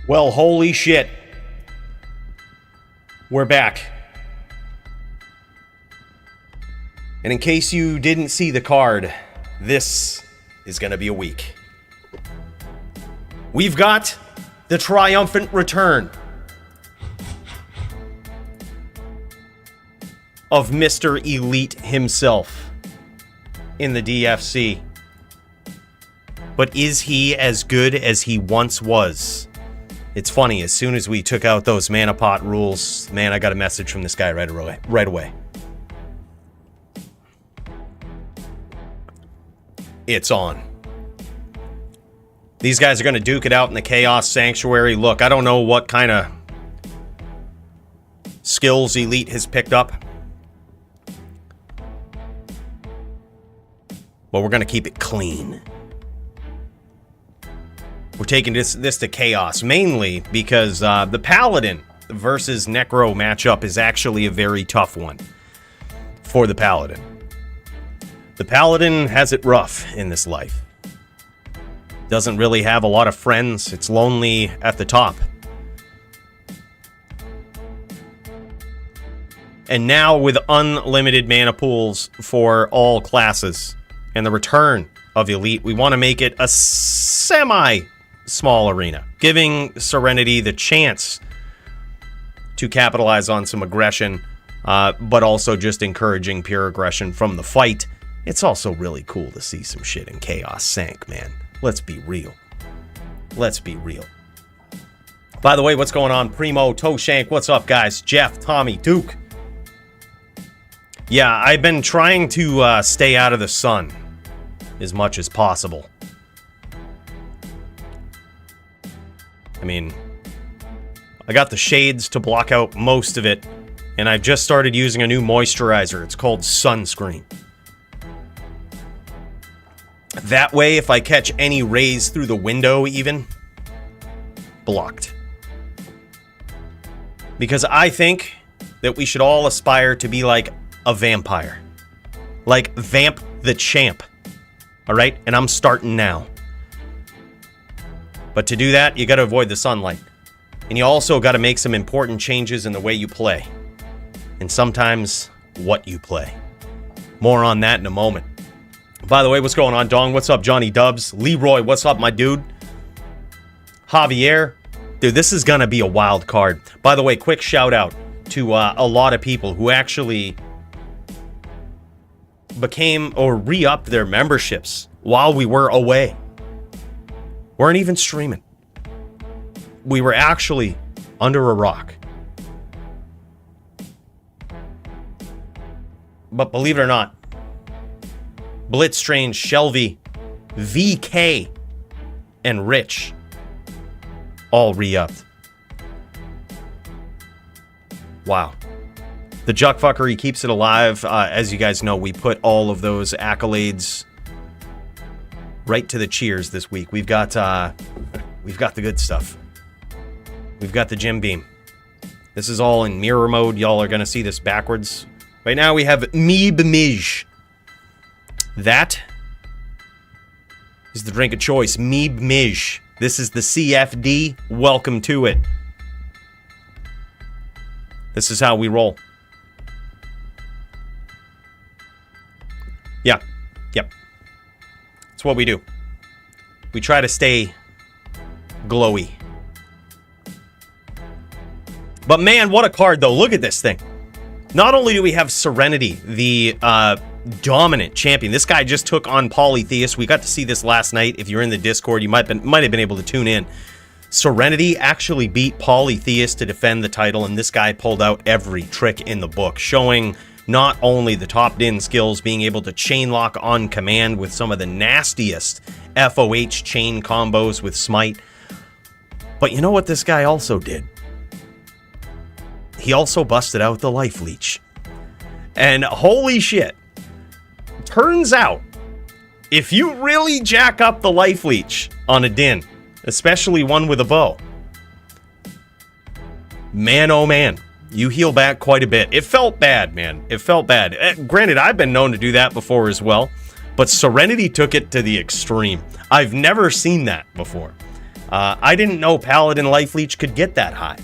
Well, holy shit. We're back. And in case you didn't see the card, this is going to be a week. We've got the triumphant return of Mr. Eleet himself in the DFC. But is he as good as he once was? It's funny, as soon as we took out those mana pot rules, man, I got a message from this guy right away. It's on. These guys are going to duke it out in the Chaos Sanctuary. Look, I don't know what kind of skills Eleet has picked up, but we're going to keep it clean. We're taking this to Chaos, mainly because the Paladin versus Necro matchup is actually a very tough one for the Paladin. The Paladin has it rough in this life. Doesn't really have a lot of friends. It's lonely at the top. And now with unlimited mana pools for all classes and the return of Eleet, we want to make it a semi-small arena, giving Serenity the chance to capitalize on some aggression, but also just encouraging pure aggression from the fight. It's also really cool to see some shit in Chaos Sank, man. Let's be real. Let's be real. By the way, what's going on? Primo, Toshank, what's up, guys? Jeff, Tommy, Duke. Yeah, I've been trying to stay out of the sun as much as possible. I mean, I got the shades to block out most of it, and I've just started using a new moisturizer. It's called sunscreen. That way, if I catch any rays through the window even, blocked. Because I think that we should all aspire to be like a vampire. Like Vamp the Champ. Alright? And I'm starting now. But to do that, you gotta avoid the sunlight. And you also gotta make some important changes in the way you play. And sometimes, what you play. More on that in a moment. By the way, what's going on, Dong? What's up, Johnny Dubs? Leroy, what's up, my dude? Javier. Dude, this is gonna be a wild card. By the way, quick shout out to a lot of people who actually became or re-upped their memberships while we were away. Weren't even streaming. We were actually under a rock. But believe it or not, Blitz Strange, Shelby, VK, and Rich all re-upped. Wow. The Juckfucker, he keeps it alive. As you guys know, we put all of those accolades right to the cheers this week. We've got the good stuff. We've got the Jim Beam. This is all in mirror mode. Y'all are going to see this backwards. Right now we have Meeb Mij. That is the drink of choice. Meeb Mij. This is the CFD. Welcome to it. This is how we roll. Yeah. Yep. It's what we do. We try to stay glowy. But man, what a card though. Look at this thing. Not only do we have Serenity, the dominant champion. This guy just took on Polytheist. We got to see this last night. If you're in the Discord, you might have been able to tune in. Serenity actually beat Polytheist to defend the title, and this guy pulled out every trick in the book, showing not only the top-din skills, being able to chain lock on command with some of the nastiest FOH chain combos with Smite. But you know what this guy also did? He also busted out the Life Leech. And holy shit. Turns out, if you really jack up the Life Leech on a Din, especially one with a bow, man oh man, you heal back quite a bit. It felt bad, man. It felt bad. Granted, I've been known to do that before as well, but Serenity took it to the extreme. I've never seen that before. I didn't know Paladin Life Leech could get that high.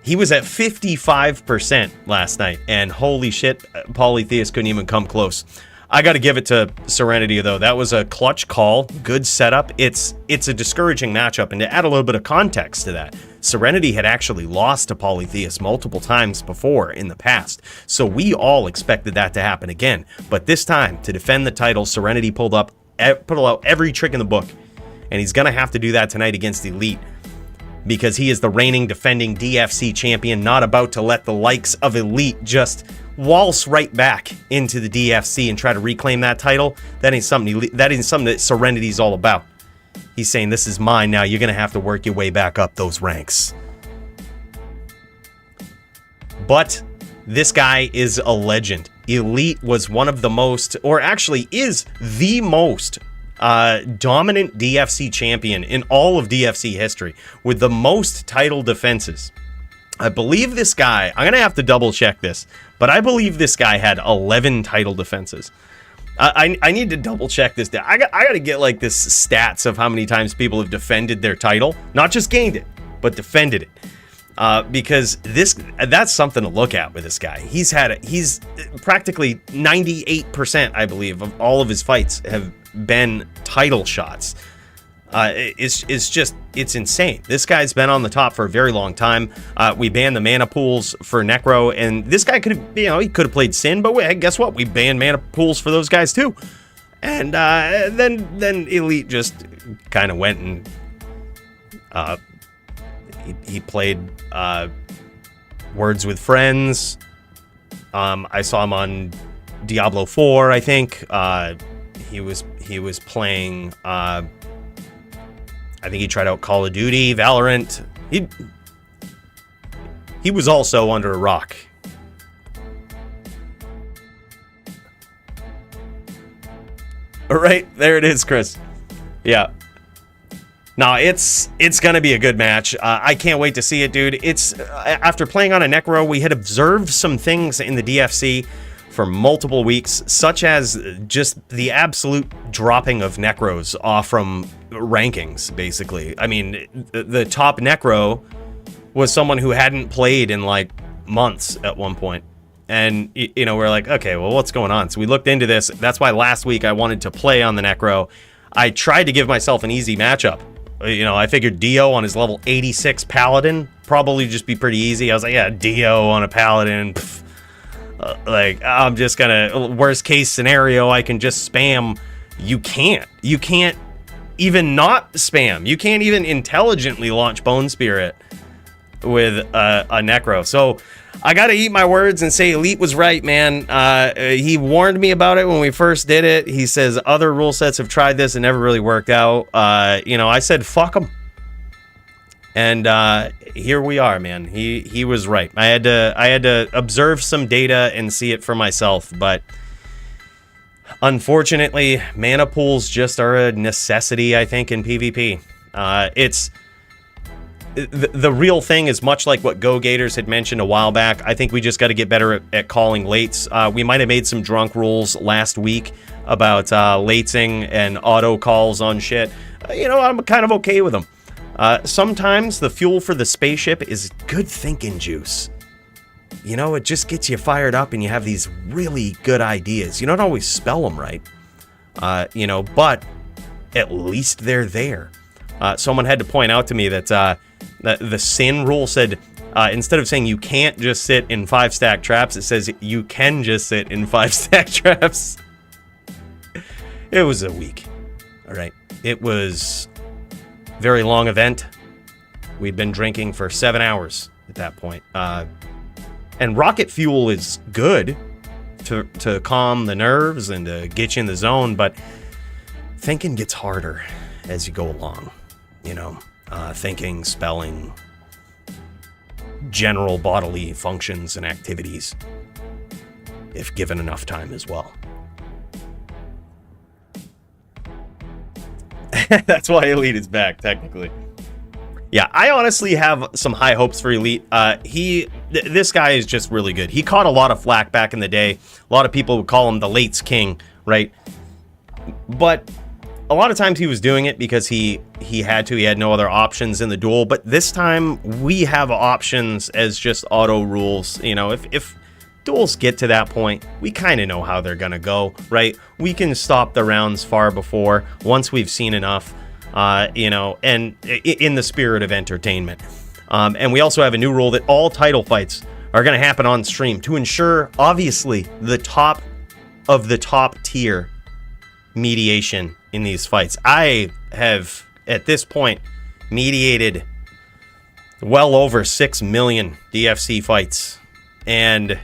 He was at 55% last night, and holy shit, Polytheus couldn't even come close. I got to give it to Serenity, though. That was a clutch call, good setup. It's a discouraging matchup, and to add a little bit of context to that, Serenity had actually lost to Polytheus multiple times before in the past, so we all expected that to happen again. But this time, to defend the title, Serenity put out every trick in the book, and he's going to have to do that tonight against Eleet, because he is the reigning defending DFC champion, not about to let the likes of Eleet just waltz right back into the DFC and try to reclaim that title. That ain't something that Serenity's all about. He's saying, this is mine now. You're going to have to work your way back up those ranks. But this guy is a legend. Eleet was one of the most, or actually is the most dominant DFC champion in all of DFC history, with the most title defenses. I believe this guy, I'm going to have to double check this, but I believe this guy had 11 title defenses. I need to double check this. I got to get like this stats of how many times people have defended their title, not just gained it, but defended it. Because that's something to look at with this guy. He's practically 98%, I believe, of all of his fights have been title shots. It's insane. This guy's been on the top for a very long time. We banned the mana pools for Necro, and this guy could have, he could have played Sin, but guess what? We banned mana pools for those guys too. And then Eleet just kind of went and he played Words with Friends. I saw him on Diablo 4, I think. He was playing. I think he tried out Call of Duty, Valorant. He was also under a rock. All right, there it is, Chris. Yeah. No, it's gonna be a good match. I can't wait to see it, dude. It's after playing on a Necro, we had observed some things in the DFC for multiple weeks, such as just the absolute dropping of Necros off from rankings, basically. I mean, the top Necro was someone who hadn't played in like months at one point. And, we're like, okay, well, what's going on? So we looked into this. That's why last week I wanted to play on the Necro. I tried to give myself an easy matchup. I figured Dio on his level 86 Paladin probably just be pretty easy. I was like, yeah, Dio on a Paladin, pff. I'm just gonna, worst case scenario, I can just spam. You can't even not spam. You can't even intelligently launch Bone Spirit with a Necro. So I gotta eat my words and say Eleet was right, man. He warned me about it when we first did it. He says other rule sets have tried this and never really worked out. I said fuck him. And here we are, man. He was right. I had to observe some data and see it for myself, but unfortunately, mana pools just are a necessity, I think, in PvP. It's the real thing is much like what Go Gators had mentioned a while back. I think we just got to get better at calling lates. We might have made some drunk rules last week about latesing and auto calls on shit. I'm kind of okay with them. Sometimes the fuel for the spaceship is good thinking juice. It just gets you fired up and you have these really good ideas. You don't always spell them right, but at least they're there. Someone had to point out to me that the Sin rule said, instead of saying you can't just sit in 5-stack traps, it says you can just sit in 5-stack traps. It was a week. All right. It was very long event. We'd been drinking for 7 hours at that point. And rocket fuel is good to calm the nerves and to get you in the zone, but thinking gets harder as you go along. Thinking, spelling, general bodily functions and activities, if given enough time as well. That's why Eleet is back, technically. Yeah, I honestly have some high hopes for Eleet. This guy is just really good. He caught a lot of flack back in the day. A lot of people would call him the Lates King, right? But a lot of times he was doing it because he had to. He had no other options in the duel. But this time we have options as just auto rules. You know, if duels get to that point, we kind of know how they're going to go, right? We can stop the rounds far before, once we've seen enough, you know, and in the spirit of entertainment. And we also have a new rule that all title fights are going to happen on stream to ensure, obviously, the top of the top tier mediation in these fights. I have, at this point, mediated well over 6 million DFC fights, and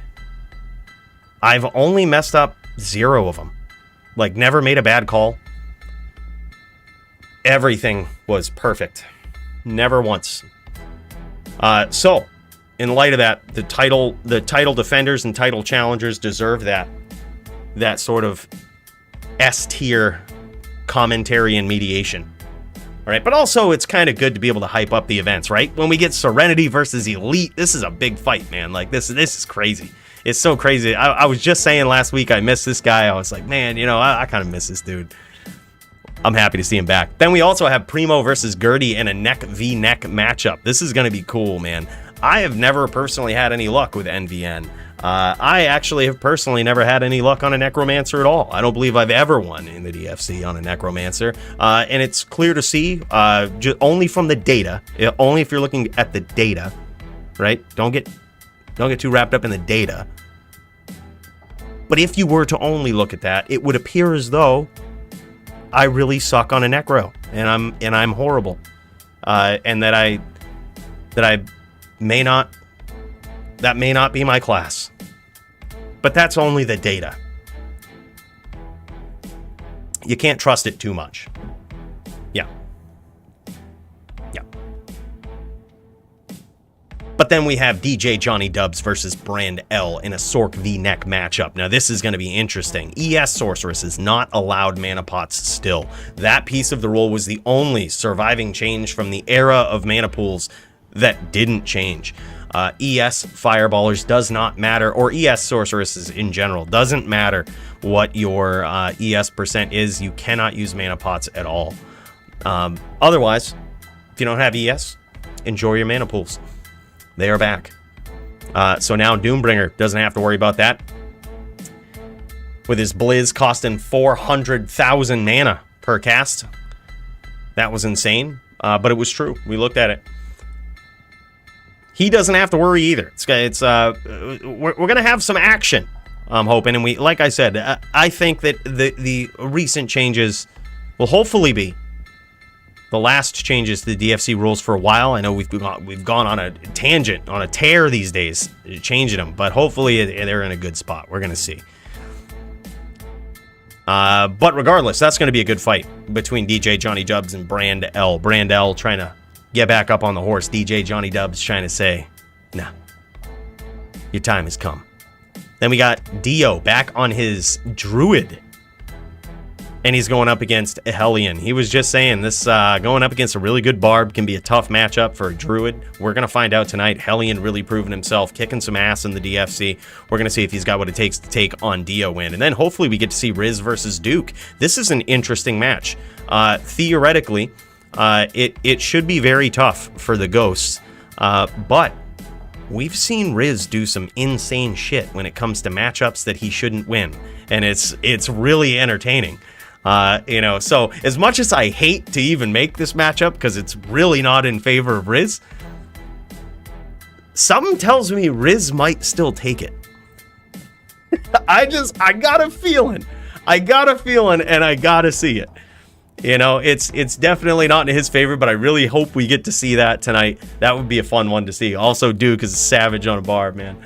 I've only messed up 0 of them. Like, never made a bad call. Everything was perfect. Never once. So, in light of that, the title defenders and title challengers deserve that sort of S-tier commentary and mediation. All right, but also it's kind of good to be able to hype up the events, right? When we get Serenity versus Eleet, this is a big fight, man. Like, this is crazy. It's so crazy. I was just saying last week I miss this guy. I was like, man, you know, I kind of miss this dude. I'm happy to see him back. Then we also have Primo versus Gertie in a neck v neck matchup. This is going to be cool, man. I have never personally had any luck with NVN. I actually have personally never had any luck on a Necromancer at all. I don't believe I've ever won in the DFC on a Necromancer. And it's clear to see, only from the data, only if you're looking at the data, right? Don't get too wrapped up in the data. But if you were to only look at that, it would appear as though I really suck on a Necro, and I'm horrible, and that may not be my class. But that's only the data. You can't trust it too much. Yeah. But then we have DJ Johnny Dubs versus Brand L in a Sork V-Neck matchup. Now this is going to be interesting. ES Sorceress is not allowed mana pots still. That piece of the rule was the only surviving change from the era of mana pools that didn't change. ES Fireballers does not matter, or ES Sorceresses in general. Doesn't matter what your ES percent is. You cannot use mana pots at all. Otherwise, if you don't have ES, enjoy your mana pools. They are back. So now Doombringer doesn't have to worry about that. With his Blizz costing 400,000 mana per cast. That was insane, but it was true. We looked at it. He doesn't have to worry either. We're gonna have some action, I'm hoping, and like I said, I think that the recent changes will hopefully be the last changes to the DFC rules for a while. I know we've gone on a tangent, on a tear these days, changing them, but hopefully they're in a good spot. We're gonna see. But regardless, that's going to be a good fight between DJ Johnny Dubs and Brand L. Brand L trying to get back up on the horse. DJ Johnny Dubs trying to say, nah, your time has come. Then we got Dio back on his Druid. And he's going up against a Hellion. He was just saying this, going up against a really good Barb can be a tough matchup for a Druid. We're going to find out tonight. Hellion really proving himself, kicking some ass in the DFC. We're going to see if he's got what it takes to take on Dio win. And then hopefully we get to see Riz versus Duke. This is an interesting match. Theoretically, it should be very tough for the Ghosts. But we've seen Riz do some insane shit when it comes to matchups that he shouldn't win. And it's really entertaining. So as much as I hate to even make this matchup because it's really not in favor of Riz, something tells me Riz might still take it. I got a feeling, and I gotta see it. It's definitely not in his favor, but I really hope we get to see that tonight. That would be a fun one to see. Also, Duke is a savage on a Barb, man.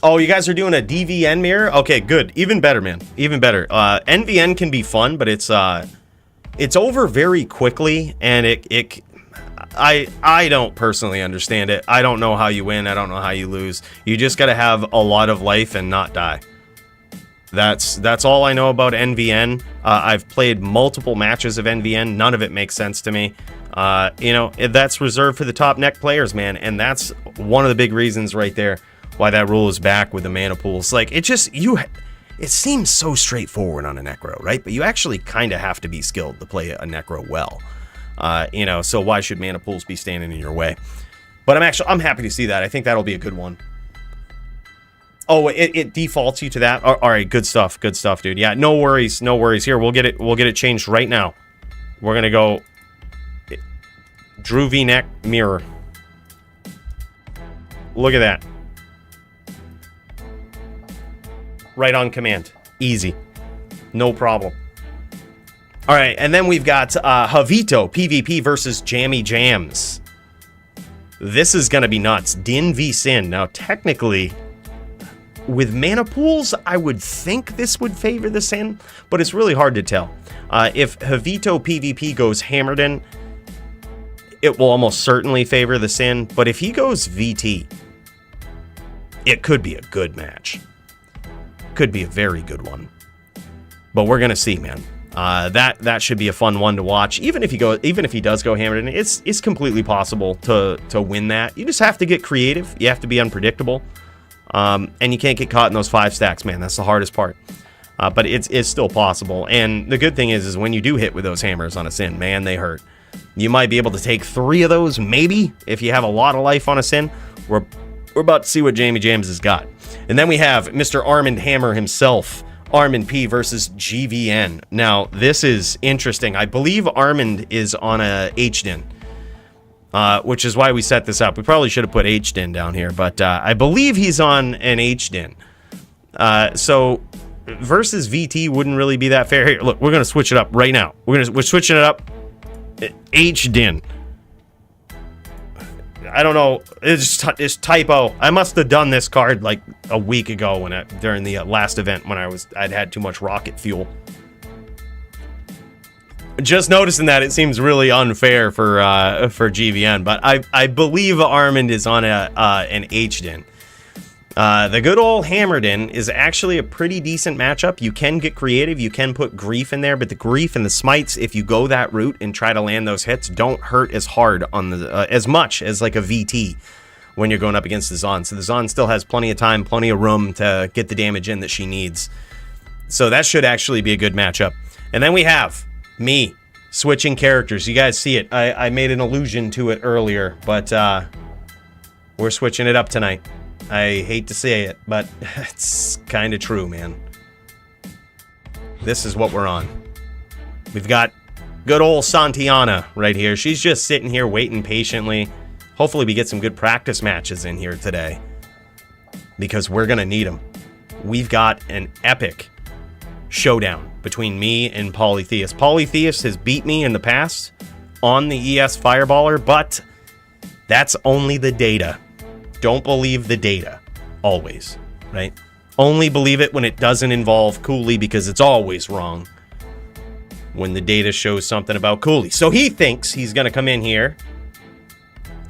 Oh, you guys are doing a DVN mirror? Okay, good. Even better, man. Even better. NVN can be fun, but it's over very quickly, and I don't personally understand it. I don't know how you win. I don't know how you lose. You just got to have a lot of life and not die. That's all I know about NVN. I've played multiple matches of NVN. None of it makes sense to me. That's reserved for the top neck players, man, and that's one of the big reasons right there why that rule is back with the mana pools. Like, It seems so straightforward on a Necro, right? But you actually kind of have to be skilled to play a Necro well. So why should mana pools be standing in your way? But I'm happy to see that. I think that'll be a good one. Oh, it defaults you to that. All right, good stuff, dude. Yeah, no worries. Here, we'll get it changed right now. We're gonna go Drew V-neck mirror. Look at that. Right on command. Easy. No problem. All right, and then we've got Javito PvP versus Jammy Jams. This is going to be nuts. Din v Sin. Now, technically, with mana pools, I would think this would favor the Sin, but it's really hard to tell. If Javito PvP goes Hammered in, it will almost certainly favor the Sin, but if he goes VT, it could be a good match. Could be a very good one. But we're going to see, man. That should be a fun one to watch. Even if he does go Hammered in, it's completely possible to win that. You just have to get creative. You have to be unpredictable. And you can't get caught in those 5 stacks, man. That's the hardest part. But it's still possible. And the good thing is when you do hit with those hammers on a Sin, man, they hurt. You might be able to take 3 of those, maybe, if you have a lot of life on a Sin. We're about to see what Jamie Jams has got. And then we have Mr. Armand Hammer himself, Armand P versus GVN. Now, this is interesting. I believe Armand is on a HDIN, which is why we set this up. We probably should have put HDIN down here, but I believe he's on an HDIN. So versus VT wouldn't really be that fair. Here, look, we're going to switch it up right now. We're switching it up. HDIN. I don't know. It's typo. I must have done this card like a week ago during the last event when I'd had too much rocket fuel. Just noticing that, it seems really unfair for GVN, but I believe Armand is on an HDIN. The good old Hammered in is actually a pretty decent matchup. You can get creative, you can put Grief in there, but the Grief and the Smites, if you go that route and try to land those hits, don't hurt as hard on the as much as like a VT when you're going up against the Zon. So the Zon still has plenty of time, plenty of room to get the damage in that she needs. So that should actually be a good matchup. And then we have me switching characters. You guys see it. I made an allusion to it earlier, but we're switching it up tonight. I hate to say it, but it's kind of true, man. This is what we're on. We've got good old Santiana right here. She's just sitting here waiting patiently. Hopefully we get some good practice matches in here today, because we're going to need them. We've got an epic showdown between me and Polytheus. Polytheus has beat me in the past on the ES Fireballer, but that's only the data. Don't believe the data, always, right? Only believe it when it doesn't involve Cooley, because it's always wrong when the data shows something about Cooley. So he thinks he's going to come in here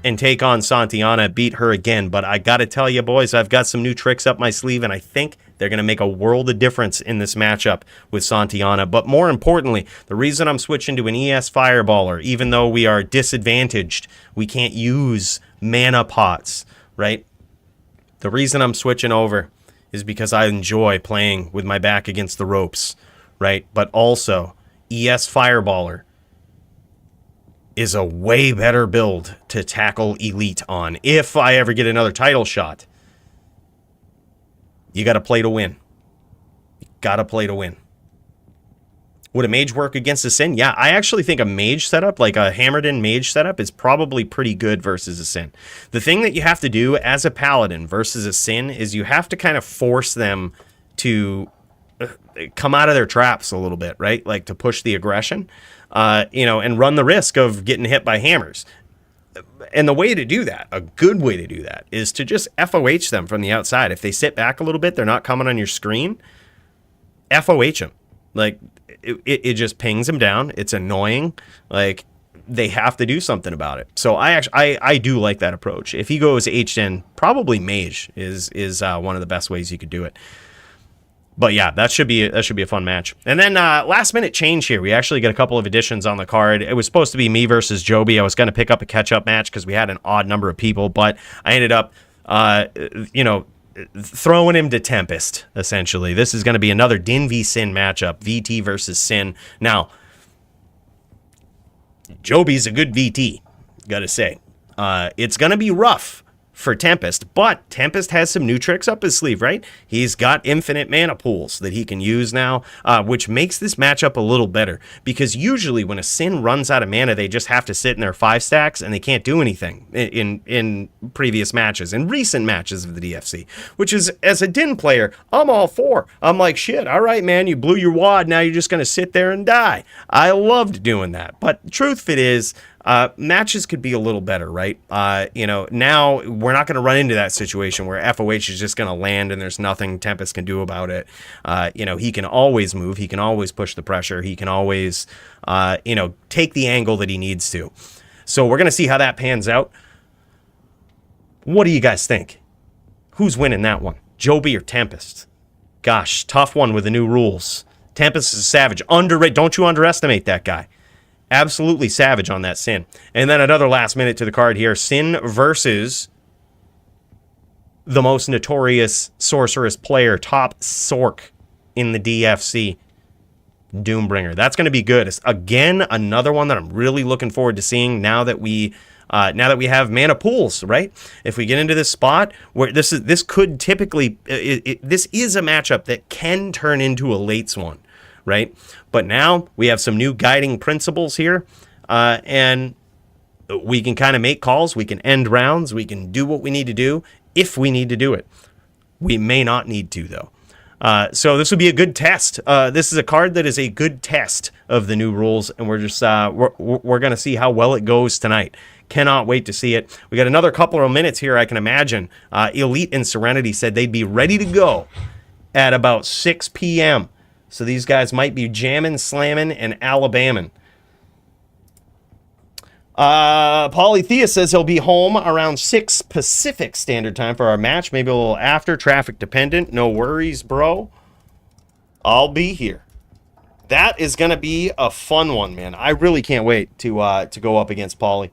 and take on Santiana, beat her again. But I got to tell you, boys, I've got some new tricks up my sleeve, and I think they're going to make a world of difference in this matchup with Santiana. But more importantly, the reason I'm switching to an ES Fireballer, even though we are disadvantaged, we can't use mana pots, right? The reason I'm switching over is because I enjoy playing with my back against the ropes, right? But also, ES Fireballer is a way better build to tackle Eleet on. If I ever get another title shot, you got to play to win. You got to play to win. Would a mage work against a Sin? Yeah, I actually think a mage setup, like a hammered-in mage setup, is probably pretty good versus a Sin. The thing that you have to do as a paladin versus a Sin is you have to kind of force them to come out of their traps a little bit, right? Like to push the aggression, and run the risk of getting hit by hammers. And the way to do that, a good way to do that, is to just FOH them from the outside. If they sit back a little bit, they're not coming on your screen, FOH them. Like, it just pings them down. It's annoying. Like, they have to do something about it. So I do like that approach. If he goes HN, probably mage is one of the best ways you could do it. But yeah, that should be a fun match. And then last minute change here. We actually get a couple of additions on the card. It was supposed to be me versus Joby. I was going to pick up a catch-up match because we had an odd number of people, but I ended up, throwing him to Tempest, essentially. This is going to be another Din v Sin matchup. VT versus Sin. Now, Joby's a good VT, gotta say. It's going to be rough for Tempest, but Tempest has some new tricks up his sleeve, right? He's got infinite mana pools that he can use now, which makes this matchup a little better, because usually when a Sin runs out of mana, they just have to sit in their 5 stacks and they can't do anything in previous matches, in recent matches of the DFC, which is, as a Din player, I'm all for. I'm like, shit, all right, man, you blew your wad, now you're just going to sit there and die. I loved doing that, but the truth of it is, matches could be a little better, right? Now we're not going to run into that situation where FOH is just going to land and there's nothing Tempest can do about it. He can always move. He can always push the pressure. He can always, take the angle that he needs to. So we're going to see how that pans out. What do you guys think? Who's winning that one? Joby or Tempest? Gosh, tough one with the new rules. Tempest is savage. Underrated. Don't you underestimate that guy. Absolutely savage on that Sin. And then another last minute to the card here. Sin versus the most notorious sorceress player, top Sork in the DFC, Doombringer. That's going to be good. It's, again, another one that I'm really looking forward to seeing now that we have mana pools, right? If we get into this spot where this could typically, this is a matchup that can turn into a late one, right? But now we have some new guiding principles here, and we can kind of make calls. We can end rounds. We can do what we need to do if we need to do it. We may not need to, though. So this would be a good test. This is a card that is a good test of the new rules, and we're just we're going to see how well it goes tonight. Cannot wait to see it. We got another couple of minutes here, I can imagine. Eleet and Serenity said they'd be ready to go at about 6 p.m., so these guys might be jamming, slamming, and Alabaming. Polythea says he'll be home around 6 Pacific Standard Time for our match. Maybe a little after, traffic dependent. No worries, bro. I'll be here. That is going to be a fun one, man. I really can't wait to go up against Poly.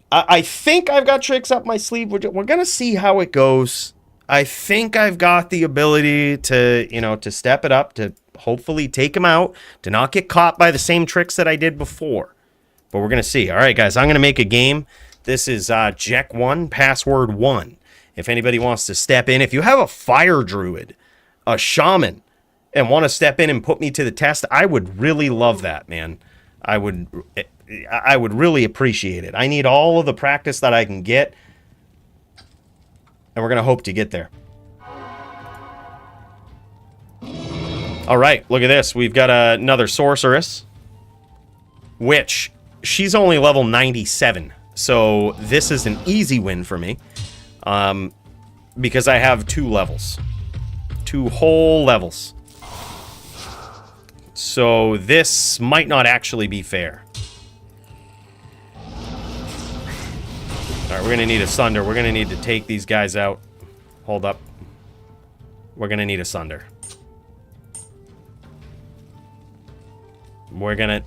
I think I've got tricks up my sleeve. We're going to see how it goes. I think I've got the ability to step it up, to hopefully take him out, to not get caught by the same tricks that I did before. But we're going to see. All right, guys, I'm going to make a game. This is Jack 1, password 1. If anybody wants to step in. If you have a fire druid, a shaman, and want to step in and put me to the test, I would really love that, man. I would really appreciate it. I need all of the practice that I can get. And we're going to hope to get there. All right, look at this. We've got another sorceress, which she's only level 97. So this is an easy win for me, because I have 2 levels. 2 whole levels. So this might not actually be fair. All right, we're going to need a Sunder. We're going to need to take these guys out. Hold up. We're going to need a Sunder. We're going to...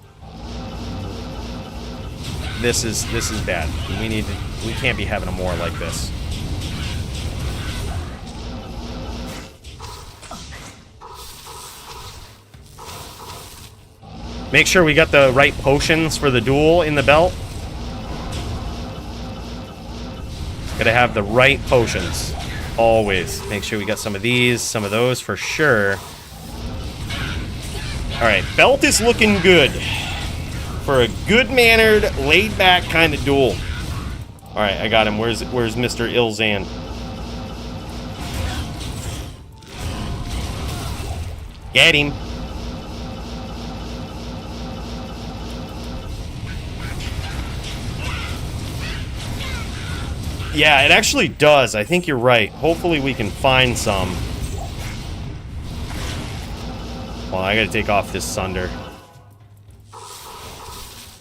This is bad. We can't be having a more like this. Make sure we got the right potions for the duel in the belt. Gotta have the right potions. Always. Make sure we got some of these, some of those for sure. Alright, belt is looking good. For a good-mannered, laid-back kind of duel. Alright, I got him. Where's Mr. Ilzan? Get him. Yeah, it actually does. I think you're right. Hopefully we can find some. Well, I gotta take off this Sunder.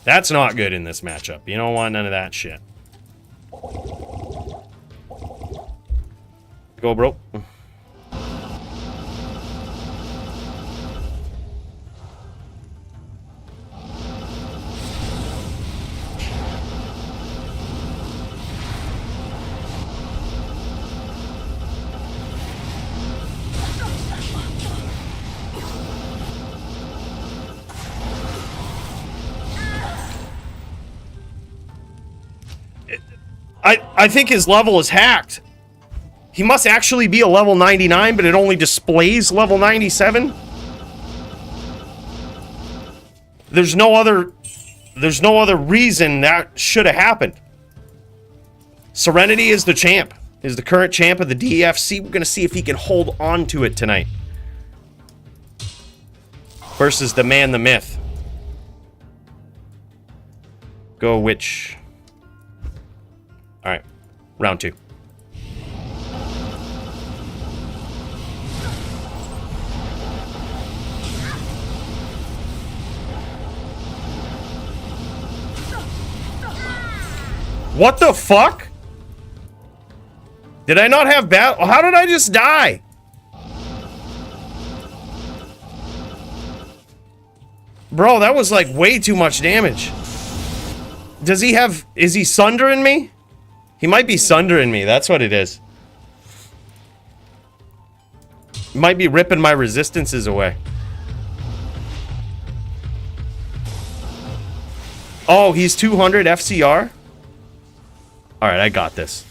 That's not good in this matchup. You don't want none of that shit. Go, bro. I think his level is hacked. He must actually be a level 99, but it only displays level 97. There's no other reason that should have happened. Serenity is the champ. Is the current champ of the DFC. We're going to see if he can hold on to it tonight. Versus the man, the myth. Go which? Alright. Round 2. What the fuck? Did I not have battle? How did I just die? Bro, that was like way too much damage. Does he have... Is he sundering me? He might be sundering me. That's what it is. Might be ripping my resistances away. Oh, he's 200 FCR? Alright, I got this.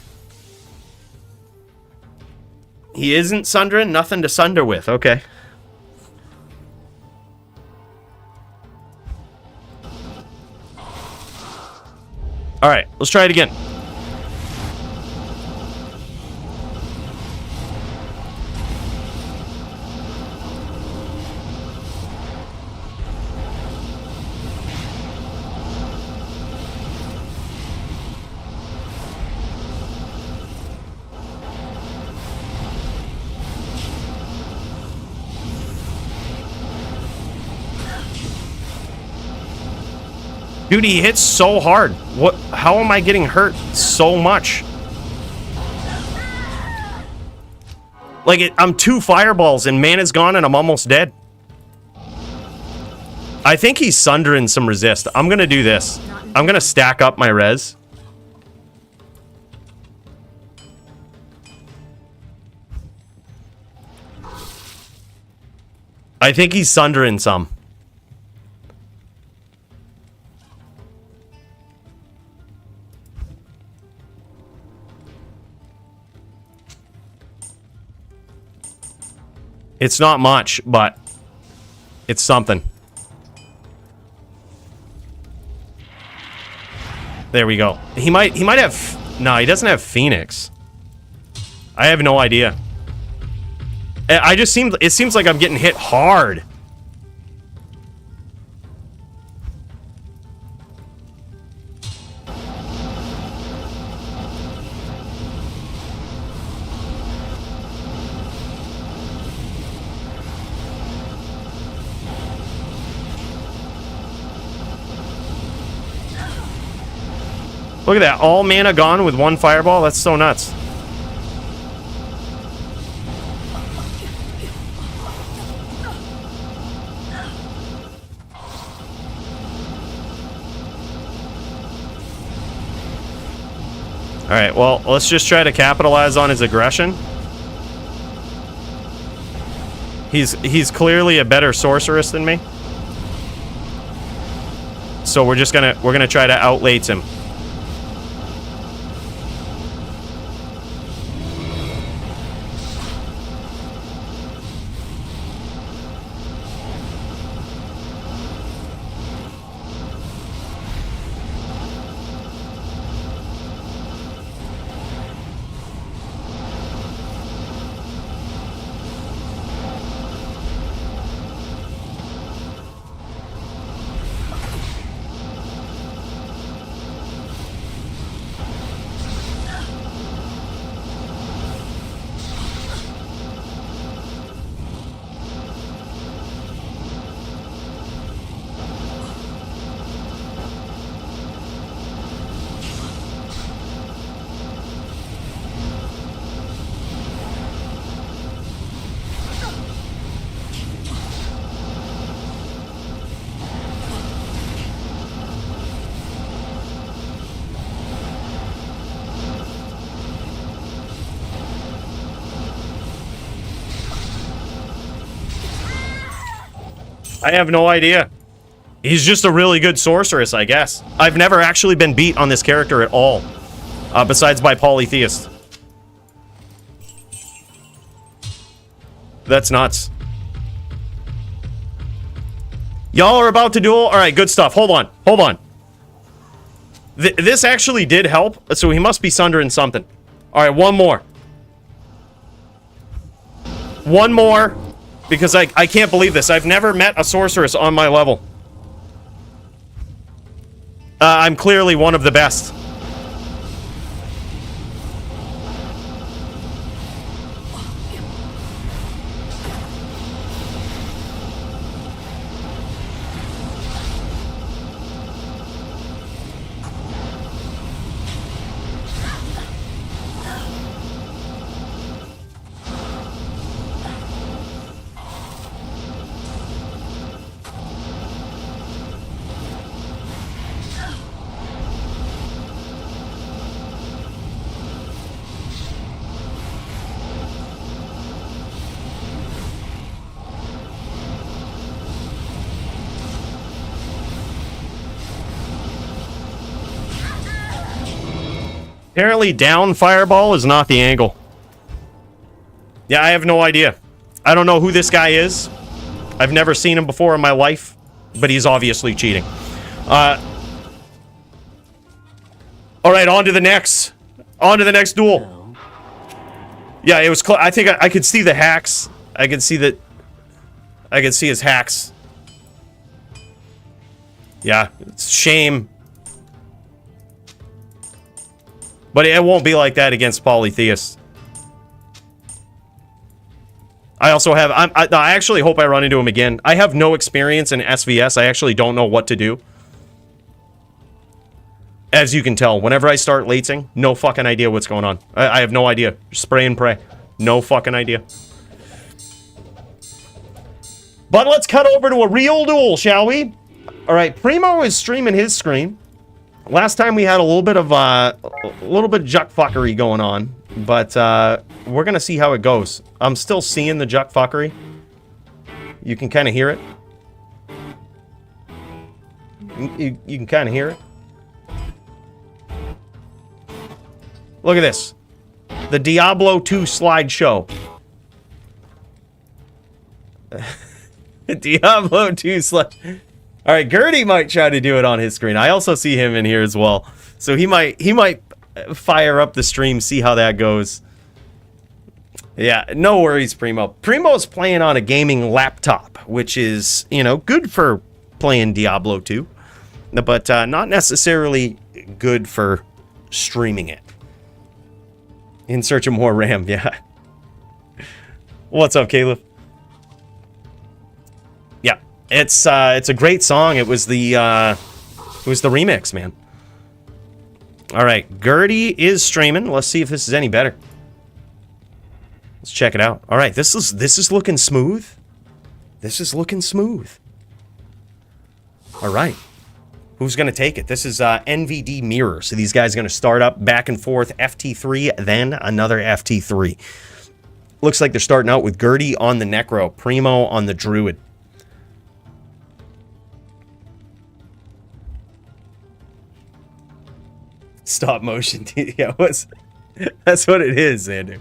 He isn't sundering? Nothing to sunder with. Okay. Alright, let's try it again. Dude, he hits so hard. What? How am I getting hurt so much? Like, I'm 2 fireballs and mana's gone and I'm almost dead. I think he's sundering some resist. I'm gonna do this. I'm gonna stack up my res. I think he's sundering some. It's not much, but it's something. There we go. He might have... No, he doesn't have Phoenix. I have no idea. It seems like I'm getting hit hard. Look at that. All mana gone with 1 fireball? That's so nuts. Alright, well, let's just try to capitalize on his aggression. He's clearly a better sorceress than me. So we're gonna try to outlate him. I have no idea. He's just a really good sorceress, I guess. I've never actually been beat on this character at all. besides by polytheist. That's nuts. Y'all are about to duel? Alright, good stuff. Hold on. Hold on. This actually did help, so he must be sundering something. Alright, one more. One more. Because I can't believe this. I've never met a sorceress on my level. I'm clearly one of the best. Apparently down fireball is not the angle. Yeah, I have no idea. I don't know who this guy is. I've never seen him before in my life, but he's obviously cheating. All right, on to the next. On to the next duel. Yeah, it was close. I think I could see the hacks. I could see that. I could see his hacks. Yeah, it's a shame. But it won't be like that against polytheists. I also have... I actually hope I run into him again. I have no experience in SVS. I actually don't know what to do. As you can tell, whenever I start lating, no fucking idea what's going on. I have no idea. Spray and pray. No fucking idea. But let's cut over to a real duel, shall we? Alright, Primo is streaming his screen. Last time we had a little bit of juck fuckery going on, but we're gonna see how it goes. I'm still seeing the juck fuckery. You can kind of hear it. You can kind of hear it. Look at this. The Diablo 2 slideshow. Diablo 2 slide. All right, Gertie might try to do it on his screen. I also see him in here as well. So he might fire up the stream, see how that goes. Yeah, no worries, Primo. Primo's playing on a gaming laptop, which is, you know, good for playing Diablo 2, but not necessarily good for streaming it. In search of more RAM, yeah. What's up, Caleb? Yeah, it's a great song. It was the remix, man. All right, Gertie is streaming. Let's see if this is any better. Let's check it out. All right, this is looking smooth. This is looking smooth. All right. Who's going to take it? This is NVD Mirror. So these guys are going to start up back and forth, FT3, then another FT3. Looks like they're starting out with Gertie on the Necro, Primo on the Druid. Stop motion. Yeah, that's what it is, Xander.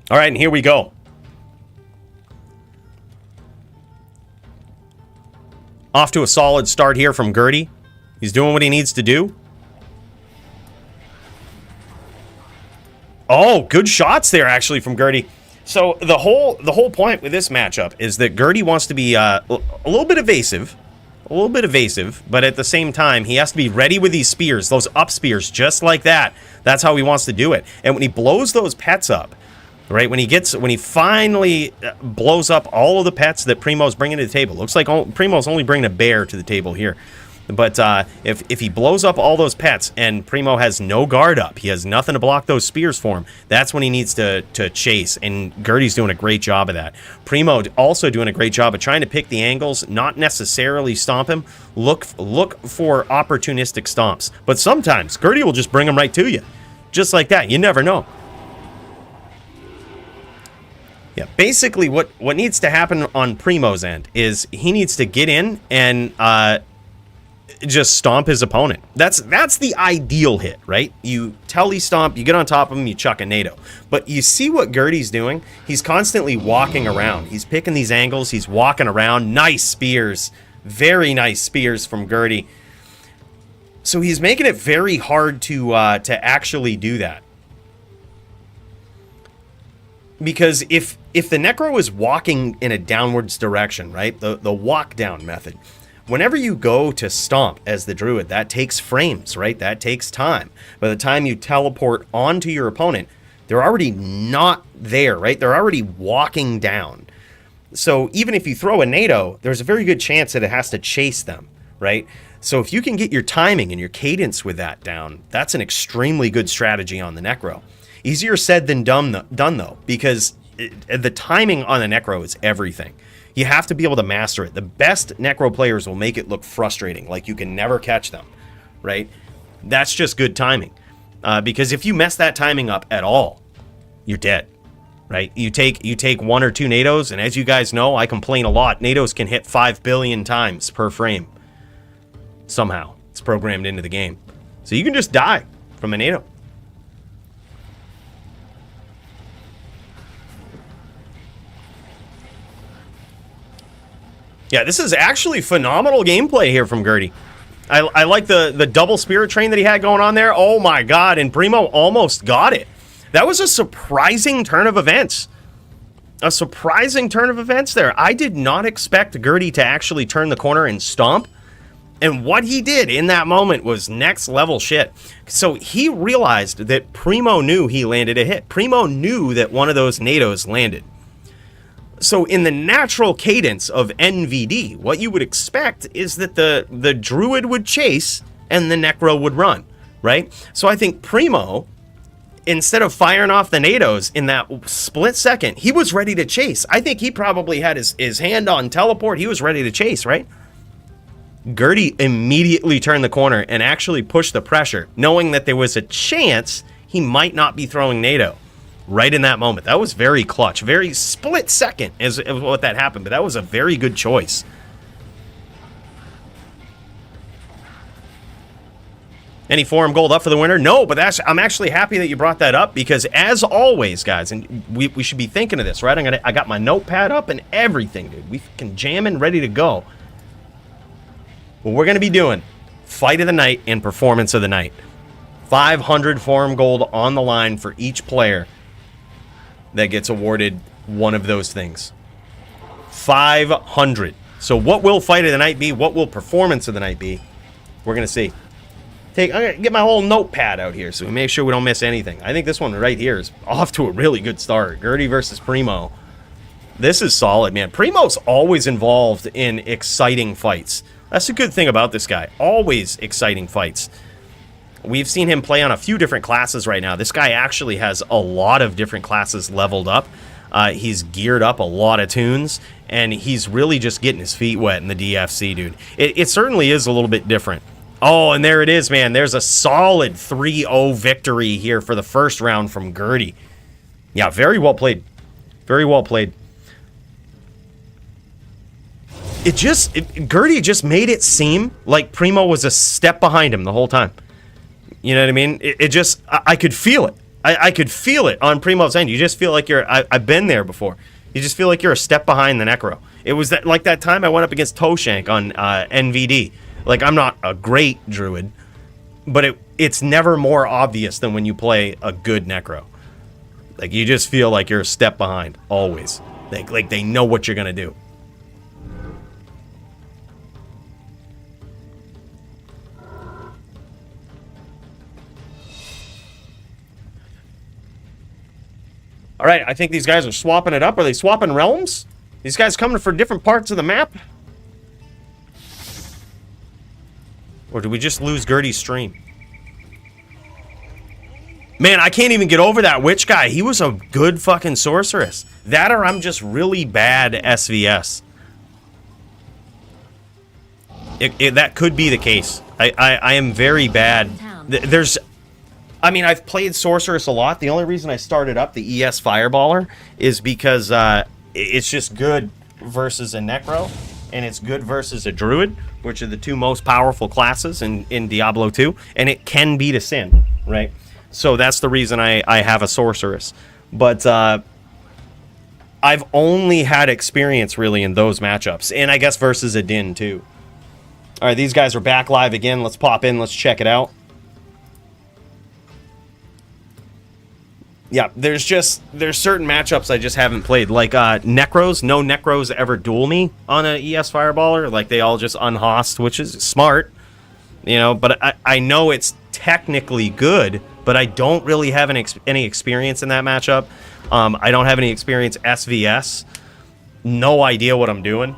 All right, and here we go. Off to a solid start here from Gertie. He's doing what he needs to do. Oh, good shots there, actually, from Gertie. So the whole point with this matchup is that Gertie wants to be a little bit evasive. A little bit evasive, but at the same time, he has to be ready with these spears, those up spears, just like that. That's how he wants to do it. And when he blows those pets up, right, when he finally blows up all of the pets that Primo's bringing to the table, looks like Primo's only bringing a bear to the table here. But if he blows up all those pets and Primo has no guard up, he has nothing to block those spears for him, that's when he needs to chase, and Gertie's doing a great job of that. Primo also doing a great job of trying to pick the angles, not necessarily stomp him. Look for opportunistic stomps. But sometimes Gertie will just bring them right to you. Just like that. You never know. Yeah, basically what needs to happen on Primo's end is he needs to get in and just stomp his opponent. That's the ideal hit, right? You telly stomp, you get on top of him, you chuck a NATO. But you see what Gertie's doing? He's constantly walking around. He's picking these angles, he's walking around. Nice spears. Very nice spears from Gertie. So he's making it very hard to actually do that. Because if the Necro is walking in a downwards direction, right? The walk down method. Whenever you go to stomp as the Druid, that takes frames, right? That takes time. By the time you teleport onto your opponent, they're already not there, right? They're already walking down. So even if you throw a NATO, there's a very good chance that it has to chase them, right? So if you can get your timing and your cadence with that down, that's an extremely good strategy on the Necro. Easier said than done though, because the timing on the Necro is everything. You have to be able to master it. The best Necro players will make it look frustrating, like you can never catch them, right? That's just good timing. Because if you mess that timing up at all, you're dead, right? You take 1 or 2 NATOs, and as you guys know, I complain a lot. NATOs can hit 5 billion times per frame. Somehow. It's programmed into the game. So you can just die from a NATO. Yeah, this is actually phenomenal gameplay here from Gertie. I like the double spirit train that he had going on there. Oh my god, and Primo almost got it. That was a surprising turn of events. A surprising turn of events there. I did not expect Gertie to actually turn the corner and stomp. And what he did in that moment was next level shit. So he realized that Primo knew he landed a hit. Primo knew that one of those NATOs landed. So in the natural cadence of NVD, what you would expect is that the Druid would chase and the Necro would run, right? So I think Primo, instead of firing off the NATOs in that split second, he was ready to chase. I think he probably had his hand on teleport. He was ready to chase, right? Gertie immediately turned the corner and actually pushed the pressure, knowing that there was a chance he might not be throwing NATO. Right in that moment. That was very clutch. Very split second is what that happened, but that was a very good choice. Any forum gold up for the winner? No, but I'm actually happy that you brought that up, because as always, guys, and we should be thinking of this, right? I got my notepad up and everything, dude. We can jamming, ready to go. What we're going to be doing, fight of the night and performance of the night. 500 forum gold on the line for each player that gets awarded one of those things. 500. So what will fight of the night be? What will performance of the night be? We're going to see. I'm going to get my whole notepad out here so we make sure we don't miss anything. I think this one right here is off to a really good start. Gertie versus Primo. This is solid, man. Primo's always involved in exciting fights. That's a good thing about this guy. Always exciting fights. We've seen him play on a few different classes right now. This guy actually has a lot of different classes leveled up. He's geared up a lot of tunes, and he's really just getting his feet wet in the DFC, dude. It certainly is a little bit different. Oh, and there it is, man. There's a solid 3-0 victory here for the first round from Gertie. Yeah, very well played. Very well played. Gertie just made it seem like Primo was a step behind him the whole time. You know what I mean? I could feel it. I could feel it on Primo's end. You just feel like I've been there before. You just feel like you're a step behind the Necro. It was like that time I went up against Toshank on NVD. Like, I'm not a great Druid, but it's never more obvious than when you play a good Necro. Like, you just feel like you're a step behind, always. Like they know what you're going to do. All right, I think these guys are swapping it up. Are they swapping realms? These guys coming for different parts of the map? Or did we just lose Gertie's stream? Man, I can't even get over that witch guy. He was a good fucking sorceress. That or I'm just really bad SVS. That could be the case. I am very bad. I mean, I've played Sorceress a lot. The only reason I started up the ES Fireballer is because it's just good versus a Necro. and it's good versus a druid, which are the two most powerful classes in Diablo 2, and it can beat a Sin, right? So that's the reason I have a sorceress. But I've only had experience really in those matchups, and I guess versus a Din too. All right, these guys are back live again. Let's pop in. Let's check it out. Yeah, there's certain matchups I just haven't played. Like Necros. No Necros ever duel me on an ES Fireballer. Like, they all just unhost, which is smart. You know, but I know it's technically good, but I don't really have any experience in that matchup. I don't have any experience SVS. No idea what I'm doing.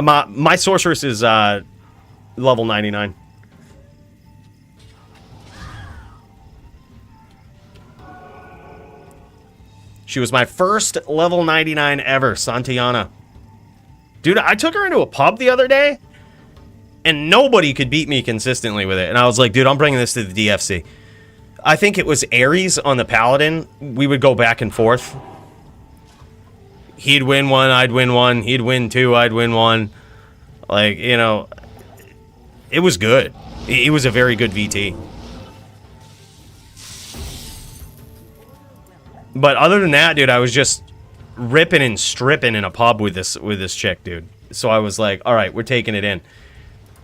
My sorceress is level 99. She was my first level 99 ever, Santayana. Dude, I took her into a pub the other day, and nobody could beat me consistently with it. And I was like, dude, I'm bringing this to the DFC. I think it was Ares on the Paladin. We would go back and forth. He'd win one, I'd win one. He'd win two, I'd win one. Like, you know, it was good. It was a very good VT. But other than that, dude, I was just ripping and stripping in a pub with this chick, dude. So I was like, all right, we're taking it in.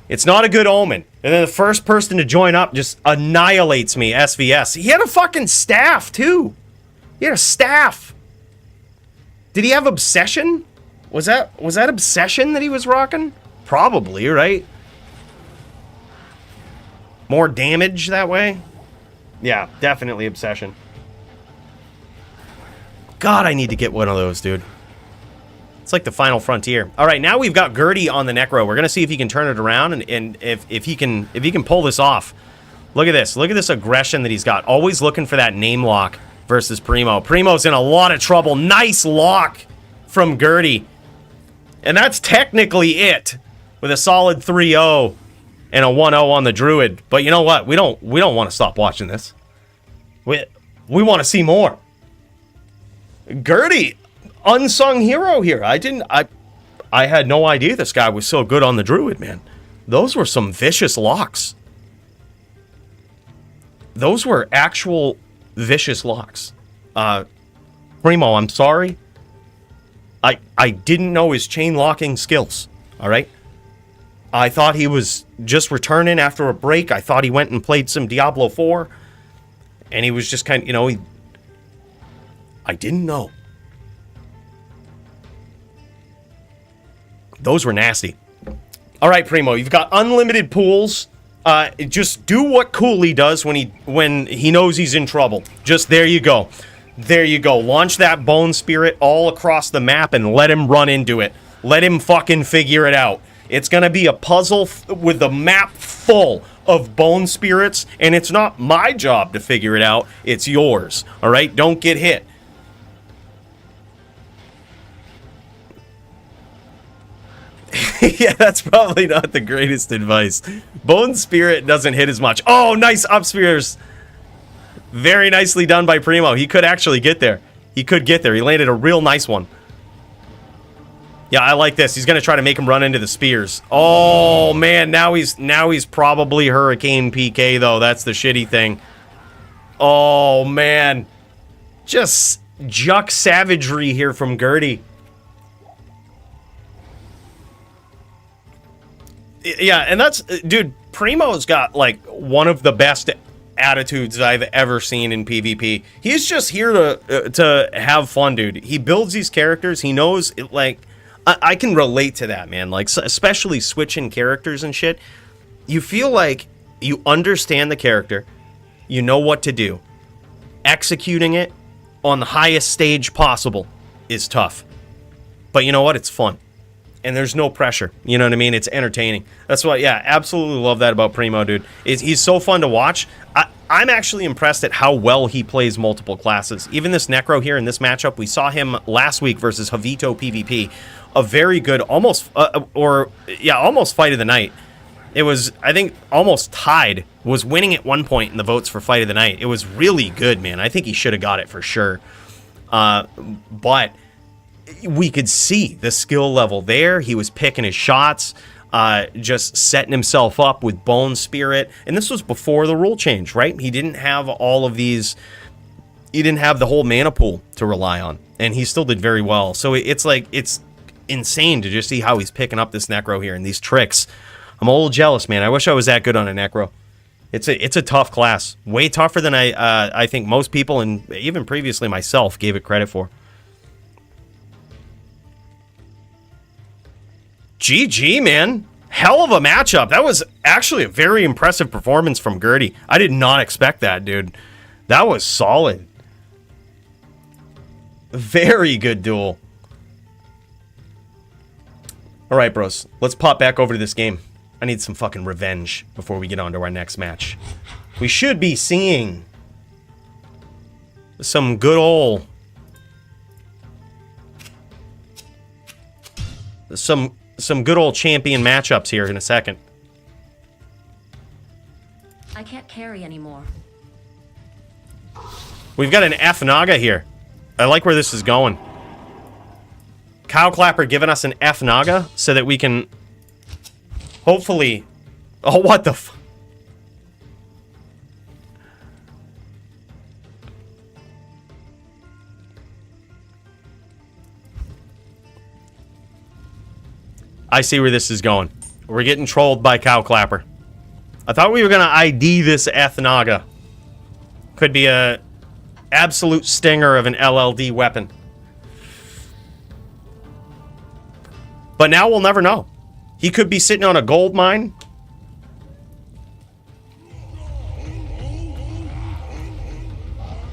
It's not a good omen. And then the first person to join up just annihilates me, SVS. He had a fucking staff, too. He had a staff. Did he have Obsession? Was that Obsession that he was rocking? Probably, right? More damage that way? Yeah, definitely Obsession. God, I need to get one of those, dude. It's like the final frontier. All right, now we've got Gertie on the Necro. We're gonna see if he can turn it around and if he can pull this off. Look at this. Look at this aggression that he's got. Always looking for that name lock versus Primo. Primo's in a lot of trouble. Nice lock from Gertie. And that's technically it, with a solid 3-0 and a 1-0 on the Druid. But you know what? We don't want to stop watching this. We want to see more. Gertie, unsung hero here. I had no idea this guy was so good on the Druid, man. Those were some vicious locks. Those were actual vicious locks. Primo, I'm sorry. I didn't know his chain locking skills. All right. I thought he was just returning after a break. I thought he went and played some Diablo 4. And he was just kind of, you know, I didn't know. Those were nasty. All right, Primo, you've got unlimited pools. Just do what Cooley does when he knows he's in trouble. Just there you go. There you go. Launch that Bone Spirit all across the map and let him run into it. Let him fucking figure it out. It's going to be a puzzle with the map full of Bone Spirits, and it's not my job to figure it out. It's yours. All right? Don't get hit. Yeah, that's probably not the greatest advice. Bone Spirit doesn't hit as much. Oh, nice up spears. Very nicely done by Primo. He could actually get there. He could get there. He landed a real nice one. Yeah, I like this. He's going to try to make him run into the spears. Oh, man. Now he's probably Hurricane PK, though. That's the shitty thing. Oh, man. Just Juck savagery here from Gertie. Yeah, and that's... Dude, Primo's got, like, one of the best attitudes I've ever seen in PvP. He's just here to have fun, dude. He builds these characters. He knows, like... I can relate to that, man. Like, especially switching characters and shit. You feel like you understand the character. You know what to do. Executing it on the highest stage possible is tough. But you know what? It's fun. And there's no pressure. You know what I mean? It's entertaining. That's why, yeah, absolutely love that about Primo, dude. He's so fun to watch. I'm actually impressed at how well he plays multiple classes. Even this Necro here in this matchup, we saw him last week versus Javito PvP. A very good, almost fight of the night. It was, I think, almost tied. Was winning at one point in the votes for Fight of the Night. It was really good, man. I think he should have got it for sure. But we could see the skill level there. He was picking his shots, just setting himself up with Bone Spirit. And this was before the rule change, right? He didn't have all of these... He didn't have the whole mana pool to rely on. And he still did very well. So it's like, it's insane to just see how he's picking up this Necro here and these tricks. I'm a little jealous, man. I wish I was that good on a Necro. It's a tough class. Way tougher than I think most people, and even previously myself, gave it credit for. GG, man. Hell of a matchup. That was actually a very impressive performance from Gertie. I did not expect that, dude. That was solid. Very good duel. All right, bros. Let's pop back over to this game. I need some fucking revenge before we get on to our next match. We should be seeing some good old... Some good old champion matchups here in a second. I can't carry anymore. We've got an F Naga here. I like where this is going. Cow Clapper giving us an F Naga so that we can hopefully... Oh, what the f... I see where this is going. We're getting trolled by Cow Clapper. I thought we were going to ID this F Naga. Could be a absolute stinger of an LLD weapon. But now we'll never know. He could be sitting on a gold mine.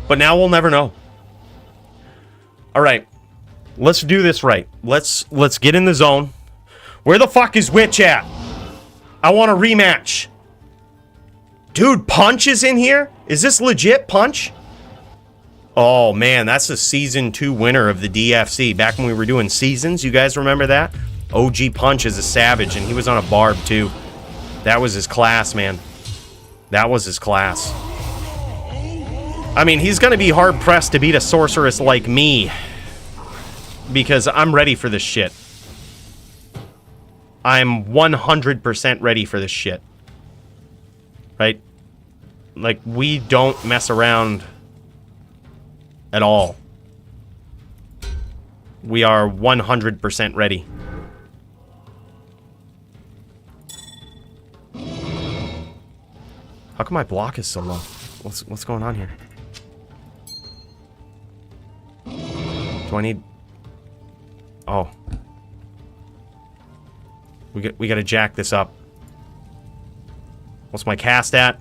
But now we'll never know. All right. Let's do this right. Let's get in the zone. Where the fuck is Witch at? I want a rematch. Dude, Punch is in here? Is this legit Punch? Oh, man, that's the Season 2 winner of the DFC. Back when we were doing seasons, you guys remember that? OG Punch is a savage, and he was on a barb, too. That was his class, man. That was his class. I mean, he's going to be hard-pressed to beat a sorceress like me. Because I'm ready for this shit. I'm 100% ready for this shit. Right? Like, we don't mess around at all. We are 100% ready. How come my block is so low? What's going on here? Do I need... Oh. We gotta jack this up. What's my cast at?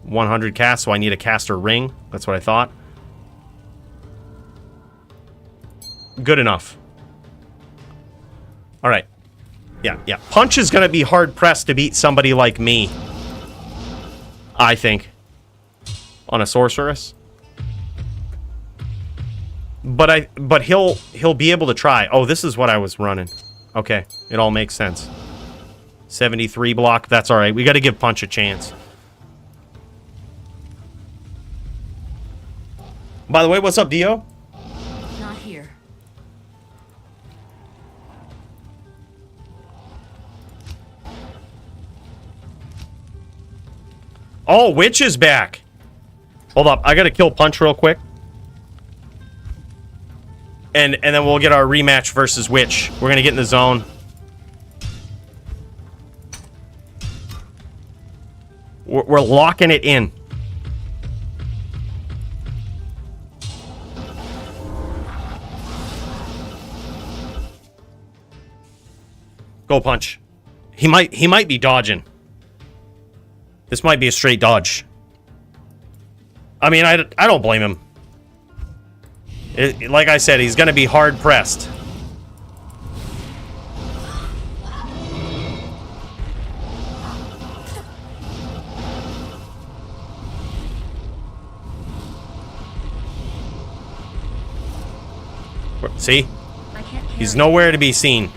100 cast, so I need a caster ring. That's what I thought. Good enough. Alright. Yeah. Punch is gonna be hard-pressed to beat somebody like me. I think. On a sorceress. But he'll be able to try. Oh, this is what I was running. Okay, it all makes sense. 73 block, that's alright. We gotta give Punch a chance. By the way, what's up, Dio? Not here. Oh, Witch is back. Hold up, I gotta kill Punch real quick. And then we'll get our rematch versus Witch. We're gonna get in the zone. We're locking it in. Go Punch. He might be dodging. This might be a straight dodge. I mean, I don't blame him. Like I said, he's going to be hard-pressed. See? He's nowhere to be seen.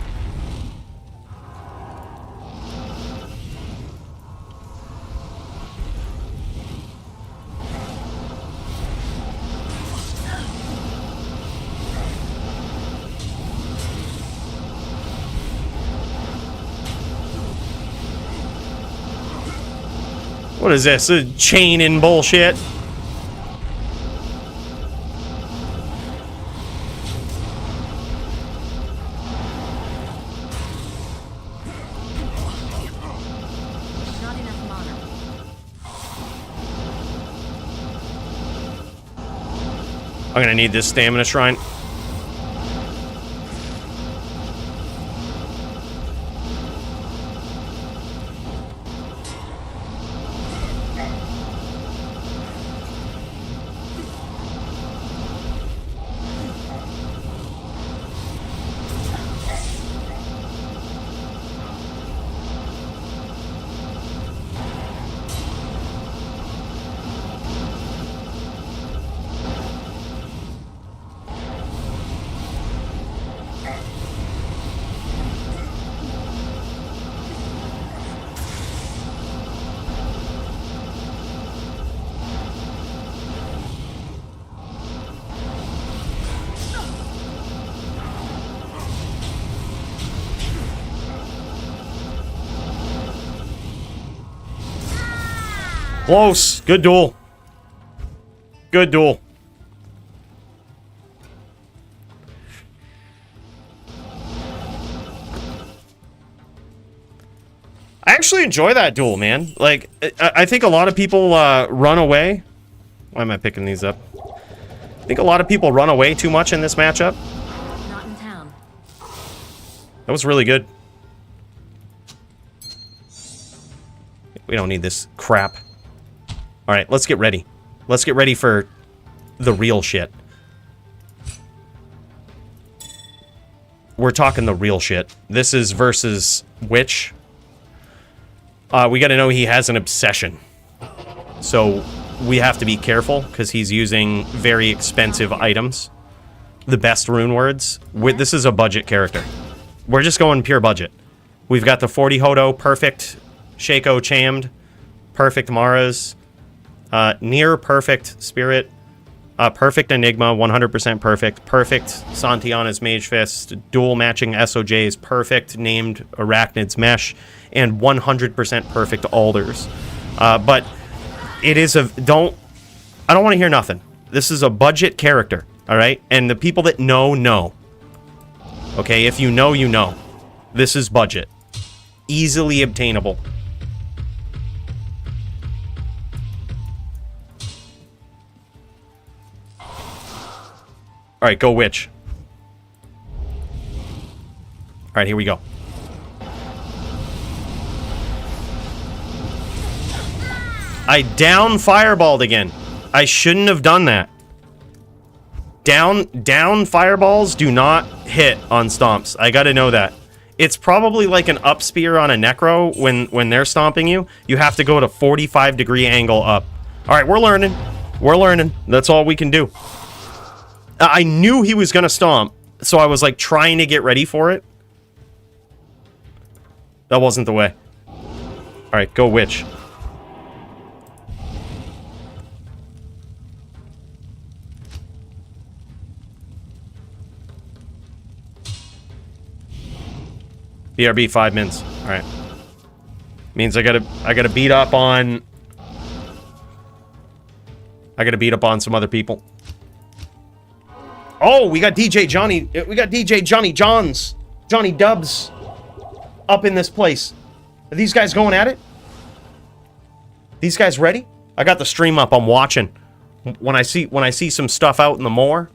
What is this? A chain in bullshit? Not enough mana. I'm gonna need this stamina shrine. Close. Good duel. Good duel. I actually enjoy that duel, man. Like, I think a lot of people run away. Why am I picking these up? I think a lot of people run away too much in this matchup. Not in town. That was really good. We don't need this crap. All right, let's get ready. Let's get ready for the real shit. We're talking the real shit. This is versus Witch. We got to know he has an obsession. So we have to be careful because he's using very expensive items. The best rune words. This is a budget character. We're just going pure budget. We've got the 40 Hodo, perfect Shaco Chammed, perfect Maras, near perfect Spirit, perfect Enigma, 100% perfect, perfect Santiana's Mage Fist, dual matching SOJs, perfect named Arachnid's Mesh, and 100% perfect Alders. But it is I don't want to hear nothing. This is a budget character, all right? And the people that know. Okay, if you know, you know. This is budget. Easily obtainable. All right, go Witch. All right, here we go. I down fireballed again. I shouldn't have done that. Down fireballs do not hit on stomps. I gotta know that. It's probably like an up spear on a necro when they're stomping you. You have to go to 45-degree angle up. All right, we're learning. We're learning. That's all we can do. I knew he was gonna stomp, so I was like trying to get ready for it. That wasn't the way. All right, go Witch. BRB 5 mins. All right. Means I gotta beat up on. I gotta beat up on some other people. Oh, we got DJ Johnny. We got DJ Johnny Johns, Johnny Dubs, up in this place. Are these guys going at it? These guys ready? I got the stream up. I'm watching. When I see some stuff out in the moor,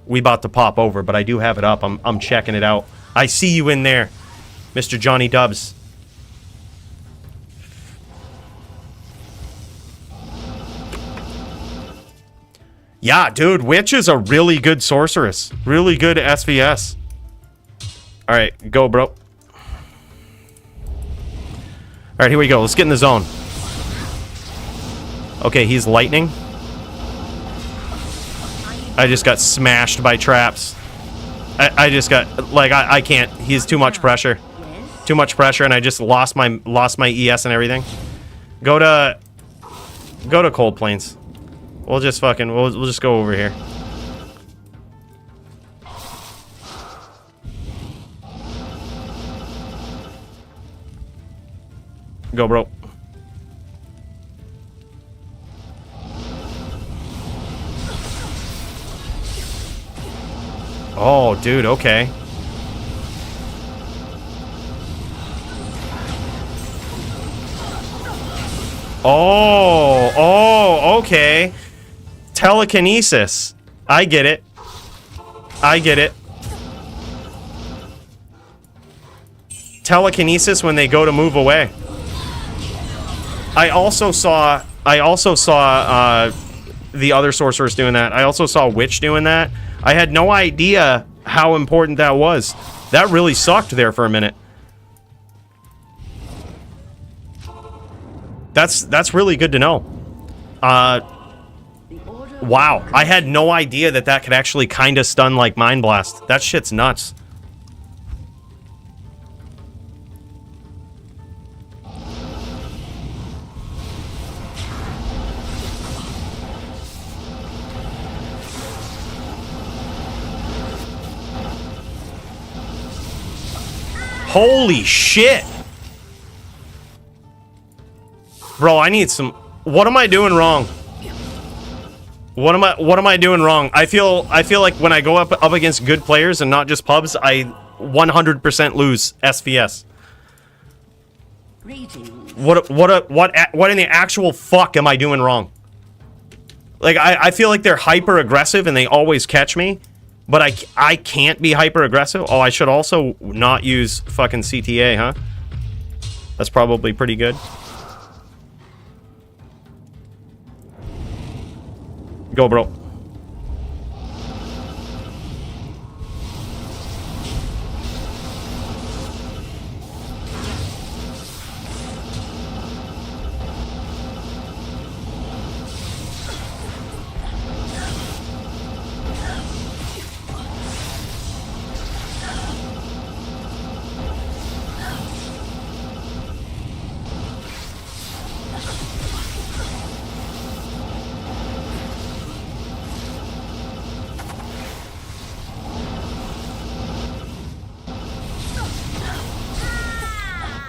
we about to pop over. But I do have it up. I'm checking it out. I see you in there, Mr. Johnny Dubs. Yeah, dude, Witch is a really good sorceress. Really good SVS. All right, go, bro. All right, here we go. Let's get in the zone. Okay, he's lightning. I just got smashed by traps. I just got, like, I can't. He's too much pressure. Too much pressure, and I just lost my ES and everything. Go to Cold Plains. We'll just fucking, we'll just go over here. Go, bro. Oh, dude, okay. Oh, okay. Telekinesis. I get it. I get it. Telekinesis when they go to move away. I also saw the other sorceress doing that. I also saw Witch doing that. I had no idea how important that was. That really sucked there for a minute. That's really good to know. Wow, I had no idea that could actually kind of stun like Mind Blast. That shit's nuts. Holy shit! Bro, I need some... What am I doing wrong? What am I doing wrong? I feel like when I go up against good players and not just pubs, I 100% lose SVS. What in the actual fuck am I doing wrong? Like I feel like they're hyper aggressive and they always catch me, but I can't be hyper aggressive. Oh, I should also not use fucking CTA, huh? That's probably pretty good. Go, bro.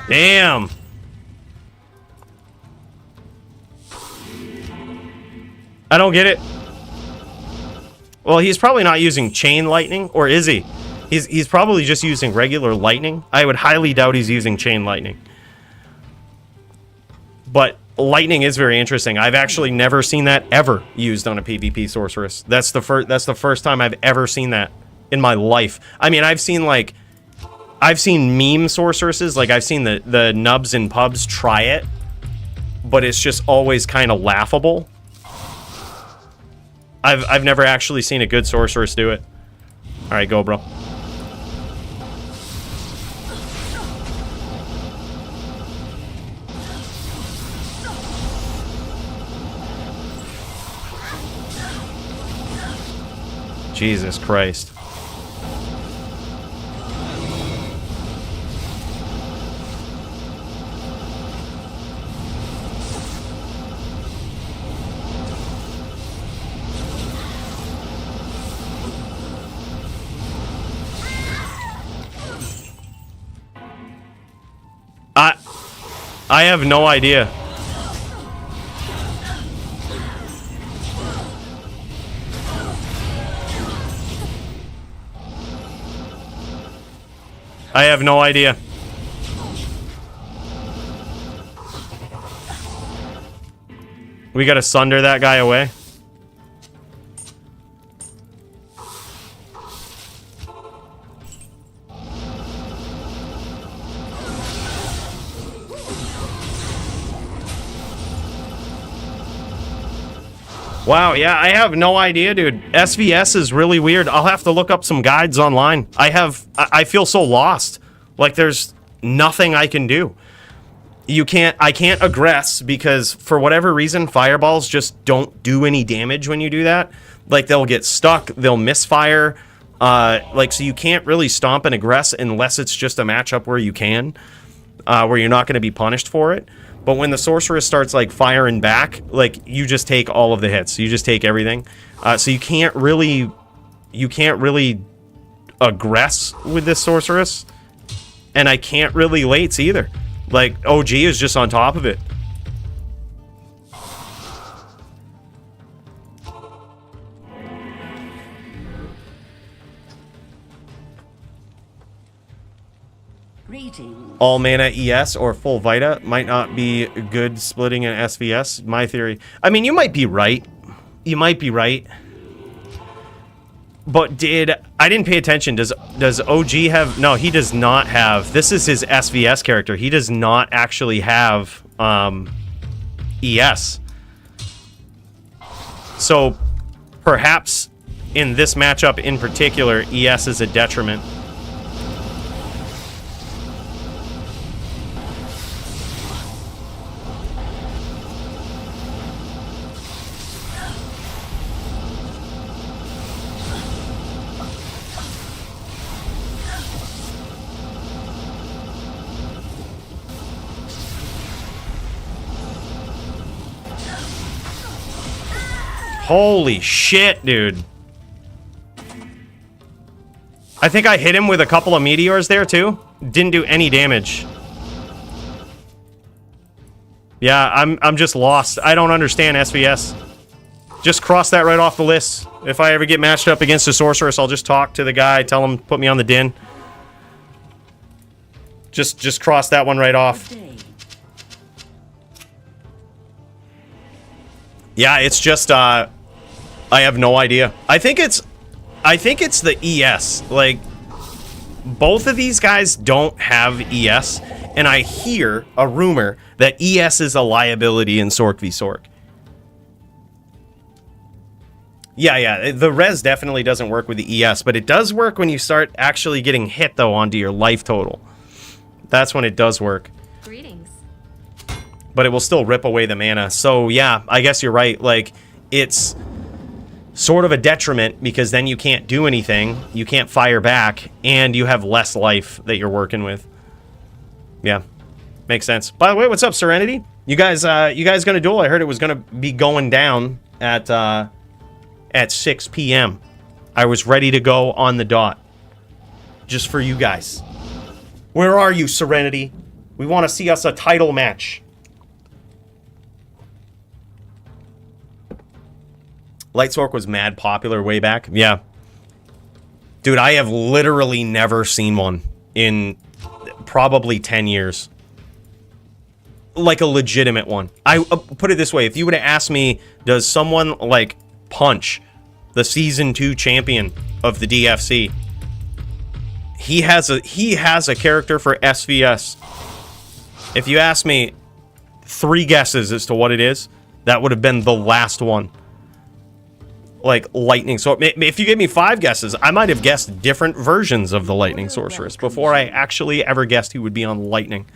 Damn. I don't get it. Well, he's probably not using chain lightning, or is he? He's probably just using regular lightning. I would highly doubt he's using chain lightning. But lightning is very interesting. I've actually never seen that ever used on a PvP sorceress. That's the first time I've ever seen that in my life. I mean, I've seen meme sorceresses, like I've seen the nubs in pubs try it, but it's just always kind of laughable. I've never actually seen a good sorceress do it. All right, go, bro. Jesus Christ. I have no idea. I have no idea. We gotta sunder that guy away. Wow, yeah, I have no idea, dude. SVS is really weird. I'll have to look up some guides online. I feel so lost. Like there's nothing I can do. I can't aggress because for whatever reason, fireballs just don't do any damage when you do that. Like they'll get stuck, they'll misfire. So you can't really stomp and aggress unless it's just a matchup where you can, where you're not going to be punished for it. But when the sorceress starts like firing back, like you just take all of the hits. You just take everything. So you can't really aggress with this sorceress. And I can't really lates either. Like OG is just on top of it. Greetings. All mana ES or full Vita might not be good splitting an SVS. My theory. I mean, you might be right. You might be right. But I didn't pay attention. Does OG have? No, he does not have. This is his SVS character. He does not actually have ES. So perhaps in this matchup in particular, ES is a detriment. Holy shit, dude. I think I hit him with a couple of meteors there, too. Didn't do any damage. Yeah, I'm just lost. I don't understand SVS. Just cross that right off the list. If I ever get matched up against a sorceress, I'll just talk to the guy, tell him, put me on the din. Just cross that one right off. Yeah, it's just, I have no idea. I think it's the ES. Like, both of these guys don't have ES, and I hear a rumor that ES is a liability in Sork v Sork. Yeah, the res definitely doesn't work with the ES, but it does work when you start actually getting hit, though, onto your life total. That's when it does work. Greetings. But it will still rip away the mana. So, yeah, I guess you're right. Like, it's sort of a detriment because then you can't do anything. You can't fire back, and you have less life that you're working with. Yeah, makes sense. By the way, what's up, Serenity? You guys gonna duel? I heard it was gonna be going down at 6 p.m. I was ready to go on the dot. Just for you guys. Where are you, Serenity? We want to see us a title match. Lightsork was mad popular way back. Yeah. Dude, I have literally never seen one in probably 10 years. Like a legitimate one. I put it this way. If you would have asked me, does someone like Punch, the Season 2 champion of the DFC, he has a character for SVS. If you ask me 3 guesses as to what it is, that would have been the last one. Like lightning. So if you gave me 5 guesses, I might have guessed different versions of the lightning sorceress before I actually ever guessed he would be on lightning.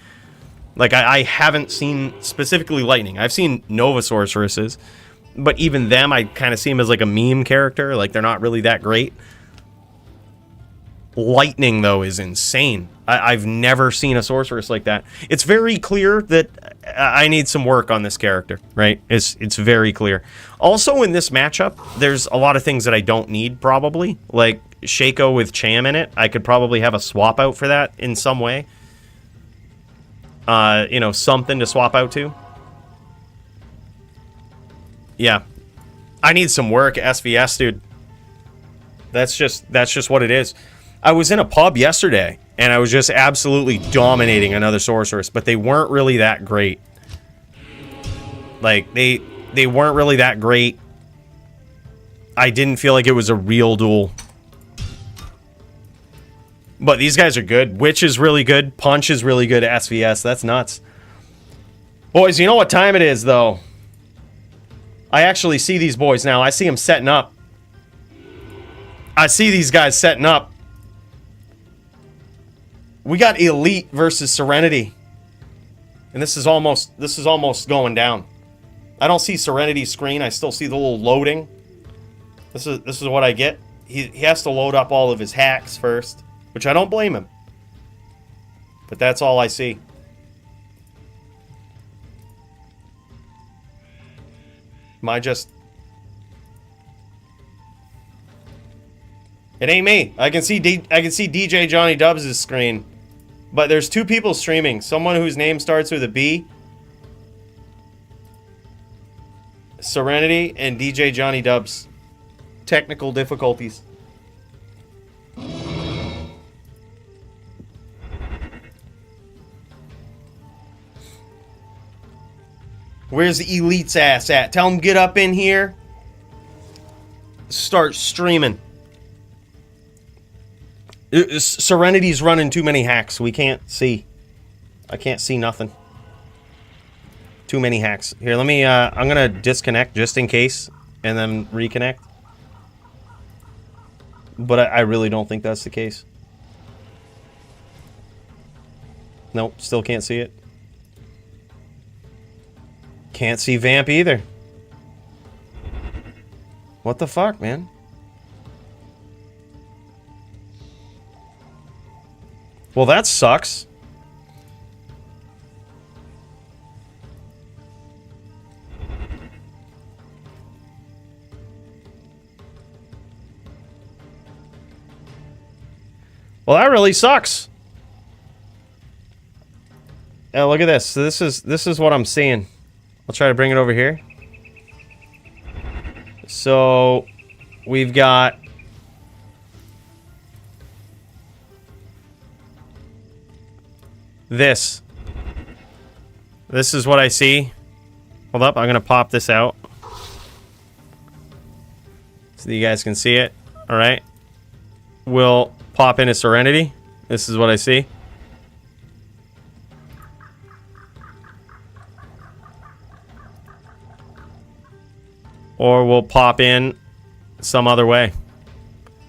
Like I haven't seen specifically lightning. I've seen Nova sorceresses, but even them I kind of see them as like a meme character. Like they're not really that great. Lightning though is insane. I've never seen a sorceress like that. It's very clear that I need some work on this character, right? It's very clear. Also in this matchup, there's a lot of things that I don't need probably. Like Shaco with Cham in it. I could probably have a swap out for that in some way. You know, something to swap out to. Yeah. I need some work, SVS, dude. That's just what it is. I was in a pub yesterday, and I was just absolutely dominating another sorceress, but they weren't really that great. Like, they weren't really that great. I didn't feel like it was a real duel. But these guys are good. Witch is really good. Punch is really good at SVS. That's nuts. Boys, you know what time it is, though? I actually see these boys now. I see them setting up. I see these guys setting up. We got Eleet versus Serenity. And this is almost going down. I don't see Serenity's screen. I still see the little loading. This is what I get. He has to load up all of his hacks first, which I don't blame him. But that's all I see. Am I just... It ain't me. I can see DJ Johnny Dubs' screen. But there's 2 people streaming. Someone whose name starts with a B. Serenity and DJ Johnny Dubs. Technical difficulties. Where's the Eleet's ass at? Tell him get up in here. Start streaming. Serenity's running too many hacks. We can't see. I can't see nothing. Too many hacks. Here, let me, I'm gonna disconnect just in case, and then reconnect. But I really don't think that's the case. Nope, still can't see it. Can't see Vamp either. What the fuck, man? Well, that sucks. Well, that really sucks. Yeah, look at this. So this is what I'm seeing. I'll try to bring it over here. So we've got this. This is what I see. Hold up, I'm gonna pop this out so that you guys can see it. All right. We'll pop into Serenity. This is what I see. Or we'll pop in some other way.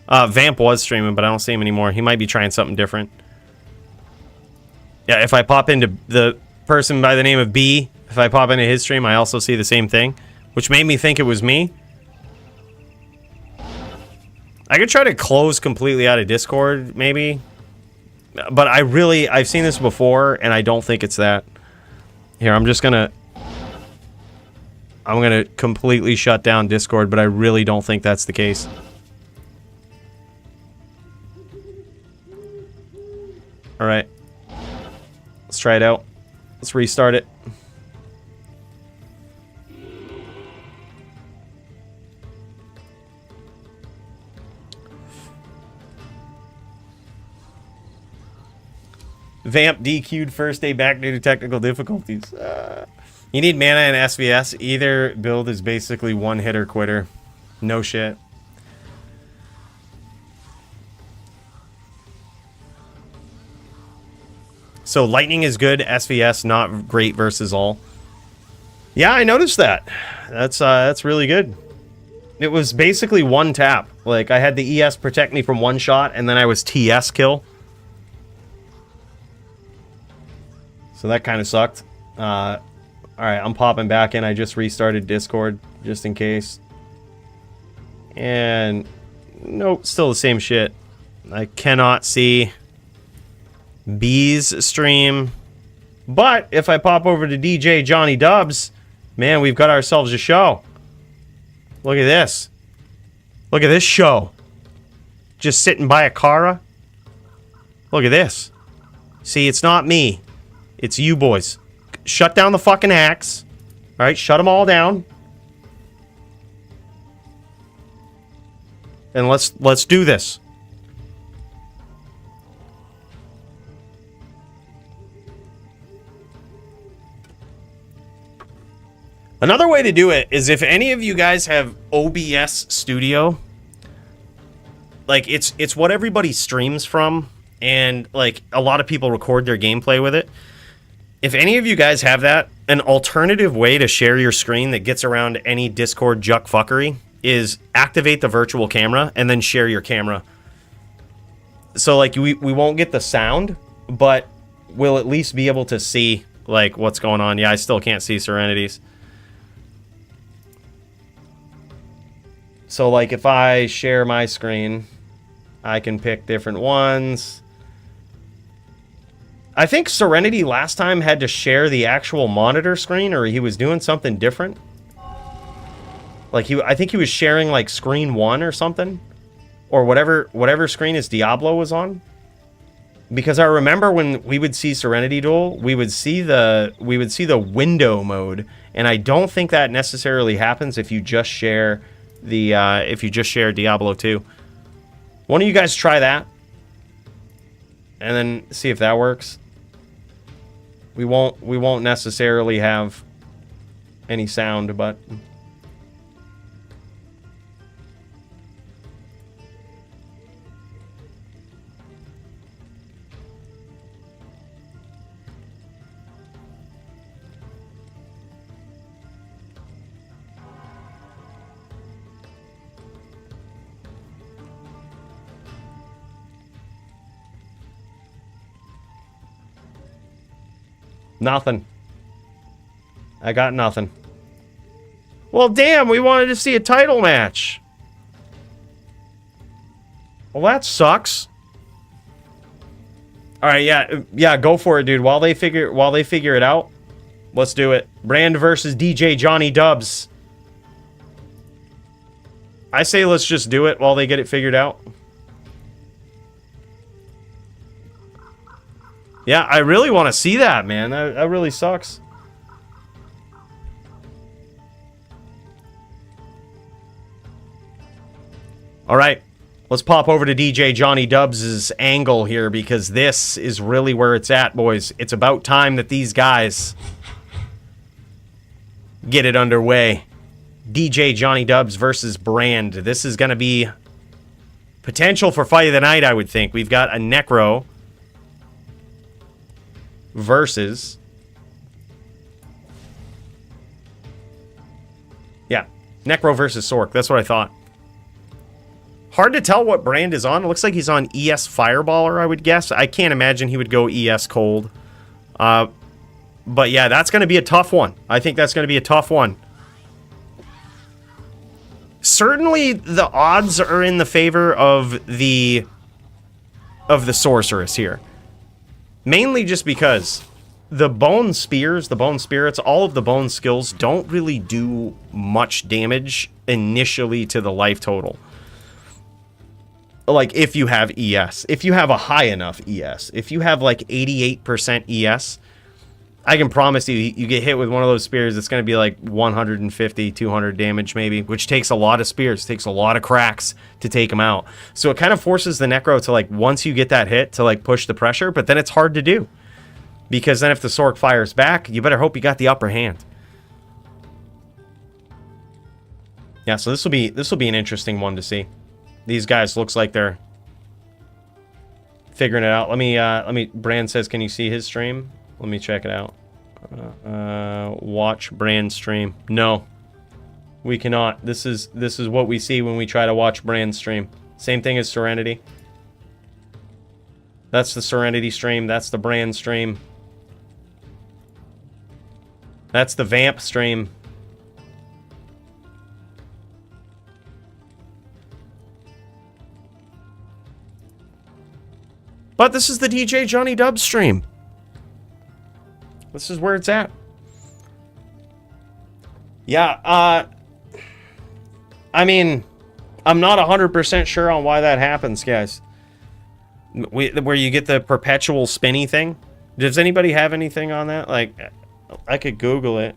Vamp was streaming, but I don't see him anymore. He might be trying something different. Yeah, if I pop into the person by the name of B, if I pop into his stream, I also see the same thing, which made me think it was me. I could try to close completely out of Discord, maybe. But I've seen this before, and I don't think it's that. Here, I'm gonna completely shut down Discord, but I really don't think that's the case. All right. Let's try it out. Let's restart it. Vamp DQ'd first day back due to technical difficulties. You need mana and SVS. Either build is basically one hitter quitter. No shit. So lightning is good, SVS not great versus all. Yeah, I noticed that. That's really good. It was basically one tap. Like I had the ES protect me from one shot, and then I was TS kill. So that kind of sucked. All right, I'm popping back in. I just restarted Discord just in case. And nope, still the same shit. I cannot see B's stream. But if I pop over to DJ Johnny Dubs, man, we've got ourselves a show. Look at this. Look at this show. Just sitting by a Kara. Look at this. See, it's not me. It's you boys. Shut down the fucking hacks. All right, shut them all down. And let's do this. Another way to do it is if any of you guys have OBS Studio, like it's what everybody streams from, and like a lot of people record their gameplay with it. If any of you guys have that, an alternative way to share your screen that gets around any Discord juck fuckery is activate the virtual camera and then share your camera. So like we won't get the sound, but we'll at least be able to see like what's going on. Yeah, I still can't see Serenity's. So like if I share my screen, I can pick different ones. I think Serenity last time had to share the actual monitor screen, or he was doing something different. Like I think he was sharing like screen 1 or something, or whatever screen his Diablo was on. Because I remember when we would see Serenity Duel, we would see the window mode, and I don't think that necessarily happens if you just share the Diablo 2. One of you guys try that, and then see if that works. We won't necessarily have any sound, but... Nothing. I got nothing. Well, damn, we wanted to see a title match. Well, that sucks. All right, yeah, go for it, dude. While they figure it out, let's do it. Brand versus DJ Johnny Dubs. I say let's just do it while they get it figured out. Yeah, I really want to see that, man. That really sucks. All right, let's pop over to DJ Johnny Dubs' angle here because this is really where it's at, boys. It's about time that these guys get it underway. DJ Johnny Dubs versus Brand. This is going to be potential for fight of the night, I would think. We've got a Necro versus... Yeah, Necro versus Sork. That's what I thought. Hard to tell what Brand is on. It looks like he's on ES Fireballer, I would guess. I can't imagine he would go ES Cold. But yeah, that's going to be a tough one. I think that's going to be a tough one. Certainly, the odds are in the favor of the Sorceress here. Mainly just because the Bone Spears, the Bone Spirits, all of the Bone skills don't really do much damage initially to the life total. Like, if you have ES. If you have a high enough ES. If you have, like, 88% ES, I can promise you, you get hit with one of those spears, it's going to be like 150, 200 damage maybe, which takes a lot of spears, takes a lot of cracks to take them out. So it kind of forces the Necro to, like, once you get that hit, to, like, push the pressure, but then it's hard to do. Because then if the Sork fires back, you better hope you got the upper hand. Yeah, so this will be an interesting one to see. These guys looks like they're figuring it out. Let me, Brand says, can you see his stream? Let me check it out. Watch Brand stream. No, we cannot. This is what we see when we try to watch Brand stream. Same thing as Serenity. That's the Serenity stream. That's the Brand stream. That's the Vamp stream. But this is the DJ Johnny Dubs stream. This is where it's at. Yeah, I mean, I'm not 100% sure on why that happens, guys. Where you get the perpetual spinny thing. Does anybody have anything on that? Like, I could Google it.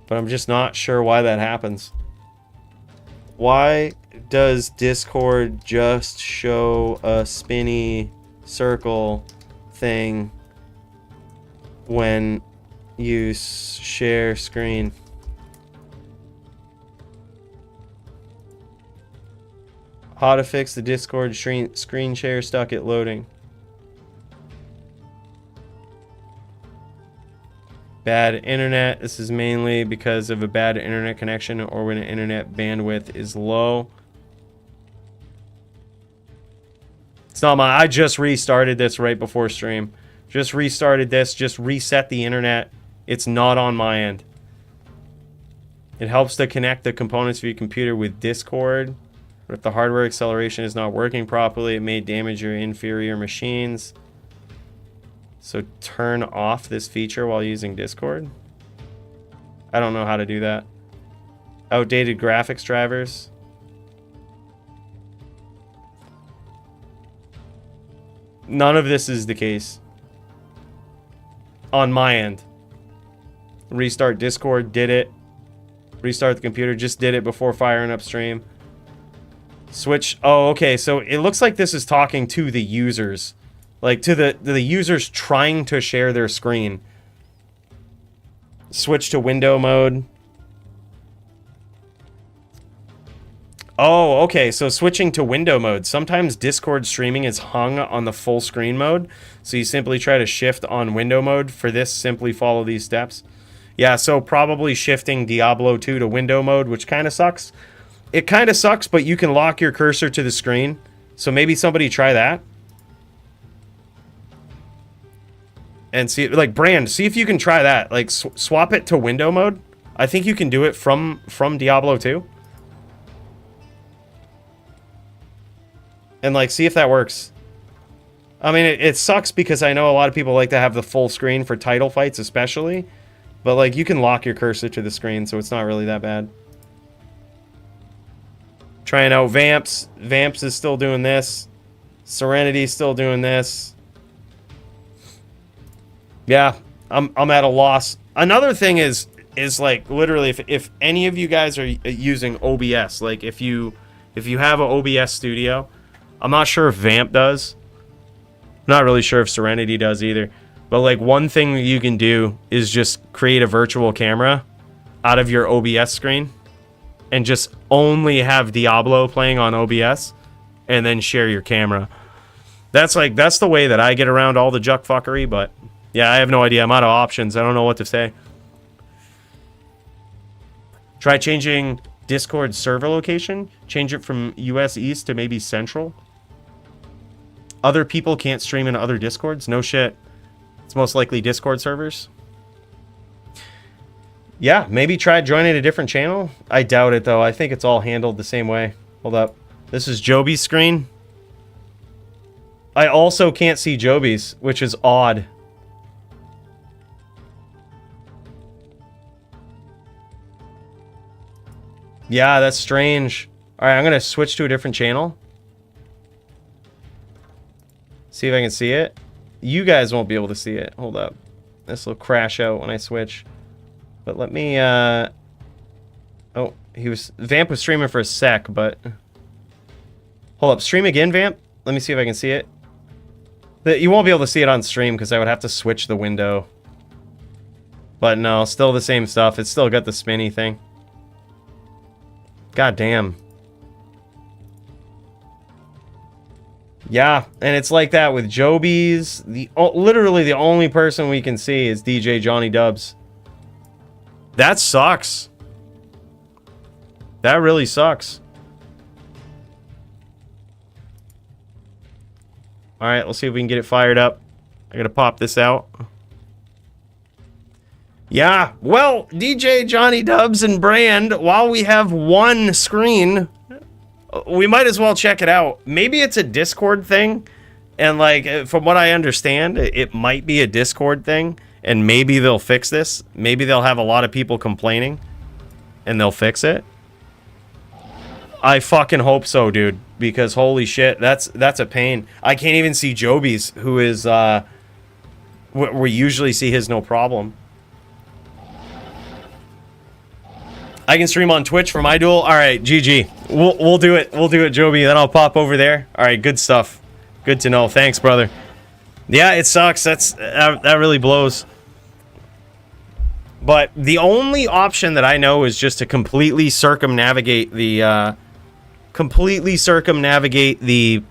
But I'm just not sure why that happens. Why does Discord just show a spinny circle thing when you share screen? How to fix the Discord screen share stuck at loading. Bad internet. This is mainly because of a bad internet connection or when internet bandwidth is low. It's not my... I just restarted this right before stream. Just restarted this. Just reset the internet. It's not on my end. It helps to connect the components of your computer with Discord. But if the hardware acceleration is not working properly, it may damage your inferior machines. So turn off this feature while using Discord. I don't know how to do that. Outdated graphics drivers. None of this is the case. On my end. Restart Discord, did it. Restart the computer, just did it before firing up stream. Switch. Oh, okay. So it looks like this is talking to the users. Like to the users trying to share their screen. Switch to window mode. Oh, okay, so switching to window mode. Sometimes Discord streaming is hung on the full screen mode, so you simply try to shift on window mode. For this, simply follow these steps. Yeah, so probably shifting Diablo 2 to window mode, which kind of sucks. It kind of sucks, but you can lock your cursor to the screen, so maybe somebody try that. And see, like, Brand, see if you can try that. Like, swap it to window mode. I think you can do it from Diablo 2. And, like, see if that works. I mean, it sucks because I know a lot of people like to have the full screen for title fights especially. But, like, you can lock your cursor to the screen, so it's not really that bad. Trying out Vamps. Vamps is still doing this. Serenity is still doing this. Yeah, I'm at a loss. Another thing is like, literally, if any of you guys are using OBS, like, if you have an OBS studio... I'm not sure if Vamp does. Not really sure if Serenity does either. But, like, one thing that you can do is just create a virtual camera out of your OBS screen and just only have Diablo playing on OBS and then share your camera. That's the way that I get around all the juck fuckery, but yeah, I have no idea. I'm out of options. I don't know what to say. Try changing Discord server location. Change it from US East to maybe Central. Other people can't stream in other Discords? No shit. It's most likely Discord servers. Yeah, maybe try joining a different channel. I doubt it, though. I think it's all handled the same way. Hold up. This is Joby's screen. I also can't see Joby's, which is odd. Yeah, that's strange. All right, I'm going to switch to a different channel. See if I can see it. You guys won't be able to see it. Hold up. This will crash out when I switch. But let me, oh, Vamp was streaming for a sec, but... Hold up, stream again, Vamp? Let me see if I can see it. You won't be able to see it on stream because I would have to switch the window. But no, still the same stuff. It's still got the spinny thing. God damn. Yeah, and it's like that with Joby's. Literally the only person we can see is DJ Johnny Dubs. That sucks. That really sucks. Alright, let's see if we can get it fired up. I gotta pop this out. Yeah, well, DJ Johnny Dubs and Brand, while we have one screen, we might as well check it out. Maybe it's a Discord thing, and like, from what I understand, it might be a Discord thing, and maybe they'll fix this. Maybe they'll have a lot of people complaining, and they'll fix it. I fucking hope so, dude, because holy shit, that's a pain. I can't even see Joby's, who is, we usually see his no problem. I can stream on Twitch for my duel. All right, GG. We'll do it. We'll do it, Joby. Then I'll pop over there. All right, good stuff. Good to know. Thanks, brother. Yeah, it sucks. That really blows. But the only option that I know is just to completely circumnavigate the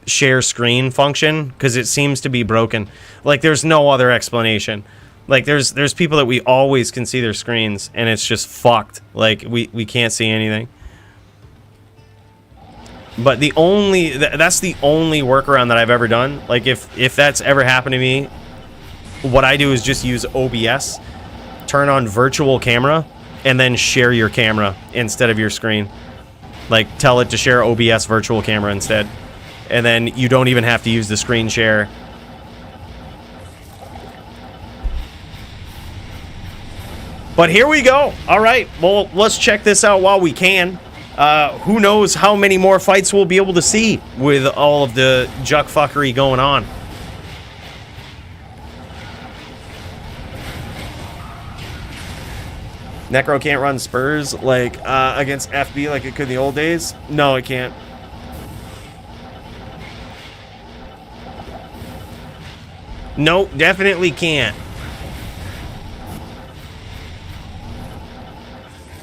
share screen function, because it seems to be broken. Like, there's no other explanation. Like, there's people that we always can see their screens, and it's just fucked. Like, we can't see anything. But that's the only workaround that I've ever done. Like, if that's ever happened to me, what I do is just use OBS, turn on virtual camera, and then share your camera instead of your screen. Like, tell it to share OBS virtual camera instead. And then you don't even have to use the screen share. But here we go. All right, well, let's check this out while we can. Who knows how many more fights we'll be able to see with all of the juck fuckery going on. Necro can't run Spurs like against FB like it could in the old days. No, it can't. No, definitely can't.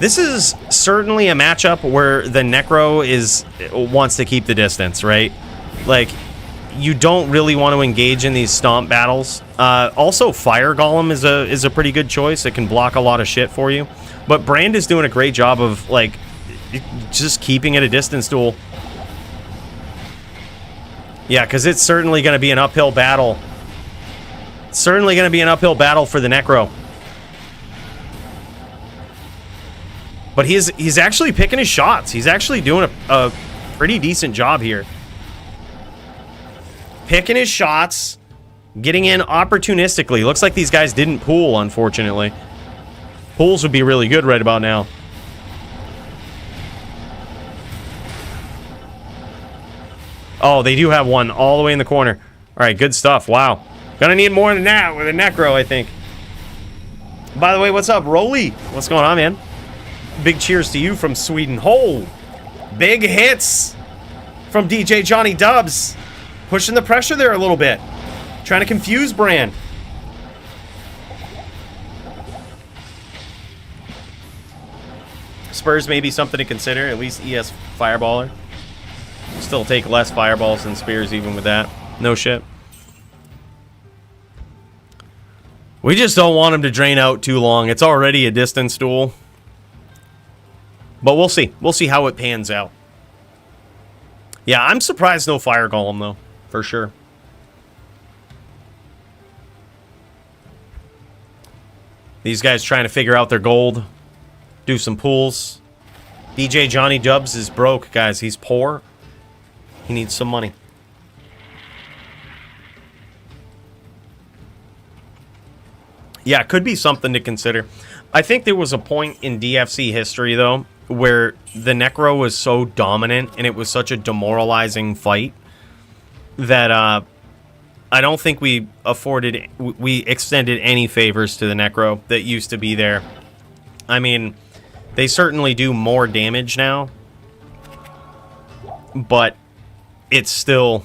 This is certainly a matchup where the Necro wants to keep the distance, right? Like, you don't really want to engage in these stomp battles. Also, Fire Golem is a pretty good choice. It can block a lot of shit for you. But Brand is doing a great job of, like, just keeping it a distance duel. Yeah, because it's certainly going to be an uphill battle. Certainly going to be an uphill battle for the Necro. But he's actually picking his shots. He's actually doing a pretty decent job here. Picking his shots, getting in opportunistically. Looks like these guys didn't pool, unfortunately. Pools would be really good right about now. Oh, they do have one all the way in the corner. All right, good stuff. Wow. Gonna need more than that with a Necro, I think. By the way, what's up, Rolly? What's going on, man? Big cheers to you from Sweden. Oh, big hits from DJ Johnny Dubs. Pushing the pressure there a little bit. Trying to confuse Brand. Spurs may be something to consider. At least ES Fireballer. Still take less fireballs than Spears even with that. No shit. We just don't want him to drain out too long. It's already a distance duel. But we'll see. We'll see how it pans out. Yeah, I'm surprised no Fire Golem, though. For sure. These guys trying to figure out their gold. Do some pools. DJ Johnny Dubs is broke, guys. He's poor. He needs some money. Yeah, it could be something to consider. I think there was a point in DFC history, though, where the Necro was so dominant and it was such a demoralizing fight that I don't think we extended any favors to the Necro that used to be there. I mean, they certainly do more damage now, but it's still...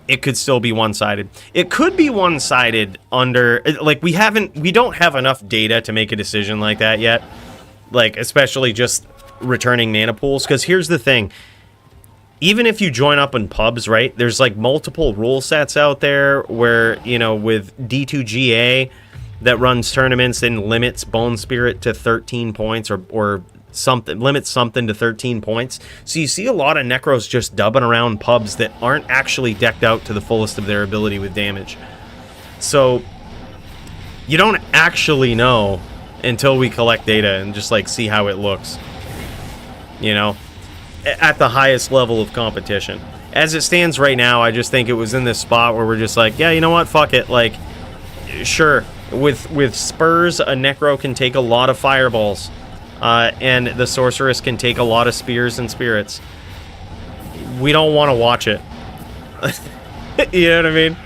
It could still be one-sided. It could be one-sided under... Like, we don't have enough data to make a decision like that yet. Like, especially just returning mana pools. Because here's the thing. Even if you join up in pubs, right? There's, like, multiple rule sets out there where, you know, with D2GA that runs tournaments and limits Bone Spirit to 13 points or something, limits something to 13 points. So you see a lot of Necros just dubbing around pubs that aren't actually decked out to the fullest of their ability with damage. So you don't actually know until we collect data and just like see how it looks, you know, at the highest level of competition. As it stands right now, I just think it was in this spot where we're just like, yeah, you know what, fuck it. Like, sure, with Spurs, a Necro can take a lot of fireballs. And the Sorceress can take a lot of spears and spirits. We don't want to watch it. You know what I mean?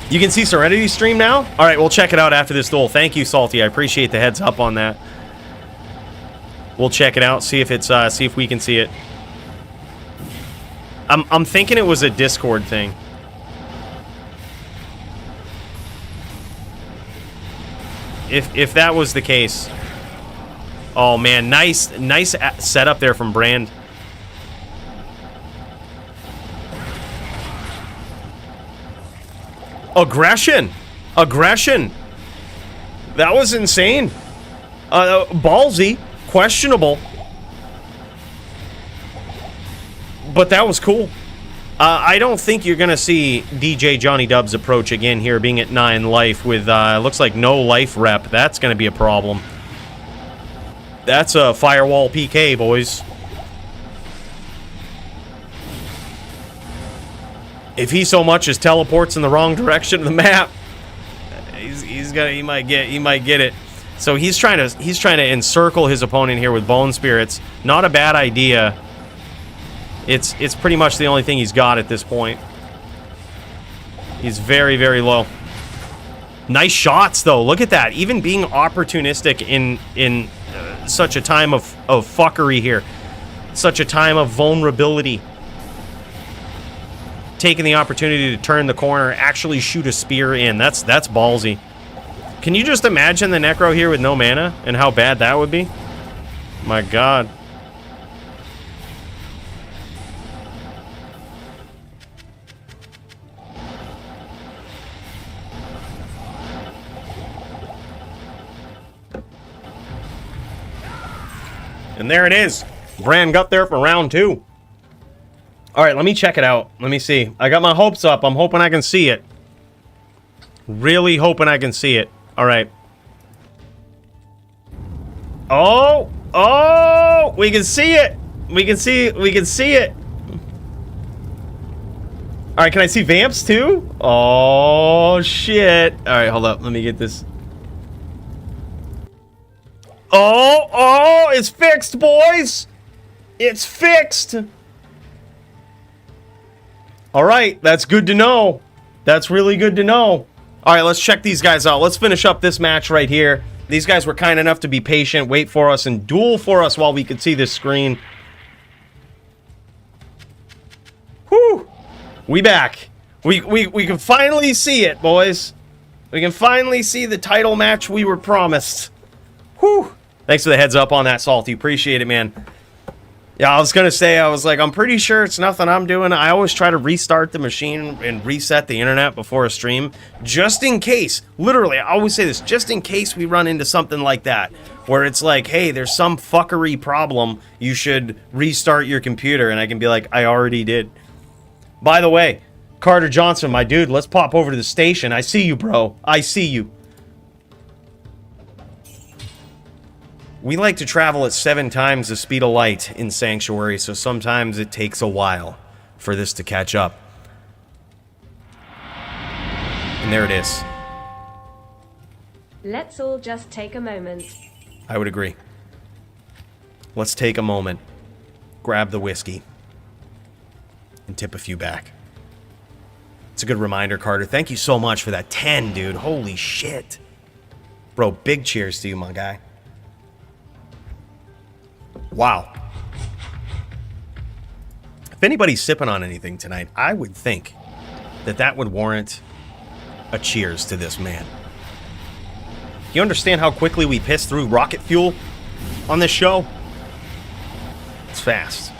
You can see Serenity's stream now? Alright, we'll check it out after this duel. Thank you, Salty. I appreciate the heads up on that. We'll check it out, see if it's see if we can see it. I'm thinking it was a Discord thing. If that was the case. Oh man, nice setup there from Brand. Aggression. That was insane. Ballsy, questionable. But that was cool. I don't think you're going to see DJ Johnny Dubs approach again here, being at 9 life with, looks like no life rep. That's going to be a problem. That's a firewall PK, boys. If he so much as teleports in the wrong direction of the map, he might get it. So he's trying to encircle his opponent here with Bone Spirits. Not a bad idea. It's pretty much the only thing he's got at this point. He's very, very low. Nice shots, though. Look at that. Even being opportunistic in such a time of fuckery here. Such a time of vulnerability. Taking the opportunity to turn the corner, actually shoot a spear in. That's ballsy. Can you just imagine the Necro here with no mana and how bad that would be? My God. And there it is. Bran got there for round 2. All right, let me check it out. Let me see. I got my hopes up. I'm hoping I can see it. Really hoping I can see it. All right. Oh, oh, we can see it. We can see it. All right, can I see Vamps too? Oh, shit. All right, hold up. Let me get this. Oh, it's fixed, boys. It's fixed. All right, that's good to know. That's really good to know. All right, let's check these guys out. Let's finish up this match right here. These guys were kind enough to be patient, wait for us, and duel for us while we could see this screen. Whew. We back. We can finally see it, boys. We can finally see the title match we were promised. Whew. Thanks for the heads up on that, Salty. Appreciate it, man. Yeah, I was going to say, I'm pretty sure it's nothing I'm doing. I always try to restart the machine and reset the internet before a stream, just in case. Literally, I always say this, just in case we run into something like that, where it's like, hey, there's some fuckery problem, you should restart your computer, and I can be like, I already did. By the way, Carter Johnson, my dude, let's pop over to the station. I see you, bro. I see you. We like to travel at 7 times the speed of light in Sanctuary, so sometimes it takes a while for this to catch up. And there it is. Let's all just take a moment. I would agree. Let's take a moment, grab the whiskey, and tip a few back. It's a good reminder, Carter. Thank you so much for that 10, dude. Holy shit. Bro, big cheers to you, my guy. Wow. If anybody's sipping on anything tonight, I would think that that would warrant a cheers to this man. You understand how quickly we piss through rocket fuel on this show? It's fast.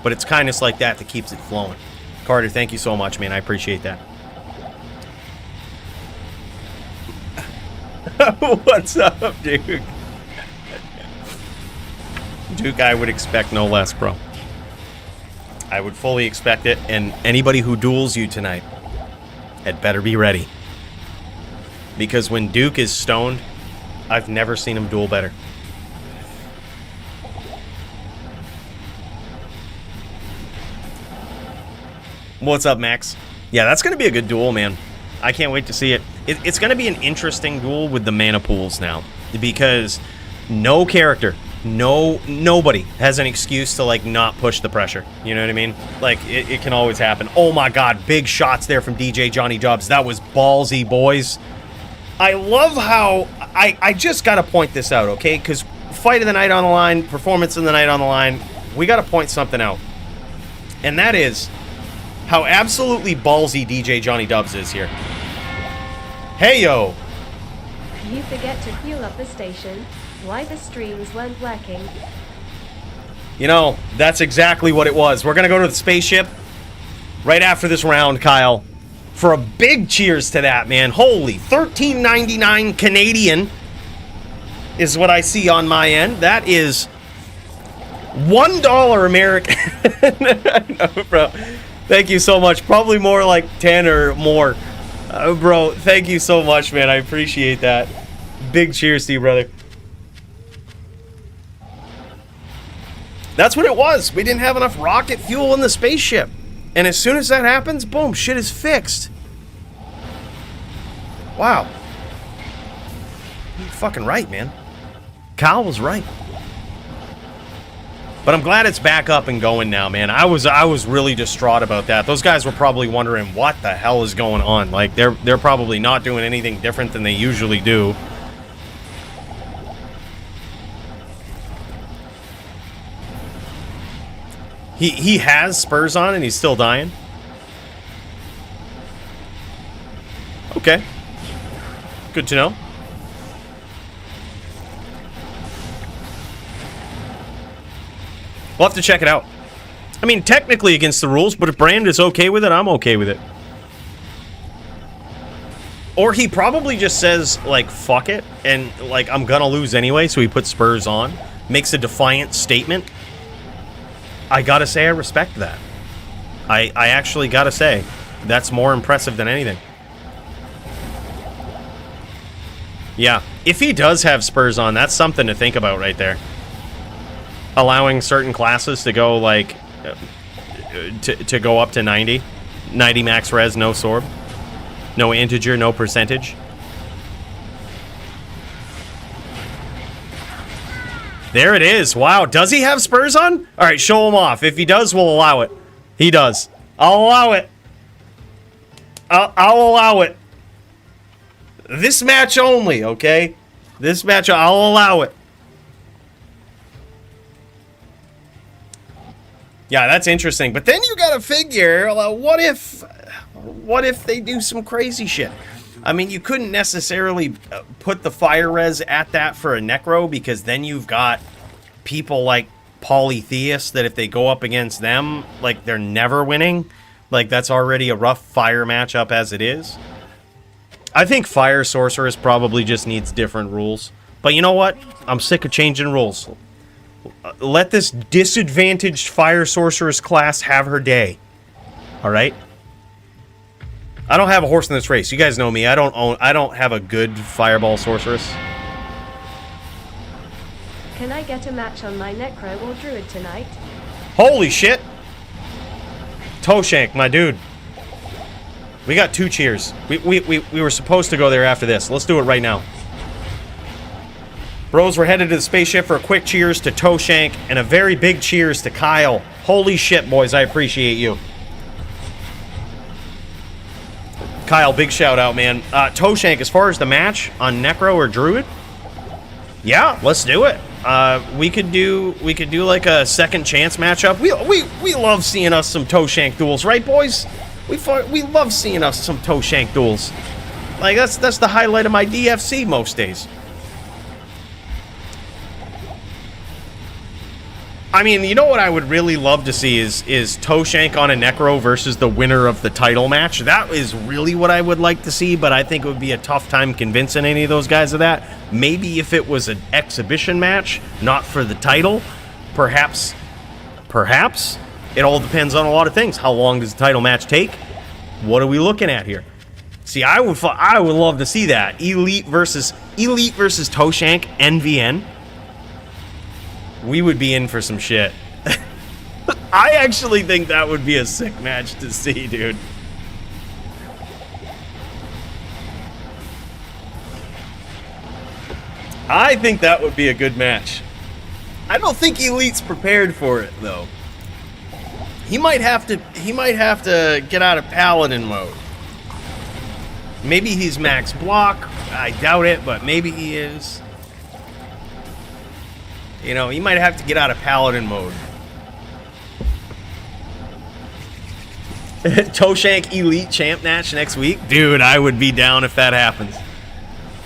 But it's kindness like that that keeps it flowing. Carter, thank you so much, man. I appreciate that. What's up, dude? Duke, I would expect no less, bro. I would fully expect it, and anybody who duels you tonight had better be ready. Because when Duke is stoned, I've never seen him duel better. What's up, Max? Yeah, that's going to be a good duel, man. I can't wait to see it. It's going to be an interesting duel with the mana pools now, because no character... Nobody has an excuse to, like, not push the pressure. You know what I mean? Like, it can always happen. Oh, my God. Big shots there from DJ Johnny Dubs. That was ballsy, boys. I love how... I just got to point this out, okay? Because fight of the night on the line, performance of the night on the line, we got to point something out. And that is how absolutely ballsy DJ Johnny Dubs is here. Hey, yo. You forget to fuel up the station. Why the streams weren't working? You know, that's exactly what it was. We're going to go to the spaceship right after this round, Kyle. For a big cheers to that, man. Holy, $13.99 Canadian is what I see on my end. That is $1 American. No, bro. Thank you so much. Probably more like 10 or more. Bro, thank you so much, man. I appreciate that. Big cheers to you, brother. That's what it was. We didn't have enough rocket fuel in the spaceship. And as soon as that happens, boom, shit is fixed. Wow. You're fucking right, man. Kyle was right. But I'm glad it's back up and going now, man. I was really distraught about that. Those guys were probably wondering what the hell is going on. Like, they're probably not doing anything different than they usually do. He has spurs on and he's still dying. Okay. Good to know. We'll have to check it out. I mean, technically against the rules, but if Brand is okay with it, I'm okay with it. Or he probably just says, like, fuck it, and, like, I'm gonna lose anyway, so he puts Spurs on. Makes a defiant statement. I gotta say I respect that. I actually gotta say, that's more impressive than anything. Yeah, if he does have Spurs on, that's something to think about right there. Allowing certain classes to go, like, to go up to 90. 90 max res, no sorb. No integer, no percentage. There it is. Wow, does he have Spurs on? All right, show him off. If he does, we'll allow it. He does. I'll allow it. I'll allow it. This match only, okay? This match, I'll allow it. Yeah, that's interesting. But then you gotta figure, what if they do some crazy shit? I mean, you couldn't necessarily put the fire res at that for a necro, because then you've got people like Polytheist that if they go up against them, like, they're never winning. Like, that's already a rough fire matchup as it is. I think Fire Sorceress probably just needs different rules. But you know what? I'm sick of changing rules. Let this disadvantaged Fire Sorceress class have her day. Alright? I don't have a horse in this race. You guys know me. I don't have a good Fireball Sorceress. Can I get a match on my Necro or Druid tonight? Holy shit! Toshank, my dude. We got 2 cheers. We were supposed to go there after this. Let's do it right now. Bros, we're headed to the spaceship for a quick cheers to Toshank and a very big cheers to Kyle. Holy shit, boys. I appreciate you. Kyle, big shout out, man. Toshank, as far as the match on Necro or Druid, yeah, let's do it. We could do like a second chance matchup. We love seeing us some Toshank duels, right, boys? We love seeing us some Toshank duels. Like, that's the highlight of my DFC most days. I mean, you know what I would really love to see is Toshank on a Necro versus the winner of the title match. That is really what I would like to see, but I think it would be a tough time convincing any of those guys of that. Maybe if it was an exhibition match, not for the title, perhaps. It all depends on a lot of things. How long does the title match take? What are we looking at here? See, I would love to see that. Eleet versus Toshank, NVN. We would be in for some shit. I actually think that would be a sick match to see, dude. I think that would be a good match. I don't think Eleet's prepared for it, though. He might have to get out of Paladin mode. Maybe he's max block. I doubt it, but maybe he is. You know, he might have to get out of Paladin mode. Toshank Eleet champ match next week? Dude, I would be down if that happens.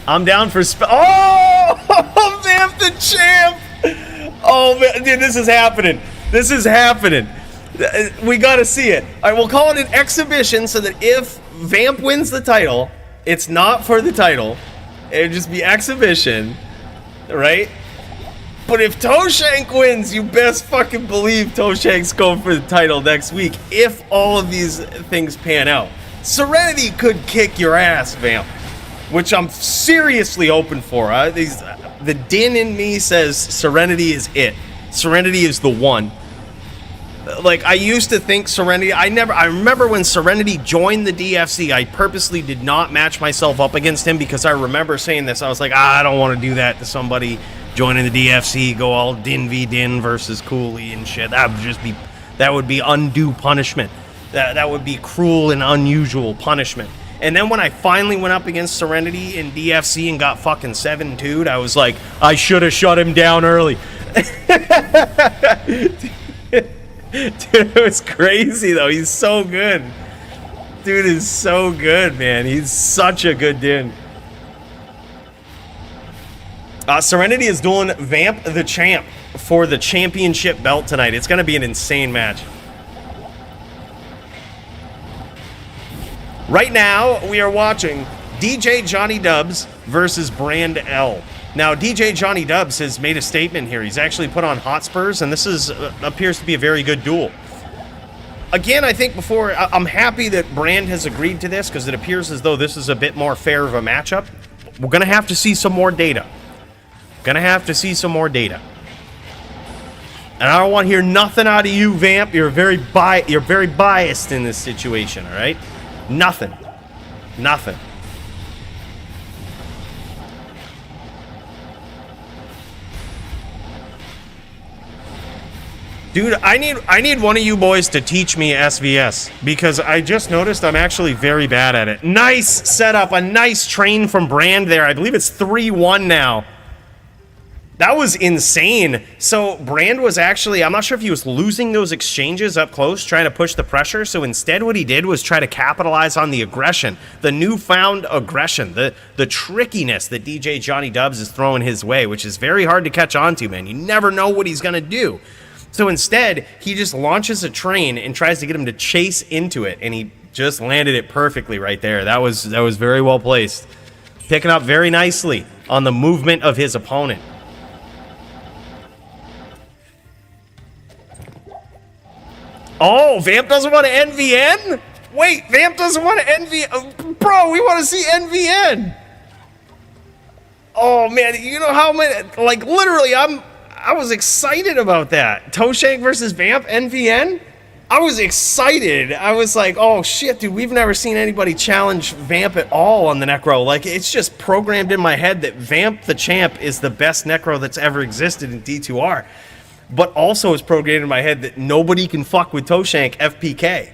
I'm down for oh! Vamp the champ! Oh, man, dude, this is happening. This is happening. We gotta see it. Alright, we'll call it an exhibition so that if Vamp wins the title, it's not for the title. It'd just be exhibition. Right? But if Toshank wins, you best fucking believe Toshank's going for the title next week if all of these things pan out. Serenity could kick your ass, Vamp, which I'm seriously open for. The din in me says Serenity is it. Serenity is the one. Like, I used to think Serenity, I remember when Serenity joined the DFC, I purposely did not match myself up against him because I remember saying this. I was like, I don't want to do that to somebody joining the DFC, go all Din v Din versus Cooley and shit. That would be undue punishment. That would be cruel and unusual punishment. And then when I finally went up against Serenity in DFC and got fucking 7-2'd, I was like, I should have shut him down early. Dude, it was crazy, though. He's so good. Dude is so good, man. He's such a good Din. Serenity is dueling Vamp the Champ for the championship belt tonight. It's going to be an insane match. Right now, we are watching DJ Johnny Dubs versus Brand L. Now, DJ Johnny Dubs has made a statement here. He's actually put on Hotspurs, and this is appears to be a very good duel. Again, I think I'm happy that Brand has agreed to this because it appears as though this is a bit more fair of a matchup. We're going to have to see some more data. And I don't want to hear nothing out of you, Vamp. You're very biased in this situation, all right? Nothing. Dude, I need one of you boys to teach me SVS because I just noticed I'm actually very bad at it. Nice setup, a nice train from Brand there. I believe it's 3-1 now. That was insane. So Brand was actually, I'm not sure if he was losing those exchanges up close, trying to push the pressure. So instead what he did was try to capitalize on the aggression, the newfound aggression, the trickiness that DJ Johnny Dubs is throwing his way, which is very hard to catch on to, man. You never know what he's going to do. So instead, he just launches a train and tries to get him to chase into it, and he just landed it perfectly right there. That was very well placed. Picking up very nicely on the movement of his opponent. Oh, Vamp doesn't want to NVN? Wait, Vamp doesn't want to NVN? Bro, we want to see NVN. Oh, man, you know how many, like, literally, I was excited about that. Toshank versus Vamp, NVN? I was excited. I was like, oh, shit, dude, we've never seen anybody challenge Vamp at all on the Necro. Like, it's just programmed in my head that Vamp the Champ is the best Necro that's ever existed in D2R. But also is programmed in my head that nobody can fuck with Toshank FPK.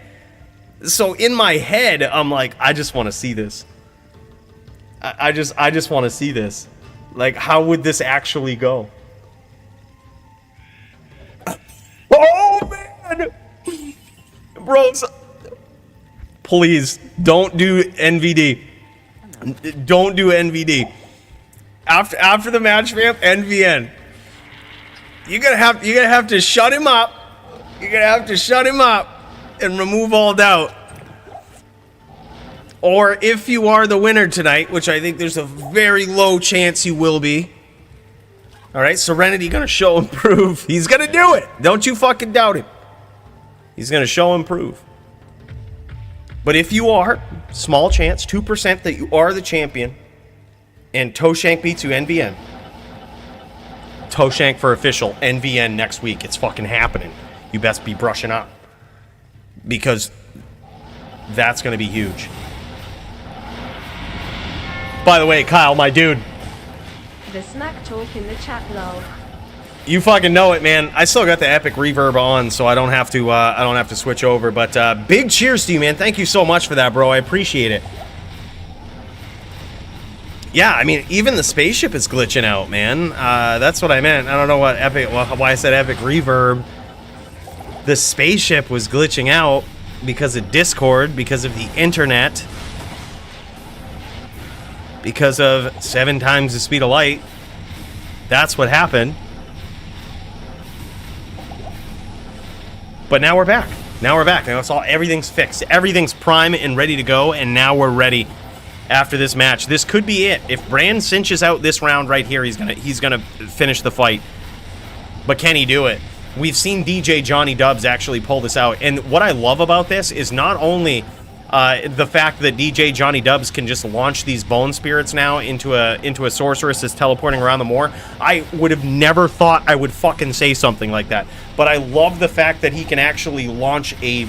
So in my head, I'm like, I just want to see this. I just want to see this. Like, how would this actually go? Oh, man! Bros, please, don't do NVD. Don't do NVD. After the match, Vamp, NVN. You're gonna have to shut him up. You're gonna have to shut him up and remove all doubt. Or if you are the winner tonight, which I think there's a very low chance you will be. All right, Serenity gonna show and prove. He's gonna do it. Don't you fucking doubt him. He's gonna show and prove. But if you are, small chance, 2% that you are the champion, and Toshank beats you NVN. Toshank for official, NVN next week. It's fucking happening. You best be brushing up. Because that's going to be huge. By the way, Kyle, my dude. The smack talk in the chat, lol. You fucking know it, man. I still got the epic reverb on, so I don't have to switch over. But big cheers to you, man. Thank you so much for that, bro. I appreciate it. Yeah, I mean, even the spaceship is glitching out, man. That's what I meant. I don't know why I said epic reverb. The spaceship was glitching out because of Discord, because of the internet, because of 7 times the speed of light. That's what happened. But now we're back. Now it's all, everything's fixed. Everything's prime and ready to go, and now we're ready. After this match, this could be it. If Brand cinches out this round right here, he's gonna finish the fight. But can he do it? We've seen DJ Johnny Dubs actually pull this out, and what I love about this is not only the fact that DJ Johnny Dubs can just launch these bone spirits now into a sorceress that's teleporting around the moor. I would have never thought I would fucking say something like that, but I love the fact that he can actually launch a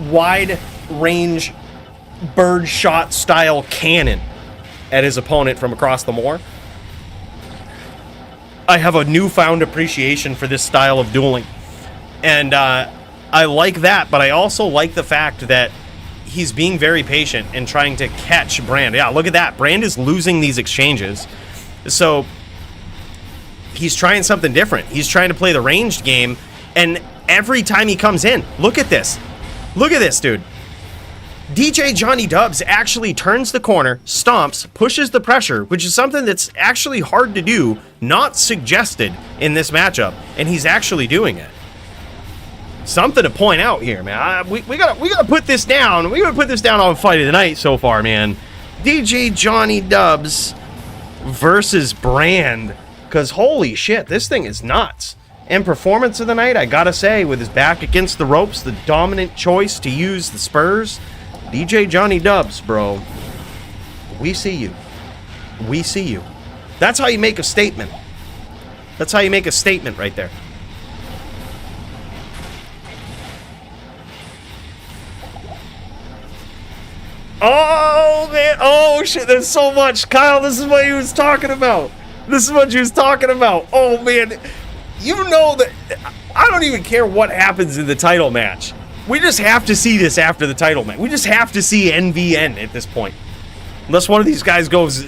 wide range bird shot style cannon at his opponent from across the moor. I have a newfound appreciation for this style of dueling, and I like that, but I also like the fact that he's being very patient and trying to catch Brand. Yeah, look at that. Brand is losing these exchanges, so he's trying something different. He's trying to play the ranged game, and every time he comes in, look at this, dude. DJ Johnny Dubs actually turns the corner, stomps, pushes the pressure, which is something that's actually hard to do, not suggested in this matchup, and he's actually doing it. Something to point out here, man. We gotta put this down. We gotta put this down on Fight of the Night so far, man. DJ Johnny Dubs versus Brand, because holy shit, this thing is nuts. And performance of the night, I gotta say, with his back against the ropes, the dominant choice to use the spurs, DJ Johnny Dubs, bro. We see you. We see you. That's how you make a statement. That's how you make a statement right there. Oh, man. Oh, shit. There's so much. Kyle, this is what he was talking about. This is what he was talking about. Oh, man. You know that I don't even care what happens in the title match. We just have to see this after the title match. We just have to see NVN at this point. Unless one of these guys goes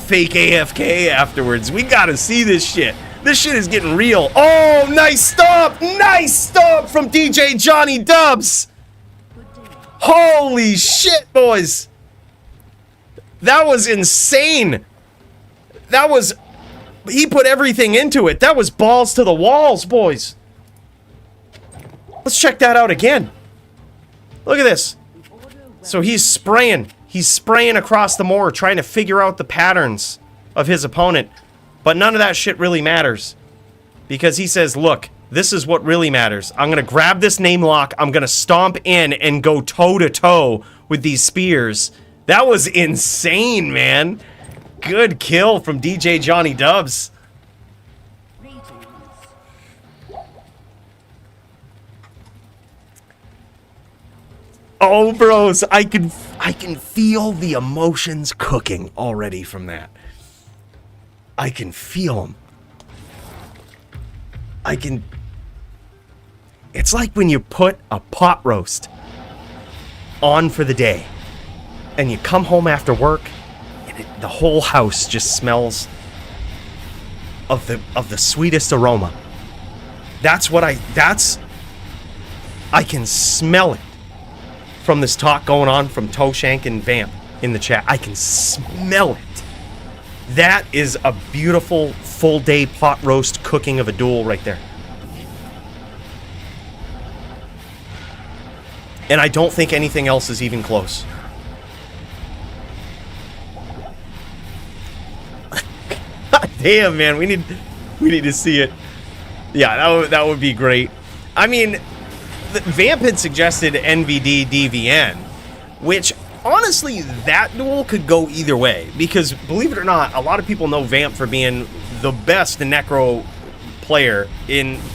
fake AFK afterwards. We got to see this shit. This shit is getting real. Oh, nice stop. Nice stop from DJ Johnny Dubs. Holy shit, boys. That was insane. That was... He put everything into it. That was balls to the walls, boys. Let's check that out again. Look at this. So he's spraying. He's spraying across the moor, trying to figure out the patterns of his opponent. But none of that shit really matters. Because he says, look, this is what really matters. I'm going to grab this name lock. I'm going to stomp in and go toe-to-toe with these spears. That was insane, man. Good kill from DJ Johnny Dubs. Oh, bros, I can feel the emotions cooking already from that. I can feel them. It's like when you put a pot roast on for the day and you come home after work and the whole house just smells of the sweetest aroma. I can smell it from this talk going on from Toshank and Vamp in the chat. I can smell it. That is a beautiful full day pot roast cooking of a duel right there. And I don't think anything else is even close. Damn, man, we need to see it. Yeah, that would be great. I mean, Vamp had suggested NVD DVN, which honestly, that duel could go either way, because believe it or not, a lot of people know Vamp for being the best Necro player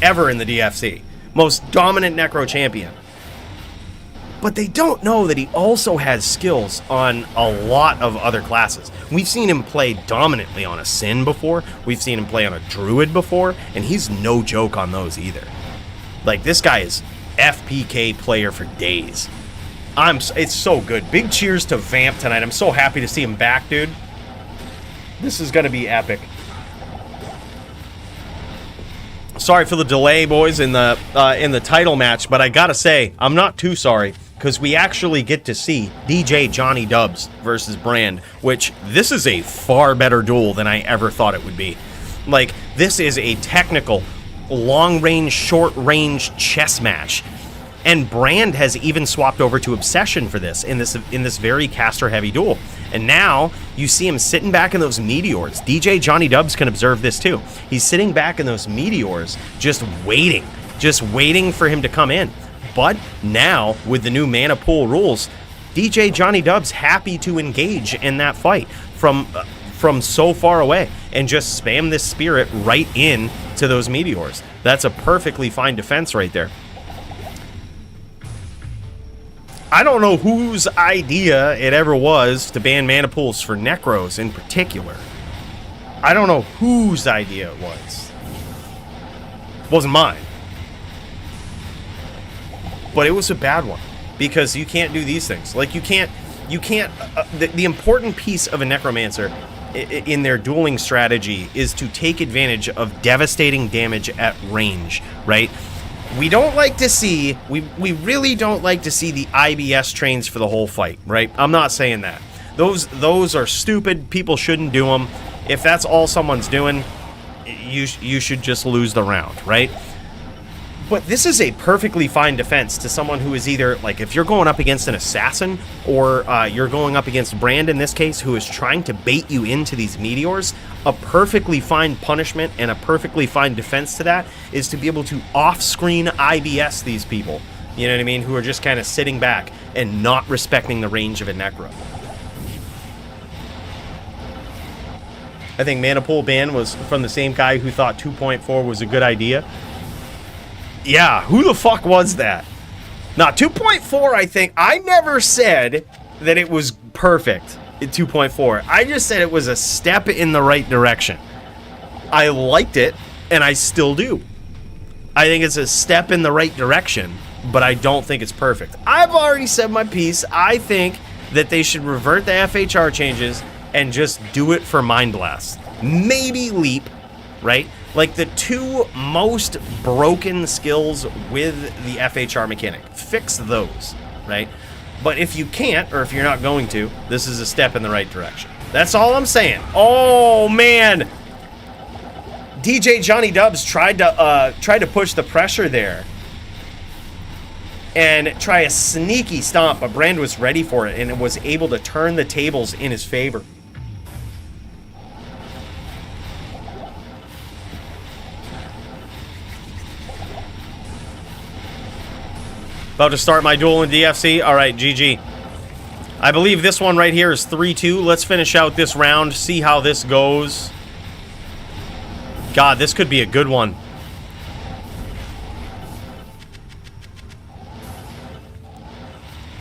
ever in the DFC, most dominant Necro champion. But they don't know that he also has skills on a lot of other classes. We've seen him play dominantly on a Sin before. We've seen him play on a Druid before, and he's no joke on those either. Like, this guy is FPK player for days. It's so good. Big cheers to Vamp tonight. I'm so happy to see him back, dude. This is gonna be epic. Sorry for the delay, boys, in the title match, but I gotta say, I'm not too sorry, because we actually get to see DJ Johnny Dubs versus Brand, which this is a far better duel than I ever thought it would be. Like, this is a technical, long-range, short-range chess match. And Brand has even swapped over to Obsession for this in this very caster-heavy duel. And now you see him sitting back in those meteors. DJ Johnny Dubs can observe this too. He's sitting back in those meteors, just waiting for him to come in. But now, with the new mana pool rules, DJ Johnny Dubs happy to engage in that fight from so far away and just spam this spirit right in to those meteors. That's a perfectly fine defense right there. I don't know whose idea it ever was to ban mana pools for Necros in particular. I don't know whose idea it was. It wasn't mine. But it was a bad one, because you can't do these things. Like, you can't, the important piece of a Necromancer in their dueling strategy is to take advantage of devastating damage at range, right? we don't like to see, we really don't like to see the IBS trains for the whole fight, right? I'm not saying that. Those are stupid. People shouldn't do them. If that's all someone's doing, you should just lose the round, right? But this is a perfectly fine defense to someone who is either, like, if you're going up against an assassin or you're going up against Brand in this case, who is trying to bait you into these meteors, a perfectly fine punishment and a perfectly fine defense to that is to be able to off-screen IBS these people, you know what I mean, who are just kind of sitting back and not respecting the range of a Necro. I think Mana Pool ban was from the same guy who thought 2.4 was a good idea. Yeah, who the fuck was that? Now, 2.4, I think, I never said that it was perfect at 2.4. I just said it was a step in the right direction. I liked it, and I still do. I think it's a step in the right direction, but I don't think it's perfect. I've already said my piece. I think that they should revert the FHR changes and just do it for Mind Blast. Maybe Leap, right? Like the two most broken skills with the FHR mechanic. Fix those, right? But if you can't, or if you're not going to, this is a step in the right direction. That's all I'm saying. Oh, man. DJ Johnny Dubs tried to push the pressure there and try a sneaky stomp, but Brand was ready for it and was able to turn the tables in his favor. About to start my duel in DFC. All right, GG. I believe this one right here is 3-2. Let's finish out this round, see how this goes. God, this could be a good one.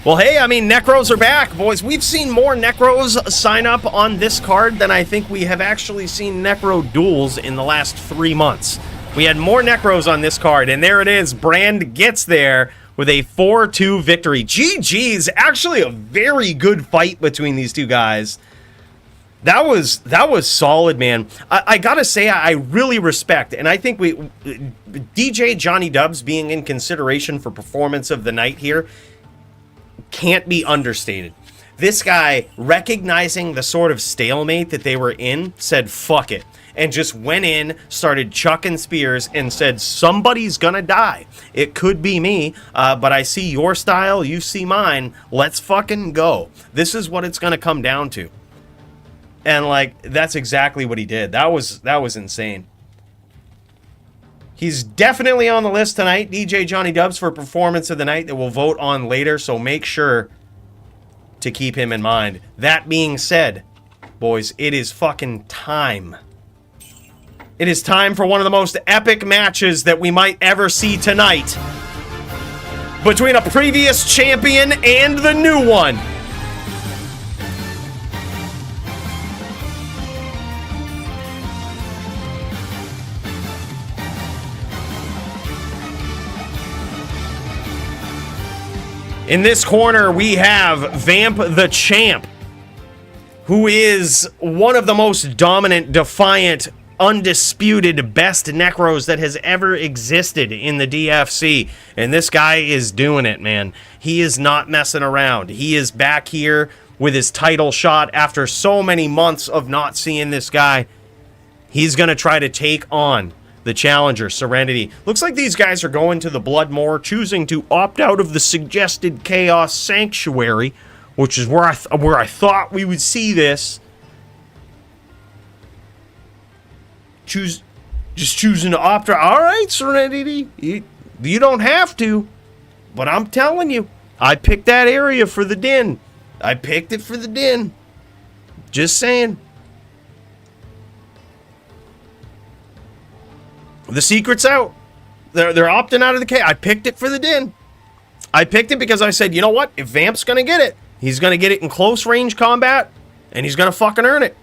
Well, hey, I mean, Necros are back, boys. We've seen more Necros sign up on this card than I think we have actually seen Necro duels in the last 3 months. We had more Necros on this card, and there it is. Brand gets there with a 4-2 victory. GG's, actually a very good fight between these two guys. That was solid, man. I gotta say, I really respect, and I think DJ Johnny Dubs being in consideration for performance of the night here can't be understated. This guy, recognizing the sort of stalemate that they were in, said, fuck it. And just went in, started chucking spears, and said, somebody's gonna die. It could be me, but I see your style, you see mine. Let's fucking go. This is what it's gonna come down to. And, like, that's exactly what he did. That was insane. He's definitely on the list tonight, DJ Johnny Dubs, for performance of the night that we'll vote on later, so make sure to keep him in mind. That being said, boys, it is fucking time. It is time for one of the most epic matches that we might ever see tonight between a previous champion and the new one. In this corner, we have Vamp the Champ, who is one of the most dominant, defiant, undisputed best Necros that has ever existed in the DFC. And this guy is doing it, man. He is not messing around. He is back here with his title shot after so many months of not seeing this guy. He's going to try to take on the challenger, Serenity. Looks like these guys are going to the Bloodmore, choosing to opt out of the suggested Chaos Sanctuary, which is where I thought we would see this. Just choosing to opt out. All right, Serenity, you don't have to, but I'm telling you, I picked that area for the den. I picked it for the den. Just saying. The secret's out. They're opting out of the K. I picked it for the den. I picked it because I said, you know what? If Vamp's gonna get it, he's gonna get it in close range combat, and he's gonna fucking earn it.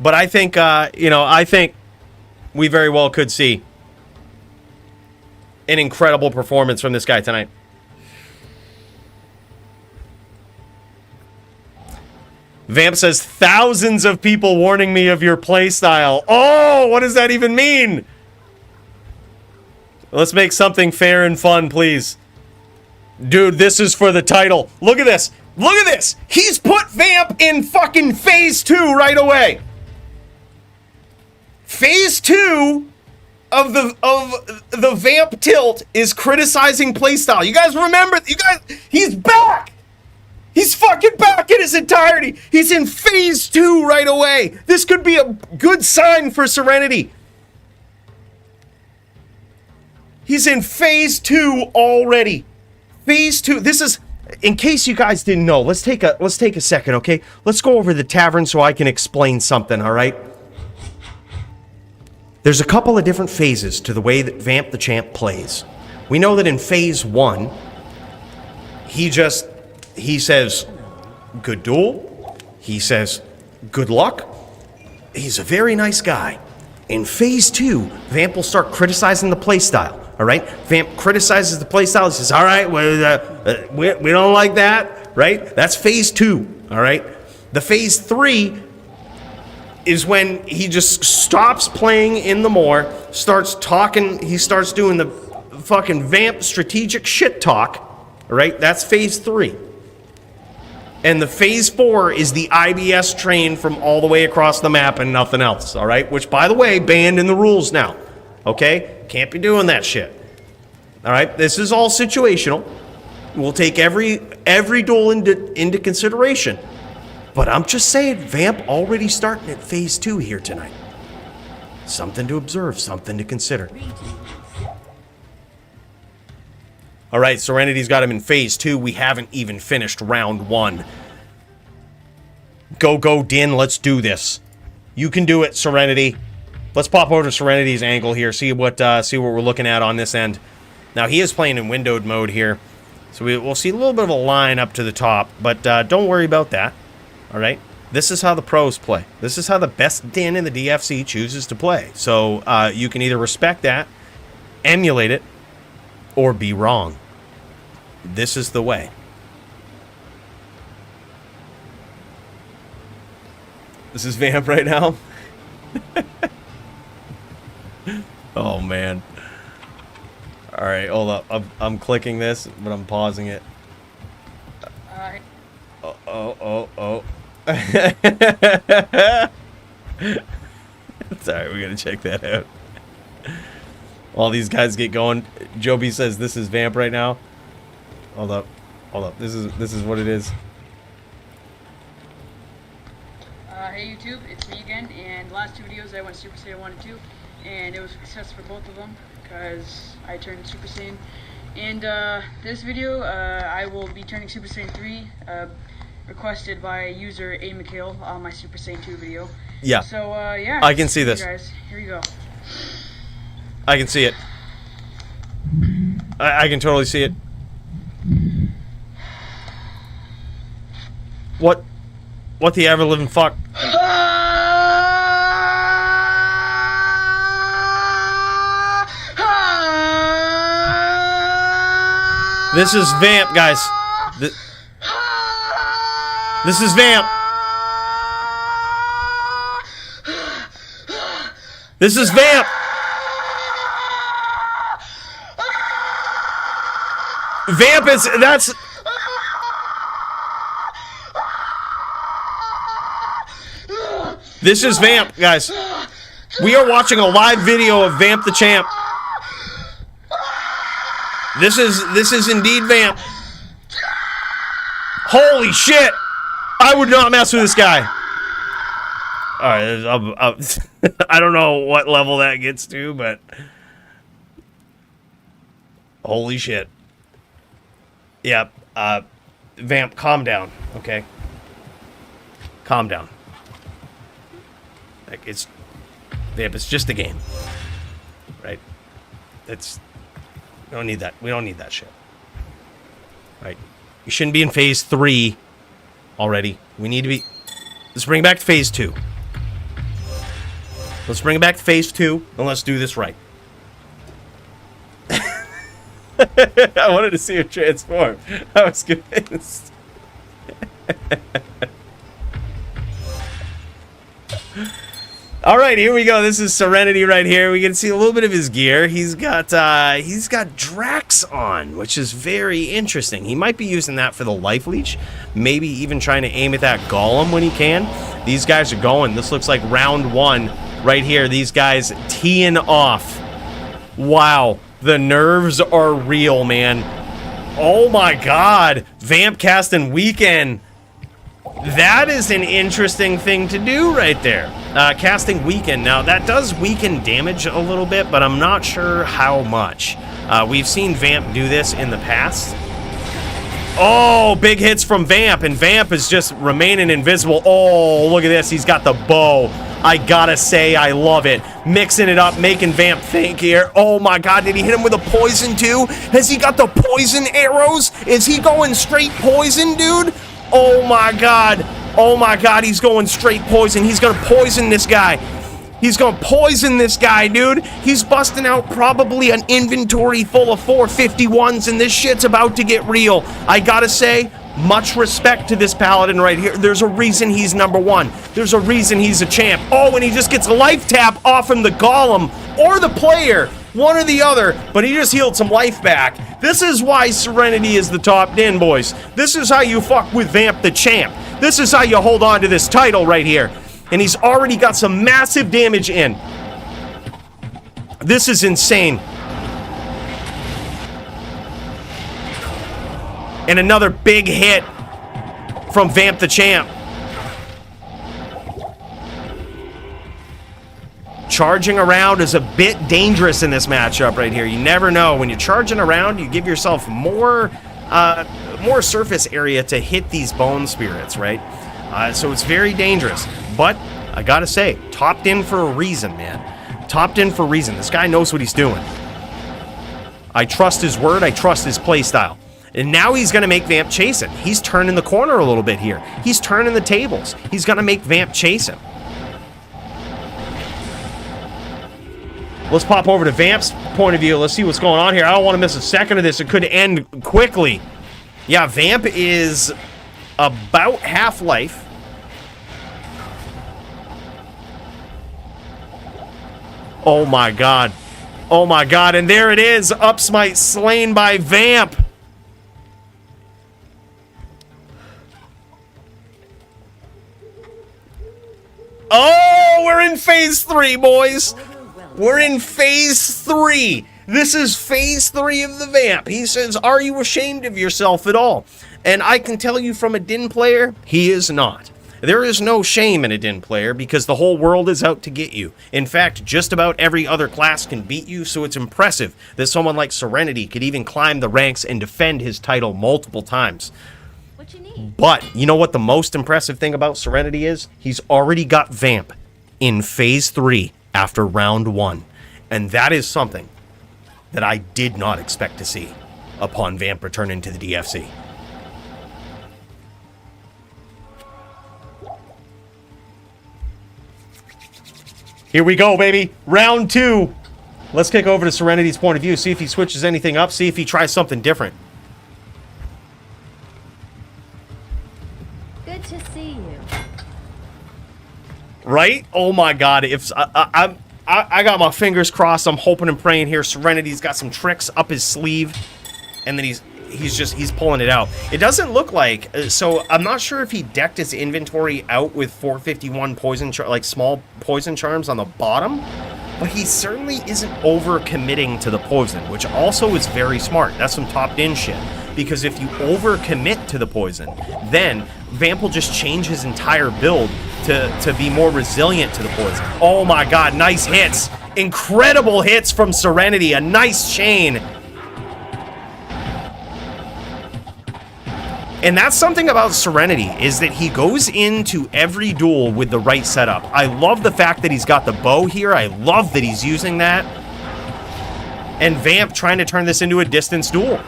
But I think, I think we very well could see an incredible performance from this guy tonight. Vamp says, thousands of people warning me of your playstyle. Oh, what does that even mean? Let's make something fair and fun, please. Dude, this is for the title. Look at this. Look at this. He's put Vamp in fucking phase 2 right away. Phase 2 of the Vamp tilt is criticizing playstyle. You guys remember? You guys, he's back. He's fucking back in his entirety. He's in phase 2 right away. This could be a good sign for Serenity. He's in phase 2 already. Phase 2. This is, in case you guys didn't know, let's take a second, okay? Let's go over the tavern so I can explain something, all right? There's a couple of different phases to the way that Vamp the Champ plays. We know that in phase 1, he says, good duel. He says, good luck. He's a very nice guy. In phase 2, Vamp will start criticizing the playstyle. All right, Vamp criticizes the playstyle. He says, "All right, we don't like that." Right? That's phase 2. All right. The phase 3 is when he just stops playing in the more, starts talking. He starts doing the fucking Vamp strategic shit talk. All right. That's phase 3. And the phase 4 is the IBS train from all the way across the map and nothing else. All right. Which, by the way, banned in the rules now. Okay? Can't be doing that shit. All right? This is all situational. We'll take every duel into consideration. But I'm just saying, Vamp already starting at phase 2 here tonight. Something to observe, something to consider. All right, Serenity's got him in phase 2. We haven't even finished round 1. Go, Din, let's do this. You can do it, Serenity. Let's pop over to Serenity's angle here, see what we're looking at on this end. Now, he is playing in windowed mode here, so we'll see a little bit of a line up to the top, but don't worry about that, all right? This is how the pros play. This is how the best Din in the DFC chooses to play. So you can either respect that, emulate it, or be wrong. This is the way. This is Vamp right now. Oh, man. All right, hold up. I'm clicking this, but I'm pausing it. All right. Oh. Sorry, we gotta check that out. While these guys get going, Joby says this is Vamp right now. Hold up. This is what it is. Hey YouTube, it's me again, and the last 2 videos I went Super Saiyan 1 and 2, and it was a success for both of them, because I turned Super Saiyan. And this video, I will be turning Super Saiyan 3, requested by user A. McHale on my Super Saiyan 2 video. Yeah. So, yeah. I can see this. Guys, here you go. I can see it. I can totally see it. What the ever-living fuck? This is Vamp, guys. This is Vamp. This is Vamp. Vamp is, that's... This is Vamp, guys. We are watching a live video of Vamp the Champ. This is indeed Vamp. Holy shit! I would not mess with this guy. Alright, I don't know what level that gets to, but... Holy shit. Yeah, Vamp, calm down, okay? Calm down. Like, Vamp, it's just a game. Right? We don't need that. We don't need that shit. Right? You shouldn't be in phase 3 already. We need to be... Let's bring it back to phase 2. Let's bring it back to phase 2, and let's do this right. I wanted to see her transform. I was convinced. All right, here we go. This is Serenity right here. We can see a little bit of his gear. He's got Drax on, which is very interesting. He might be using that for the life leech, maybe even trying to aim at that golem when he can. These guys are going. This looks like round one right here. These guys teeing off. Wow, the nerves are real, man. Oh my God, Vamp casting Weekend. That is an interesting thing to do right there. Casting Weaken. Now, that does weaken damage a little bit, but I'm not sure how much. We've seen Vamp do this in the past. Oh, big hits from Vamp, and Vamp is just remaining invisible. Oh, look at this. He's got the bow. I gotta say, I love it. Mixing it up, making Vamp think here. Oh my God, did he hit him with a poison too? Has he got the poison arrows? Is he going straight poison, dude? Oh my God. Oh my God, he's going straight poison. He's gonna poison this guy. He's gonna poison this guy, dude. He's busting out probably an inventory full of 451s, and this shit's about to get real. I gotta say, much respect to this paladin right here. There's a reason he's #1. There's a reason he's a champ. Oh, and he just gets a life tap off from the golem or the player. One or the other, but he just healed some life back. This is why Serenity is the top din, boys. This is how you fuck with Vamp the champ. This is how you hold on to this title right here. And he's already got some massive damage in. This is insane. And another big hit from Vamp the champ. Charging around is a bit dangerous in this matchup right here. You never know. When you're charging around, you give yourself more surface area to hit these bone spirits, right? So it's very dangerous. But I gotta say, topped in for a reason, man. Topped in for a reason. This guy knows what he's doing. I trust his word. I trust his play style. And now he's going to make Vamp chase him. He's turning the corner a little bit here. He's turning the tables. He's going to make Vamp chase him. Let's pop over to Vamp's point of view. Let's see what's going on here. I don't want to miss a second of this. It could end quickly. Yeah, Vamp is about half life. Oh my God. Oh my God. And there it is. Up smite slain by Vamp. Oh, we're in phase 3, boys. We're in phase 3. This is phase 3 of the Vamp. He says, are you ashamed of yourself at all? And I can tell you from a Din player, he is not. There is no shame in a Din player because the whole world is out to get you. In fact, just about every other class can beat you, so it's impressive that someone like Serenity could even climb the ranks and defend his title multiple times. What you need? But you know what the most impressive thing about Serenity is? He's already got Vamp in phase 3 after round 1. And that is something that I did not expect to see upon Vamp returning to the DFC. Here we go, baby. Round 2. Let's kick over to Serenity's point of view, see if he switches anything up, see if he tries something different. Good to see you. Right? Oh my God! If I got my fingers crossed, I'm hoping and praying here. Serenity's got some tricks up his sleeve, and then he's pulling it out. It doesn't look like so. I'm not sure if he decked his inventory out with 451 poison like small poison charms on the bottom, but he certainly isn't over committing to the poison, which also is very smart. That's some top in shit. Because if you overcommit to the poison, then Vamp will just change his entire build to be more resilient to the poison. Oh my God, nice hits. Incredible hits from Serenity. A nice chain. And that's something about Serenity, is that he goes into every duel with the right setup. I love the fact that he's got the bow here. I love that he's using that. And Vamp trying to turn this into a distance duel.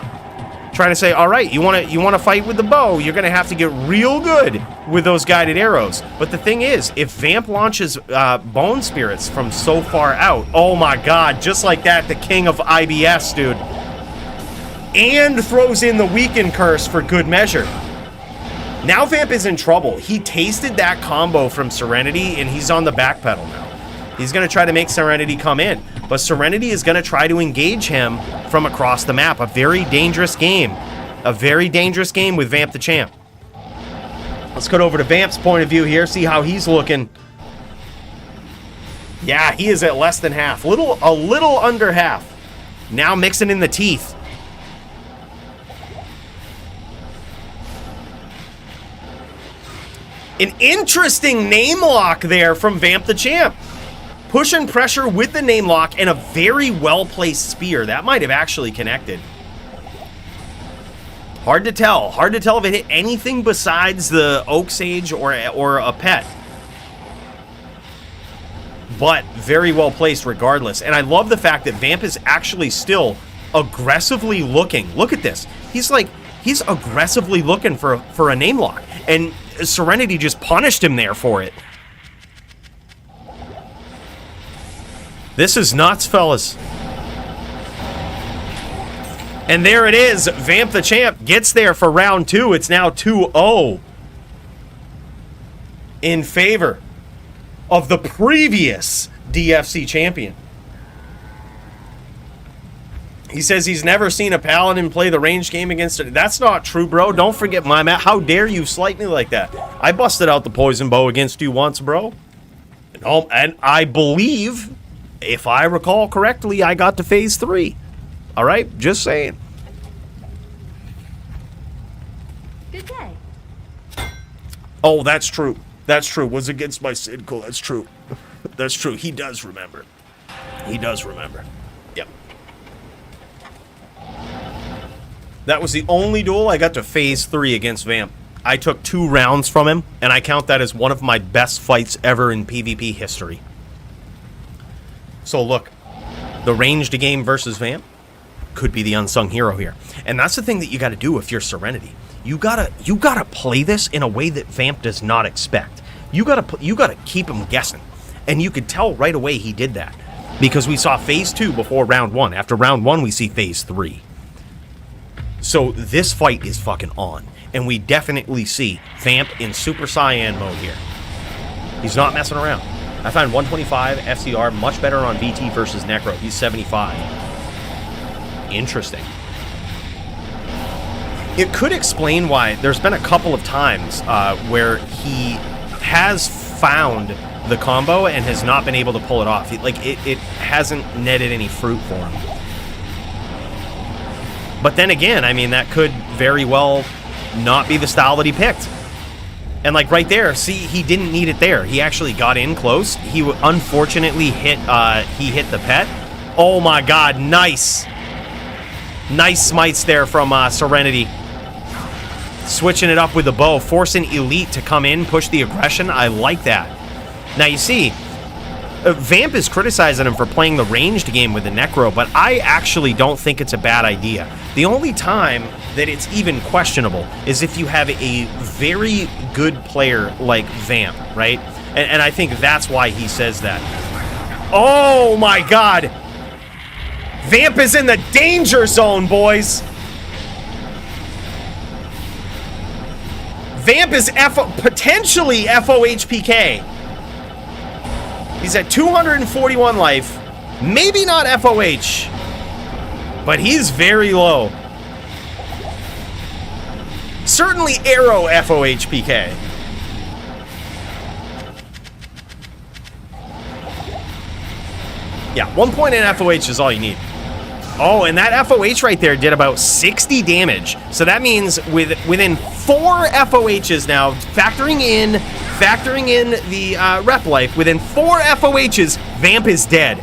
Trying to say, all right, you want to fight with the bow, you're going to have to get real good with those guided arrows. But the thing is, if Vamp launches bone spirits from so far out, oh my God, just like that, the king of IBS, dude. And throws in the weaken curse for good measure. Now Vamp is in trouble. He tasted that combo from Serenity, and he's on the back pedal now. He's going to try to make Serenity come in. But Serenity is going to try to engage him from across the map. A very dangerous game. A very dangerous game with Vamp the Champ. Let's cut over to Vamp's point of view here. See how he's looking. Yeah, he is at less than half. A little under half. Now mixing in the teeth. An interesting name lock there from Vamp the Champ. Push and pressure with the name lock and a very well-placed spear. That might have actually connected. Hard to tell. Hard to tell if it hit anything besides the Oak Sage or a pet. But very well placed regardless. And I love the fact that Vamp is actually still aggressively looking. Look at this. He's aggressively looking for a name lock. And Serenity just punished him there for it. This is nuts, fellas. And there it is. Vamp the Champ gets there for round 2. It's now 2-0 in favor of the previous DFC champion. He says he's never seen a Paladin play the range game against it. That's not true, bro. Don't forget my map. How dare you slight me like that? I busted out the poison bow against you once, bro. And I believe, if I recall correctly, I got to phase 3. All right? Just saying. Good day. Oh, that's true. That's true. Was against my Sid Cool. That's true. That's true. He does remember. He does remember. Yep. That was the only duel I got to phase 3 against Vamp. I took 2 rounds from him, and I count that as one of my best fights ever in PvP history. So look, the ranged game versus Vamp could be the unsung hero here. And that's the thing that you got to do if you're Serenity. You gotta play this in a way that Vamp does not expect. You gotta keep him guessing. And you could tell right away he did that. Because we saw phase 2 before round 1. After round 1, we see phase 3. So this fight is fucking on. And we definitely see Vamp in Super Saiyan mode here. He's not messing around. I find 125 FCR much better on VT versus Necro. He's 75. Interesting. It could explain why there's been a couple of times where he has found the combo and has not been able to pull it off. It hasn't netted any fruit for him. But then again, I mean, that could very well not be the style that he picked. And like right there, see, he didn't need it there. He actually got in close. He unfortunately hit the pet. Oh my god, nice. Nice smites there from Serenity. Switching it up with the bow, forcing Eleet to come in, push the aggression. I like that. Now you see, Vamp is criticizing him for playing the ranged game with the Necro, but I actually don't think it's a bad idea. The only time that it's even questionable is if you have a very good player like Vamp, right? And I think that's why he says that. Oh my god! Vamp is in the danger zone, boys! Vamp is potentially FOHPK. He's at 241 life. Maybe not FOH, but he's very low. Certainly Arrow FOHPK. Yeah, 1 point in FOH is all you need. Oh, and that FOH right there did about 60 damage. So that means within 4 FOHs now, factoring in the rep life, within 4 FOHs, Vamp is dead.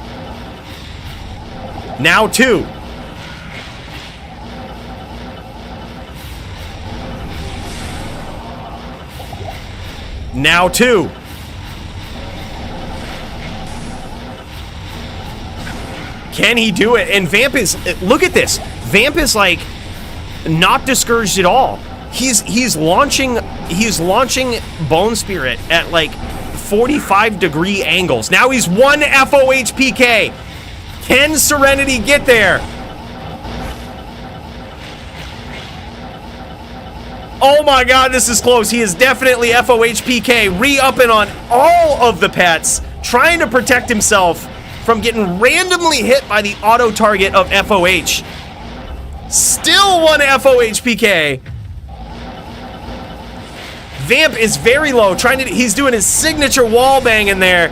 Now 2. Now 2. Can he do it? And Vamp is, look at this. Vamp is like not discouraged at all. He's launching Bone Spirit at like 45-degree angles. Now he's 1 FOHPK. Can Serenity get there? Oh my god, this is close. He is definitely FOHPK. Re-upping on all of the pets. trying to protect himself from getting randomly hit by the auto target of FOH. Still one FOH PK. Vamp is very low, he's doing his signature wall bang in there.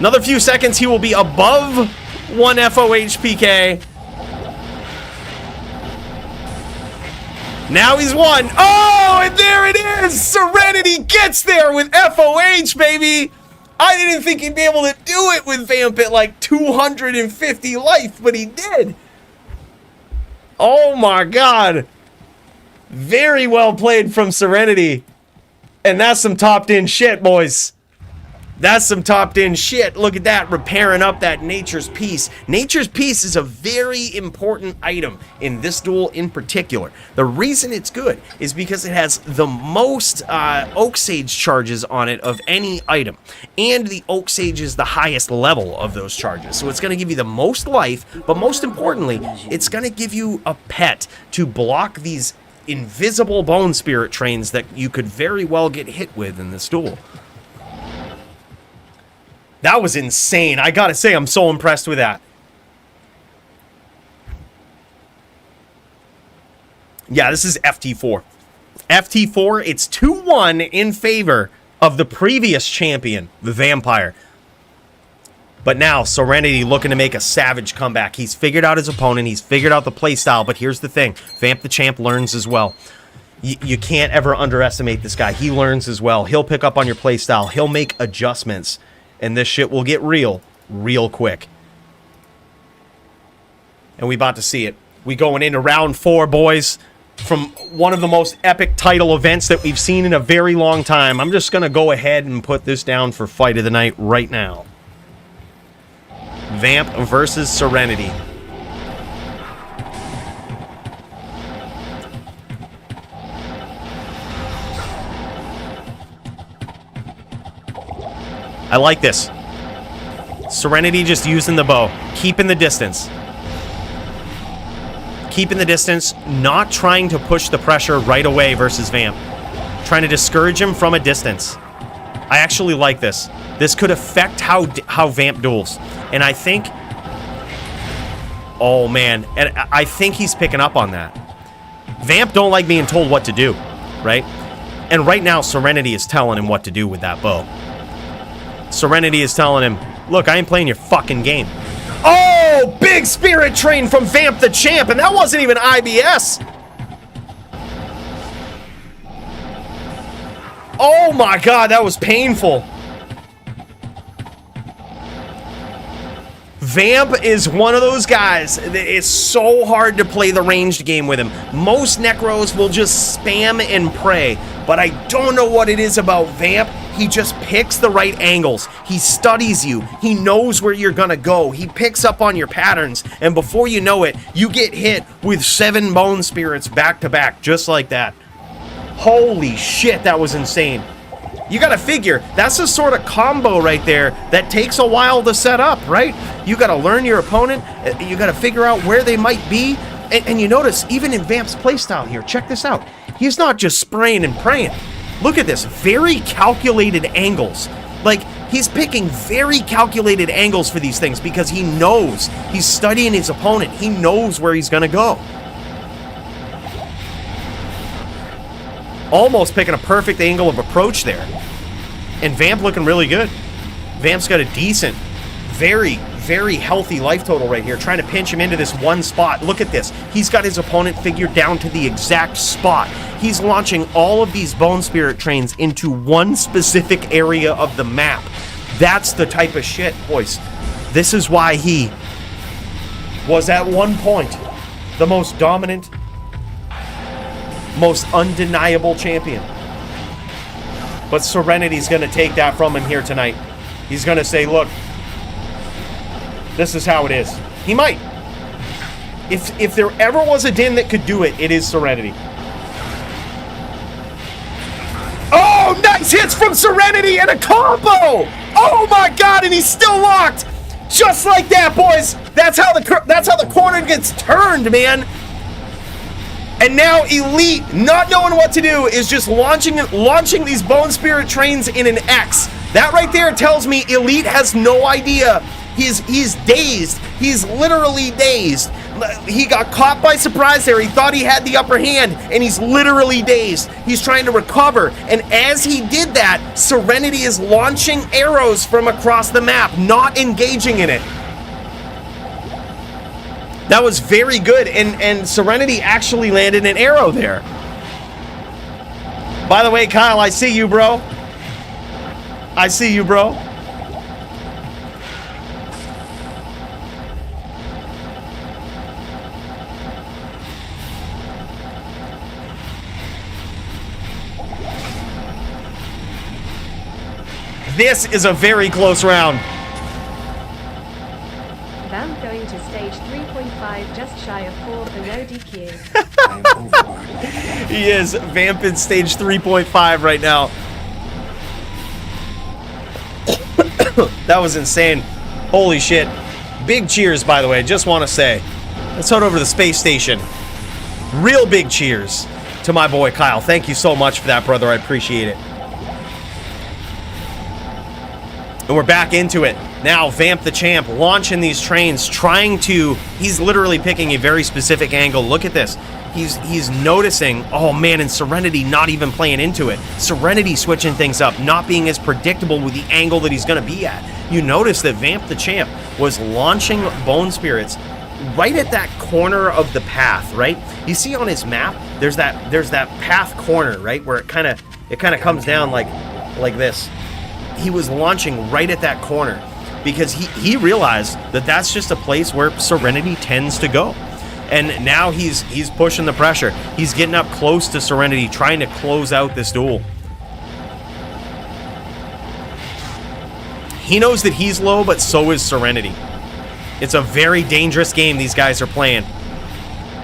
Another few seconds, he will be above one FOH PK. Now he's one. Oh, and there it is! Serenity gets there with FOH, baby! I didn't think he'd be able to do it with Vamp at like 250 life, but he did. Oh my god. Very well played from Serenity. And that's some topped-in shit, boys. That's some topped-in shit. Look at that, repairing up that Nature's Peace. Nature's Peace is a very important item in this duel in particular. The reason it's good is because it has the most Oak Sage charges on it of any item. And the Oak Sage is the highest level of those charges. So it's going to give you the most life, but most importantly, it's going to give you a pet to block these invisible Bone Spirit trains that you could very well get hit with in this duel. That was insane. I gotta say, I'm so impressed with that. Yeah, this is FT4. FT4, it's 2-1 in favor of the previous champion, the Vampire. But now, Serenity looking to make a savage comeback. He's figured out his opponent. He's figured out the playstyle. But here's the thing. Vamp the Champ learns as well. You can't ever underestimate this guy. He learns as well. He'll pick up on your playstyle. He'll make adjustments. And this shit will get real quick. And we about to see it. We going into round 4, boys. From one of the most epic title events that we've seen in a very long time. I'm just going to go ahead and put this down for Fight of the Night right now. Vamp versus Serenity. I like this. Serenity just using the bow. Keeping the distance. Keeping the distance. Not trying to push the pressure right away versus Vamp. Trying to discourage him from a distance. I actually like this. This could affect how Vamp duels. And I think... Oh, man. And I think he's picking up on that. Vamp don't like being told what to do, right? And right now, Serenity is telling him what to do with that bow. Serenity is telling him, look, I ain't playing your fucking game. Oh, big spirit train from Vamp the Champ, and that wasn't even IBS. Oh my god, that was painful. Vamp is one of those guys that it's so hard to play the ranged game with him. Most Necros will just spam and pray, but I don't know what it is about Vamp. He just picks the right angles. He studies you. He knows where you're gonna go. He picks up on your patterns, and before you know it, you get hit with 7 Bone Spirits back to back, just like that. Holy shit, that was insane. You gotta figure, that's the sort of combo right there that takes a while to set up, right? You gotta learn your opponent, you gotta figure out where they might be, and you notice, even in Vamp's playstyle here, check this out. He's not just spraying and praying. Look at this, very calculated angles. Like, he's picking very calculated angles for these things because he knows. He's studying his opponent. He knows where he's gonna go. Almost picking a perfect angle of approach there. And Vamp looking really good. Vamp's got a decent, very, very healthy life total right here, trying to pinch him into this one spot. Look at this. He's got his opponent figured down to the exact spot. He's launching all of these Bone Spirit trains into one specific area of the map. That's the type of shit, boys. This is why he was at one point the most dominant, most undeniable champion. But Serenity's going to take that from him here tonight. He's going to say, look, this is how it is. He might. If there ever was a Din that could do it, it is Serenity. Oh, nice hits from Serenity and a combo! Oh my god, and he's still locked! Just like that, boys! That's how the corner gets turned, man! And now Eleet, not knowing what to do, is just launching these Bone Spirit trains in an X. That right there tells me Eleet has no idea. He's dazed. He's literally dazed. He got caught by surprise there. He thought he had the upper hand, and he's literally dazed. He's trying to recover, and as he did that, Serenity is launching arrows from across the map, not engaging in it. That was very good, and Serenity actually landed an arrow there. By the way, Kyle, I see you, bro. I see you, bro. This is a very close round. Vamp going to stage 3.5, just shy of 4 for no DQ. He is. Vamp in stage 3.5 right now. That was insane. Holy shit. Big cheers, by the way. Just want to say. Let's head over to the space station. Real big cheers to my boy Kyle. Thank you so much for that, brother. I appreciate it. And we're back into it. Now, Vamp the Champ launching these trains, trying to... He's literally picking a very specific angle. Look at this. He's noticing, oh man, and Serenity not even playing into it. Serenity switching things up, not being as predictable with the angle that he's going to be at. You notice that Vamp the Champ was launching Bone Spirits right at that corner of the path, right? You see on his map, there's that path corner, right, where it kind of comes down like this. He was launching right at that corner because he realized that that's just a place where Serenity tends to go. And now he's pushing the pressure. He's getting up close to Serenity, trying to close out this duel. He knows that he's low, but so is Serenity. It's a very dangerous game these guys are playing.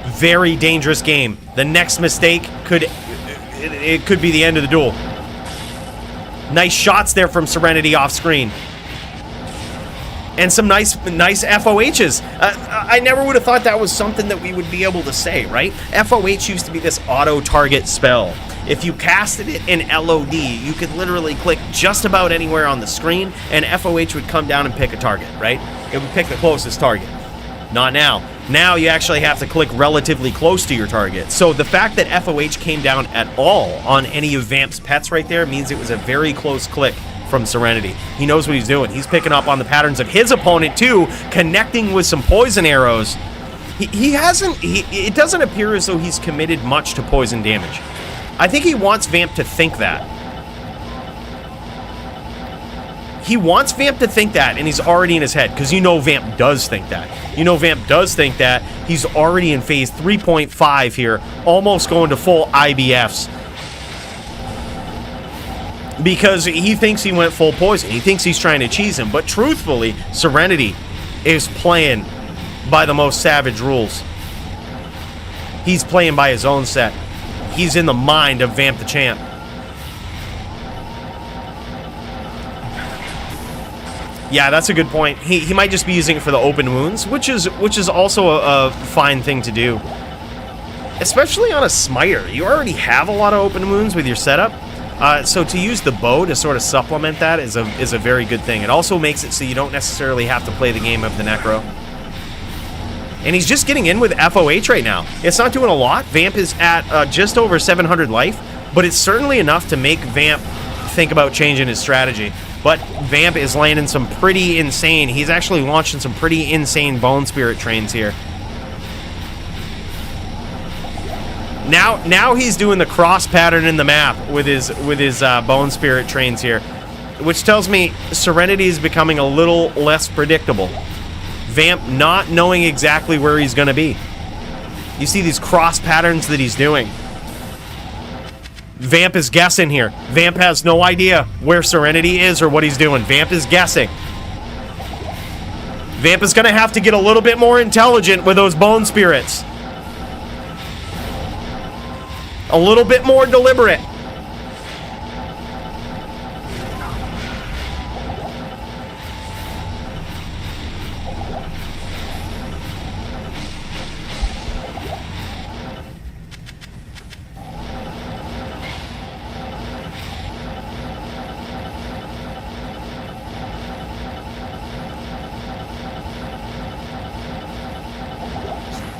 Very dangerous game. The next mistake could be the end of the duel. Nice shots there from Serenity off screen. And some nice FOHs. I never would have thought that was something that we would be able to say, right? FOH used to be this auto-target spell. If you casted it in LOD, you could literally click just about anywhere on the screen, and FOH would come down and pick a target, right? It would pick the closest target. Not now. Now you actually have to click relatively close to your target. So the fact that FOH came down at all on any of Vamp's pets right there means it was a very close click from Serenity. He knows what he's doing. He's picking up on the patterns of his opponent too, connecting with some poison arrows. It doesn't appear as though he's committed much to poison damage. I think he wants Vamp to think that. He wants Vamp to think that, and he's already in his head, because you know Vamp does think that. You know Vamp does think that. He's already in phase 3.5 here, almost going to full IBFs. Because he thinks he went full poison. He thinks he's trying to cheese him. But truthfully, Serenity is playing by the most savage rules. He's playing by his own set. He's in the mind of Vamp the Champ. Yeah, that's a good point. He might just be using it for the open wounds, which is also a fine thing to do. Especially on a smiter. You already have a lot of open wounds with your setup. So to use the bow to sort of supplement that is a very good thing. It also makes it so you don't necessarily have to play the game of the Necro. And he's just getting in with FOH right now. It's not doing a lot. Vamp is at just over 700 life, but it's certainly enough to make Vamp think about changing his strategy. But Vamp is landing some pretty insane. He's actually launching some pretty insane Bone Spirit trains here. Now he's doing the cross pattern in the map with his Bone Spirit trains here, which tells me Serenity is becoming a little less predictable. Vamp not knowing exactly where he's going to be. You see these cross patterns that he's doing. Vamp is guessing here. Vamp has no idea where Serenity is or what he's doing. Vamp is guessing. Vamp is going to have to get a little bit more intelligent with those Bone Spirits. A little bit more deliberate.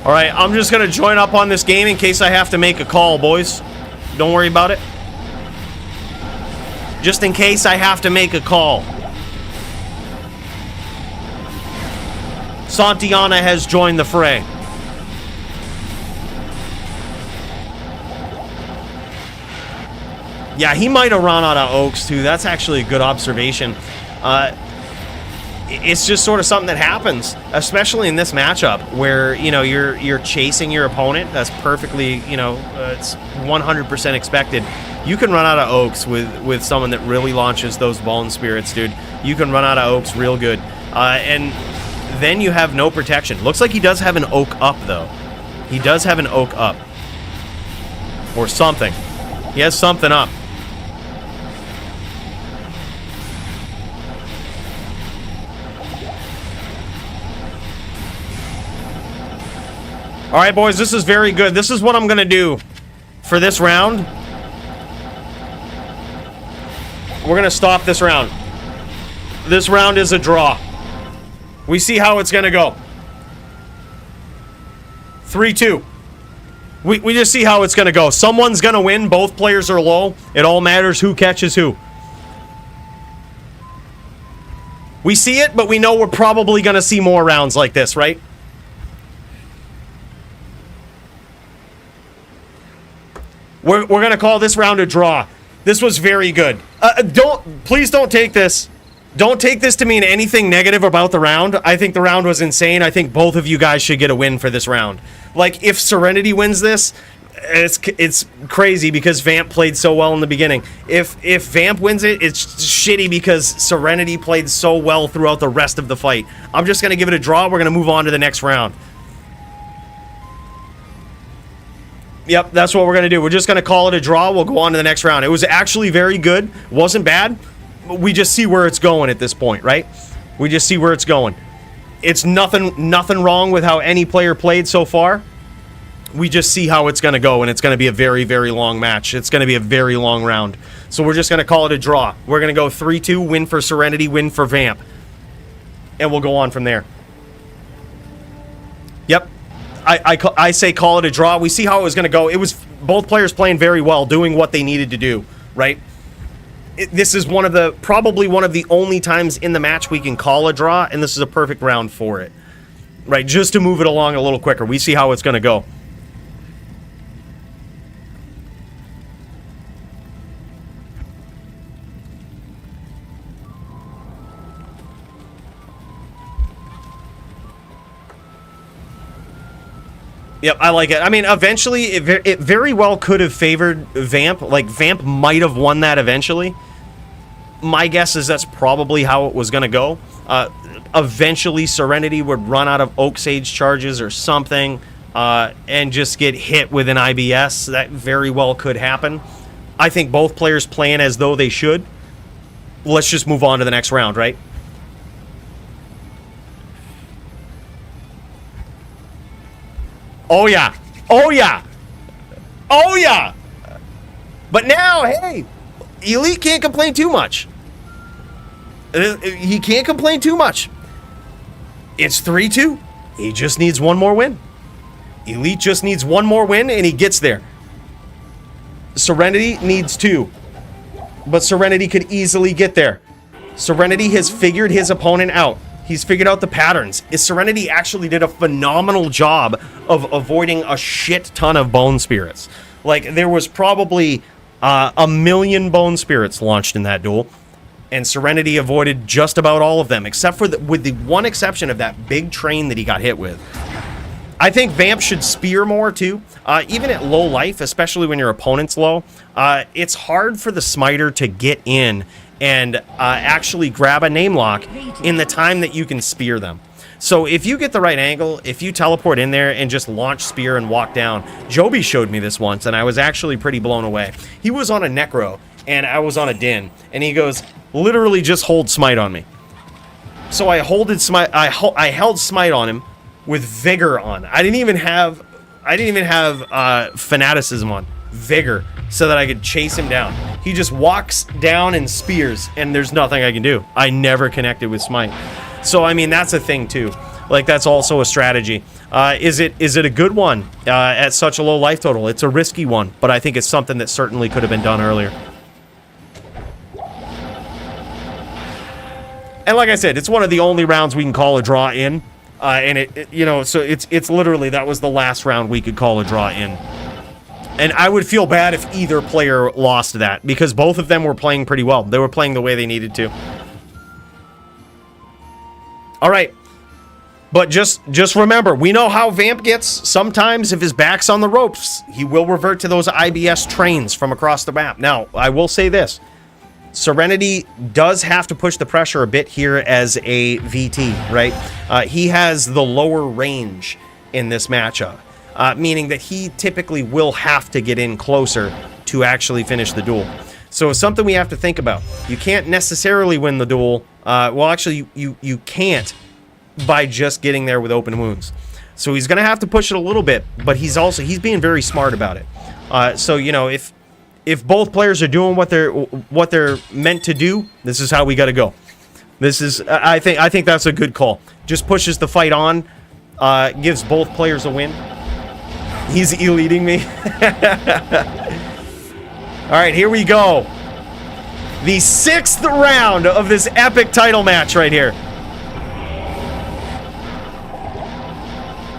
All right, I'm just going to join up on this game in case I have to make a call, boys. Don't worry about it. Just in case I have to make a call. Santiana has joined the fray. Yeah, he might have run out of Oaks, too. That's actually a good observation. It's just sort of something that happens, especially in this matchup where, you know, you're chasing your opponent. That's perfectly, you know, it's 100% expected. You can run out of Oaks with someone that really launches those Bone Spirits, dude. You can run out of Oaks real good. And then you have no protection. Looks like he does have an Oak up, though. He does have an Oak up. Or something. He has something up. All right, boys, this is very good. This is what I'm going to do for this round. We're going to stop this round. This round is a draw. We see how it's going to go. 3-2. We just see how it's going to go. Someone's going to win. Both players are low. It all matters who catches who. We see it, but we know we're probably going to see more rounds like this, right? We're going to call this round a draw. This was very good. Please don't take this. Don't take this to mean anything negative about the round. I think the round was insane. I think both of you guys should get a win for this round. Like, if Serenity wins this, it's crazy because Vamp played so well in the beginning. If Vamp wins it, it's shitty because Serenity played so well throughout the rest of the fight. I'm just going to give it a draw. We're going to move on to the next round. Yep, that's what we're going to do. We're just going to call it a draw. We'll go on to the next round. It was actually very good. Wasn't bad. We just see where it's going at this point, right? We just see where it's going. It's nothing wrong with how any player played so far. We just see how it's going to go, and it's going to be a very, very long match. It's going to be a very long round. So we're just going to call it a draw. We're going to go 3-2, win for Serenity, win for Vamp. And we'll go on from there. Yep. I say call it a draw. We see how it was going to go. It was both players playing very well, doing what they needed to do, right? This is probably one of the only times in the match we can call a draw, and this is a perfect round for it, right? Just to move it along a little quicker. We see how it's going to go. Yep, I like it. I mean, eventually, it very well could have favored Vamp. Like, Vamp might have won that eventually. My guess is that's probably how it was going to go. Eventually, Serenity would run out of Oak Sage charges or something and just get hit with an IBS. That very well could happen. I think both players playing as though they should. Let's just move on to the next round, right? Oh, yeah. Oh, yeah. Oh, yeah. But now, hey, Eleet can't complain too much. He can't complain too much. It's 3-2. He just needs one more win. Eleet just needs one more win, and he gets there. Serenity needs 2. But Serenity could easily get there. Serenity has figured his opponent out. He's figured out the patterns. Serenity actually did a phenomenal job of avoiding a shit ton of Bone Spirits. Like, there was probably 1 million Bone Spirits launched in that duel, and Serenity avoided just about all of them, except for with the one exception of that big train that he got hit with. I think Vamp should spear more, too. Even at low life, especially when your opponent's low, it's hard for the smiter to get in and actually grab a name lock in the time that you can spear them. So if you get the right angle, if you teleport in there and just launch spear and walk down. Joby showed me this once, and I was actually pretty blown away. He was on a Necro, and I was on a Din, and he goes, literally just hold smite on me. So I held smite on him with vigor on. I didn't even have fanaticism on. Vigor, so that I could chase him down. He just walks down and spears, and there's nothing I can do. I never connected with smite. So, I mean, that's a thing, too. Like, that's also a strategy. Is it a good one at such a low life total? It's a risky one, but I think it's something that certainly could have been done earlier. And like I said, it's one of the only rounds we can call a draw in. And you know, so it's literally, that was the last round we could call a draw in. And I would feel bad if either player lost that, because both of them were playing pretty well. They were playing the way they needed to. All right. But just remember, we know how Vamp gets. Sometimes if his back's on the ropes, he will revert to those IBS trains from across the map. Now, I will say this. Serenity does have to push the pressure a bit here as a VT, right? He has the lower range in this matchup, meaning that he typically will have to get in closer to actually finish the duel. So it's something we have to think about. You can't necessarily win the duel. Well, actually, you can't by just getting there with open wounds. So he's going to have to push it a little bit, but he's being very smart about it. So, you know, if both players are doing what they're meant to do, this is how we got to go. This is, I think that's a good call. Just pushes the fight on, gives both players a win. He's Eleeting me. All right, here we go. The 6th round of this epic title match right here.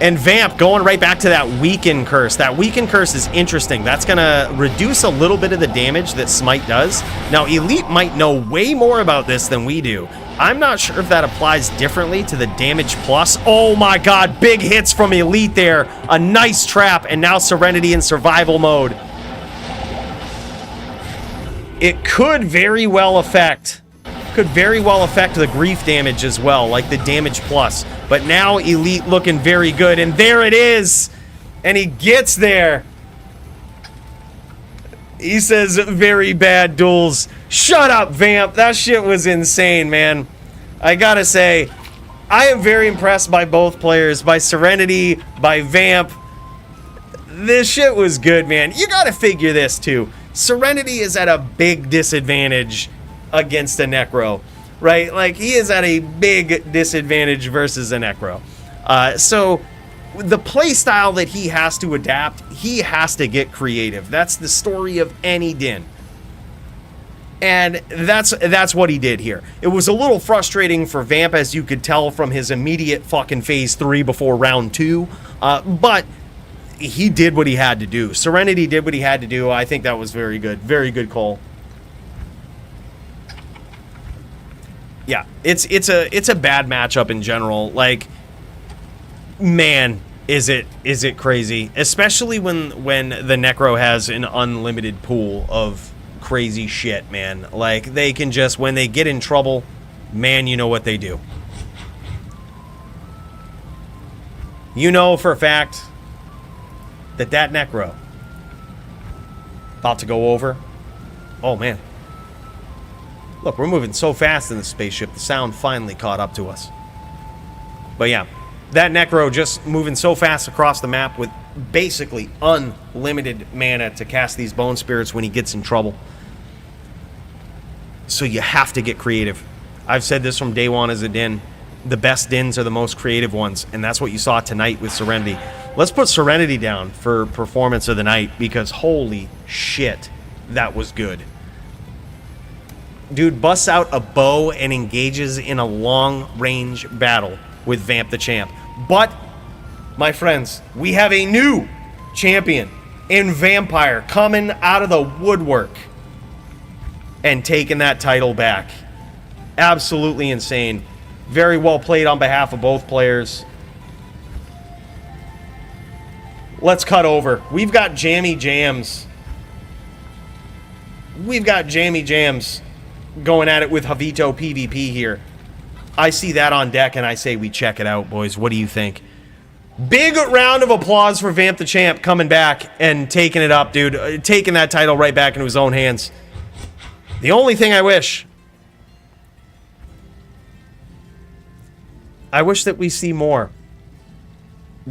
And Vamp going right back to that weaken curse. That weaken curse is interesting. That's going to reduce a little bit of the damage that Smite does. Now, Eleet might know way more about this than we do. I'm not sure if that applies differently to the damage plus. Oh my god, big hits from Eleet there. A nice trap, and now Serenity in survival mode. It could very well affect the grief damage as well, like the damage plus. But now Eleet looking very good, and there it is! And he gets there. He says, very bad duels. Shut up, Vamp. That shit was insane, man. I gotta say, I am very impressed by both players, by Serenity, by Vamp. This shit was good, man. You gotta figure this, too. Serenity is at a big disadvantage against a Necro, right? Like, he is at a big disadvantage versus a Necro. So the play style that he has to adapt, he has to get creative. That's the story of any Din. And that's what he did here. It was a little frustrating for Vamp, as you could tell from his immediate fucking phase 3 before round 2. But he did what he had to do. Serenity did what he had to do. I think that was very good. Very good call. Yeah, it's a bad matchup in general. Like, man, is it crazy? Especially when the Necro has an unlimited pool of crazy shit, man. Like, they can just, when they get in trouble, man, you know what they do. You know for a fact that Necro about to go over. Oh, man. Look, we're moving so fast in the spaceship, the sound finally caught up to us. But yeah, that Necro just moving so fast across the map with basically unlimited mana to cast these Bone Spirits when he gets in trouble. So you have to get creative. I've said this from day one as a Din. The best Dins are the most creative ones, and that's what you saw tonight with Serenity. Let's put Serenity down for performance of the night, because holy shit, that was good. Dude busts out a bow and engages in a long-range battle with Vamp the Champ. But, my friends, we have a new champion in Vampire coming out of the woodwork and taking that title back. Absolutely insane. Very well played on behalf of both players. Let's cut over. We've got Jammy Jams. We've got Jammy Jams going at it with Javito PvP here. I see that on deck and I say we check it out, boys. What do you think? Big round of applause for Vamp the Champ coming back and taking it up, dude. Taking that title right back into his own hands. The only thing I wish that we see more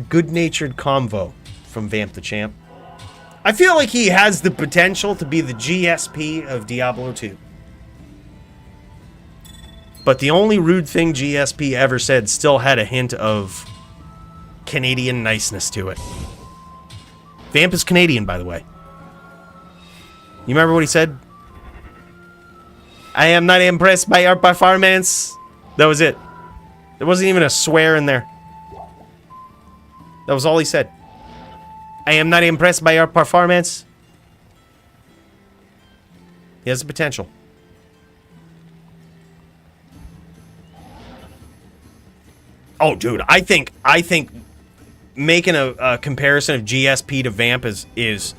good-natured convo from Vamp the Champ. I feel like he has the potential to be the GSP of Diablo 2. But the only rude thing GSP ever said still had a hint of Canadian niceness to it. Vamp is Canadian, by the way. You remember what he said? I am not impressed by your performance. That was it. There wasn't even a swear in there. That was all he said. I am not impressed by your performance. He has the potential. Oh, dude, I think making a comparison of GSP to Vamp is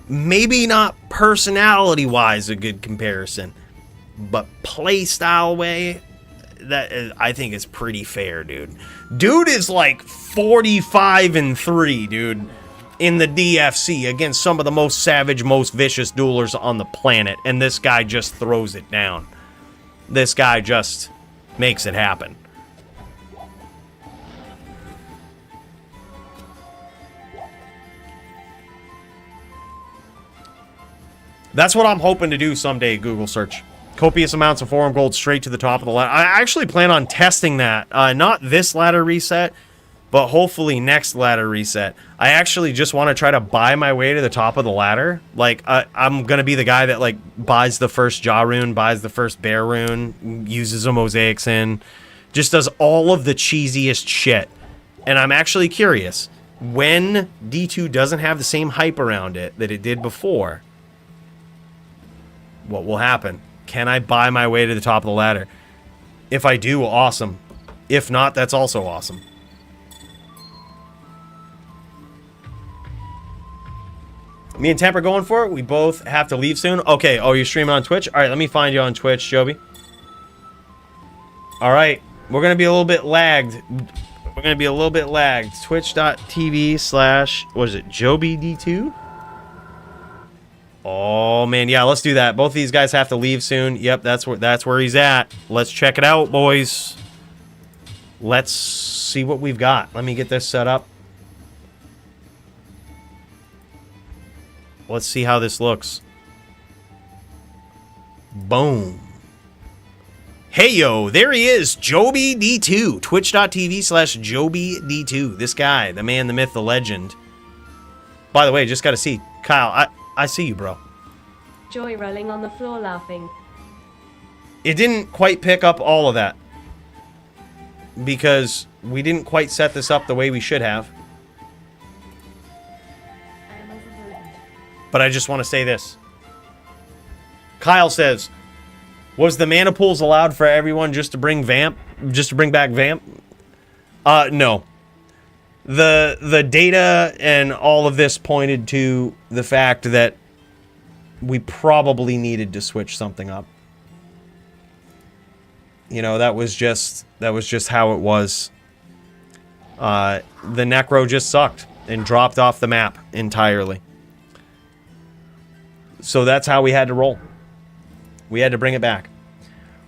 maybe not personality-wise a good comparison, but play-style way, that is, I think is pretty fair, dude. Dude is like 45-3, dude, in the DFC against some of the most savage, most vicious duelers on the planet, and this guy just throws it down. This guy just makes it happen. That's what I'm hoping to do someday, Google search. Copious amounts of forum gold straight to the top of the ladder. I actually plan on testing that. Not this ladder reset, but hopefully next ladder reset. I actually just want to try to buy my way to the top of the ladder. Like, I'm going to be the guy that, like, buys the first Jaw rune, buys the first Bear rune, uses a Mosaics in, just does all of the cheesiest shit. And I'm actually curious, when D2 doesn't have the same hype around it that it did before, what will happen? Can I buy my way to the top of the ladder? If I do, awesome. If not, that's also awesome. Me and Temp are going for it. We both have to leave soon. Okay, oh, you're streaming on Twitch? All right, let me find you on Twitch, Joby. All right, we're going to be a little bit lagged. We're going to be a little bit lagged. Twitch.tv/ what is it, Joby D2? Oh, man, yeah, let's do that. Both of these guys have to leave soon. Yep, that's where he's at. Let's check it out, boys. Let's see what we've got. Let me get this set up. Let's see how this looks. Boom. Hey, yo, there he is, Joby D2. Twitch.tv/ Joby D2. This guy, the man, the myth, the legend. By the way, just got to see. Kyle, I see you, bro. Joy rolling on the floor laughing. It didn't quite pick up all of that, because we didn't quite set this up the way we should have. But I just want to say this. Kyle says, was the mana pools allowed for everyone just to bring Vamp? Just to bring back Vamp? No. The data and all of this pointed to the fact that we probably needed to switch something up. You know, that was just how it was. The Necro just sucked and dropped off the map entirely. So that's how we had to roll. We had to bring it back.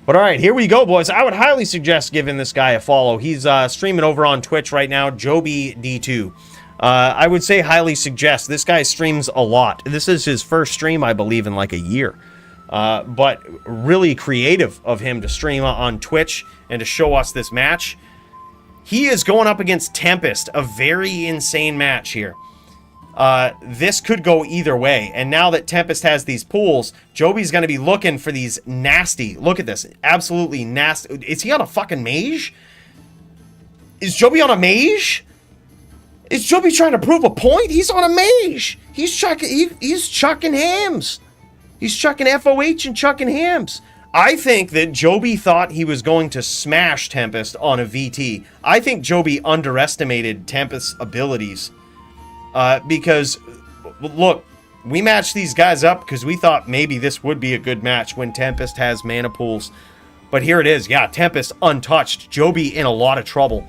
But all right, here we go, boys. I would highly suggest giving this guy a follow. He's streaming over on Twitch right now, Joby D2. I would say highly suggest. This guy streams a lot. This is his first stream, I believe, in like a year. But really creative of him to stream on Twitch and to show us this match. He is going up against Tempest, a very insane match here. This could go either way. And now that Tempest has these pools, Joby's going to be looking for these nasty... Look at this. Absolutely nasty. Is he on a fucking mage? Is Joby on a mage? Is Joby trying to prove a point? He's on a mage. He's chucking hams. He's chucking FOH and chucking hams. I think that Joby thought he was going to smash Tempest on a VT. I think Joby underestimated Tempest's abilities. Because, look, we matched these guys up because we thought maybe this would be a good match when Tempest has mana pools. But here it is. Yeah, Tempest untouched. Joby in a lot of trouble.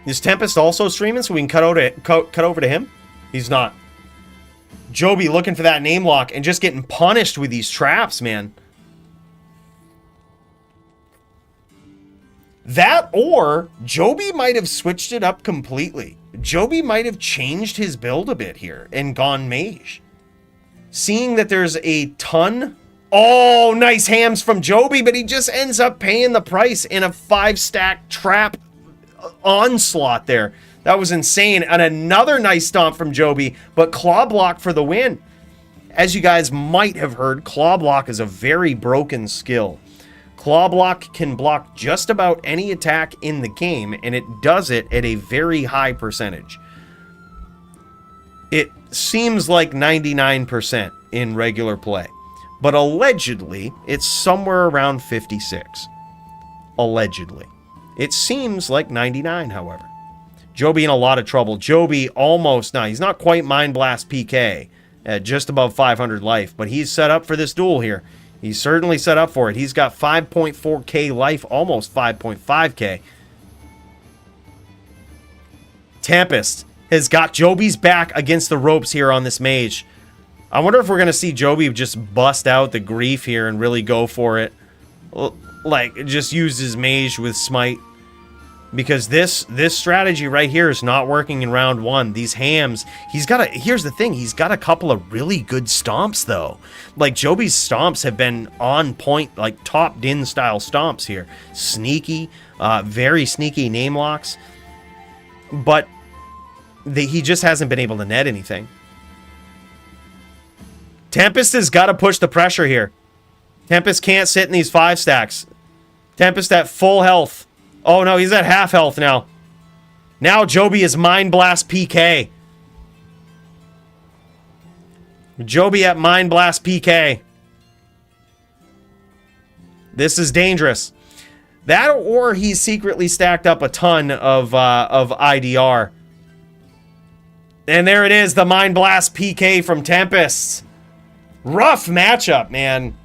Is Tempest also streaming so we can cut over to him? He's not. Joby looking for that name lock and just getting punished with these traps, man. That or Joby might have switched it up completely. Joby might have changed his build a bit here and gone mage. seeing that there's a ton. Oh, nice hams from Joby, but he just ends up paying the price in a 5-stack trap onslaught there. That was insane. And another nice stomp from Joby, but claw block for the win. As you guys might have heard, claw block is a very broken skill. Claw block can block just about any attack in the game, and it does it at a very high percentage. It seems like 99% in regular play, but allegedly, it's somewhere around 56. Allegedly. It seems like 99, however. Joby in a lot of trouble. Joby almost, now he's not quite Mind Blast PK at just above 500 life, but he's set up for this duel here. He's certainly set up for it. He's got 5.4k life, almost 5.5k. Tempest has got Joby's back against the ropes here on this mage. I wonder if we're going to see Joby just bust out the grief here and really go for it. Like, just use his mage with smite. Because this strategy right here is not working in round one. These hams, here's the thing, he's got a couple of really good stomps though. Like Joby's stomps have been on point, like top Din style stomps here. Sneaky, very sneaky name locks. But he just hasn't been able to net anything. Tempest has got to push the pressure here. Tempest can't sit in these 5 stacks. Tempest at full health. Oh no, he's at half health now. Now Joby is Mind Blast PK. Joby at Mind Blast PK. This is dangerous. That or he's secretly stacked up a ton of IDR. And there it is, the Mind Blast PK from Tempest. Rough matchup, man.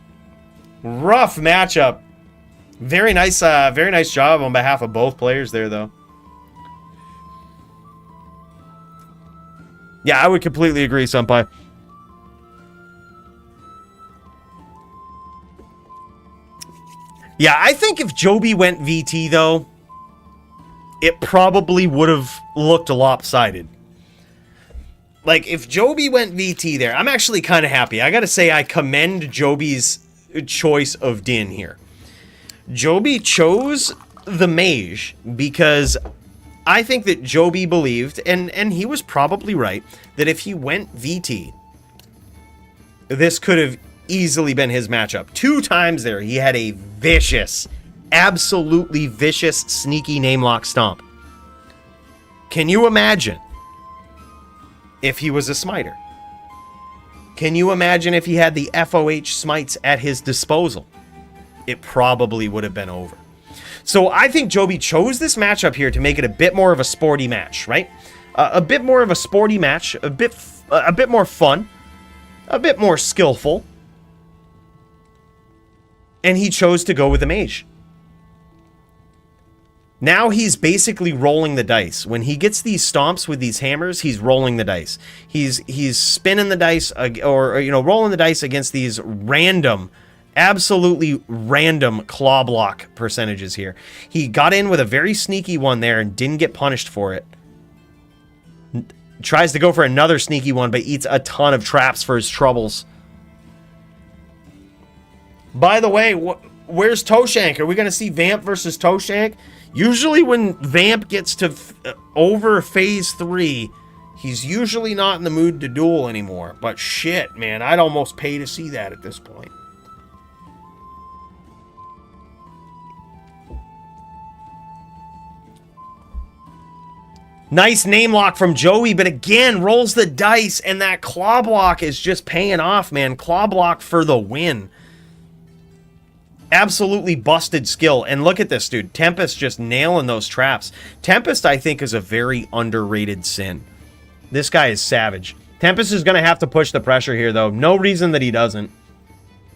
Rough matchup. Very nice job on behalf of both players there, though. Yeah, I would completely agree, Senpai. Yeah, I think if Joby went VT, though, it probably would have looked lopsided. Like, if Joby went VT there, I'm actually kind of happy. I gotta say, I commend Joby's choice of Din here. Joby chose the mage because I think that Joby believed, and he was probably right, that if he went VT, this could have easily been his matchup. 2 times there, he had a vicious, absolutely vicious, sneaky name lock stomp. Can you imagine if he was a smiter? Can you imagine if he had the FOH smites at his disposal? It probably would have been over. So I think Joby chose this matchup here to make it a bit more of a sporty match, right? A bit more of a sporty match, a bit more fun, a bit more skillful. And he chose to go with the mage. Now he's basically rolling the dice. When he gets these stomps with these hammers, he's rolling the dice. He's spinning the dice, or rolling the dice against these random, absolutely random claw block percentages here. He got in with a very sneaky one there and didn't get punished for it. Tries to go for another sneaky one, but eats a ton of traps for his troubles. By the way, where's Toshank? Are we going to see Vamp versus Toshank? Usually when Vamp gets to over phase 3, he's usually not in the mood to duel anymore. But shit, man, I'd almost pay to see that at this point. Nice name lock from Joey, but again, rolls the dice, and that claw block is just paying off, man. Claw block for the win. Absolutely busted skill. And look at this, dude. Tempest just nailing those traps. Tempest, I think, is a very underrated sin. This guy is savage. Tempest is going to have to push the pressure here, though. No reason that he doesn't.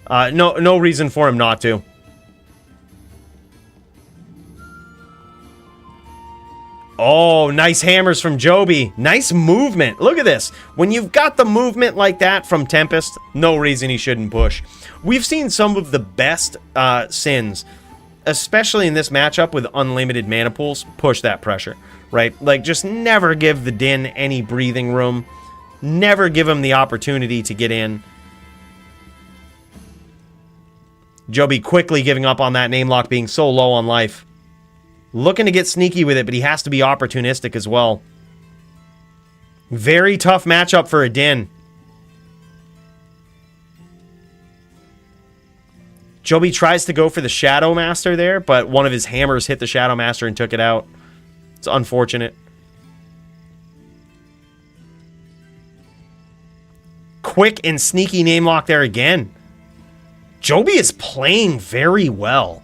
No reason for him not to. Oh, nice hammers from Joby. Nice movement. Look at this. When you've got the movement like that from Tempest, no reason he shouldn't push. We've seen some of the best sins, especially in this matchup with unlimited mana pools, push that pressure, right? Like, just never give the Din any breathing room. Never give him the opportunity to get in. Joby quickly giving up on that name lock, being so low on life. Looking to get sneaky with it, but he has to be opportunistic as well. Very tough matchup for a Din. Joby tries to go for the Shadow Master there, but one of his hammers hit the Shadow Master and took it out. It's unfortunate. Quick and sneaky name lock there again. Joby is playing very well.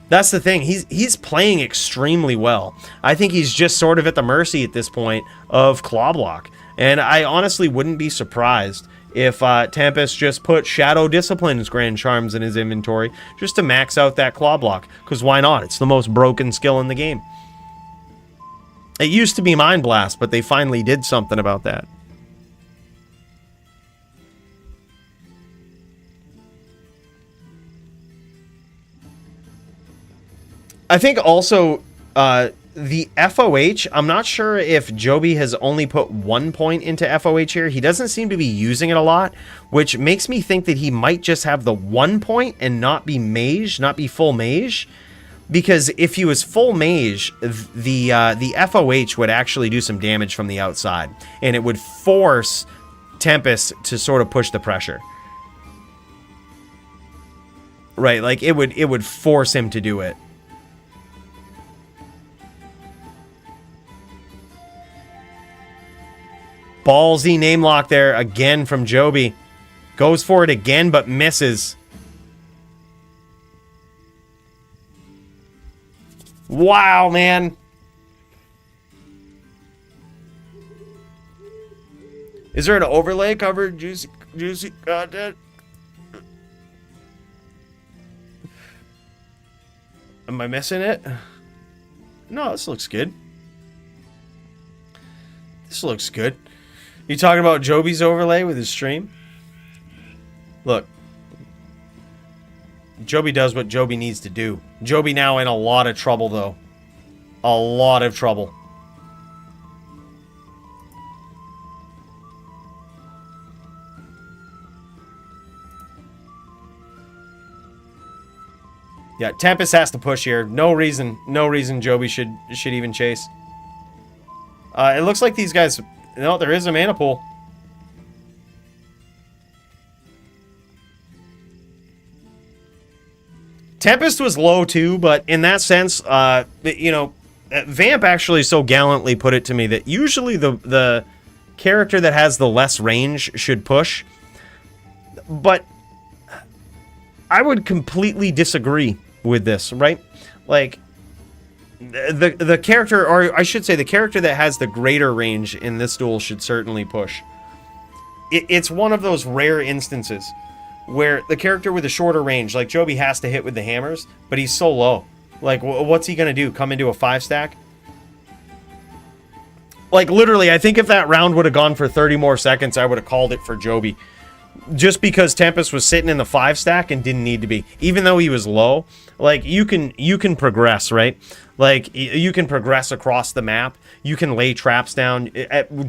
That's the thing. He's playing extremely well. I think he's just sort of at the mercy at this point of Claw Block. And I honestly wouldn't be surprised if Tempest just put Shadow Discipline's Grand Charms in his inventory just to max out that Claw Block. Because why not? It's the most broken skill in the game. It used to be Mind Blast, but they finally did something about that. I think also the FOH, I'm not sure if Joby has only put 1 point into FOH here. He doesn't seem to be using it a lot, which makes me think that he might just have the 1 point and not be mage, not be full mage. Because if he was full mage, the FOH would actually do some damage from the outside. And it would force Tempest to sort of push the pressure. Right, like it would force him to do it. Ballsy name lock there again from Joby. Goes for it again, but misses. Wow, man. Is there an overlay covered juicy content? Am I missing it? No, this looks good. This looks good. You talking about Joby's overlay with his stream? Look. Joby does what Joby needs to do. Joby now in a lot of trouble, though. A lot of trouble. Yeah, Tempest has to push here. No reason Joby should even chase. It looks like these guys... No, there is a mana pool. Tempest was low too, but in that sense, you know, Vamp actually so gallantly put it to me that usually the character that has the less range should push. But I would completely disagree with this, right? Like... The character, or I should say the character that has the greater range in this duel should certainly push. It's one of those rare instances where the character with a shorter range, like Joby, has to hit with the hammers, but he's so low. Like, what's he going to do? Come into a 5-stack? Like, literally, I think if that round would have gone for 30 more seconds, I would have called it for Joby. Just because Tempest was sitting in the 5-stack and didn't need to be. Even though he was low, like, you can progress, right? Like, you can progress across the map. You can lay traps down.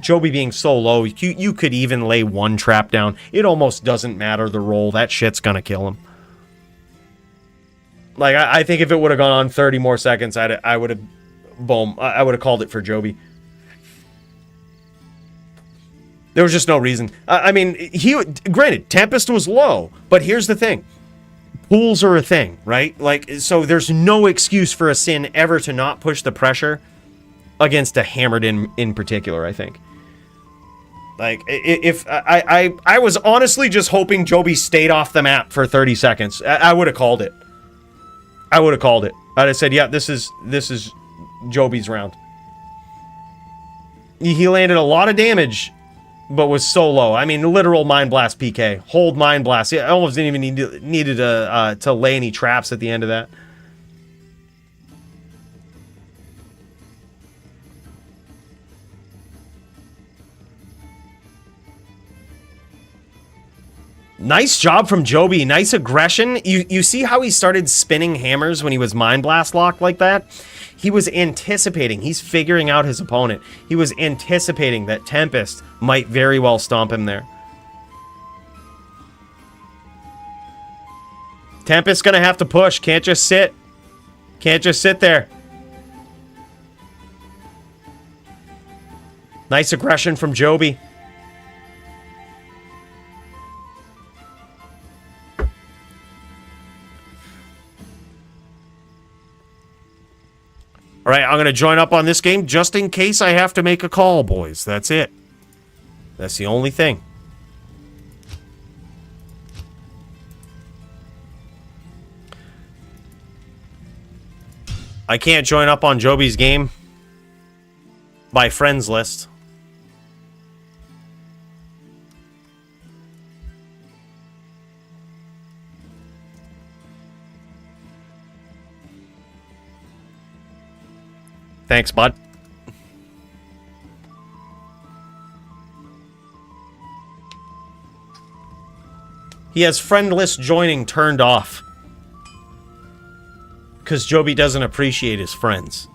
Joby being so low, you could even lay one trap down. It almost doesn't matter the roll. That shit's gonna kill him. Like, I think if it would have gone on 30 more seconds, I would have... Boom. I would have called it for Joby. There was just no reason. I mean, granted, Tempest was low, but here's the thing. Pools are a thing, right? Like, so there's no excuse for a Sin ever to not push the pressure against a Hammered in particular, I think. Like, if I was honestly just hoping Joby stayed off the map for 30 seconds. I would have called it. I would have called it. I'd have said, yeah, this is Joby's round. He landed a lot of damage, but was so low. I mean, literal Mind Blast PK. Hold Mind Blast. I almost didn't even needed to lay any traps at the end of that. Nice job from Joby. Nice aggression. You see how he started spinning hammers when he was Mind Blast locked like that? He was anticipating. He's figuring out his opponent. He was anticipating that Tempest might very well stomp him there. Tempest gonna have to push. Can't just sit. Can't just sit there. Nice aggression from Joby. All right, I'm going to join up on this game just in case I have to make a call, boys. That's it. That's the only thing. I can't join up on Joby's game by friends list. Thanks, bud. He has friend list joining turned off. Because Joby doesn't appreciate his friends.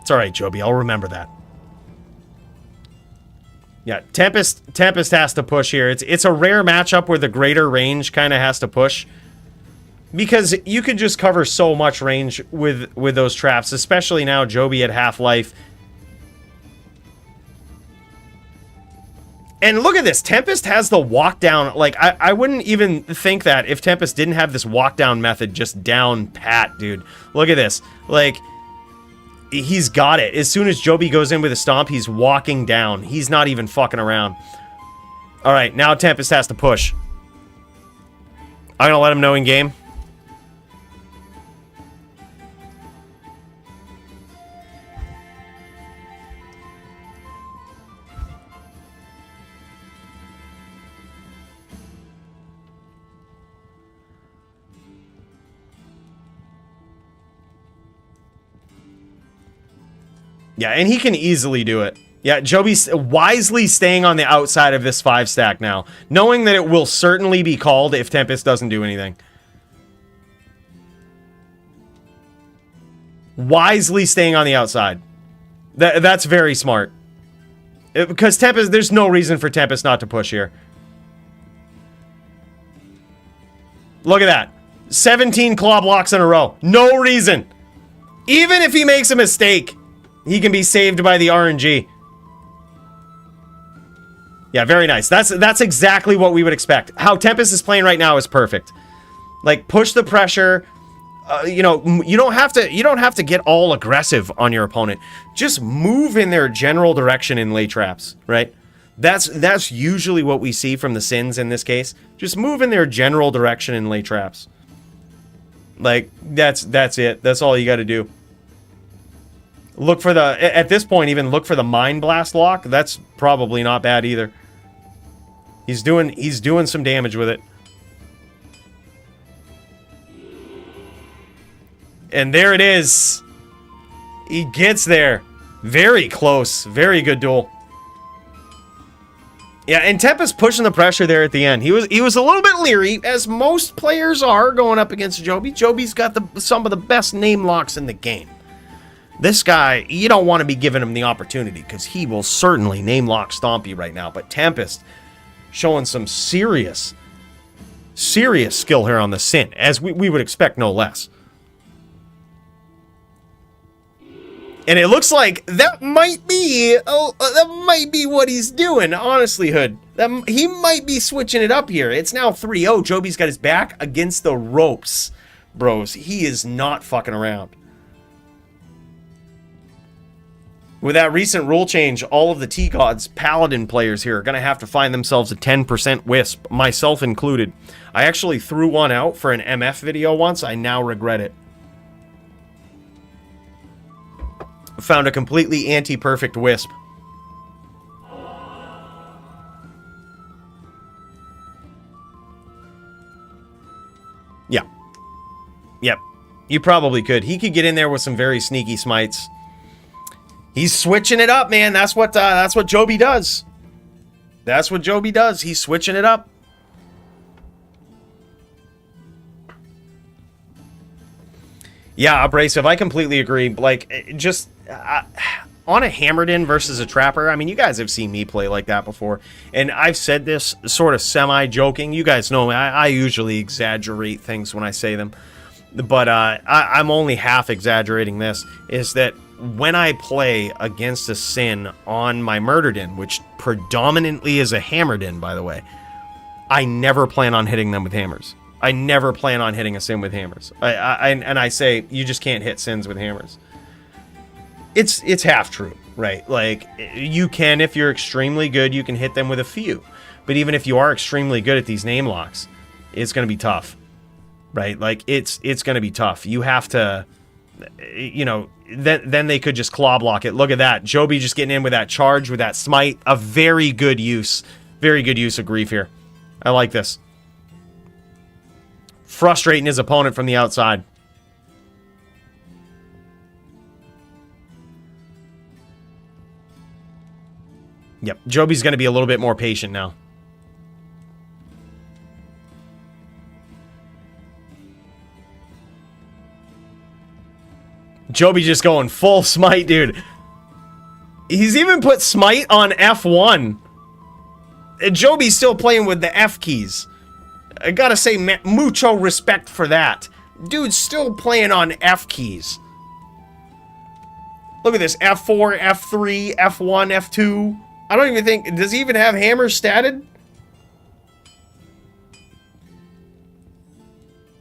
It's alright, Joby. I'll remember that. Yeah, Tempest has to push here. It's a rare matchup where the greater range kind of has to push. Because you could just cover so much range with those traps, especially now Joby at half-life. And look at this. Tempest has the walk down. Like, I wouldn't even think that if Tempest didn't have this walk down method just down pat, dude. Look at this. Like, he's got it. As soon as Joby goes in with a stomp, he's walking down. He's not even fucking around. All right, now Tempest has to push. I'm going to let him know in game. Yeah, and he can easily do it. Yeah, Joby's wisely staying on the outside of this 5-stack now, knowing that it will certainly be called if Tempest doesn't do anything. Wisely staying on the outside. That's very smart. Because Tempest, there's no reason for Tempest not to push here. Look at that. 17 claw blocks in a row. No reason. Even if he makes a mistake, he can be saved by the RNG. Yeah, very nice. That's exactly what we would expect. How Tempest is playing right now is perfect. Like, push the pressure. You know, you don't have to get all aggressive on your opponent. Just move in their general direction and lay traps, right? That's usually what we see from the Sins in this case. Just move in their general direction and lay traps. Like, that's it. That's all you got to do. Look for the, at this point, even look for the Mind Blast lock. That's probably not bad either. He's doing some damage with it. And there it is. He gets there. Very close. Very good duel. Yeah, and Tempest pushing the pressure there at the end. He was a little bit leery, as most players are going up against Joby. Joby's got some of the best name locks in the game. This guy, you don't want to be giving him the opportunity because he will certainly name lock stomp you right now. But Tempest showing some serious skill here on the Sin, as we would expect no less. And it looks like that might be what he's doing, honestly, Hood. He might be switching it up here. It's now 3-0. Joby's got his back against the ropes, bros. He is not fucking around. With that recent rule change, all of the T-Gods Paladin players here are going to have to find themselves a 10% Wisp, myself included. I actually threw one out for an MF video once. I now regret it. Found a completely anti-perfect Wisp. Yeah. Yep. You probably could. He could get in there with some very sneaky smites. He's switching it up, man. That's what Joby does. That's what Joby does. He's switching it up. Yeah, Abrasive, I completely agree. Like, just... on a hammered in versus a trapper, I mean, you guys have seen me play like that before, and I've said this sort of semi-joking. You guys know me. I usually exaggerate things when I say them, but I'm only half exaggerating this, is that when I play against a Sin on my murdered in, which predominantly is a hammered in, by the way, I never plan on hitting them with hammers. I never plan on hitting a Sin with hammers. And I say, you just can't hit Sins with hammers. It's half true, right? Like, you can, if you're extremely good, you can hit them with a few. But even if you are extremely good at these name locks, it's going to be tough, right? Like, it's going to be tough. You have to, you know, then they could just claw block it. Look at that. Joby just getting in with that charge, with that smite. A very good use of grief here. I like this. Frustrating his opponent from the outside. Yep, Joby's going to be a little bit more patient now. Joby just going full smite, dude. He's even put smite on F1. And Joby's still playing with the F keys. I gotta say, mucho respect for that. Dude's still playing on F keys. Look at this. F4, F3, F1, F2. I don't even think... Does he even have hammers statted?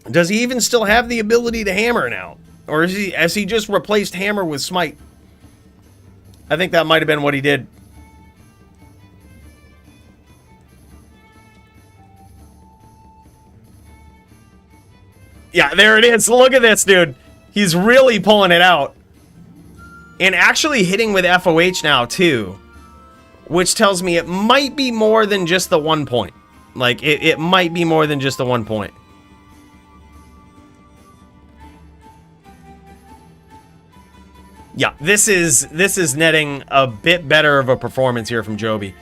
Does he even still have the ability to hammer now? Or has he just replaced hammer with smite? I think that might have been what he did. Yeah, there it is. Look at this, dude. He's really pulling it out. And actually hitting with FOH now, too. Which tells me it might be more than just the 1 point. Like, it might be more than just the 1 point. Yeah, this is netting a bit better of a performance here from Joby.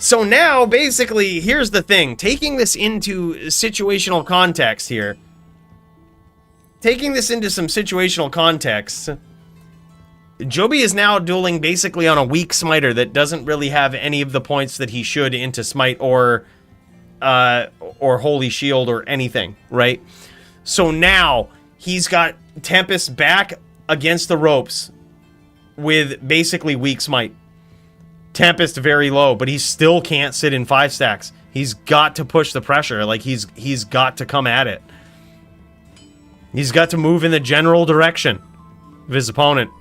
So now, basically, here's the thing. Taking this into situational context here. Taking this into some situational context. Joby is now dueling basically on a weak smiter that doesn't really have any of the points that he should into smite or holy shield or anything, right? So now he's got Tempest back against the ropes with basically weak smite. Tempest very low, but he still can't sit in 5 stacks. He's got to push the pressure. Like, he's got to come at it. He's got to move in the general direction of his opponent.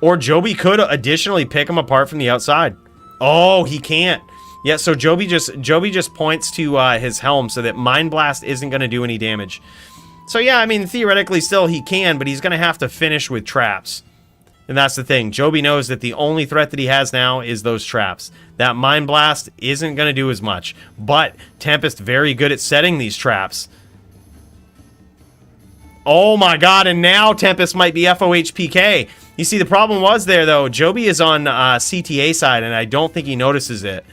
Or Joby could additionally pick him apart from the outside. Oh, he can't. Yeah, so Joby just points to his helm so that Mind Blast isn't going to do any damage. So yeah, I mean, theoretically still he can, but he's going to have to finish with traps. And that's the thing. Joby knows that the only threat that he has now is those traps. That Mind Blast isn't going to do as much. But Tempest very good at setting these traps. Oh my god, and now Tempest might be FOH PK. You see, the problem was there, though. Joby is on CTA side, and I don't think he notices it.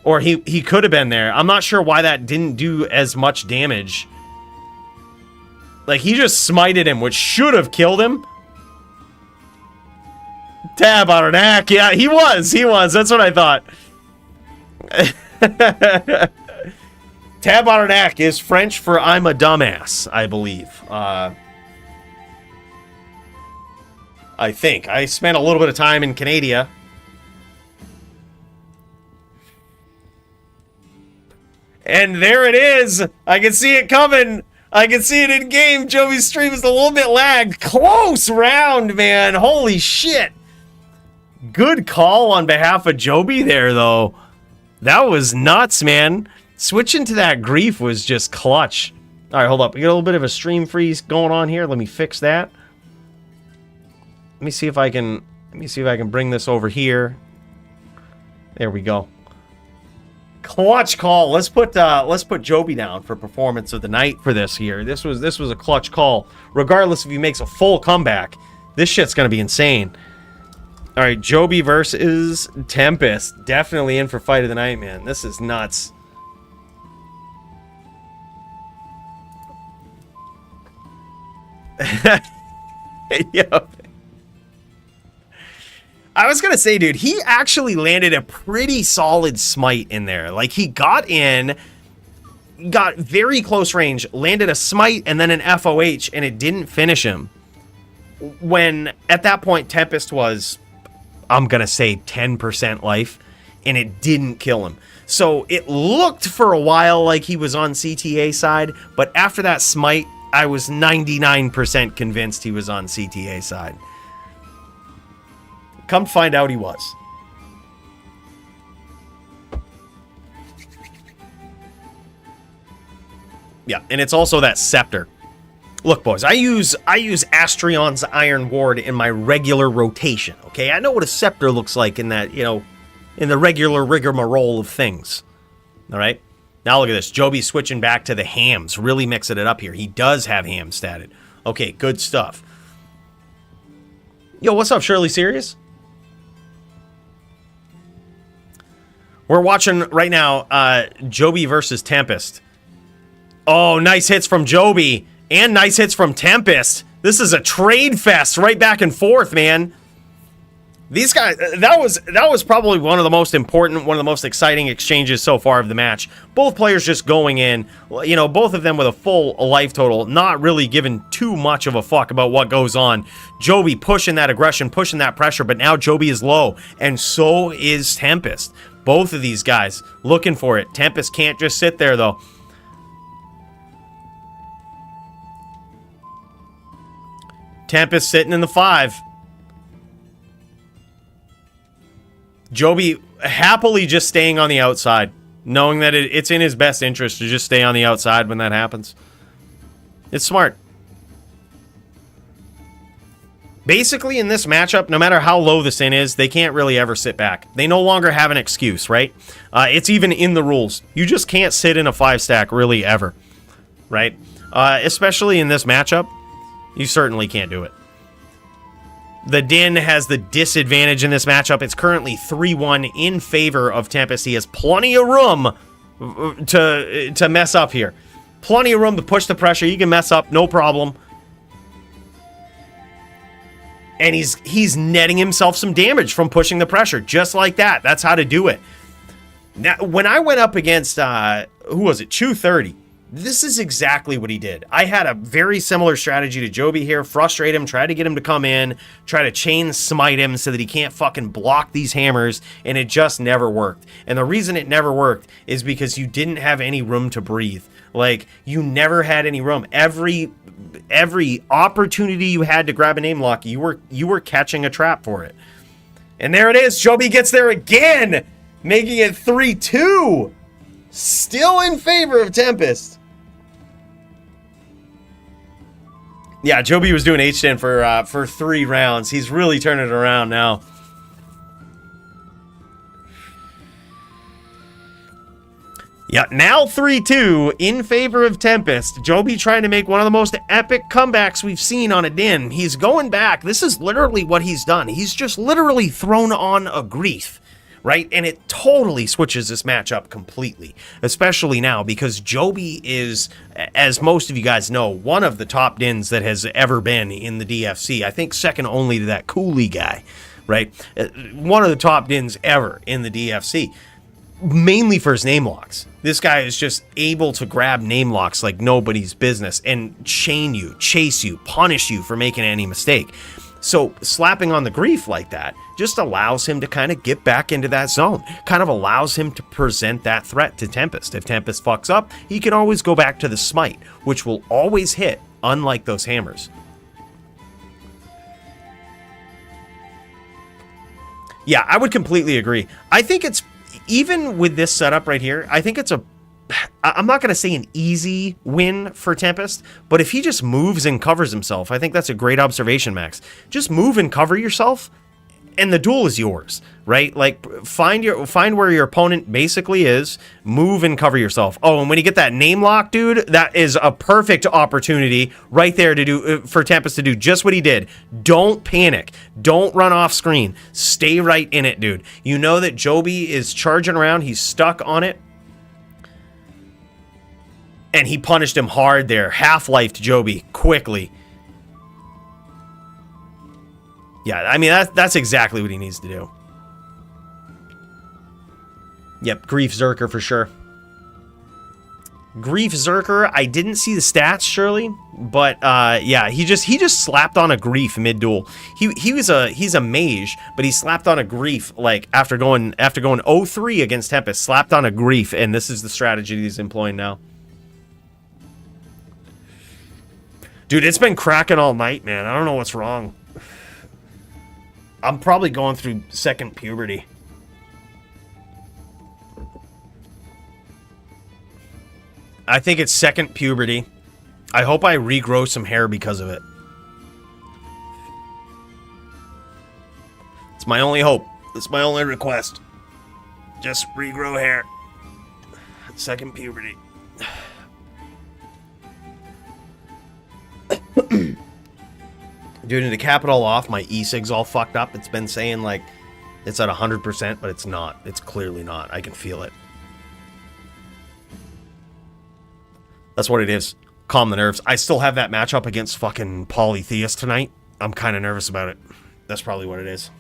Or he could have been there. I'm not sure why that didn't do as much damage. Like, he just smited him, which should have killed him. Tab on her neck. Yeah, he was. That's what I thought. Tab on her neck is French for I'm a dumbass, I believe. I think. I spent a little bit of time in Canada. And there it is. I can see it coming. I can see it in game. Joby's stream is a little bit lagged. Close round, man. Holy shit. Good call on behalf of Joby there, though. That was nuts, man. Switching to that grief was just clutch. All right, hold up. We got a little bit of a stream freeze going on here. Let me fix that. Let me see if I can bring this over here. There we go. Clutch call. Let's put Joby down for performance of the night for this here. This was a clutch call. Regardless if he makes a full comeback, this shit's gonna be insane. All right, Joby versus Tempest. Definitely in for fight of the night, man. This is nuts. Yo. I was gonna say, dude, he actually landed a pretty solid smite in there. Like, he got in, got very close range, landed a smite and then an FOH, and it didn't finish him. When, at that point, Tempest was, I'm gonna say, 10% life, and it didn't kill him. So it looked for a while like he was on CTA side, but after that smite, I was 99% convinced he was on CTA side. Come find out he was. Yeah, and it's also that scepter. Look, boys, I use Astrion's Iron Ward in my regular rotation, okay? I know what a scepter looks like in that, you know, in the regular rigmarole of things. All right? Now look at this. Joby switching back to the hams, really mixing it up here. He does have ham statted. Okay, good stuff. Yo, what's up, Shirley? Serious? We're watching right now Joby versus Tempest. Oh, nice hits from Joby and nice hits from Tempest. This is a trade fest right back and forth, man. These guys, that was probably one of the most important, one of the most exciting exchanges so far of the match. Both players just going in, you know, both of them with a full life total, not really giving too much of a fuck about what goes on. Joby pushing that aggression, pushing that pressure, but now Joby is low, and so is Tempest. Both of these guys looking for it. Tempest can't just sit there, though. Tempest sitting in the 5. Joby happily just staying on the outside, knowing that it's in his best interest to just stay on the outside when that happens. It's smart. Basically, in this matchup, no matter how low the sin is, they can't really ever sit back. They no longer have an excuse, right? It's even in the rules. You just can't sit in a 5-stack really ever, right? Especially in this matchup, you certainly can't do it. The Din has the disadvantage in this matchup. It's currently 3-1 in favor of Tempest. He has plenty of room to mess up here. Plenty of room to push the pressure. He can mess up, no problem. And he's netting himself some damage from pushing the pressure, just like that. That's how to do it. Now, when I went up against, who was it, Chew 30, this is exactly what he did. I had a very similar strategy to Joby here. Frustrate him, try to get him to come in, try to chain smite him so that he can't fucking block these hammers, and it just never worked. And the reason it never worked is because you didn't have any room to breathe. Like, you never had any room. Every opportunity you had to grab a name lock, you were catching a trap for it. And there it is. Joby gets there again, making it 3-2. Still in favor of Tempest. Yeah, Joby was doing H-10 for 3 rounds. He's really turning it around now. Yeah, now 3-2 in favor of Tempest. Joby trying to make one of the most epic comebacks we've seen on a Din. He's going back. This is literally what he's done. He's just literally thrown on a grief, right? And it totally switches this matchup completely, especially now because Joby is, as most of you guys know, one of the top Dins that has ever been in the DFC. I think second only to that Cooley guy, right? One of the top Dins ever in the DFC. Mainly for his name locks. This guy is just able to grab name locks like nobody's business and chain you, chase you, punish you for making any mistake. So slapping on the grief like that just allows him to kind of get back into that zone. Kind of allows him to present that threat to Tempest. If Tempest fucks up, he can always go back to the smite, which will always hit, unlike those hammers. Yeah, I would completely agree. I think it's, even with this setup right here, I think it's I'm not going to say an easy win for Tempest, but if he just moves and covers himself, I think that's a great observation, Max. Just move and cover yourself, and the duel is yours, right? Like, find where your opponent basically is, move and cover yourself. Oh, and when you get that name lock, dude, that is a perfect opportunity right there to do for Tempest to do just what he did. Don't panic. Don't run off screen. Stay right in it, dude. You know that Joby is charging around. He's stuck on it. And he punished him hard there. Half-lifed Joby quickly. Yeah, I mean, that's exactly what he needs to do. Yep, Grief Zerker for sure. Grief Zerker, I didn't see the stats, Shirley, but yeah, he just slapped on a Grief mid-duel. He's a mage, but he slapped on a Grief like after going 0-3 against Tempest, slapped on a Grief, and this is the strategy he's employing now. Dude, it's been cracking all night, man. I don't know what's wrong. I'm probably going through second puberty. I think it's second puberty. I hope I regrow some hair because of it. It's my only hope. It's my only request. Just regrow hair. Second puberty. Dude, and to cap it all off, my e-cig's all fucked up. It's been saying, like, it's at 100%, but it's not. It's clearly not. I can feel it. That's what it is. Calm the nerves. I still have that matchup against fucking Polytheist tonight. I'm kind of nervous about it. That's probably what it is.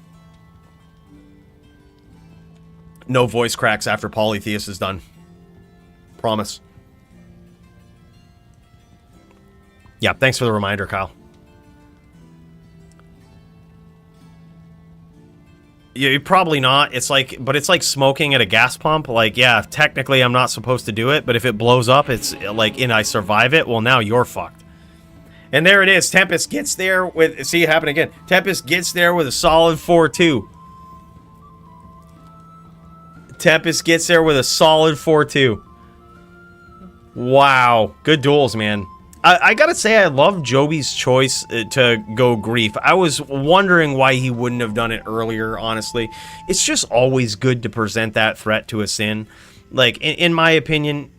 No voice cracks after Polytheist is done. Promise. Yeah, thanks for the reminder, Kyle. Yeah, you're probably not. It's like, but it's like smoking at a gas pump. Like, yeah, technically I'm not supposed to do it, but if it blows up, it's like, and I survive it, well, now you're fucked. And there it is. Tempest gets there with, see it happen again. Tempest gets there with a solid 4-2. Tempest gets there with a solid 4-2. Wow. Good duels, man. I gotta say, I love Joby's choice to go Grief. I was wondering why he wouldn't have done it earlier, honestly. It's just always good to present that threat to a Sin. Like, in my opinion,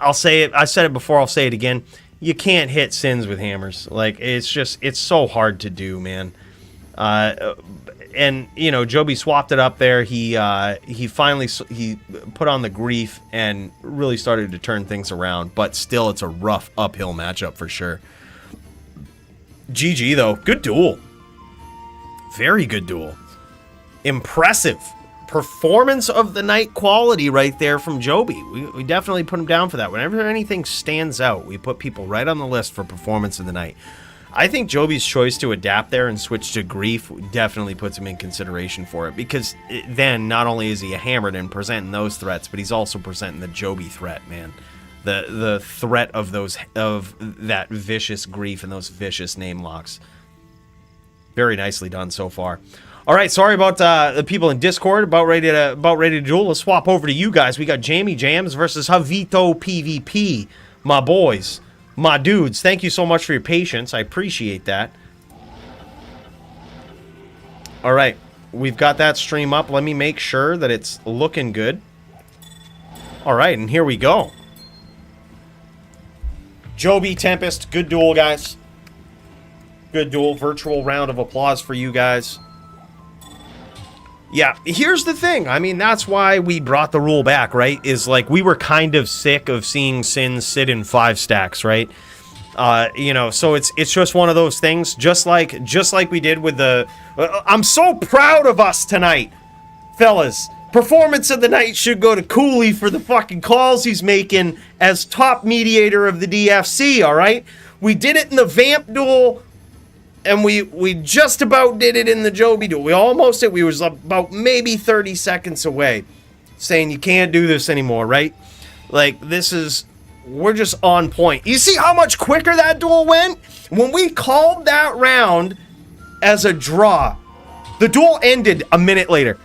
I'll say it, I said it before, I'll say it again. You can't hit Sins with hammers. Like, it's just, it's so hard to do, man. And, you know, Joby swapped it up there. He finally put on the Grief and really started to turn things around. But still, it's a rough uphill matchup for sure. GG, though. Good duel. Very good duel. Impressive. Performance of the night quality right there from Joby. We definitely put him down for that. Whenever anything stands out, we put people right on the list for performance of the night. I think Joby's choice to adapt there and switch to Grief definitely puts him in consideration for it, because then not only is he hammered and presenting those threats, but he's also presenting the Joby threat, man. The threat of that vicious Grief and those vicious name locks. Very nicely done so far. All right, sorry about the people in Discord about ready to duel. Let's swap over to you guys. We got Jamie Jams versus Javito PvP, my boys. My dudes, thank you so much for your patience. I appreciate that. All right, we've got that stream up. Let me make sure that it's looking good. All right, and here we go. Joby, Tempest, good duel, guys. Good duel. Virtual round of applause for you guys. Yeah, here's the thing. I mean, that's why we brought the rule back, right? Is like, we were kind of sick of seeing Sins sit in 5 stacks, right? You know, so it's just one of those things, just like we did with the... I'm so proud of us tonight, fellas. Performance of the night should go to Cooley for the fucking calls he's making as top mediator of the DFC, all right? We did it in the Vamp duel, and we just about did it in the Joby duel. We almost did. We was about maybe 30 seconds away saying you can't do this anymore, right? Like, we're just on point. You see how much quicker that duel went? When we called that round as a draw, the duel ended a minute later.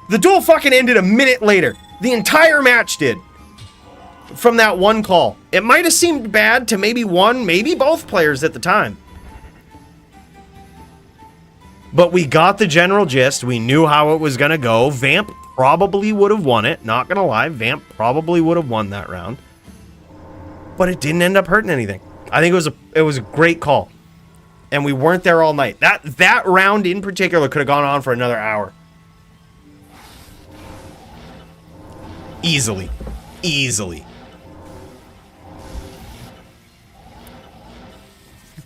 The duel fucking ended a minute later. The entire match did. From that one call. It might have seemed bad to maybe one, maybe both players at the time. But we got the general gist. We knew how it was going to go. Vamp probably would have won it. Not going to lie. Vamp probably would have won that round. But it didn't end up hurting anything. I think it was a great call. And we weren't there all night. That round in particular could have gone on for another hour. Easily.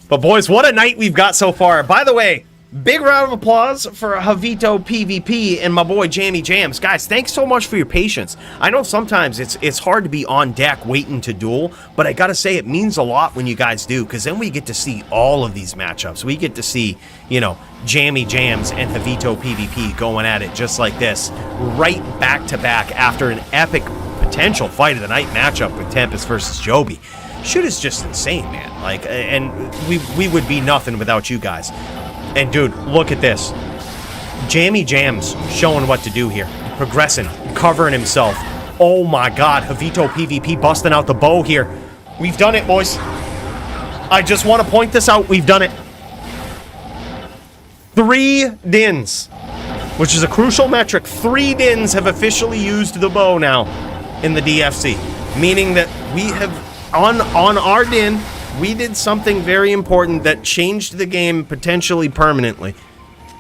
But boys, what a night we've got so far. By the way, big round of applause for Javito PvP and my boy Jammy Jams. Guys, thanks so much for your patience. I know sometimes it's hard to be on deck waiting to duel, but I gotta say it means a lot when you guys do, because then we get to see all of these matchups. We get to see, you know, Jammy Jams and Javito PvP going at it just like this, right back to back after an epic potential fight of the night matchup with Tempest versus Joby. Shit is just insane, man. Like, and we would be nothing without you guys. And dude, look at this. Jammy Jams showing what to do here. Progressing, covering himself. Oh my god, Javito PvP busting out the bow here. We've done it, boys. I just want to point this out. We've done it. 3 dins, which is a crucial metric. 3 dins have officially used the bow now in the DFC, meaning that we have on our din, we did something very important that changed the game potentially permanently.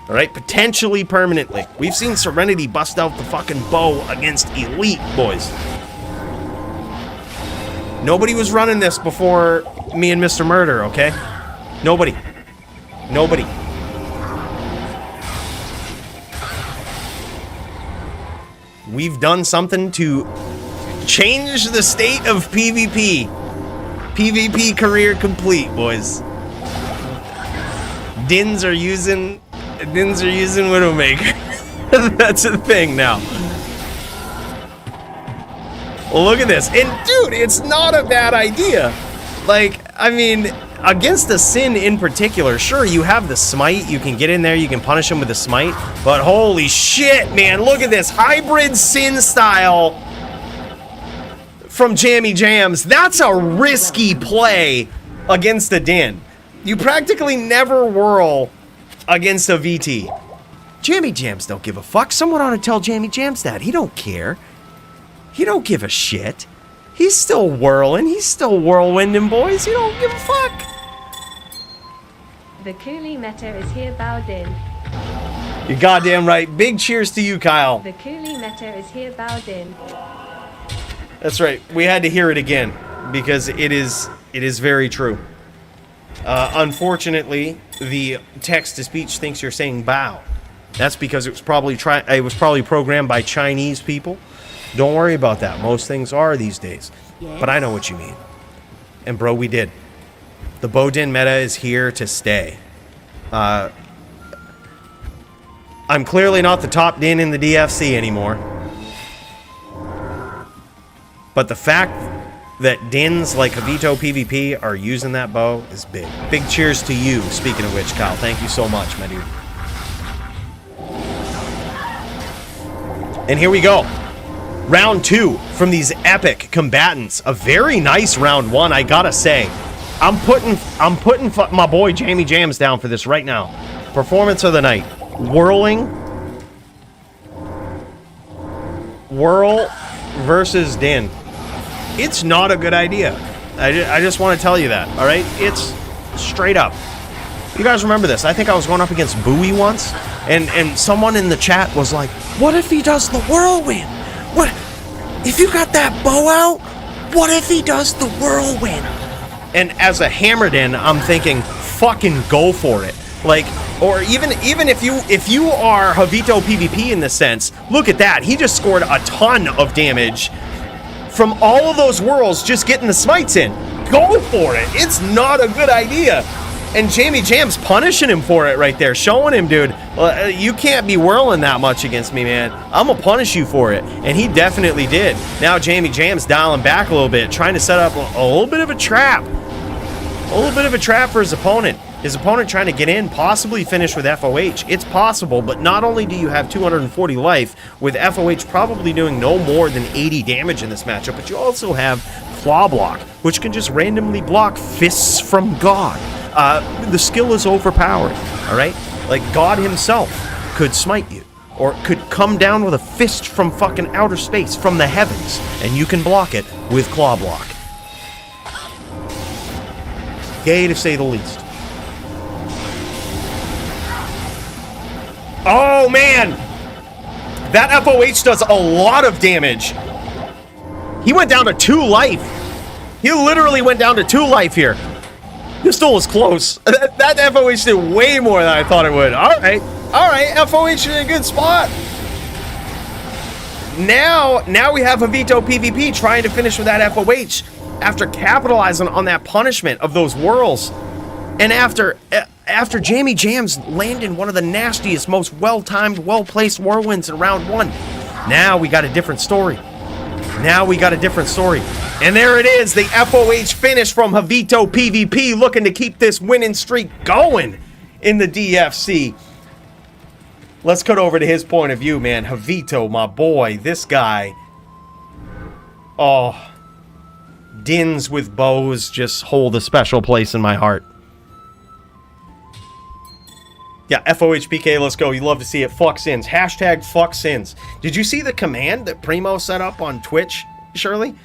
All right, potentially permanently. We've seen Serenity bust out the fucking bow against Eleet, boys. Nobody was running this before me and Mr. Murder, okay? Nobody. Nobody. We've done something to change the state of PvP. PvP career complete, boys. Dins are using Widowmaker. That's a thing now. Look at this. And dude, it's not a bad idea. Like, I mean, against the Sin in particular, sure, you have the smite, you can get in there, you can punish him with the smite, but holy shit, man, look at this hybrid Sin style from Jammy Jams. That's a risky play against a din. You practically never whirl against a VT. Jammy Jams don't give a fuck. Someone ought to tell Jammy Jams that. He don't care. He don't give a shit. He's still whirling. He's still whirlwinding, boys. He don't give a fuck. The coolie meta is here bowed in. You're goddamn right. Big cheers to you, Kyle. The coolie meta is here bowed in. That's right. We had to hear it again because it is very true. Unfortunately, the text-to-speech thinks you're saying bow. That's because it was probably programmed by Chinese people. Don't worry about that. Most things are these days. Yes. But I know what you mean. And bro, we did. The Bodin meta is here to stay. I'm clearly not the top din in the DFC anymore. But the fact that dins like Javito PvP are using that bow is big. Big cheers to you, speaking of which, Kyle. Thank you so much, my dude. And here we go. Round 2 from these epic combatants. A very nice round 1, I gotta say. I'm putting my boy Jammy Jams down for this right now. Performance of the night. Whirl versus din. It's not a good idea. I just want to tell you that, all right? It's straight up. You guys remember this? I think I was going up against Bowie once, and someone in the chat was like, what if he does the whirlwind? What if you got that bow out? What if he does the whirlwind? And as a hammered in, I'm thinking, fucking go for it. Like, or even if you are Javito PvP in this sense, look at that. He just scored a ton of damage from all of those whirls just getting the smites in. Go for it. It's not a good idea. And Jammy Jam's punishing him for it right there, showing him, dude, you can't be whirling that much against me, man. I'm gonna punish you for it. And he definitely did. Now Jammy Jam's dialing back a little bit, trying to set up a little bit of a trap. A little bit of a trap for his opponent. His opponent trying to get in, possibly finish with FOH. It's possible, but not only do you have 240 life, with FOH probably doing no more than 80 damage in this matchup, but you also have Claw Block, which can just randomly block fists from God. The skill is overpowered, all right? Like, God himself could smite you, or could come down with a fist from fucking outer space, from the heavens, and you can block it with Claw Block. Gay, to say the least. Oh, man! That FOH does a lot of damage. He went down to 2 life. He literally went down to 2 life here. This duel was close. That FOH did way more than I thought it would. All right, FOH in a good spot. Now we have Havito PvP trying to finish with that FOH after capitalizing on that punishment of those whirls, and after Jamie Jams landing one of the nastiest, most well-timed, well-placed whirlwinds in round 1. Now we got a different story. And there it is, the FOH finish from Havito PvP, looking to keep this winning streak going in the DFC. Let's cut over to his point of view, man. Havito, my boy, this guy. Oh, Dins with bows just hold a special place in my heart. Yeah, FOH PK, let's go. You love to see it. Fuck sins. Hashtag fuck sins. Did you see the command that Primo set up on Twitch, Shirley?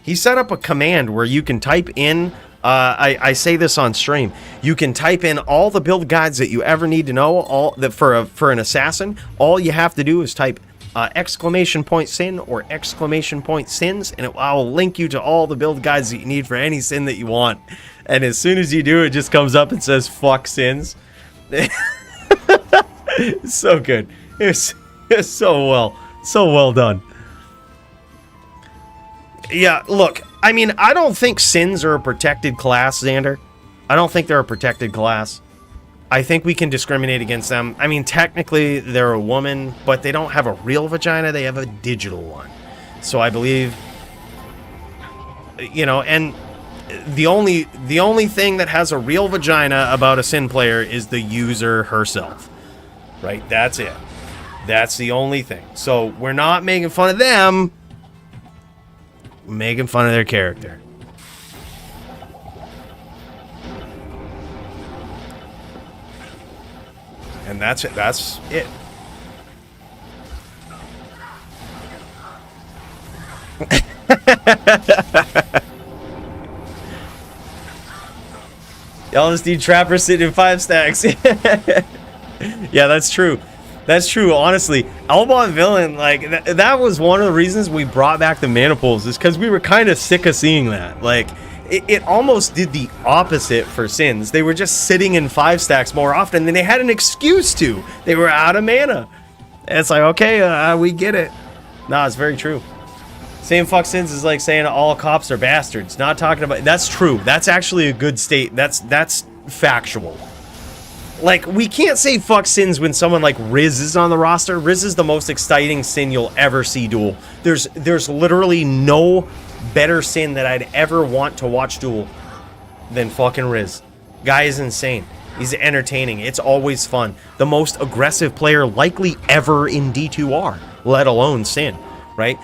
He set up a command where you can type in, I say this on stream, you can type in all the build guides that you ever need to know, all that for an assassin. All you have to do is type !sin or !sins, and it will link you to all the build guides that you need for any sin that you want. And as soon as you do, it just comes up and says fuck sins. It's so good. It's so well done. Yeah, look, I mean, I don't think sins are a protected class, Xander. I don't think they're a protected class. I think we can discriminate against them. I mean, technically, they're a woman, but they don't have a real vagina. They have a digital one. So I believe, you know, and the only thing that has a real vagina about a sin player is the user herself. Right? That's it. That's the only thing. So we're not making fun of them. We're making fun of their character. And that's it. That's it. Y'all just need Trapper sitting in 5 stacks. Yeah, that's true. That's true, honestly. Elbon Villain, like, that was one of the reasons we brought back the mana pools, is because we were kind of sick of seeing that. Like, it almost did the opposite for Sins. They were just sitting in 5 stacks more often than they had an excuse to. They were out of mana. And it's like, okay, we get it. Nah, it's very true. Saying fuck Sins is like saying all cops are bastards. Not talking about... That's true. That's actually a good state. That's factual. Like, we can't say fuck Sins when someone like Riz is on the roster. Riz is the most exciting sin you'll ever see duel. There's literally no better sin that I'd ever want to watch duel than fucking Riz. Guy is insane. He's entertaining. It's always fun. The most aggressive player likely ever in D2R, let alone sin, right?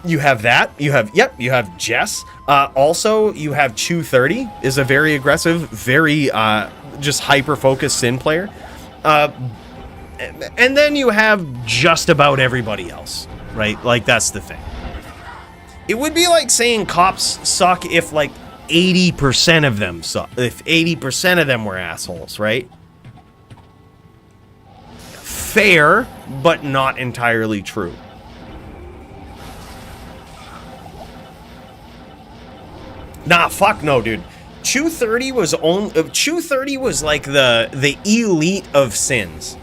You have that. You have Jess. Also, you have Chu30 is a very aggressive, very just hyper-focused sin player. And then you have just about everybody else, right? Like, that's the thing. It would be like saying cops suck if, like, 80% of them suck. If 80% of them were assholes, right? Fair, but not entirely true. Nah, fuck no, dude. Chu30 was like the elite of sins.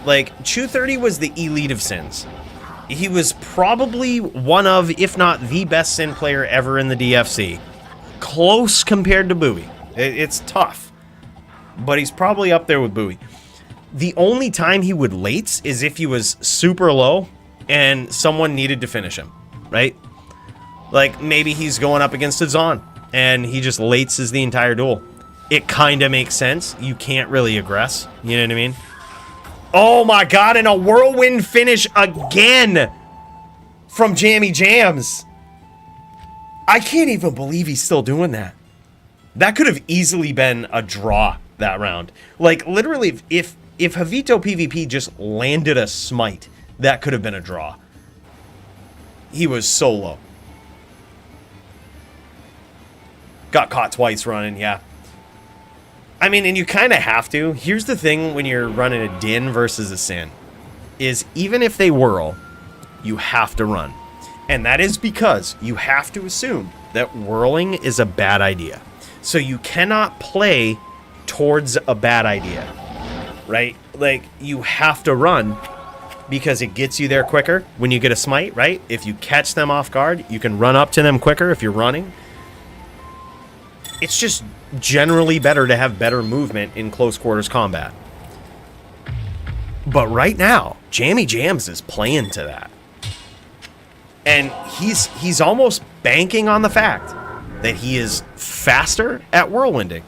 Like, Chu30 was the elite of sins. He was probably one of, if not the best sin player ever in the DFC. Close compared to Bowie. It's tough. But he's probably up there with Bowie. The only time he would lates is if he was super low and someone needed to finish him, right? Like, maybe he's going up against a Zon and he just lates the entire duel. It kind of makes sense. You can't really aggress. You know what I mean? Oh my god, and a whirlwind finish again from Jammy Jams. I can't even believe he's still doing that. That could have easily been a draw that round. Like, literally, if Havito PvP just landed a smite, that could have been a draw. He was so low. Got caught twice running, yeah. I mean, and you kind of have to. Here's the thing when you're running a Din versus a Sin, is even if they whirl, you have to run. And that is because you have to assume that whirling is a bad idea. So you cannot play towards a bad idea, right? Like, you have to run because it gets you there quicker when you get a smite, right? If you catch them off guard, you can run up to them quicker if you're running. It's just generally better to have better movement in close quarters combat. But right now, Jammy Jams is playing to that. And he's almost banking on the fact that he is faster at whirlwinding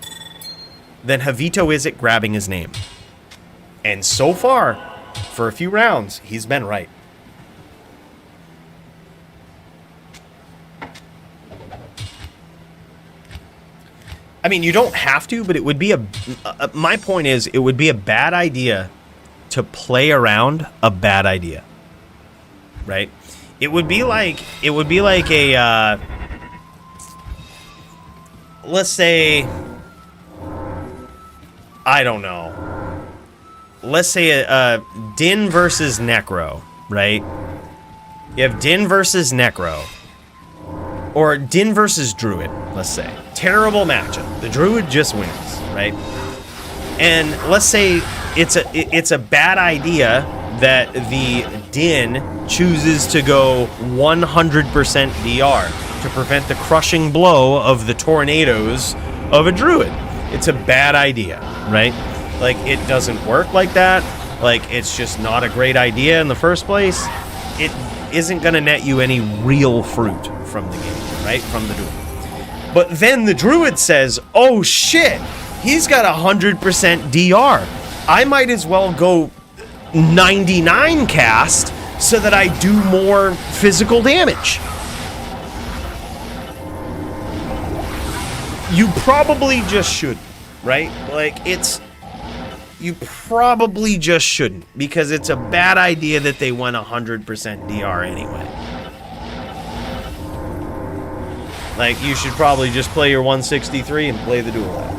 than Javito is at grabbing his name. And so far, for a few rounds, he's been right. I mean, you don't have to, but it would be my point is, it would be a bad idea to play around a bad idea. Right? It would be like a let's say, I don't know. Let's say a Din versus Necro, right? You have Din versus Necro. Or Din versus Druid, let's say. Terrible matchup. The Druid just wins, right? And let's say it's a bad idea that the Din chooses to go 100% DR to prevent the crushing blow of the tornadoes of a Druid. It's a bad idea, right? Like, it doesn't work like that. Like, it's just not a great idea in the first place. It isn't going to net you any real fruit from the game, right? From the duel. But then the Druid says, oh shit, he's got 100% DR. I might as well go 99 cast so that I do more physical damage. You probably just should, right? Like, you probably just shouldn't, because it's a bad idea that they went 100% DR anyway. Like, you should probably just play your 163 and play the duel out.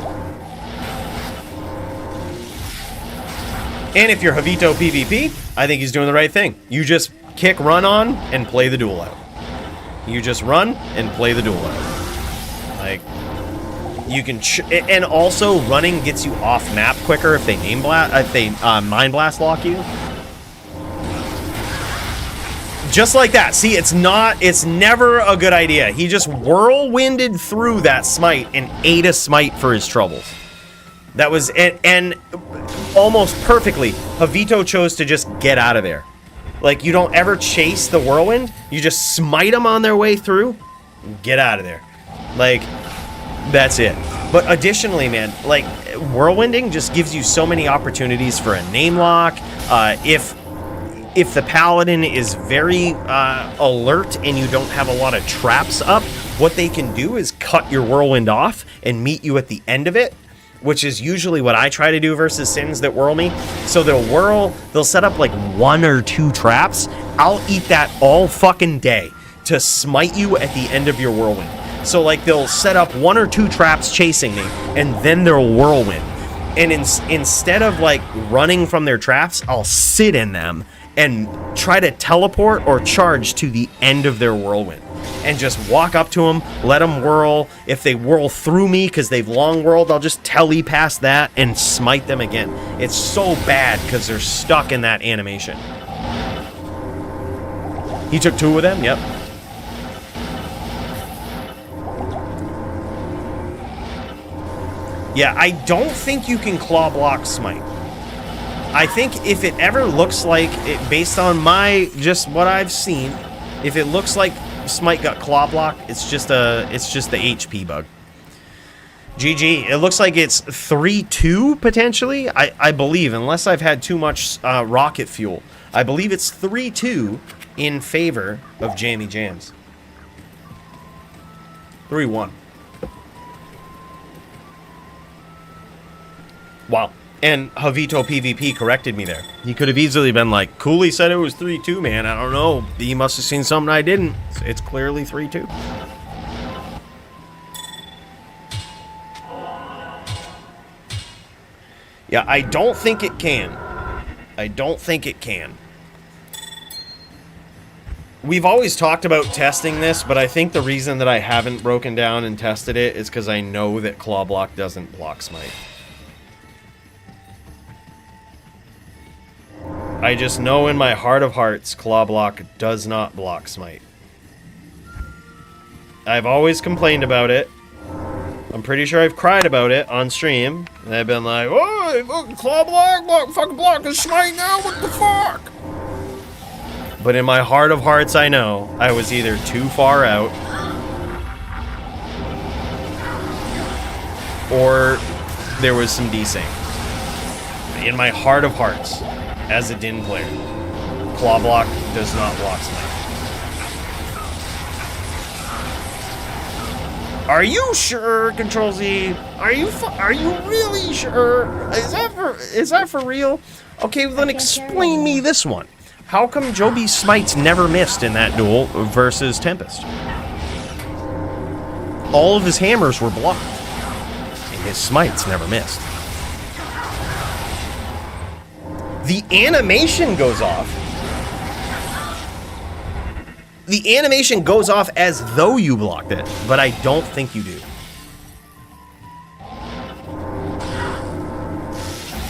And if you're Javito PvP, I think he's doing the right thing. You just kick run on and play the duel out. You just run and play the duel out. Like, you can, and also running gets you off map quicker if they mind blast lock you. Just like that. See, it's never a good idea. He just whirlwinded through that smite and ate a smite for his troubles. That was, and almost perfectly, Javito chose to just get out of there. Like, you don't ever chase the whirlwind. You just smite them on their way through. Get out of there. Like, that's it. But additionally, man, like, whirlwinding just gives you so many opportunities for a name lock. If the paladin is very alert and you don't have a lot of traps up, what they can do is cut your whirlwind off and meet you at the end of it, which is usually what I try to do versus Sins that whirl me. So they'll set up like 1 or 2 traps. I'll eat that all fucking day to smite you at the end of your whirlwind. So like, they'll set up 1 or 2 traps chasing me, and then they'll whirlwind. And instead of like running from their traps, I'll sit in them and try to teleport or charge to the end of their whirlwind. And just walk up to them, let them whirl. If they whirl through me because they've long whirled, I'll just tele past that and smite them again. It's so bad because they're stuck in that animation. He took 2 of them, yep. Yeah, I don't think you can claw block smite. I think if it ever looks like it, based on just what I've seen, if it looks like smite got claw block, it's just the HP bug. GG. It looks like it's 3-2 potentially. I believe, unless I've had too much rocket fuel. I believe it's 3-2 in favor of Jammy Jams. 3-1. Wow. And Javito PvP corrected me there. He could have easily been like, Cooley said it was 3-2, man. I don't know. He must have seen something I didn't. It's clearly 3-2. Yeah, I don't think it can. I don't think it can. We've always talked about testing this, but I think the reason that I haven't broken down and tested it is because I know that Claw Block doesn't block Smite. I just know in my heart of hearts, Claw Block does not block Smite. I've always complained about it. I'm pretty sure I've cried about it on stream. And I've been like, oh, look, Claw Block, fucking block is Smite now, what the fuck? But in my heart of hearts, I know I was either too far out or there was some desync. In my heart of hearts, as a Din player, Claw Block does not block Smite. Are you sure, Control Z? Are you really sure? Is that for real? Okay, well then explain me this one. How come Joby's smites never missed in that duel versus Tempest? All of his hammers were blocked, and his smites never missed. The animation goes off. The animation goes off as though you blocked it, but I don't think you do.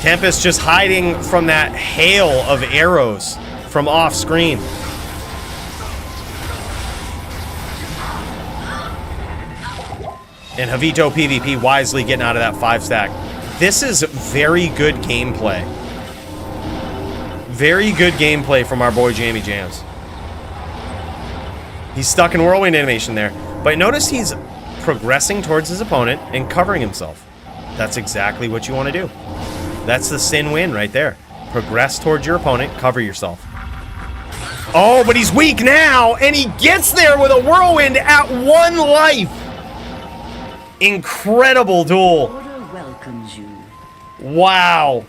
Tempest just hiding from that hail of arrows from off screen. And Javito PvP wisely getting out of that 5-stack. This is very good gameplay. Very good gameplay from our boy Jamie Jams. He's stuck in whirlwind animation there. But notice he's progressing towards his opponent and covering himself. That's exactly what you want to do. That's the Sin win right there. Progress towards your opponent, cover yourself. Oh, but he's weak now, and he gets there with a whirlwind at 1 life. Incredible duel. Order welcomes you. Wow.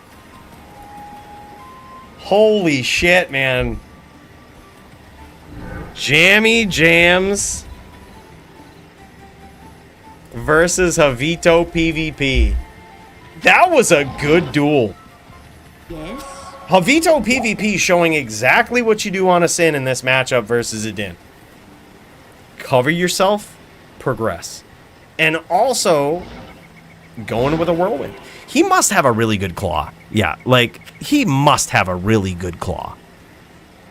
Holy shit, man. Jammy Jams versus Javito PvP. That was a good duel. Yes? Javito PvP showing exactly what you do on a Sin in this matchup versus a Din. Cover yourself, progress. And also, going with a whirlwind. He must have a really good claw. Yeah, like, he must have a really good claw.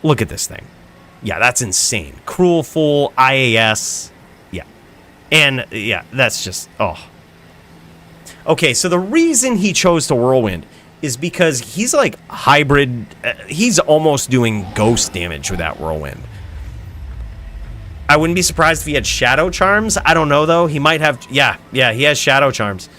Look at this thing. Yeah, that's insane. Cruel Fool, IAS. Yeah. And, yeah, that's just, oh. Okay, so the reason he chose to whirlwind is because he's like hybrid, he's almost doing ghost damage with that whirlwind. I wouldn't be surprised if he had shadow charms. I don't know though. He might have, yeah, he has shadow charms.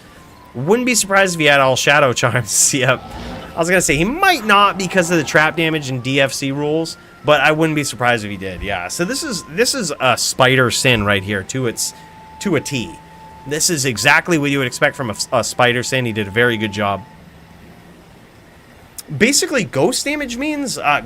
Wouldn't be surprised if he had all shadow charms. Yep. I was gonna say he might not because of the trap damage and DFC rules, but I wouldn't be surprised if he did. Yeah. So this is a spider Sin right here to a T. This is exactly what you would expect from a spider Sin. He did a very good job. Basically, ghost damage means a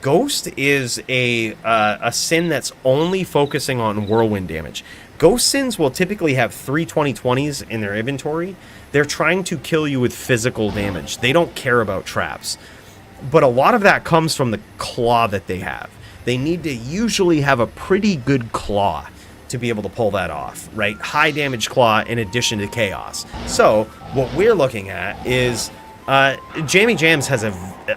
ghost is a Sin that's only focusing on whirlwind damage. Ghost Sins will typically have 3 20/20s in their inventory. They're trying to kill you with physical damage. They don't care about traps. But a lot of that comes from the claw that they have. They need to usually have a pretty good claw to be able to pull that off, right? High damage claw in addition to chaos. So what we're looking at is Jamie Jams has a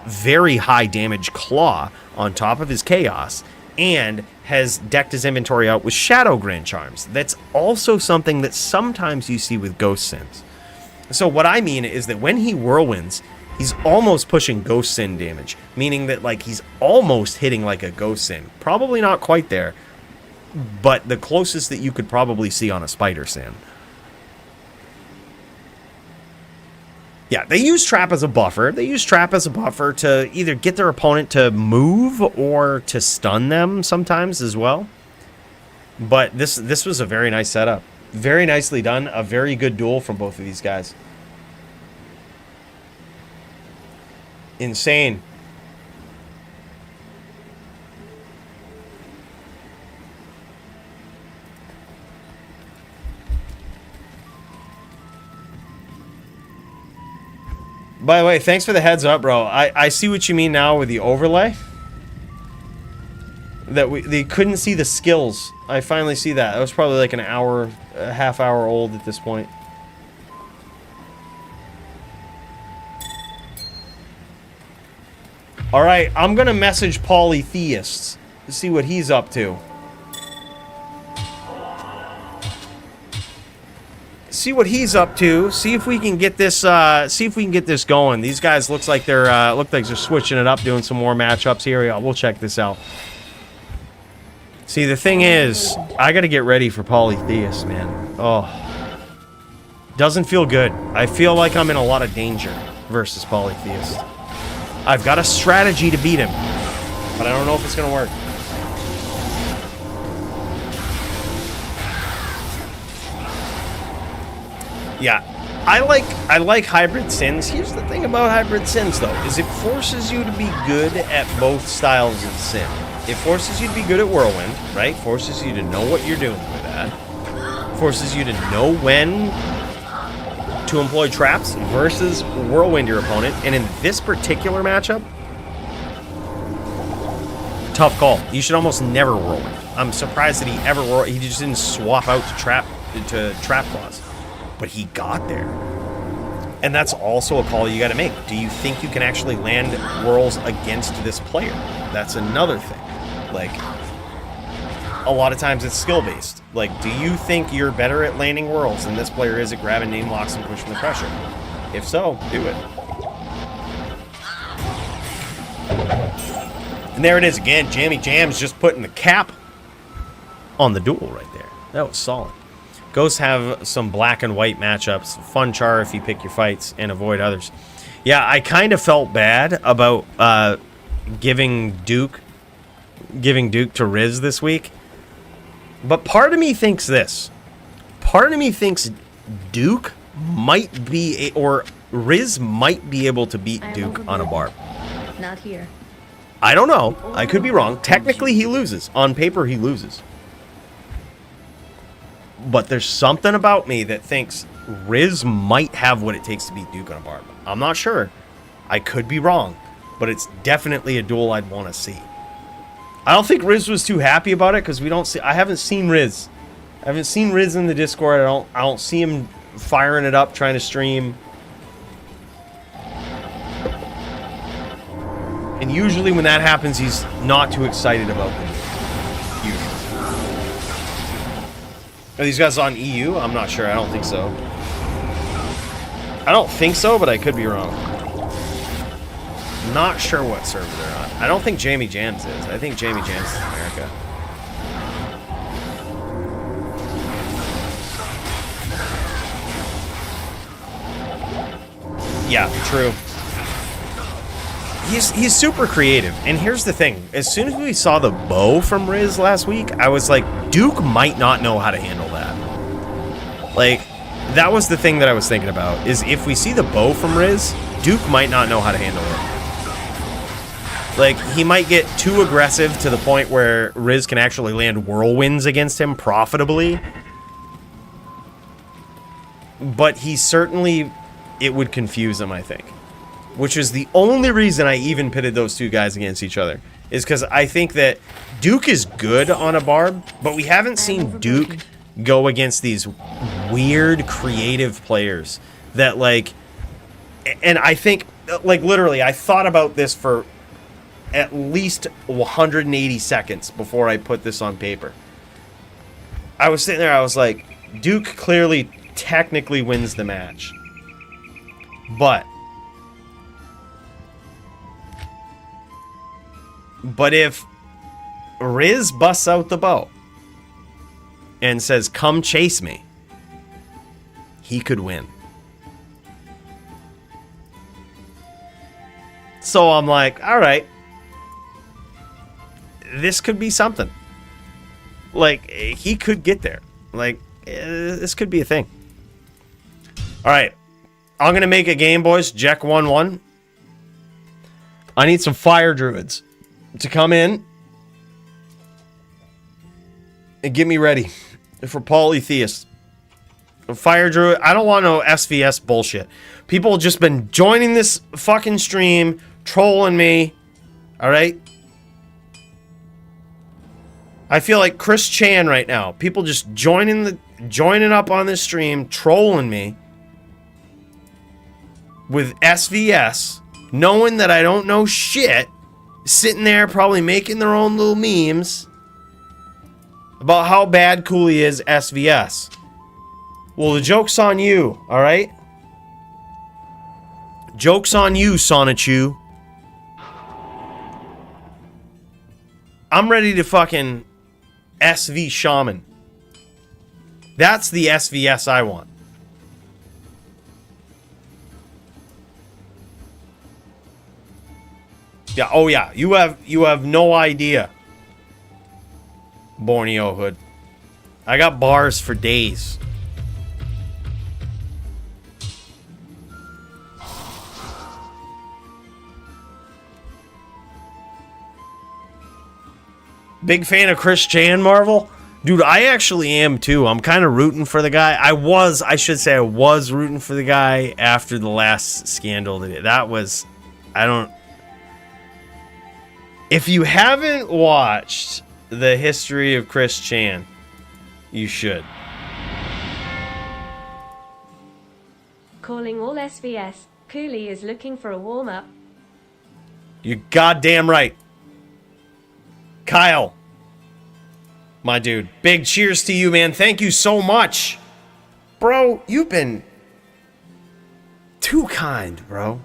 very high damage claw on top of his chaos and has decked his inventory out with Shadow Grand Charms. That's also something that sometimes you see with Ghost Sins. So what I mean is that when he whirlwinds, he's almost pushing Ghost Sin damage, meaning that like he's almost hitting like a Ghost Sin. Probably not quite there, but the closest that you could probably see on a Spider Sin. Yeah, they use Trap as a buffer. They use Trap as a buffer to either get their opponent to move or to stun them sometimes as well. But this was a very nice setup. Very nicely done. A very good duel from both of these guys. Insane. By the way, thanks for the heads up, bro. I see what you mean now with the overlay. that they couldn't see the skills. I finally see that. That was probably like an hour, a half hour old at this point. All right, I'm gonna message Polytheists to see what he's up to. See what he's up to. See if we can get this. See if we can get this going. These guys looks like they're switching it up, doing some more matchups here. Yeah, we'll check this out. See, the thing is, I got to get ready for Polytheists, man. Oh, doesn't feel good. I feel like I'm in a lot of danger versus Polytheist. I've got a strategy to beat him, but I don't know if it's gonna work. Yeah, I like hybrid sins. Here's the thing about hybrid sins, though, is it forces you to be good at both styles of sin. It forces you to be good at whirlwind, right? Forces you to know what you're doing with that. Forces you to know when to employ traps versus whirlwind your opponent. And in this particular matchup, tough call. You should almost never whirlwind. I'm surprised that he just didn't swap out to trap claws. But he got there. And that's also a call you got to make. Do you think you can actually land whirls against this player? That's another thing. Like, a lot of times it's skill-based. Like, do you think you're better at landing whirls than this player is at grabbing name locks and pushing the pressure? If so, do it. And there it is again. Jammy Jam's just putting the cap on the duel right there. That was solid. Ghosts have some black and white matchups. Fun char if you pick your fights and avoid others. Yeah, I kind of felt bad about giving Duke to Riz this week. But part of me thinks this. Part of me thinks Duke might be, or Riz might be able to beat Duke on a barb. Not here. I don't know. I could be wrong. Technically, he loses. On paper, he loses. But there's something about me that thinks Riz might have what it takes to beat Duke on a barb. I'm not sure. I could be wrong. But it's definitely a duel I'd want to see. I don't think Riz was too happy about it because we don't see. I haven't seen Riz. I haven't seen Riz in the Discord. I don't see him firing it up, trying to stream. And usually when that happens, he's not too excited about it. Usually. Are these guys on EU? I'm not sure. I don't think so. I don't think so, but I could be wrong. Not sure what server they're on. I don't think Jamie Jams is. I think Jamie Jams is America. Yeah, true. He's super creative. And here's the thing. As soon as we saw the bow from Riz last week, I was like, Duke might not know how to handle that. Like, that was the thing that I was thinking about, is if we see the bow from Riz, Duke might not know how to handle it. Like, he might get too aggressive to the point where Riz can actually land whirlwinds against him profitably. But he certainly, it would confuse him, I think. Which is the only reason I even pitted those two guys against each other. Is because I think that Duke is good on a barb, but we haven't seen Duke go against these weird, creative players that, like... And I think, like, literally, I thought about this for at least 180 seconds before I put this on paper. I was sitting there, I was like, Duke clearly, technically wins the match. But if Riz busts out the bow and says, come chase me, he could win. So I'm like, all right, this could be something. Like, he could get there. Like, this could be a thing. All right, I'm going to make a game, boys. Jack 1-1. I need some fire druids to come in and get me ready for Polytheist. Fire druid. I don't want no SVS bullshit. People have just been joining this fucking stream, trolling me. All right. I feel like Chris Chan right now. People just joining up on this stream, trolling me with SVS, knowing that I don't know shit, sitting there probably making their own little memes about how bad Cooley is SVS. Well, the joke's on you, alright? Joke's on you, Sonichu. I'm ready to fucking SV Shaman. That's the SVS I want. Yeah, oh yeah, you have no idea. Borneo Hood. I got bars for days. Big fan of Chris Chan, Marvel? Dude, I actually am too. I'm kind of rooting for the guy. I should say I was rooting for the guy after the last scandal. That was, if you haven't watched the history of Chris Chan, you should. Calling all SVS. Cooley is looking for a warm-up. You're goddamn right. Kyle, my dude, big cheers to you, man. Thank you so much. Bro, you've been too kind, bro.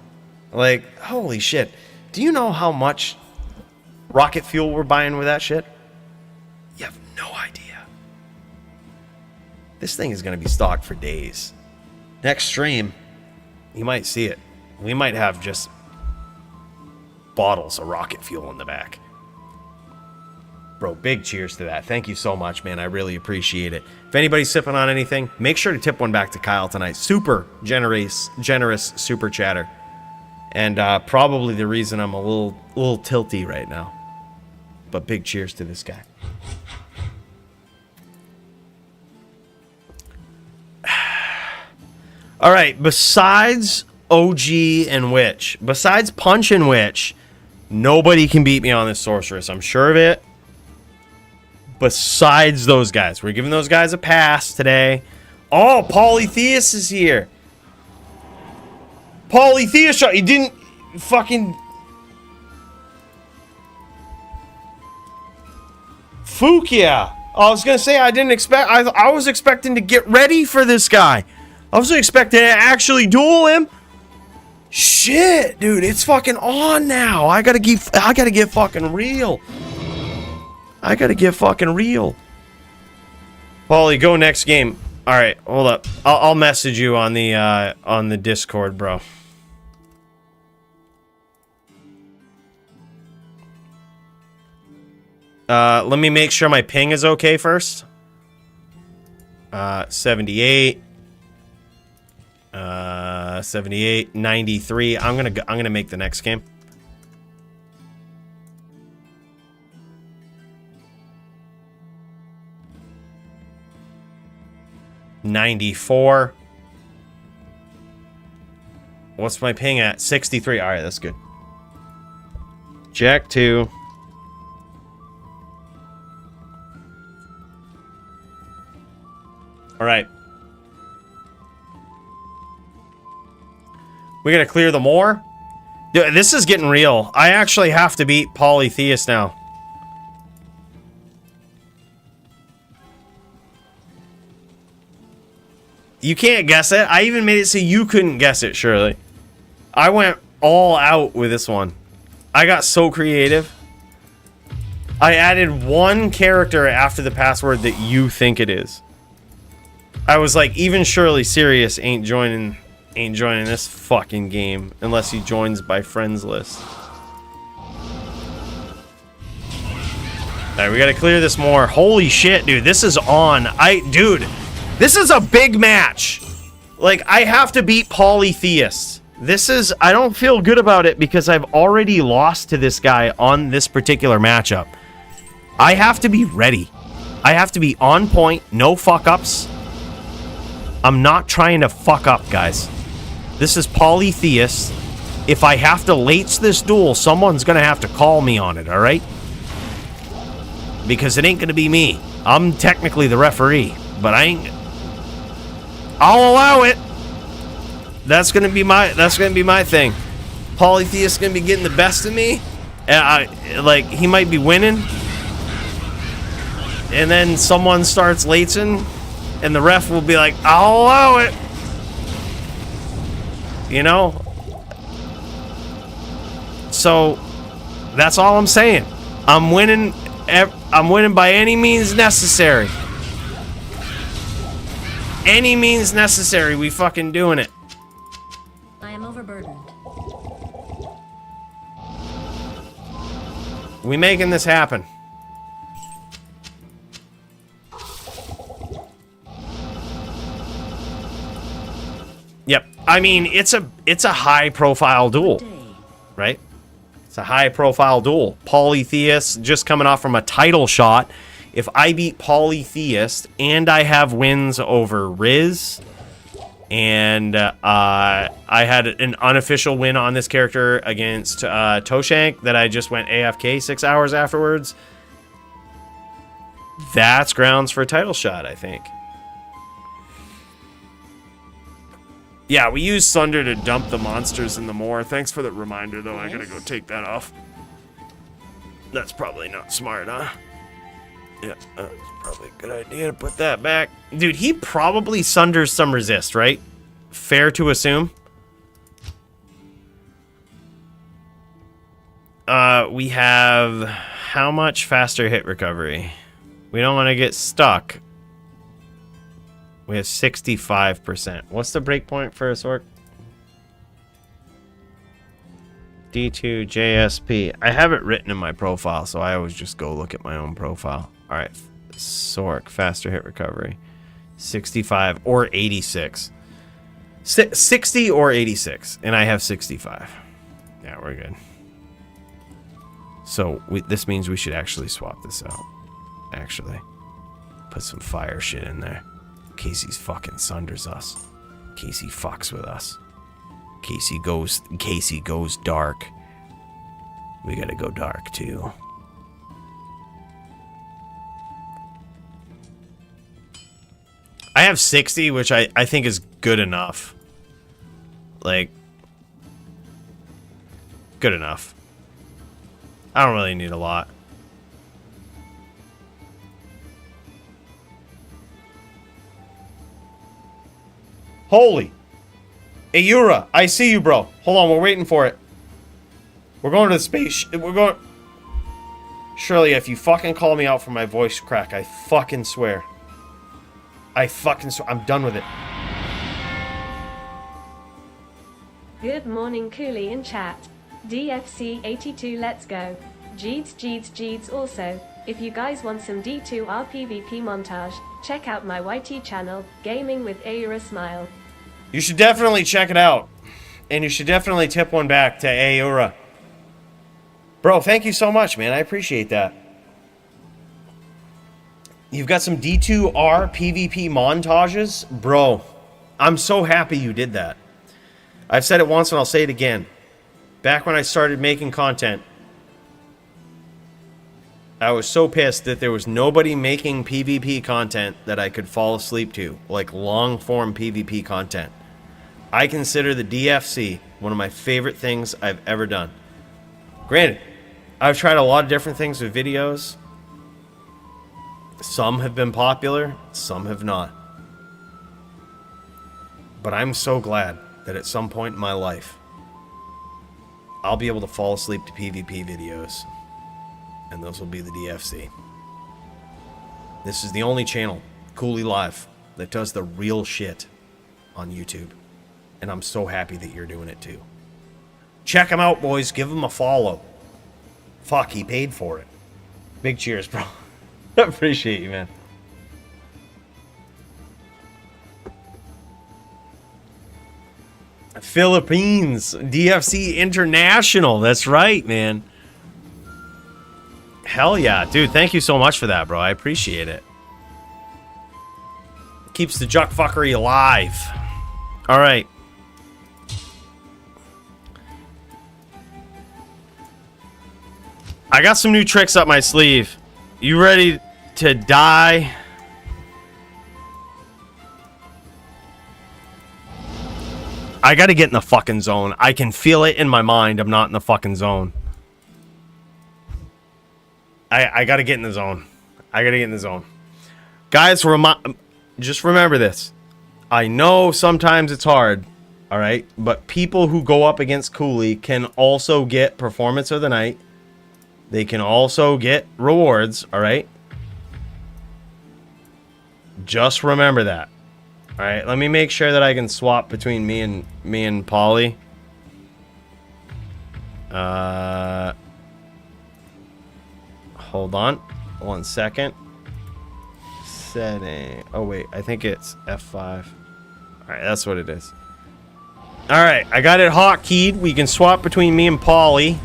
Like, holy shit. Do you know how much rocket fuel we're buying with that shit? You have no idea. This thing is going to be stocked for days. Next stream, you might see it. We might have just bottles of rocket fuel in the back. Bro, big cheers to that. Thank you so much, man. I really appreciate it. If anybody's sipping on anything, make sure to tip one back to Kyle tonight. Super generous super chatter. And probably the reason I'm a little tilty right now. But big cheers to this guy. All right, besides OG and Witch, besides Punch and Witch, nobody can beat me on this Sorceress. I'm sure of it. Besides those guys. We're giving those guys a pass today. Oh, Polytheus is here. Polytheus shot. He didn't fucking... Fukia. I was going to say I didn't expect... I was expecting to get ready for this guy. I was expecting to actually duel him. Shit, dude. It's fucking on now. I gotta get fucking real. I gotta get fucking real. Paulie, go next game. All right, hold up. I'll message you on the Discord, bro. Let me make sure my ping is okay first. 78. 78, 93. I'm gonna make the next game. $94. What's my ping at? 63. All right, that's good. Jack 2. All right. We gotta clear the more. Dude, this is getting real. I actually have to beat Polytheus now. You can't guess it. I even made it so you couldn't guess it, Shirley. I went all out with this one. I got so creative. I added one character after the password that you think it is. I was like, even Shirley Serious ain't joining this fucking game unless he joins by friends list. Alright, we gotta clear this more. Holy shit, dude. This is on. Dude. This is a big match. Like, I have to beat Polytheus. I don't feel good about it because I've already lost to this guy on this particular matchup. I have to be ready. I have to be on point, no fuck-ups. I'm not trying to fuck up, guys. This is Polytheus. If I have to late this duel, someone's gonna have to call me on it, alright? because it ain't gonna be me. I'm technically the referee, but I'll allow it. That's gonna be my thing. Polytheist gonna be getting the best of me, and he might be winning, and then someone starts lating, and the ref will be like, I'll allow it. You know? So that's all I'm saying. I'm winning by any means necessary. Any means necessary, we fucking doing it. I am overburdened. We making this happen. Yep. I mean, it's a high profile duel, right? It's a high profile duel. Polytheist just coming off from a title shot. If I beat Polytheist and I have wins over Riz, and I had an unofficial win on this character against Toshank that I just went AFK 6 hours afterwards, that's grounds for a title shot, I think. Yeah, we use Sunder to dump the monsters in the moor. Thanks for the reminder, though. I gotta go take that off. That's probably not smart, huh? Yeah, that's probably a good idea to put that back. Dude, he probably Sunders some resist, right? Fair to assume. We have how much faster hit recovery? We don't want to get stuck. We have 65%. What's the breakpoint for a Sork? D2 JSP. I have it written in my profile, so I always just go look at my own profile. All right, Sork, faster hit recovery. 65 or 86. 60 or 86, and I have 65. Yeah, we're good. So this means we should actually swap this out. Actually, put some fire shit in there. Casey fucking Sunders us. Casey fucks with us. Casey goes dark. We gotta go dark too. I have 60, which I think is good enough. Like, good enough. I don't really need a lot. Holy. Hey, Yura, I see you, bro. Hold on, we're waiting for it. We're going to the space. We're going... Shirley, if you fucking call me out for my voice crack, I fucking swear. I fucking swear. I'm done with it. Good morning, Cooley in chat. DFC 82, let's go. Jeeds also. If you guys want some D2R PvP montage, check out my YT channel, Gaming with Aura Smile. You should definitely check it out. And you should definitely tip one back to Aura. Bro, thank you so much, man. I appreciate that. You've got some D2R PvP montages? Bro, I'm so happy you did that. I've said it once and I'll say it again. Back when I started making content, I was so pissed that there was nobody making PvP content that I could fall asleep to, like long-form PvP content. I consider the DFC one of my favorite things I've ever done. Granted, I've tried a lot of different things with videos. Some have been popular, some have not. But I'm so glad that at some point in my life, I'll be able to fall asleep to PvP videos. And those will be the DFC. This is the only channel, Cooley Live, that does the real shit on YouTube. And I'm so happy that you're doing it too. Check him out, boys. Give him a follow. Fuck, he paid for it. Big cheers, bro. Appreciate you, man. Philippines. DFC International. That's right, man. Hell yeah. Dude, thank you so much for that, bro. I appreciate it. Keeps the juck fuckery alive. All right. I got some new tricks up my sleeve. You ready to die? I gotta get in the fucking zone. I can feel it in my mind. I'm not in the fucking zone. I gotta get in the zone. I gotta get in the zone. Guys, just remember this. I know sometimes it's hard, all right? But people who go up against Cooley can also get Performance of the Night. They can also get rewards, all right? Just remember that. All right, let me make sure that I can swap between me and Polly. Hold on. 1 second. Setting. Oh wait, I think it's F5. All right, that's what it is. All right, I got it hotkeyed. We can swap between me and Polly,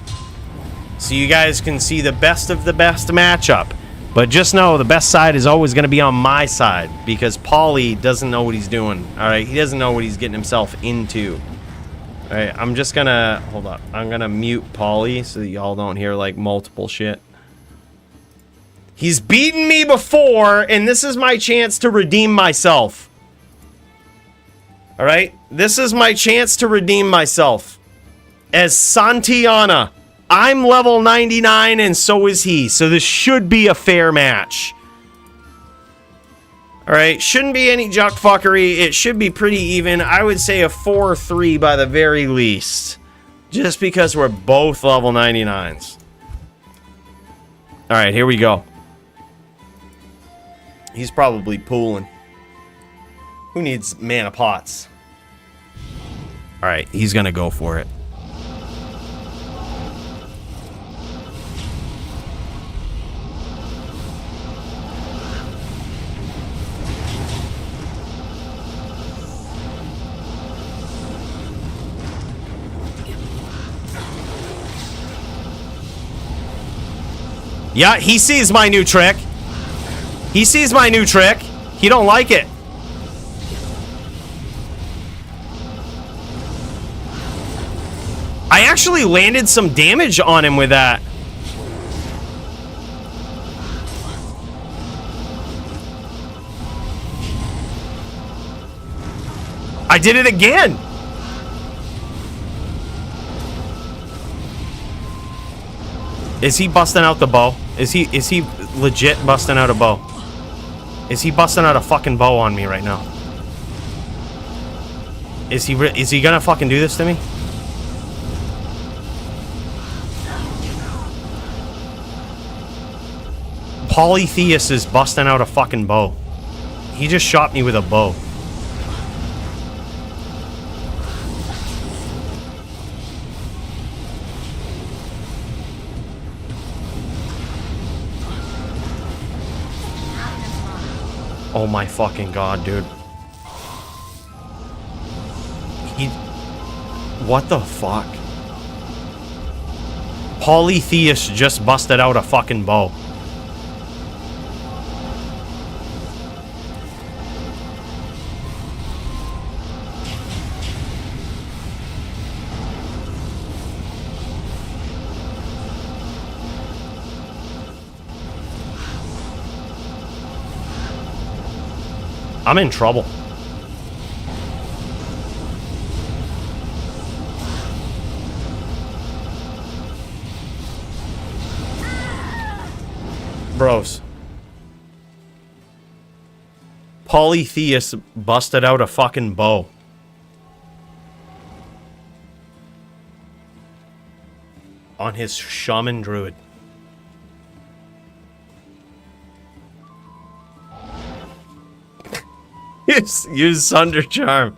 so you guys can see the best of the best matchup. But just know the best side is always going to be on my side, because Polly doesn't know what he's doing. All right, he doesn't know what he's getting himself into. All right, I'm just gonna hold up. I'm gonna mute Polly so that y'all don't hear like multiple shit. He's beaten me before, and this is my chance to redeem myself. All right, this is my chance to redeem myself as Santiana. I'm level 99 and so is he, so this should be a fair match. Alright, shouldn't be any juck fuckery. It should be pretty even. I would say a 4-3 by the very least. Just because we're both level 99s. Alright, here we go. He's probably pooling. Who needs mana pots? Alright, he's gonna go for it. Yeah, he sees my new trick. He sees my new trick. He don't like it. I actually landed some damage on him with that. I did it again. Is he busting out the bow? Is he legit busting out a bow? Is he busting out a fucking bow on me right now? Is he gonna fucking do this to me? Polytheus is busting out a fucking bow. He just shot me with a bow. Oh my fucking god, dude. What the fuck? Polytheus just busted out a fucking bow. I'm in trouble. Bros. Polytheus busted out a fucking bow. On his shaman druid. Use Sunder Charm.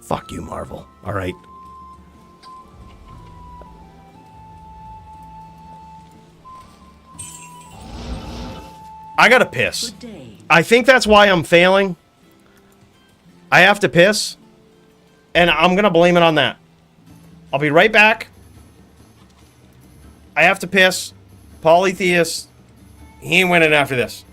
Fuck you, Marvel. Alright. I gotta piss. I think that's why I'm failing. I have to piss. And I'm gonna blame it on that. I'll be right back. I have to piss. Polytheus. He ain't winning after this.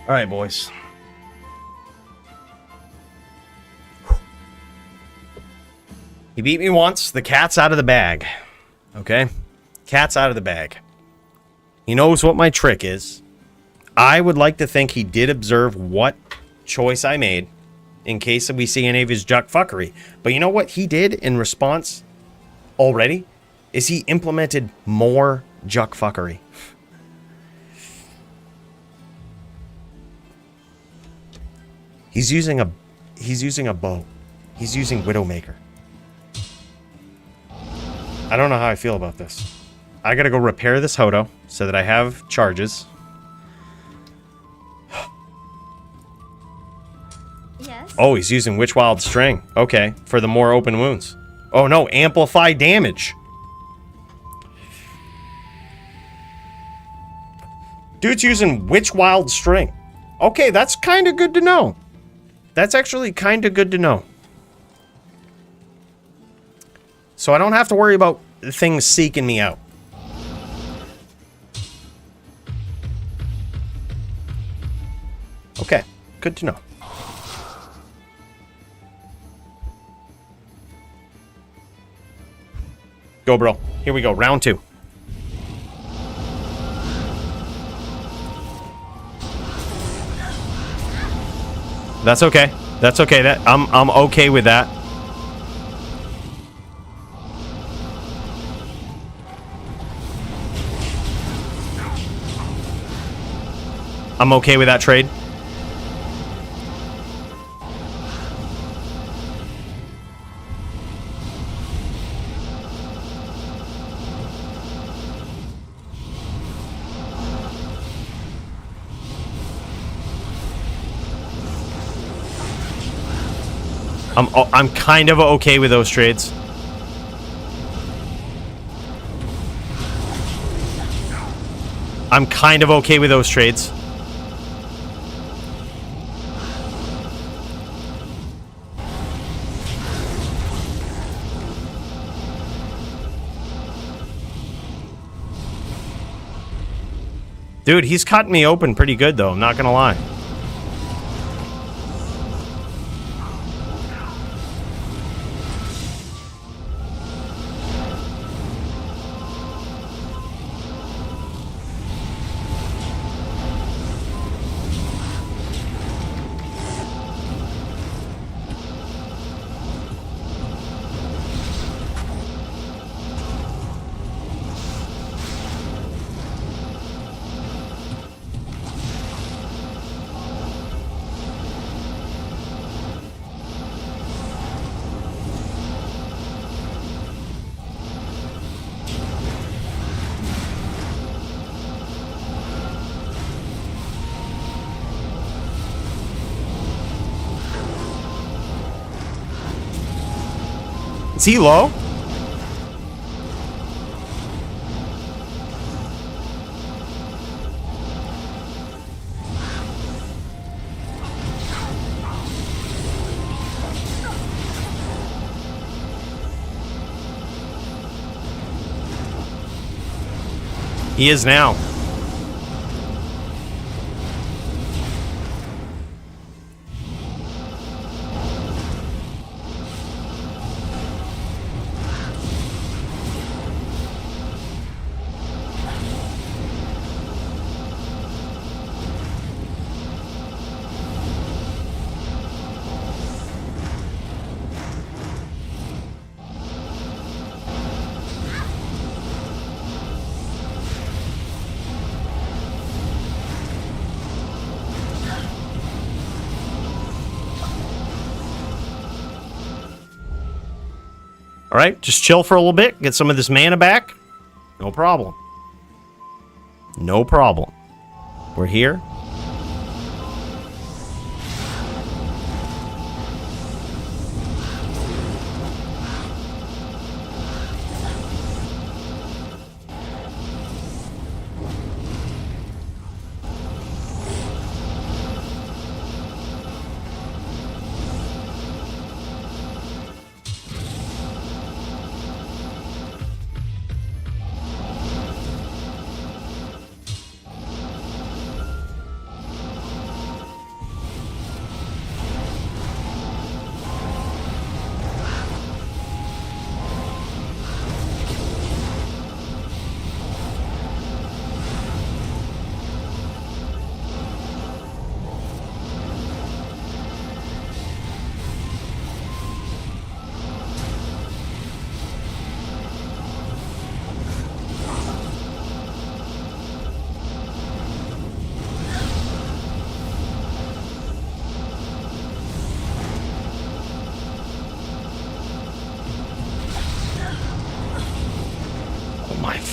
All right, boys. He beat me once. The cat's out of the bag. Okay? Cat's out of the bag. He knows what my trick is. I would like to think he did observe what choice I made in case we see any of his juck fuckery. But you know what he did in response already? Is he implemented more juck fuckery. He's using a bow. He's using Widowmaker. I don't know how I feel about this. I gotta go repair this Hodo so that I have charges. Yes. Oh, he's using Witch Wild String. Okay, for the more open wounds. Oh no, amplify damage. Dude's using Witch Wild String. Okay, that's kind of good to know. That's actually kind of good to know. So I don't have to worry about things seeking me out. Okay, good to know. Go, bro. Here we go. Round 2. That's okay. That's okay. That I'm okay with that. I'm okay with that trade. I'm kind of okay with those trades. I'm kind of okay with those trades. Dude, he's cutting me open pretty good though, I'm not gonna lie. Is he low? He is now. All right, just chill for a little bit, get some of this mana back. No problem. No problem. We're here.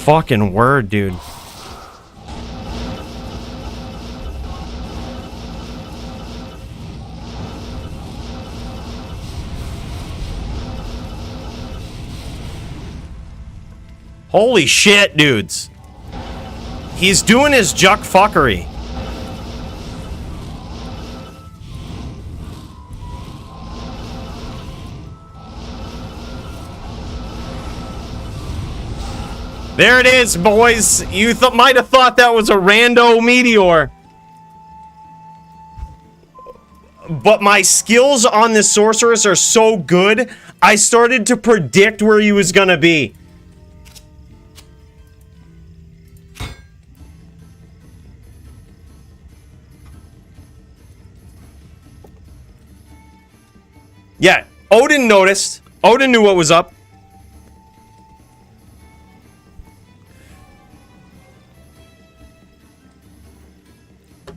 fucking word, dude. Holy shit, dudes. He's doing his juck fuckery. There it is, boys. You might have thought that was a rando meteor. But my skills on this sorceress are so good, I started to predict where he was gonna be. Yeah, Odin noticed. Odin knew what was up.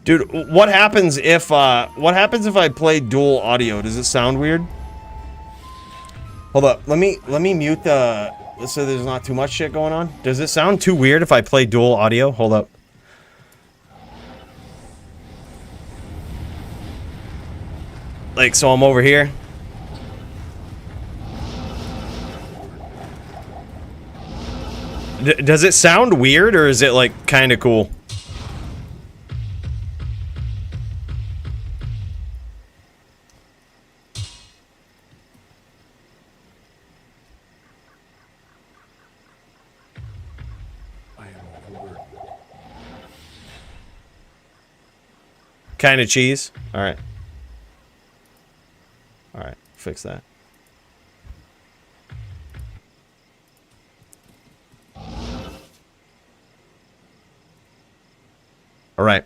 Dude, what happens if I play dual audio? Does it sound weird? Hold up. Let me mute the so there's not too much shit going on. Does it sound too weird if I play dual audio? Hold up. Like, so I'm over here. Does it sound weird, or is it like kind of cool? Kind of cheese. All right. All right. Fix that. All right.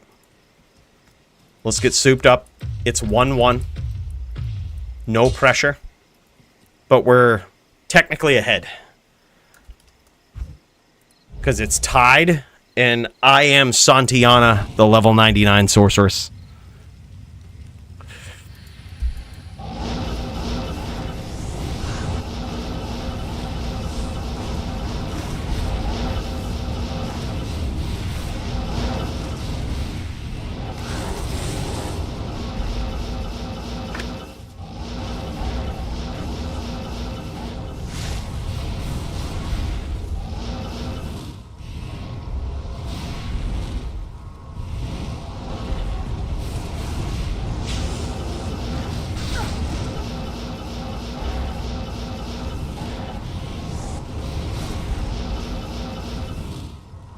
Let's get souped up. It's 1-1. No pressure. But we're technically ahead. Because it's tied. And I am Santiana, the level 99 sorceress.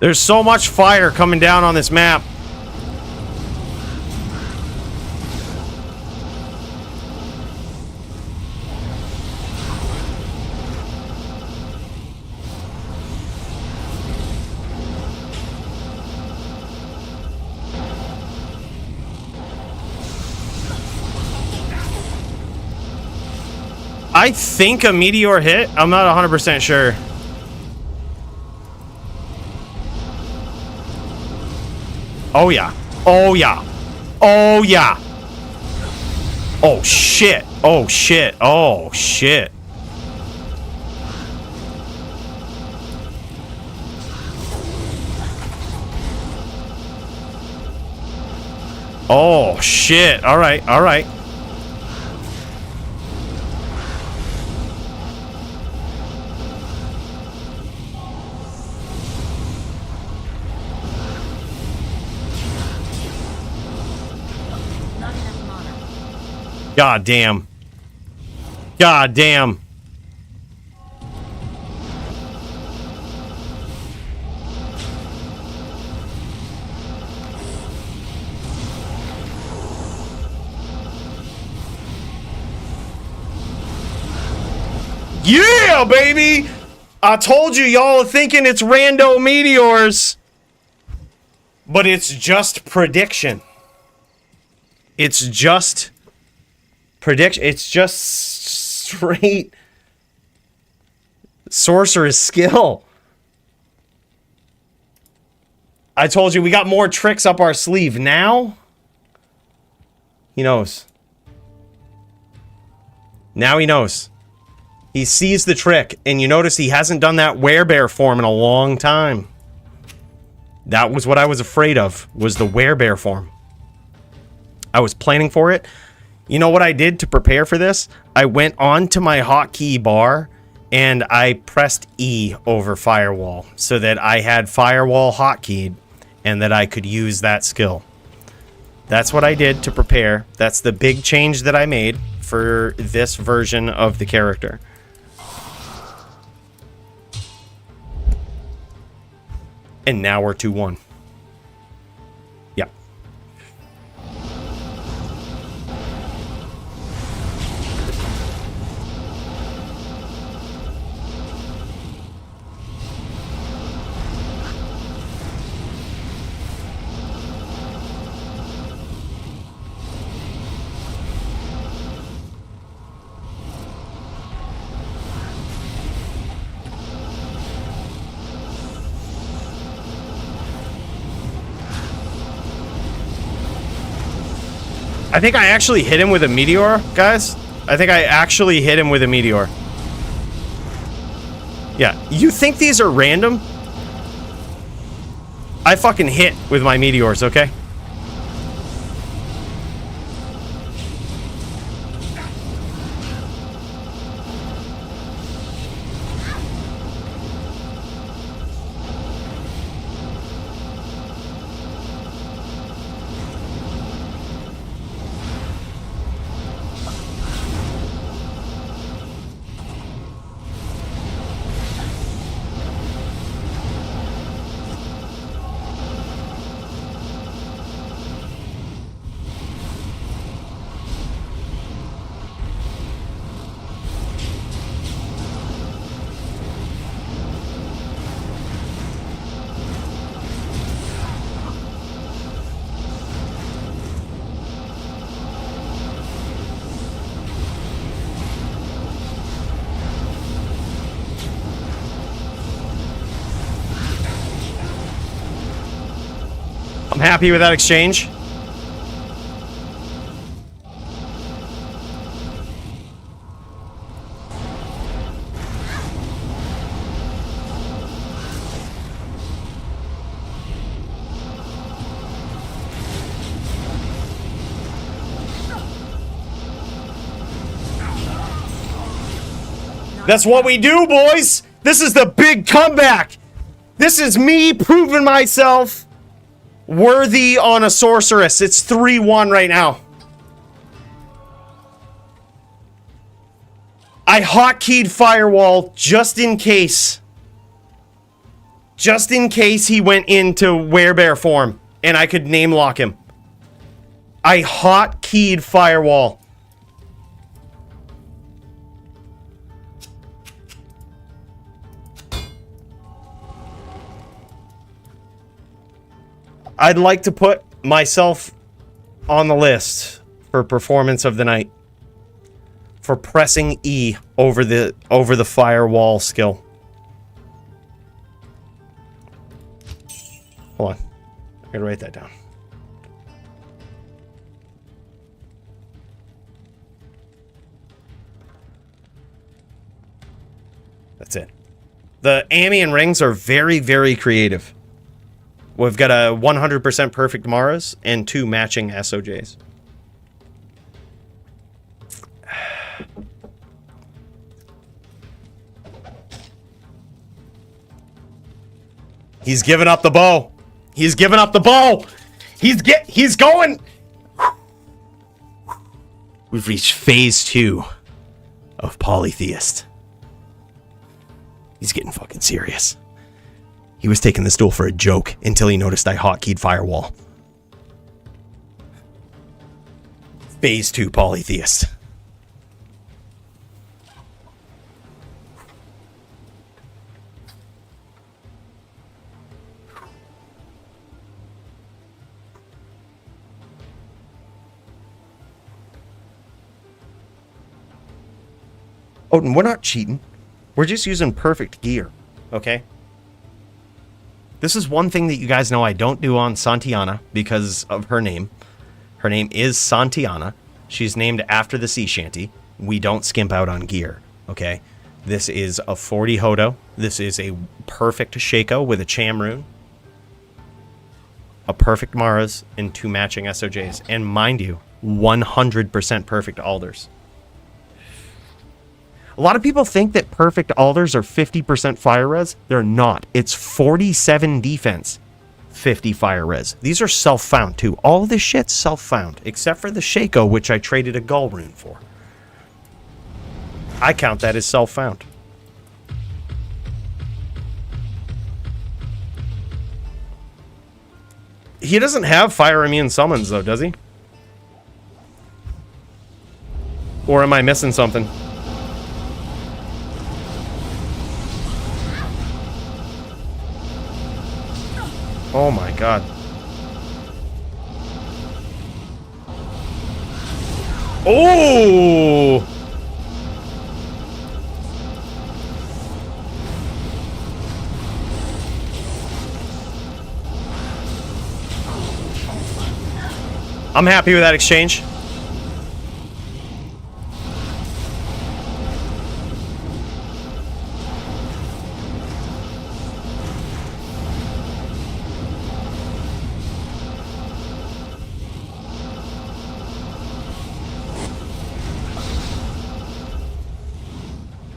There's so much fire coming down on this map. I think a meteor hit. I'm not 100% sure. Oh yeah. Oh yeah. Oh yeah. Oh shit. Oh shit. Oh shit. Oh shit. All right. All right. God damn. God damn. Yeah, baby! I told you y'all are thinking it's rando meteors. But it's just prediction. It's just prediction. It's just straight sorcerer's skill. I told you we got more tricks up our sleeve. Now he knows. Now he knows. He sees the trick, and you notice he hasn't done that werebear form in a long time. That was what I was afraid of, was the werebear form. I was planning for it. You know what I did to prepare for this? I went onto my hotkey bar, and I pressed E over Firewall, so that I had Firewall hotkeyed, and that I could use that skill. That's what I did to prepare. That's the big change that I made for this version of the character. And now we're 2-1. Yep. I think I actually hit him with a meteor, guys. I think I actually hit him with a meteor. Yeah, you think these are random? I fucking hit with my meteors, okay? I'm happy with that exchange. That's what we do, boys. This is the big comeback. This is me proving myself worthy on a sorceress. It's 3-1 right now. I hotkeyed Firewall just in case. Just in case he went into werebear form and I could name lock him. I hotkeyed Firewall. I'd like to put myself on the list for performance of the night for pressing E over the Firewall skill. Hold on. I gotta write that down. That's it. The Amian rings are very, very creative. We've got a 100% perfect Maras and 2 matching SOJs. He's giving up the bow. He's giving up the bow. He's going. We've reached phase 2 of Polytheist. He's getting fucking serious. He was taking this duel for a joke until he noticed I hotkeyed Firewall. Phase 2 Polytheist. Odin, we're not cheating. We're just using perfect gear, okay? This is one thing that you guys know I don't do on Santiana because of her name. Her name is Santiana. She's named after the sea shanty. We don't skimp out on gear, okay? This is a 40 Hodo. This is a perfect Shaco with a Cham rune. A perfect Maras and 2 matching SOJs. And mind you, 100% perfect Alders. A lot of people think that perfect Alders are 50% fire res. They're not. It's 47 defense, 50 fire res. These are self-found too. All of this shit's self-found, except for the Shaco, which I traded a Gull rune for. I count that as self-found. He doesn't have fire immune summons though, does he? Or am I missing something? Oh my god. Oh! I'm happy with that exchange.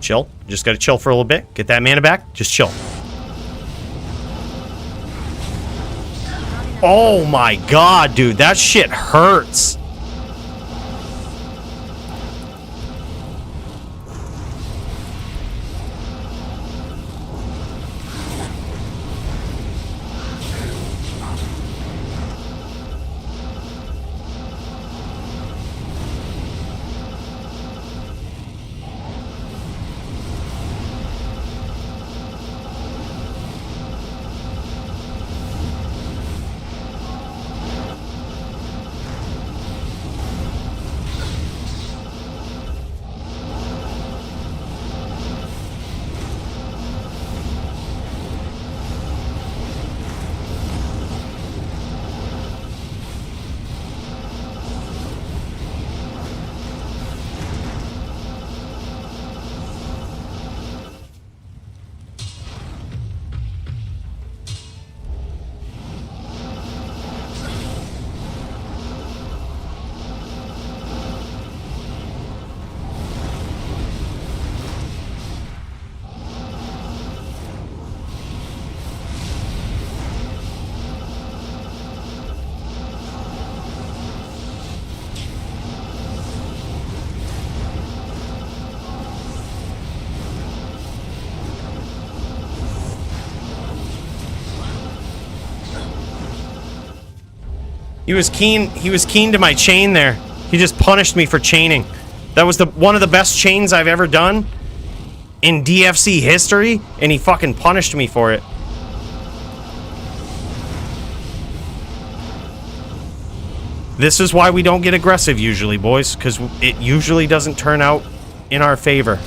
Chill. Just gotta chill for a little bit. Get that mana back. Just chill. Oh my god, dude. That shit hurts. He was keen to my chain there. He just punished me for chaining. That was one of the best chains I've ever done in DFC history, and he fucking punished me for it. This is why we don't get aggressive usually, boys, because it usually doesn't turn out in our favor.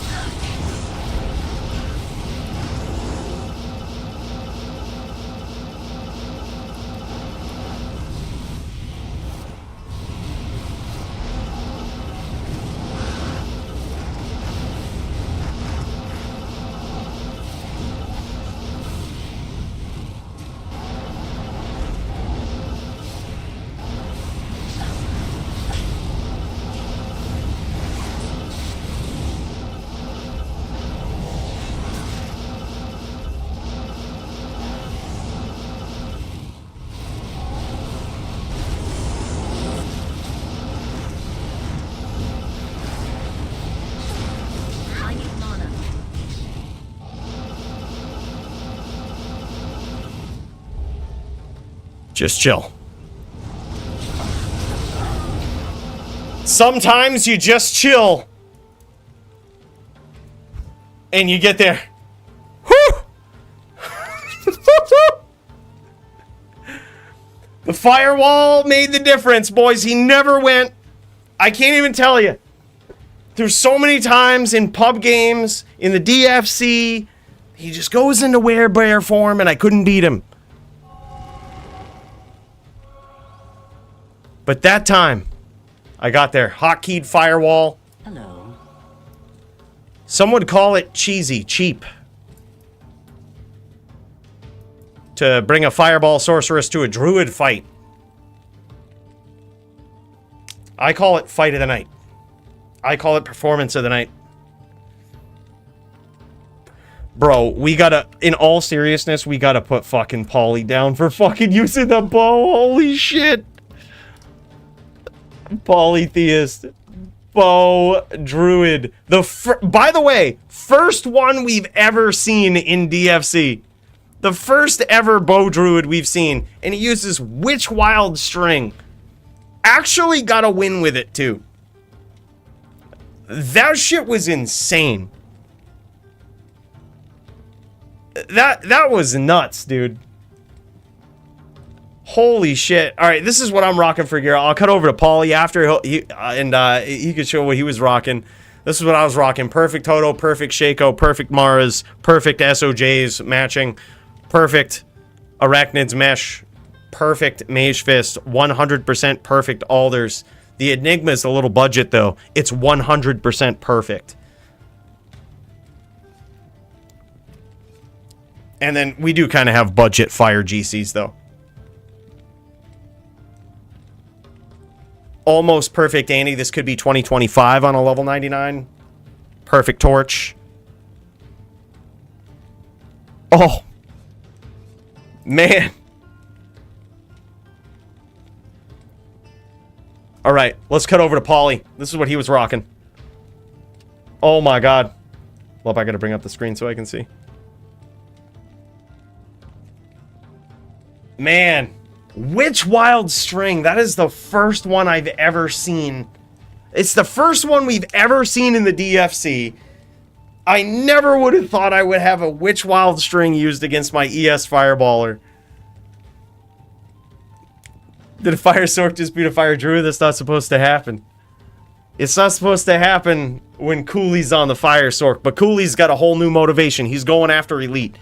Just chill. Sometimes you just chill. And you get there. Whew! The firewall made the difference, boys. He never went. I can't even tell you. There's so many times in pub games, in the DFC, he just goes into werebear form and I couldn't beat him. But that time, I got there. Hotkeyed firewall. Hello. Some would call it cheesy, cheap. To bring a fireball sorceress to a druid fight. I call it fight of the night. I call it performance of the night. Bro, we gotta, in all seriousness, we gotta put fucking Polly down for fucking using the bow. Holy shit. Polytheist. Bow druid. By the way, first one we've ever seen in DFC. The first ever bow druid we've seen. And he uses Witch Wild String. Actually got a win with it too. That shit was insane. That was nuts, dude. Holy shit. All right, this is what I'm rocking for gear. I'll cut over to Paulie after he could show what he was rocking. This is what I was rocking. Perfect Toto, perfect Shaco, perfect Maras, perfect SOJs matching, perfect Arachnids Mesh, perfect Mage Fist, 100% perfect Alders. The Enigma's a little budget, though. It's 100% perfect. And then we do kind of have budget fire GCs, though. Almost perfect Annie. This could be 2025 on a level 99. Perfect Torch. Oh. Man. All right, let's cut over to Paulie. This is what he was rocking. Oh my god. Well, I gotta bring up the screen so I can see. Man, Witch Wild String. That is the first one I've ever seen. It's the first one we've ever seen in the DFC. I never would have thought I would have a Witch Wild String used against my ES Fireballer. Did a Fire Sork just beat a Fire Druid? That's not supposed to happen. It's not supposed to happen when Cooley's on the Fire Sork, but Cooley's got a whole new motivation. He's going after Eleet.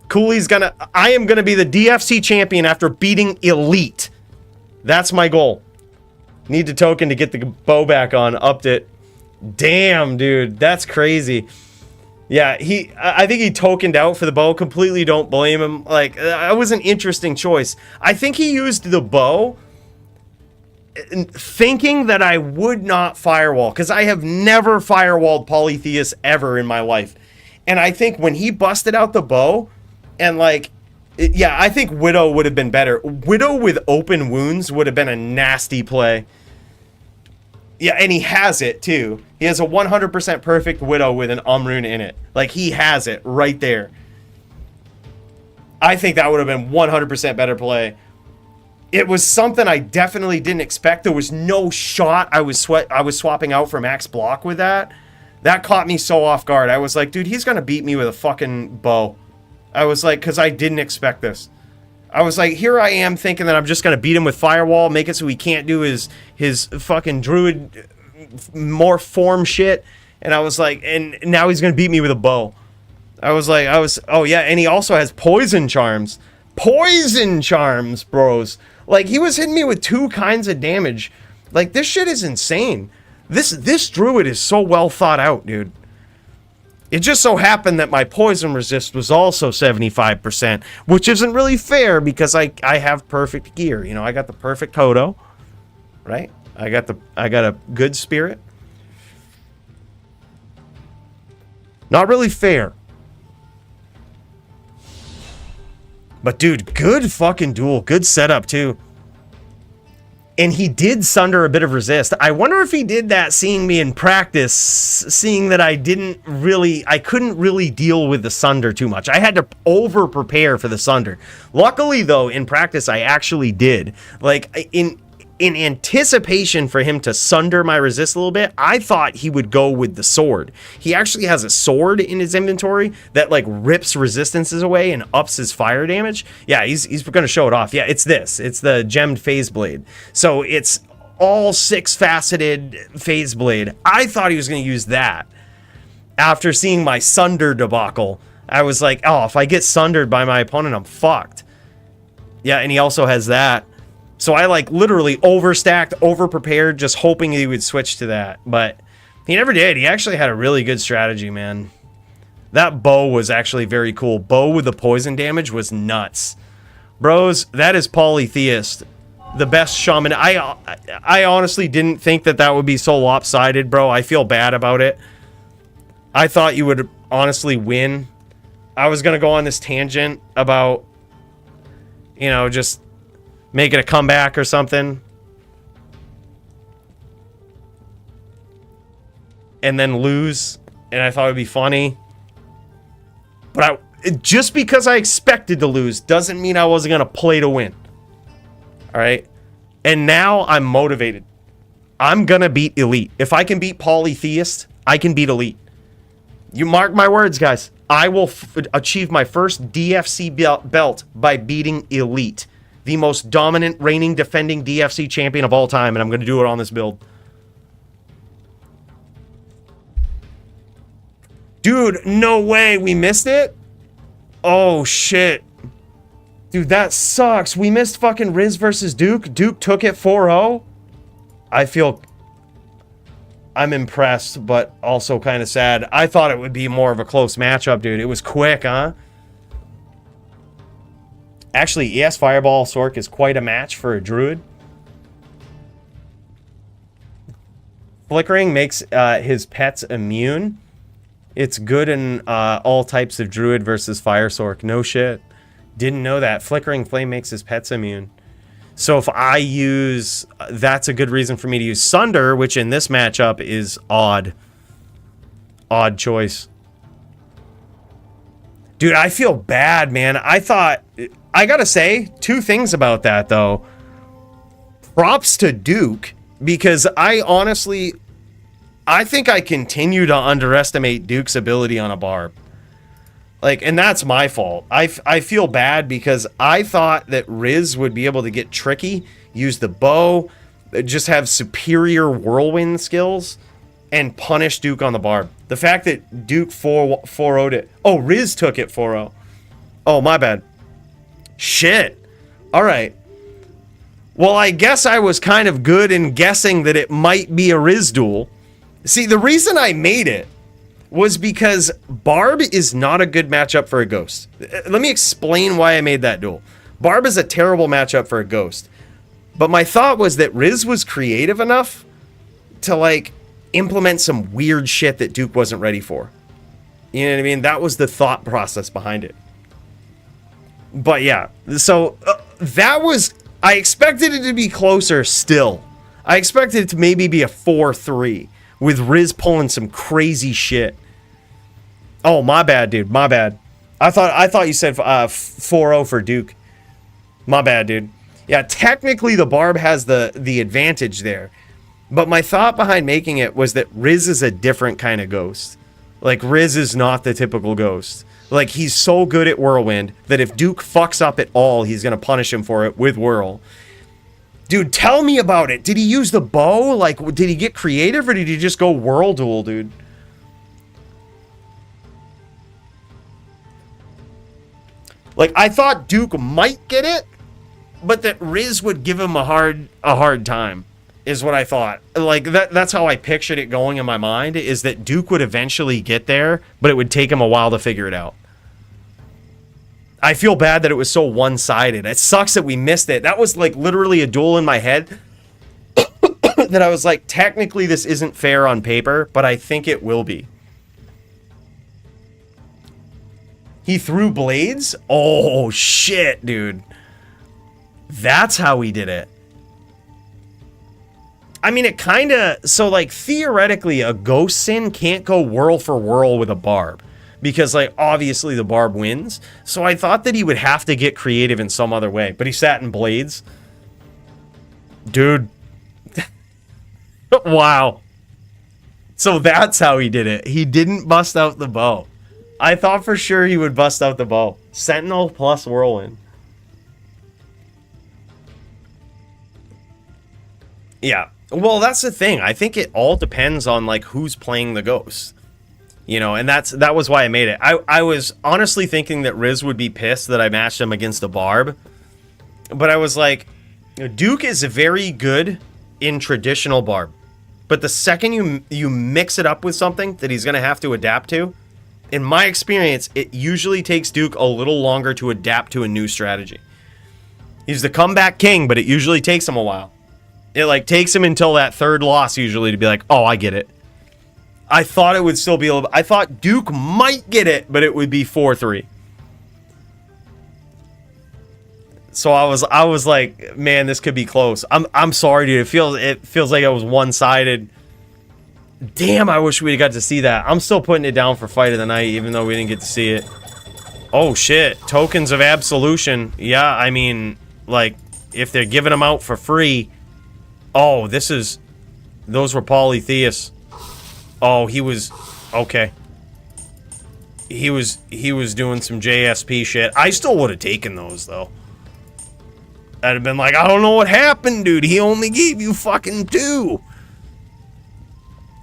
Cooley's gonna... I am gonna be the DFC champion after beating Eleet. That's my goal. Need the token to get the bow back on. Upped it. Damn, dude. That's crazy. Yeah, I think he tokened out for the bow. Completely don't blame him. Like, that was an interesting choice. I think he used the bow thinking that I would not firewall, because I have never firewalled Polytheus ever in my life. And I think when he busted out the bow, and like, yeah, I think Widow would have been better. Widow with open wounds would have been a nasty play. Yeah, and he has it too. He has a 100% perfect Widow with an Umrune in it. Like, he has it right there. I think that would have been 100% better play. It was something I definitely didn't expect. There was no shot I was swapping out for max block with that. That caught me so off guard. I was like, dude, he's gonna beat me with a fucking bow. I was like, because I didn't expect this. I was like, here I am thinking that I'm just going to beat him with Firewall, make it so he can't do his fucking Druid more form shit. And I was like, and now he's going to beat me with a bow. Oh yeah, and he also has Poison Charms. Poison Charms, bros. Like, he was hitting me with 2 kinds of damage. Like, this shit is insane. This Druid is so well thought out, dude. It just so happened that my poison resist was also 75%, which isn't really fair because I have perfect gear. You know, I got the perfect Toto, right? I got a good spirit. Not really fair. But dude, good fucking duel, good setup too. And he did sunder a bit of resist. I wonder if he did that seeing me in practice, seeing that I couldn't really deal with the sunder too much. I had to over prepare for the sunder. Luckily though, in practice, I actually did. Like, in anticipation for him to sunder my resist a little bit, I thought he would go with the sword. He actually has a sword in his inventory that like rips resistances away and ups his fire damage. Yeah, he's gonna show it off. Yeah, it's this. It's the gemmed phase blade. So it's all 6-faceted phase blade. I thought he was gonna use that. After seeing my sunder debacle, I was like, oh, if I get sundered by my opponent, I'm fucked. Yeah, and he also has that. So I like literally overstacked, overprepared, just hoping he would switch to that. But He never did. He actually had a really good strategy, man. That bow was actually very cool. Bow with the poison damage was nuts. Bros, that is polytheist. The best shaman. I honestly didn't think that that would be so lopsided, bro. I feel bad about it. I thought you would honestly win. I was going to go on this tangent about, you know, just making a comeback or something. And then lose. And I thought it would be funny. But just because I expected to lose doesn't mean I wasn't going to play to win. All right? And now I'm motivated. I'm going to beat Eleet. If I can beat Polytheist, I can beat Eleet. You mark my words, guys. I will achieve my first DFC belt by beating Eleet, the most dominant, reigning, defending DFC champion of all time, and I'm going to do it on this build. Dude, no way. We missed it? Oh, shit. Dude, that sucks. We missed fucking Riz versus Duke. Duke took it 4-0. I'm impressed, but also kind of sad. I thought it would be more of a close matchup, dude. It was quick, huh? Actually, ES Fireball Sork is quite a match for a Druid. Flickering makes his pets immune. It's good in all types of Druid versus Fire Sork. No shit. Didn't know that. Flickering Flame makes his pets immune. So if I use... that's a good reason for me to use Sunder, which in this matchup is odd. Odd choice. Dude, I feel bad, man. I thought... I gotta say, two things about that, though. Props to Duke, because I honestly... I think I continue to underestimate Duke's ability on a barb. Like, and that's my fault. I feel bad because I thought that Riz would be able to get tricky, use the bow, just have superior whirlwind skills, and punish Duke on the barb. The fact that Duke 4-0'd it. Oh, Riz took it 4-0. Oh, my bad. Shit. All right. Well, I guess I was kind of good in guessing that it might be a Riz duel. See, the reason I made it was because Barb is not a good matchup for a Ghost. Let me explain why I made that duel. Barb is a terrible matchup for a Ghost. But my thought was that Riz was creative enough to, like, implement some weird shit that Duke wasn't ready for. You know what I mean? That was the thought process behind it. But yeah, so that was... I expected it to be closer still. I expected it to maybe be a 4-3 with Riz pulling some crazy shit. Oh, my bad, dude. My bad. I thought you said 4-0 for Duke. My bad, dude. Yeah, technically the Barb has the advantage there. But my thought behind making it was that Riz is a different kind of Ghost. Like, Riz is not the typical Ghost. Like, he's so good at Whirlwind that if Duke fucks up at all, he's going to punish him for it with Whirl. Dude, tell me about it. Did he use the bow? Like, did he get creative or did he just go Whirl Duel, dude? Like, I thought Duke might get it, but that Riz would give him a hard time, is what I thought. Like, that's how I pictured it going in my mind, is that Duke would eventually get there, but it would take him a while to figure it out. I feel bad that it was so one-sided. It sucks that we missed it. That was, like, literally a duel in my head that I was like, technically this isn't fair on paper, but I think it will be. He threw blades? Oh, shit, dude. That's how he did it. I mean, it kind of... So, like, theoretically, a Ghost Sin can't go whirl for whirl with a Barb. Because, like, obviously the Barb wins. So I thought that he would have to get creative in some other way. But he sat in blades. Dude. Wow. So that's how he did it. He didn't bust out the bow. I thought for sure he would bust out the bow. Sentinel plus Whirlwind. Yeah. Well, that's the thing. I think it all depends on, like, who's playing the Ghost. You know, and that was why I made it. I was honestly thinking that Riz would be pissed that I matched him against a Barb. But I was like, Duke is very good in traditional Barb. But the second you mix it up with something that he's going to have to adapt to, in my experience, it usually takes Duke a little longer to adapt to a new strategy. He's the comeback king, but it usually takes him a while. It like takes him until that third loss usually to be like, oh, I get it. I thought it would still be a little. I thought Duke might get it, but it would be 4-3. So I was like, man, this could be close. I'm sorry, dude. It feels like it was one-sided. Damn, I wish we got to see that. I'm still putting it down for fight of the night, even though we didn't get to see it. Oh shit, tokens of absolution. Yeah, I mean, like, if they're giving them out for free. Oh, those were polytheists. Oh, he was okay. He was doing some JSP shit. I still would have taken those though. I'd have been like, I don't know what happened, dude. He only gave you fucking 2.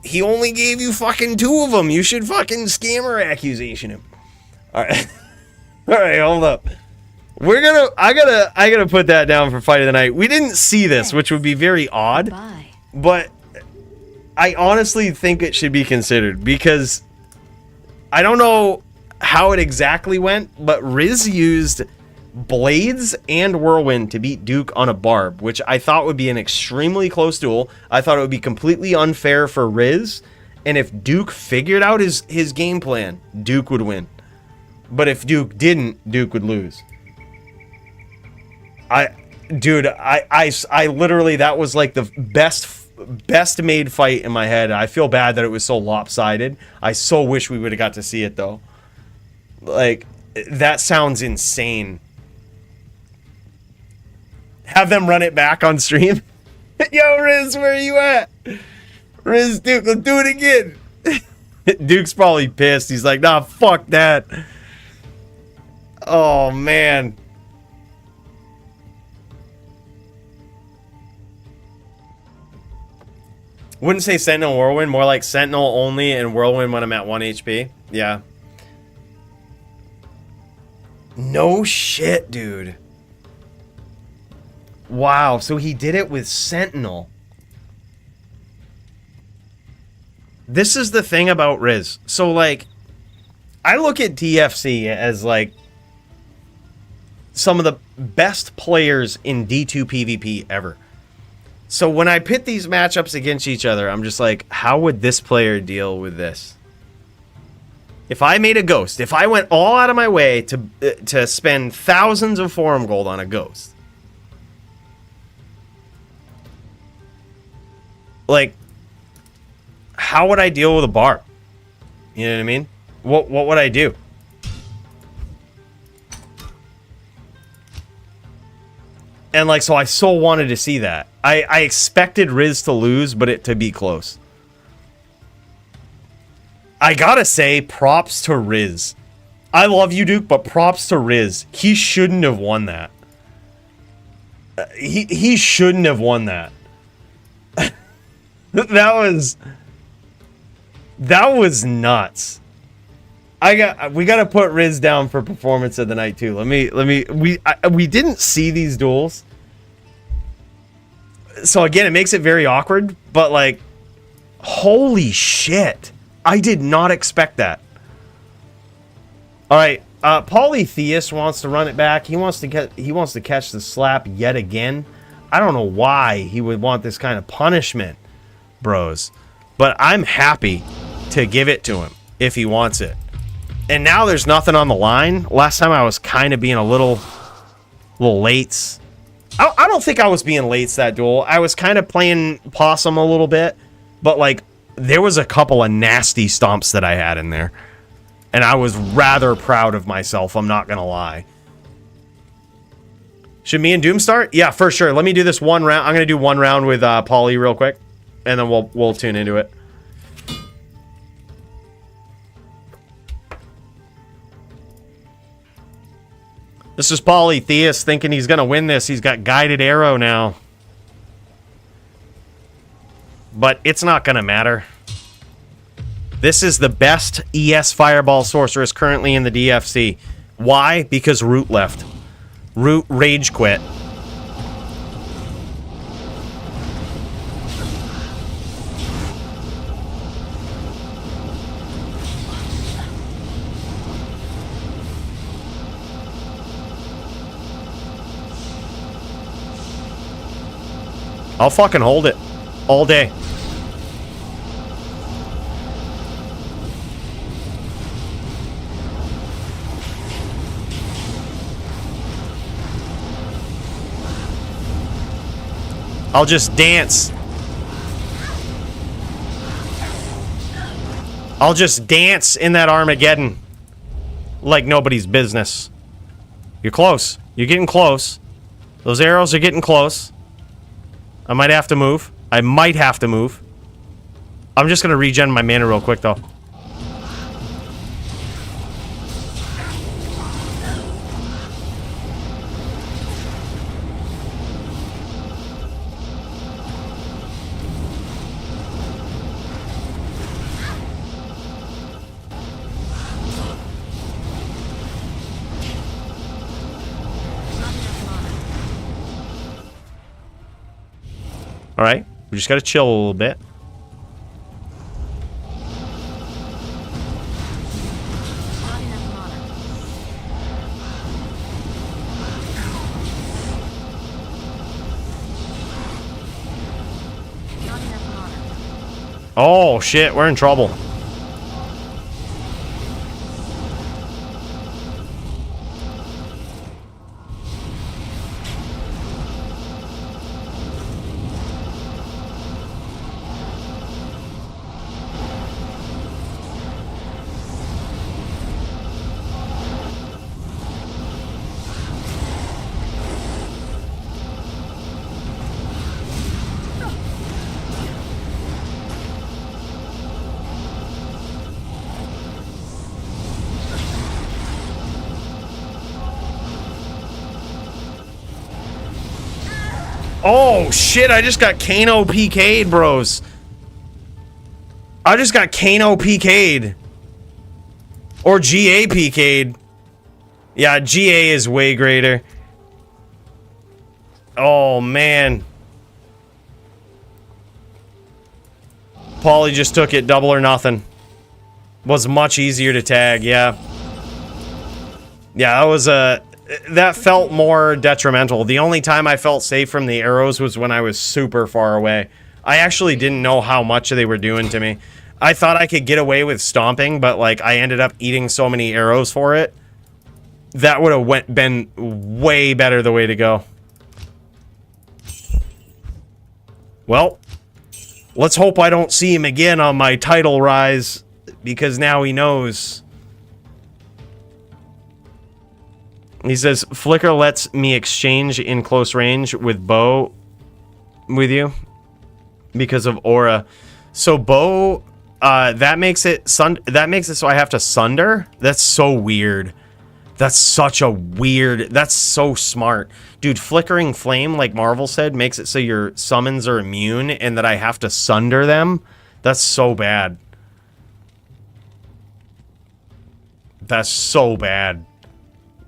He only gave you fucking 2 of them. You should fucking scammer accusation him. All right. All right, hold up. I gotta put that down for fight of the night. We didn't see this, which would be very odd. Bye. But I honestly think it should be considered because I don't know how it exactly went, but Riz used Blades and Whirlwind to beat Duke on a Barb, which I thought would be an extremely close duel. I thought it would be completely unfair for Riz, and if Duke figured out his game plan, Duke would win. But if Duke didn't, Duke would lose. I literally, that was like the best made fight in my head. I feel bad that it was so lopsided. I so wish we would have got to see it though. Like, that sounds insane. Have them run it back on stream. Yo, Riz, where are you at? Riz, Duke, let's do it again. Duke's probably pissed. He's like, nah, fuck that. Oh, man. Wouldn't say Sentinel Whirlwind, more like Sentinel only and Whirlwind when I'm at 1 HP. Yeah. No shit, dude. Wow, so he did it with Sentinel. This is the thing about Riz. So, like, I look at DFC as, like, some of the best players in D2 PvP ever. So when I pit these matchups against each other, I'm just like, how would this player deal with this? If I made a ghost, if I went all out of my way to spend thousands of forum gold on a ghost, like, how would I deal with a Barb? You know what I mean? What would I do? And like, so I so wanted to see that. I expected Riz to lose, but it to be close. I gotta say, props to Riz. I love you, Duke, but props to Riz. He shouldn't have won that. He shouldn't have won that. That was nuts. We gotta put Riz down for performance of the night too. We didn't see these duels. So again, it makes it very awkward, but like, holy shit. I did not expect that. All right, Polytheist wants to run it back. He wants to catch the slap yet again. I don't know why he would want this kind of punishment, bros. But I'm happy to give it to him if he wants it. And now there's nothing on the line. Last time I was kind of being a little late. I don't think I was being late that duel. I was kind of playing possum a little bit, but like, there was a couple of nasty stomps that I had in there. And I was rather proud of myself, I'm not gonna lie. Should me and Doom start? Yeah, for sure. Let me do this one round. I'm gonna do one round with Polly real quick, and then we'll tune into it. This is Polytheist thinking he's gonna win this. He's got guided arrow now. But it's not gonna matter. This is the best ES Fireball Sorceress currently in the DFC. Why? Because Root left. Root rage quit. I'll fucking hold it all day. I'll just dance. I'll just dance in that Armageddon like nobody's business. You're close. You're getting close. Those arrows are getting close. I might have to move. I might have to move. I'm just going to regen my mana real quick, though. All right, we just got to chill a little bit. Not enough mana. Not enough mana. Oh, shit, we're in trouble. Oh, shit, I just got Kano PK'd, bros. I just got Kano PK'd. Or GA PK'd. Yeah, GA is way greater. Oh, man. Paulie just took it double or nothing. Was much easier to tag, yeah. Yeah, that was a... that felt more detrimental. The only time I felt safe from the arrows was when I was super far away. I actually didn't know how much they were doing to me. I thought I could get away with stomping, but like I ended up eating so many arrows for it. That would have been way better the way to go. Well, let's hope I don't see him again on my title rise, because now he knows. He says, Flicker lets me exchange in close range with bow with you because of aura. So bow, that makes it so I have to sunder? That's so weird. That's such a weird, that's so smart. Dude, flickering flame, like Marvel said, makes it so your summons are immune and that I have to sunder them. That's so bad. That's so bad.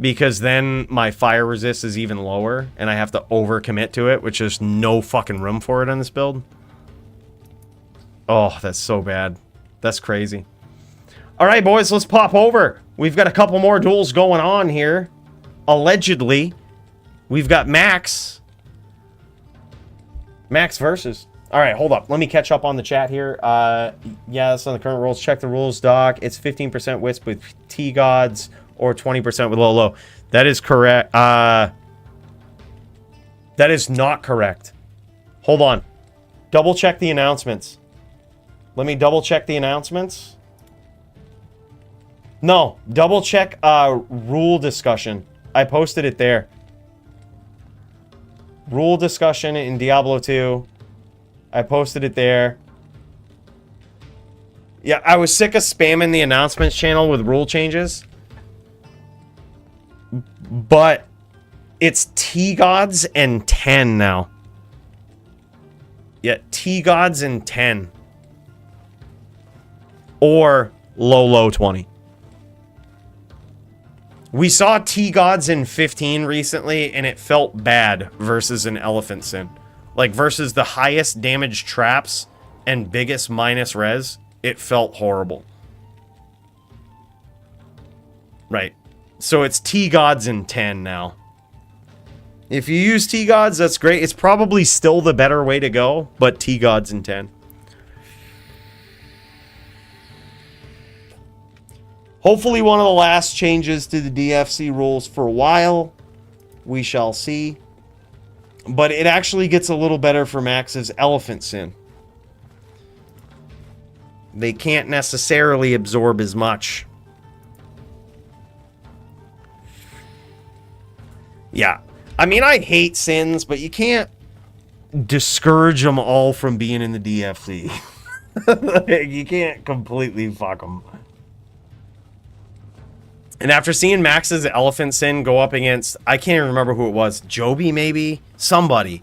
Because then my fire resist is even lower, and I have to overcommit to it, which is no fucking room for it on this build. Oh, that's so bad. That's crazy. All right, boys, let's pop over. We've got a couple more duels going on here. Allegedly. We've got Max. Max versus. All right, hold up. Let me catch up on the chat here. Yeah, that's on the current rules. Check the rules, Doc. It's 15% wisp with T-Gods. Or 20% with low. That is correct. That is not correct. Hold on. Double check the announcements. Let me double check the announcements. No. Double check rule discussion. I posted it there. Rule discussion in Diablo 2. I posted it there. Yeah, I was sick of spamming the announcements channel with rule changes. But it's T-Gods and 10 now. Yeah, T-Gods and 10. Or low 20. We saw T-Gods in 15 recently, and it felt bad versus an Elephant Sin. Like, versus the highest damage traps and biggest minus res, it felt horrible. Right. So it's T-Gods in 10 now. If you use T-Gods, that's great. It's probably still the better way to go, but T-Gods in 10. Hopefully one of the last changes to the DFC rules for a while. We shall see. But it actually gets a little better for Max's Elephant Sin. They can't necessarily absorb as much. Yeah. I mean, I hate sins, but you can't discourage them all from being in the DFC. Like, you can't completely fuck them. And after seeing Max's Elephant Sin go up against, I can't even remember who it was, Joby maybe? Somebody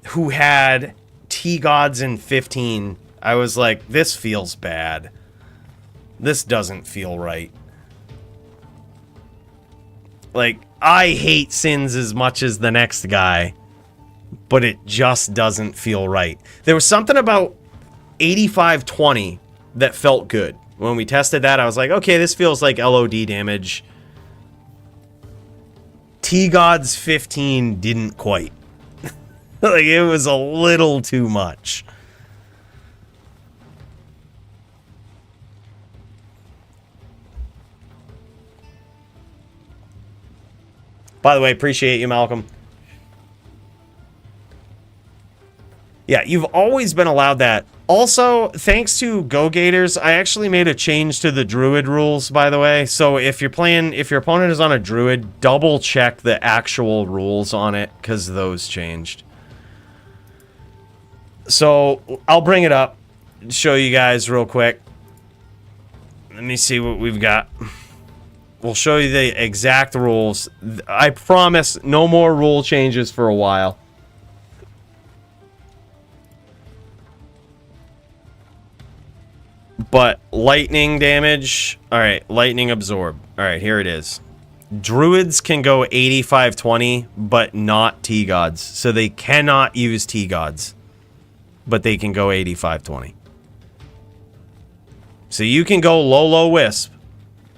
who had T-Gods in 15, I was like, this feels bad. This doesn't feel right. Like, I hate sins as much as the next guy, but it just doesn't feel right. There was something about 85-20 that felt good. When we tested that, I was like, okay, this feels like LOD damage. T-Gods 15 didn't quite. Like, it was a little too much. By the way, appreciate you, Malcolm. Yeah, you've always been allowed that. Also, thanks to Go Gators, I actually made a change to the Druid rules, by the way. So if you're playing, if your opponent is on a Druid, double check the actual rules on it, because those changed. So I'll bring it up, show you guys real quick. Let me see what we've got. We'll show you the exact rules. I promise no more rule changes for a while. But lightning damage. Alright, lightning absorb. Alright, here it is. Druids can go 85-20, but not T-Gods. So they cannot use T-Gods. But they can go 85-20. So you can go low wisp.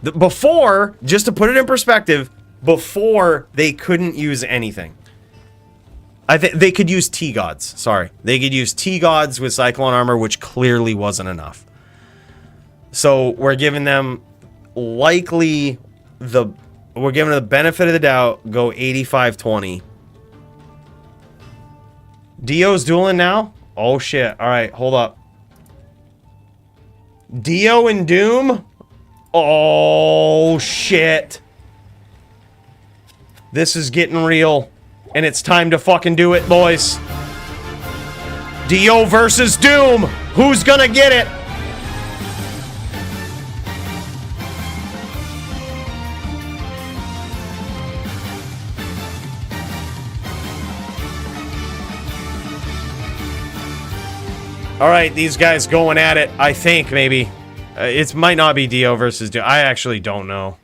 Before, just to put it in perspective, before they couldn't use anything. I think they could use T-Gods. Sorry. They could use T-Gods with Cyclone Armor, which clearly wasn't enough. So we're giving them we're giving them the benefit of the doubt, go 85-20. Dio's dueling now? Oh shit. Alright, hold up. Dio and Doom? Oh shit. This is getting real. And it's time to fucking do it, boys. Dio versus Doom. Who's gonna get it? All right, these guys going at it, I think, maybe. It might not be Dio versus Doom. I actually don't know.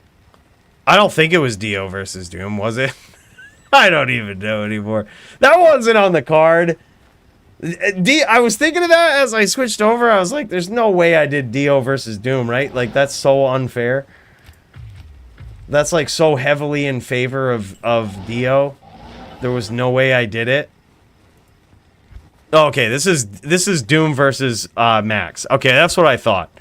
I don't think it was Dio versus Doom, was it? I don't even know anymore. That wasn't on the card. I was thinking of that as I switched over. I was like, there's no way I did Dio versus Doom, right? Like, that's so unfair. That's, like, so heavily in favor of Dio. There was no way I did it. Okay, this is Doom versus Max. Okay, that's what I thought.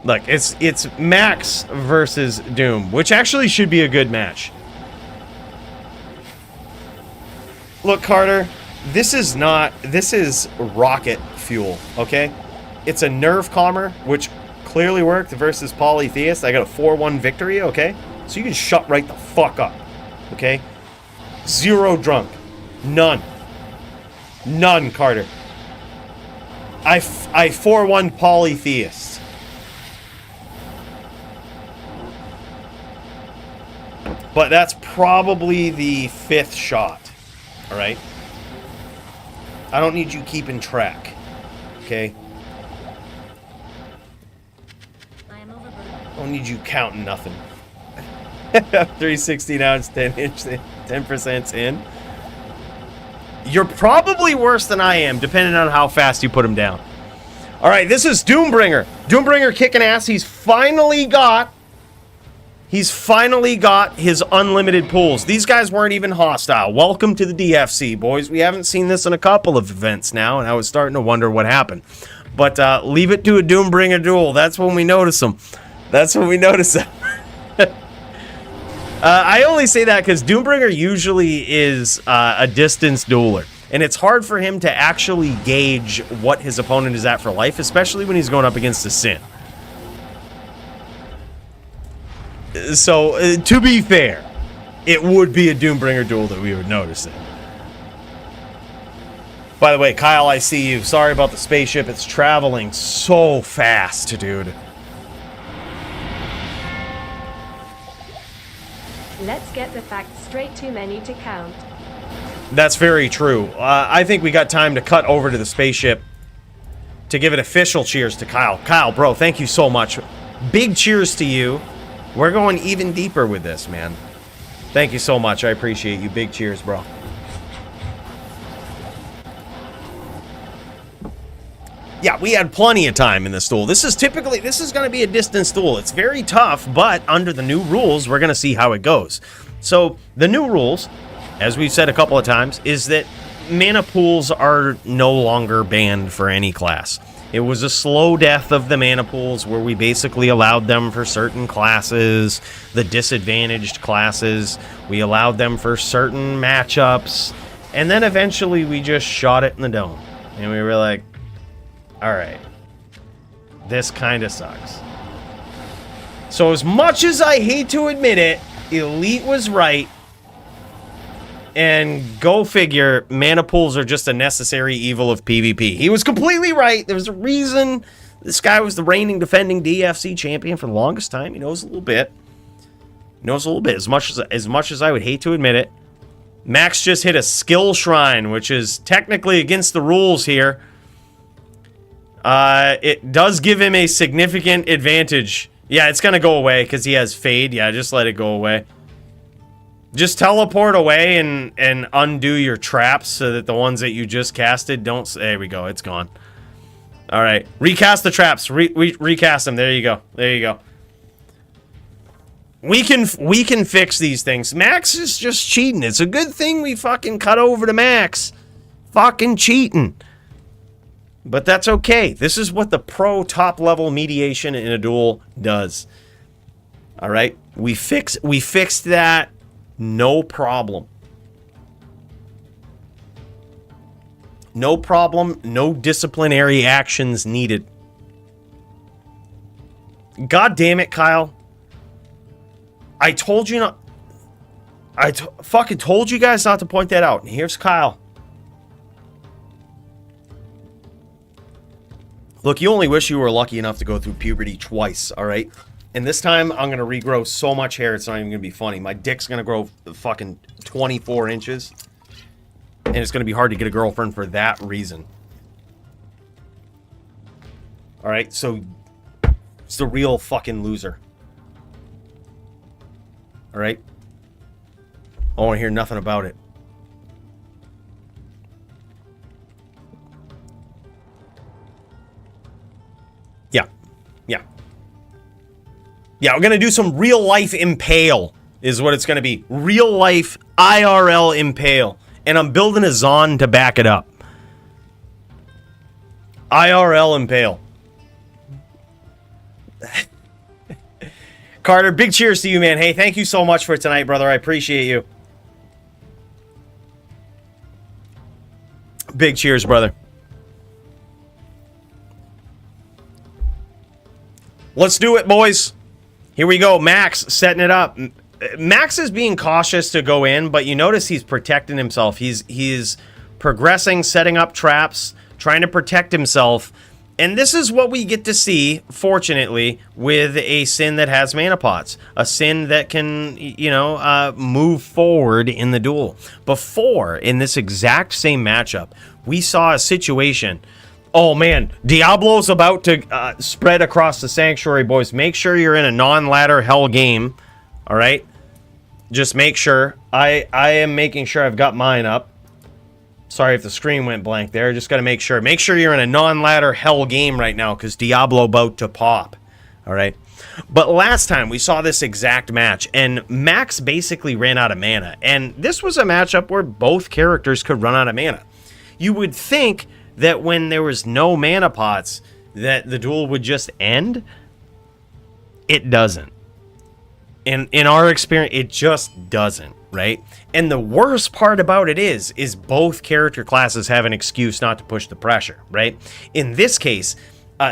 Look, it's Max versus Doom, which actually should be a good match. Look, Carter, this is rocket fuel, okay? It's a nerve calmer, which clearly worked versus Polytheist. I got a 4-1 victory, okay? So you can shut right the fuck up, okay? Zero drunk. None. None, Carter. I 4-1 Polytheist. But that's probably the 5th shot. Alright? I don't need you keeping track. Okay? I am overburdened. I don't need you counting nothing. 360 now, it's 10% in. You're probably worse than I am, depending on how fast you put him down. Alright, this is Doombringer. Doombringer kicking ass. He's finally got He's finally got his unlimited pools. These guys weren't even hostile. Welcome to the DFC, boys. We haven't seen this in a couple of events now, and I was starting to wonder what happened. But leave it to a Doombringer duel. That's when we notice them. That's when we notice them. I only say that because Doombringer usually is a distance dueler. And it's hard for him to actually gauge what his opponent is at for life, especially when he's going up against a Sin. So, to be fair, it would be a Doombringer duel that we would notice it. By the way, Kyle, I see you. Sorry about the spaceship. It's traveling so fast, dude. Let's get the facts straight, too many to count. That's very true. I think we got time to cut over to the spaceship to give an official cheers to Kyle. Kyle, bro, thank you so much. Big cheers to you. We're going even deeper with this, man. Thank you so much. I appreciate you. Big cheers, bro. Yeah, we had plenty of time in this duel. This is going to be a distance duel. It's very tough, but under the new rules, we're going to see how it goes. So, the new rules, as we've said a couple of times, is that mana pools are no longer banned for any class. It was a slow death of the mana pools where we basically allowed them for certain classes, the disadvantaged classes. We allowed them for certain matchups. And then eventually we just shot it in the dome. And we were like, all right, this kind of sucks. So as much as I hate to admit it, Eleet was right. And go figure, mana pools are just a necessary evil of PvP. He was completely right. There's a reason this guy was the reigning defending DFC champion for the longest time. He knows a little bit. He knows a little bit. As much as I would hate to admit it. Max just hit a skill shrine, which is technically against the rules here. It does give him a significant advantage. Yeah, it's going to go away because he has Fade. Yeah, just let it go away. Just teleport away and undo your traps so that the ones that you just casted don't... There we go. It's gone. All right. Recast the traps. Recast them. There you go. There you go. We can fix these things. Max is just cheating. It's a good thing we fucking cut over to Max. Fucking cheating. But that's okay. This is what the pro top level mediation in a duel does. All right? We fixed that. No problem. No problem. No disciplinary actions needed. God damn it, Kyle. I told you not... fucking told you guys not to point that out. And here's Kyle. Look, you only wish you were lucky enough to go through puberty twice, all right? And this time, I'm going to regrow so much hair, it's not even going to be funny. My dick's going to grow fucking 24 inches. And it's going to be hard to get a girlfriend for that reason. Alright, so... It's the real fucking loser. Alright? I don't want to hear nothing about it. Yeah, we're going to do some real life Impale is what it's going to be. Real life IRL Impale. And I'm building a Zon to back it up. IRL Impale. Carter, big cheers to you, man. Hey, thank you so much for tonight, brother. I appreciate you. Big cheers, brother. Let's do it, boys. Here we go. Max setting it up. Max is being cautious to go in, but you notice he's protecting himself. He's progressing, setting up traps, trying to protect himself. And this is what we get to see, fortunately, with a Sin that has mana pots. A Sin that can, you know, move forward in the duel. Before, in this exact same matchup, we saw a situation... Oh, man. Diablo's about to spread across the Sanctuary, boys. Make sure you're in a non-ladder hell game. All right? Just make sure. I am making sure I've got mine up. Sorry if the screen went blank there. Just got to make sure. Make sure you're in a non-ladder hell game right now because Diablo about to pop. All right? But last time we saw this exact match, and Max basically ran out of mana. And this was a matchup where both characters could run out of mana. You would think that when there was no mana pots, that the duel would just end. It doesn't. In our experience, it just doesn't, right? And the worst part about it is both character classes have an excuse not to push the pressure, right? In this case,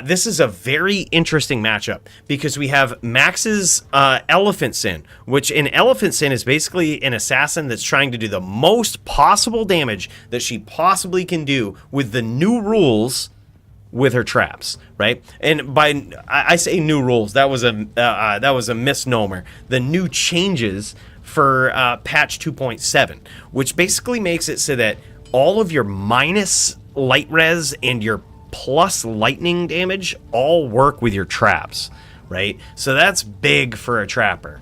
this is a very interesting matchup because we have Max's Elephant Sin, which in Elephant Sin is basically an assassin that's trying to do the most possible damage that she possibly can do with the new rules with her traps, right? And by I say new rules, that was a misnomer. The new changes for patch 2.7, which basically makes it so that all of your minus light res and your plus lightning damage all work with your traps, right? So that's big for a trapper.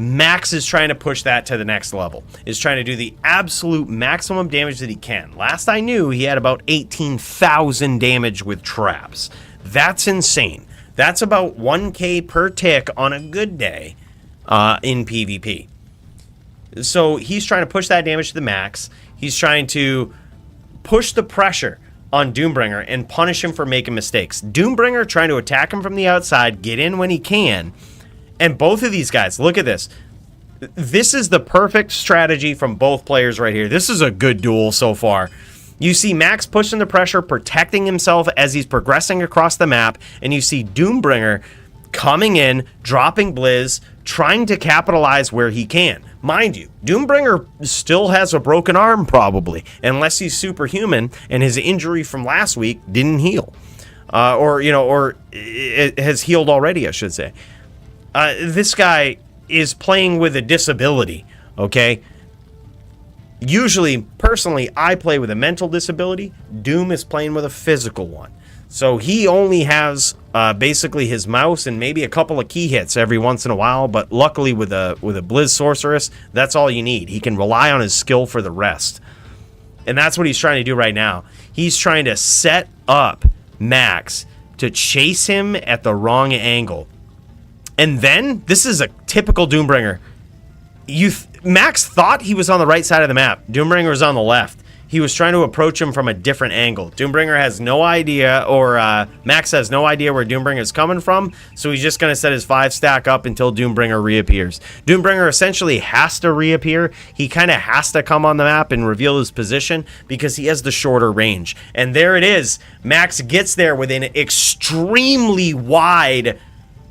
Max is trying to push that to the next level, is trying to do the absolute maximum damage that he can. Last I knew, he had about 18,000 damage with traps. That's insane. That's about 1k per tick on a good day in PvP. So he's trying to push that damage to the max. He's trying to push the pressure on Doombringer and punish him for making mistakes. Doombringer trying to attack him from the outside, get in when he can. And both of these guys, look at this. This is the perfect strategy from both players right here. This is a good duel so far. You see Max pushing the pressure, protecting himself as he's progressing across the map, and you see Doombringer coming in, dropping Blizz, trying to capitalize where he can. Mind you, Doombringer still has a broken arm probably, unless he's superhuman and his injury from last week didn't heal. Or it has healed already, I should say. This guy is playing with a disability, okay? Usually, personally, I play with a mental disability. Doom is playing with a physical one. So he only has basically his mouse and maybe a couple of key hits every once in a while, but luckily with a Blizz Sorceress, that's all you need. He can rely on his skill for the rest. And that's what he's trying to do right now. He's trying to set up Max to chase him at the wrong angle. And then, this is a typical Doombringer. Max thought he was on the right side of the map. Doombringer was on the left. He was trying to approach him from a different angle. Doombringer has no idea, or Max has no idea where Doombringer is coming from, so he's just going to set his 5 stack up until Doombringer reappears. Doombringer essentially has to reappear. He kind of has to come on the map and reveal his position because he has the shorter range. And there it is. Max gets there with an extremely wide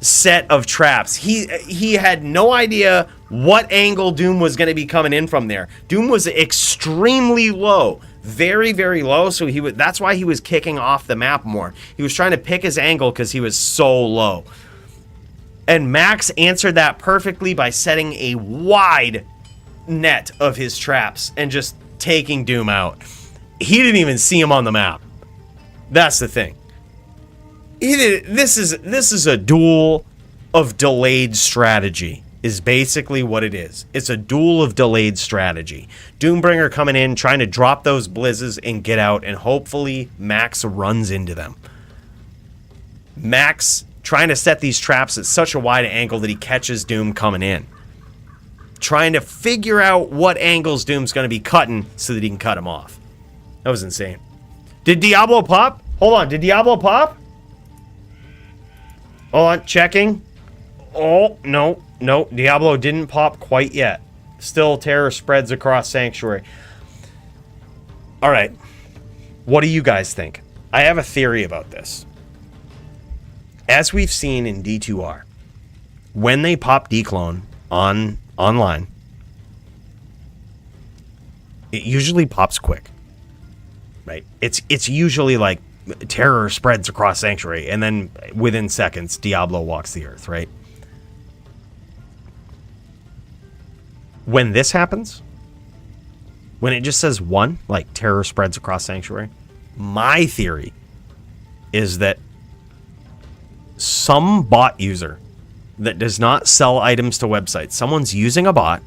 set of traps. He had no idea what angle Doom was going to be coming in from there. Doom was extremely low, very, very low, so that's why he was kicking off the map more. He was trying to pick his angle because he was so low. And Max answered that perfectly by setting a wide net of his traps and just taking Doom out. He didn't even see him on the map. That's the thing. This is a duel of delayed strategy, is basically what it is. It's a duel of delayed strategy. Doombringer coming in, trying to drop those blizzes and get out, and hopefully Max runs into them. Max trying to set these traps at such a wide angle that he catches Doom coming in. Trying to figure out what angles Doom's going to be cutting so that he can cut him off. That was insane. Did Diablo pop? Hold on, did Diablo pop? Hold on, checking. Oh, no, Diablo didn't pop quite yet. Still terror spreads across Sanctuary. All right, what do you guys think? I have a theory about this. As we've seen in D2R, when they pop Declone online, it usually pops quick, right? It's usually like terror spreads across Sanctuary, and then within seconds, Diablo walks the earth, right? When this happens, when it just says 1, like terror spreads across Sanctuary, my theory is that some bot user that does not sell items to websites, someone's using a bot,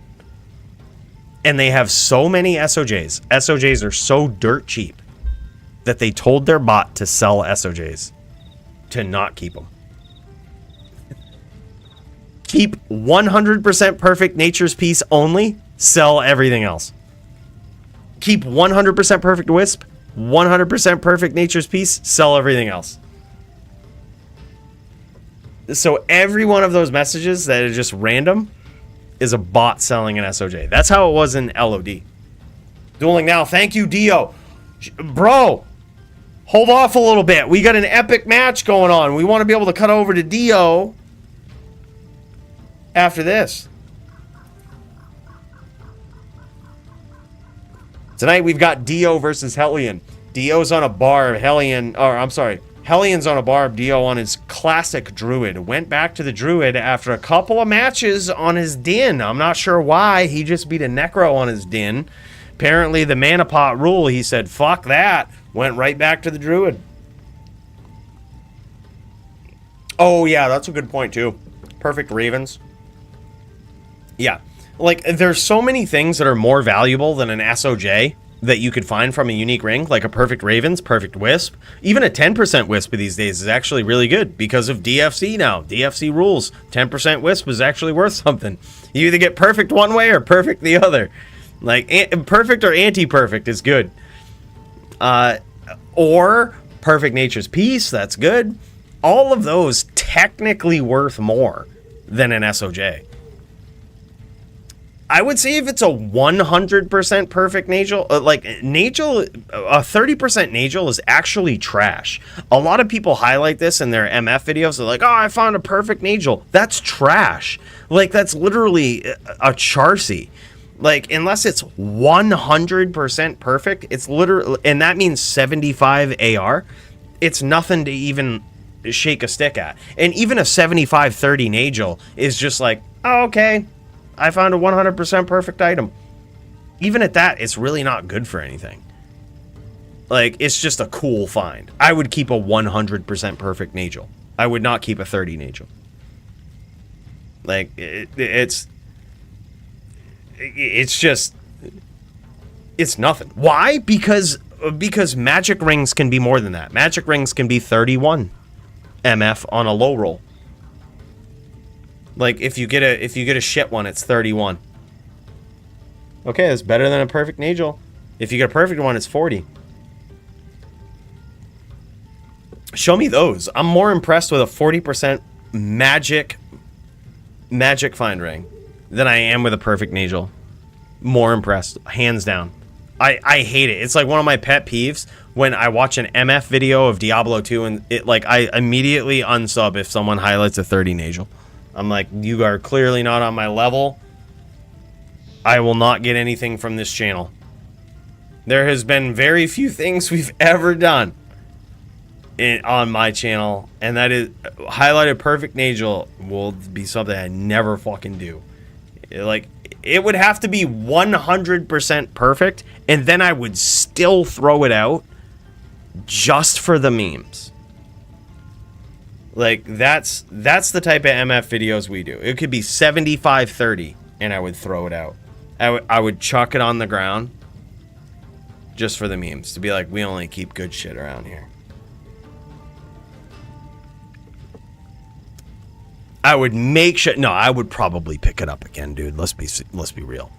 and they have so many SOJs. SOJs are so dirt cheap that they told their bot to sell SOJs to not keep them. Keep 100% perfect nature's piece only. Sell everything else. Keep 100% perfect wisp. 100% perfect nature's piece. Sell everything else. So every one of those messages that are just random is a bot selling an SOJ. That's how it was in LOD. Dueling now. Thank you, Dio. Bro, hold off a little bit. We got an epic match going on. We want to be able to cut over to Dio after this. Tonight we've got Dio versus Hellion. Dio's on a barb. Hellion's on a barb. Dio on his classic druid. Went back to the druid after a couple of matches on his din. I'm not sure why. He just beat a necro on his din. Apparently the mana pot rule, he said, fuck that. Went right back to the druid. Oh yeah, that's a good point too. Perfect ravens. Yeah. Like, there's so many things that are more valuable than an SOJ that you could find from a unique ring, like a perfect ravens, perfect wisp. Even a 10% wisp these days is actually really good because of DFC now. DFC rules. 10% wisp is actually worth something. You either get perfect one way or perfect the other. Like, perfect or anti-perfect is good. Or perfect nature's piece, that's good. All of those technically worth more than an SOJ. I would say if it's a 100% perfect Nagel, like Nagel, a 30% Nagel is actually trash. A lot of people highlight this in their MF videos. They're like, oh, I found a perfect Nagel. That's trash. Like, that's literally a Charcy. Like, unless it's 100% perfect, it's literally, and that means 75 AR, it's nothing to even shake a stick at. And even a 75-30 Nagel is just like, oh, okay, I found a 100% perfect item. Even at that, it's really not good for anything. Like, it's just a cool find. I would keep a 100% perfect Nagel. I would not keep a 30 Nagel. Like, it's just, it's nothing. Why? Because magic rings can be more than that. Magic rings can be 31 MF on a low roll. Like, if you get a shit one, it's 31. Okay, that's better than a perfect Nagel. If you get a perfect one, it's 40. Show me those. I'm more impressed with a 40% magic find ring than I am with a perfect Nagel. More impressed, hands down. I hate it. It's like one of my pet peeves when I watch an MF video of Diablo 2 and it, like, I immediately unsub if someone highlights a 30 Nagel. I'm like, you are clearly not on my level. I will not get anything from this channel. There has been very few things we've ever done on my channel, and that is highlighted perfect Nagel will be something I never fucking do. Like, it would have to be 100% perfect, and then I would still throw it out just for the memes. Like, that's the type of MF videos we do. It could be 75-30, and I would throw it out. I would chuck it on the ground just for the memes, to be like, we only keep good shit around here. I would make sure. No, I would probably pick it up again, dude. Let's be real.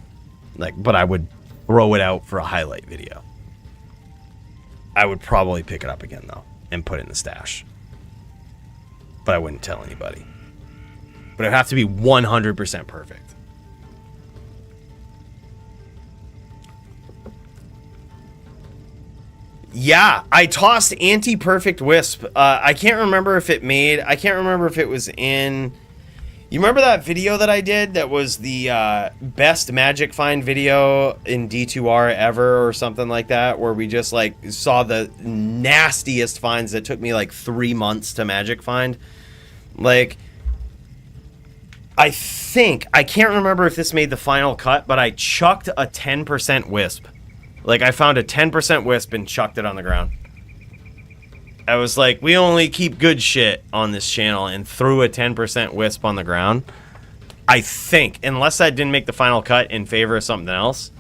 Like, but I would throw it out for a highlight video. I would probably pick it up again though and put it in the stash. But I wouldn't tell anybody. But it'd have to be 100% perfect. Yeah, I tossed anti-perfect wisp. I can't remember if it made... I can't remember if it was in... You remember that video that I did that was the best magic find video in D2R ever or something like that, where we just like saw the nastiest finds that took me like 3 months to magic find? Like, I think... I can't remember if this made the final cut, but I chucked a 10% wisp. Like, I found a 10% wisp and chucked it on the ground. I was like, we only keep good shit on this channel, and threw a 10% wisp on the ground. I think, unless that didn't make the final cut in favor of something else.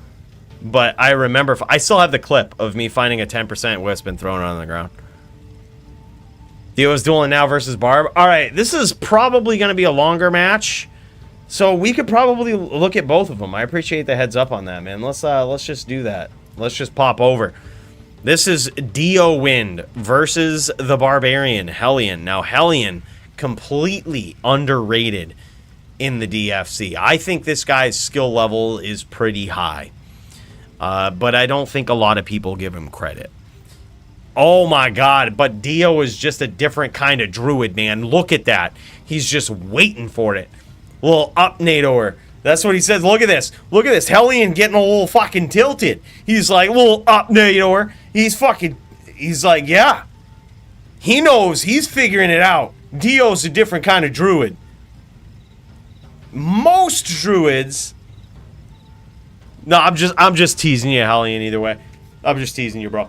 But I remember, I still have the clip of me finding a 10% wisp and throwing it on the ground. Theo's dueling now versus Barb. All right, this is probably going to be a longer match. So we could probably look at both of them. I appreciate the heads up on that, man. Let's just do that. Let's just pop over. This is Dio Wind versus the Barbarian, Hellion. Now, Hellion, completely underrated in the DFC. I think this guy's skill level is pretty high. But I don't think a lot of people give him credit. Oh my god, but Dio is just a different kind of druid, man. Look at that. He's just waiting for it. Little up nadoer. That's what he says. Look at this. Look at this. Hellion getting a little fucking tilted. He's like, little up nadoer. He's like, yeah. He knows. He's figuring it out. Dio's a different kind of druid. Most druids... No, I'm just teasing you, Hellion, either way. I'm just teasing you, bro.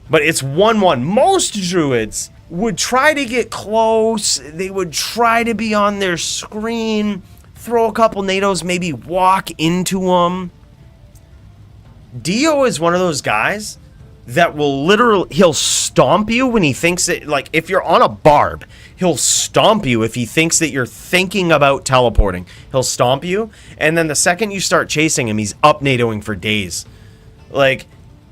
But it's 1-1. Most druids would try to get close. They would try to be on their screen, throw a couple nados, maybe walk into them. Dio is one of those guys that will literally, he'll stomp you when he thinks that, like, if you're on a barb, he'll stomp you if he thinks that you're thinking about teleporting. He'll stomp you, and then the second you start chasing him, he's up nadoing for days. Like,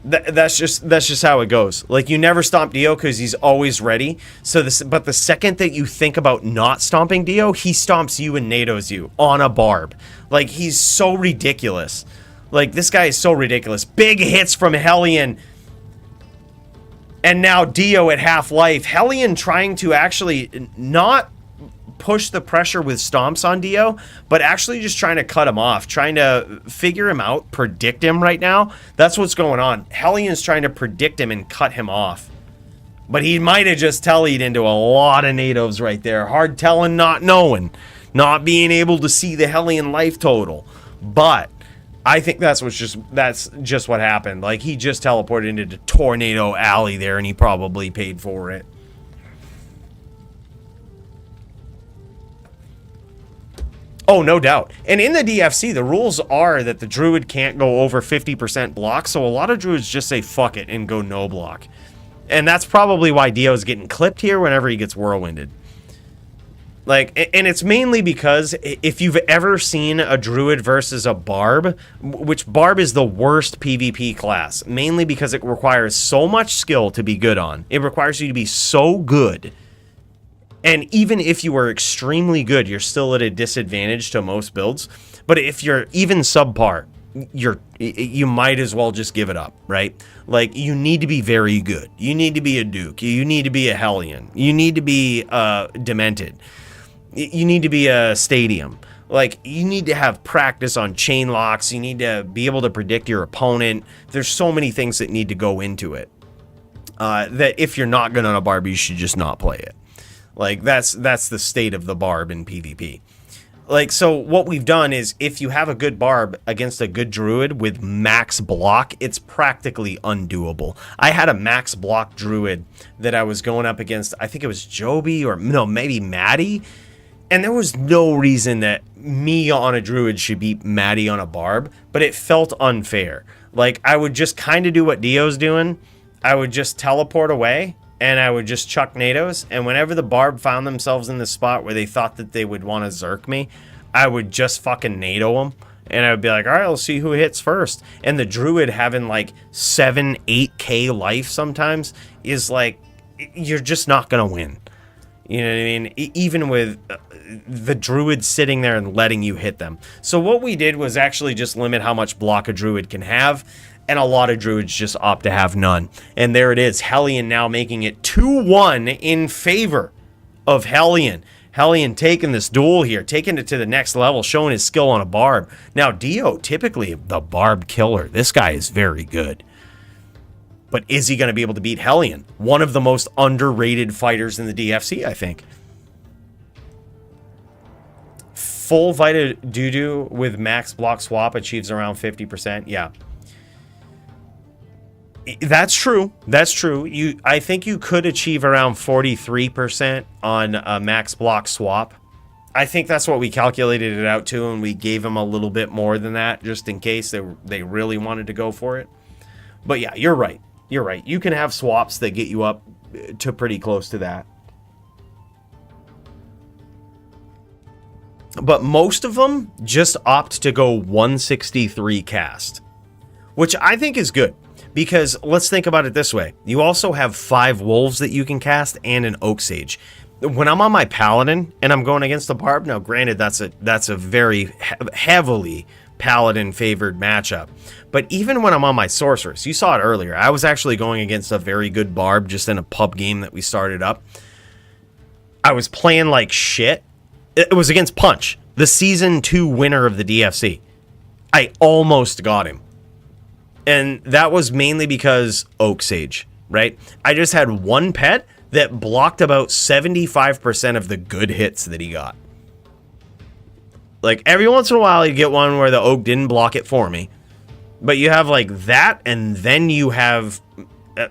that's just how it goes. Like, you never stomp Dio because he's always ready. But the second that you think about not stomping Dio, he stomps you and nados you on a barb. Like, he's so ridiculous. Like, this guy is so ridiculous. Big hits from Hellion. And now Dio at half-life. Hellion trying to actually not push the pressure with stomps on Dio, but actually just trying to cut him off, trying to figure him out, predict him right now. That's what's going on. Hellion's trying to predict him and cut him off. But he might have just tellied into a lot of nados right there. Hard telling, not knowing. Not being able to see the Hellion life total. But I think that's just what happened. Like, he just teleported into the Tornado Alley there, and he probably paid for it. Oh, no doubt. And in the DFC, the rules are that the druid can't go over 50% block, so a lot of druids just say fuck it and go no block. And that's probably why Dio's getting clipped here whenever he gets whirlwinded. Like, and it's mainly because if you've ever seen a druid versus a barb, which barb is the worst PvP class, mainly because it requires so much skill to be good on. It requires you to be so good. And even if you are extremely good, you're still at a disadvantage to most builds. But if you're even subpar, you might as well just give it up, right? Like, you need to be very good. You need to be a Duke. You need to be a Hellion. You need to be Demented. You need to be a Stadium. Like, you need to have practice on chain locks. You need to be able to predict your opponent. There's so many things that need to go into it. That if you're not good on a barb, you should just not play it. Like, that's the state of the barb in PvP. Like, so what we've done is, if you have a good barb against a good druid with max block, it's practically undoable. I had a max block druid that I was going up against, I think it was Joby, or no, maybe Maddie. And there was no reason that me on a druid should beat Maddie on a barb, but it felt unfair. Like, I would just kind of do what Dio's doing. I would just teleport away, and I would just chuck nados, and whenever the barb found themselves in the spot where they thought that they would want to zerk me, I would just fucking nado them, and I would be like, all right, let's see who hits first. And the druid having like 7-8k life sometimes is like, you're just not gonna win. You know what I mean? Even with the druid sitting there and letting you hit them. So what we did was actually just limit how much block a druid can have, and a lot of druids just opt to have none. And there it is. Hellion now making it 2-1 in favor of Hellion. Hellion taking this duel here, taking it to the next level, showing his skill on a barb. Now, Dio, typically the barb killer. This guy is very good. But is he going to be able to beat Hellion? One of the most underrated fighters in the DFC, I think. Full Vita Doo-Doo with max block swap achieves around 50%. Yeah. That's true. That's true. I think you could achieve around 43% on a max block swap. I think that's what we calculated it out to, and we gave him a little bit more than that just in case they really wanted to go for it. But yeah, you're right. You're right. You can have swaps that get you up to pretty close to that. but most of them just opt to go 163 cast, which I think is good. Because let's think about it this way. You also have 5 wolves that you can cast and an oak sage. When I'm on my paladin and I'm going against the barb, now granted that's a very heavily paladin favored matchup. But even when I'm on my sorceress, you saw it earlier. I was actually going against a very good barb just in a pub game that we started up. I was playing like shit. It was against Punch, the season 2 winner of the DFC. I almost got him. And that was mainly because Oak Sage, right? I just had one pet that blocked about 75% of the good hits that he got. Like, every once in a while, you get one where the Oak didn't block it for me. But you have, like, that, and then you have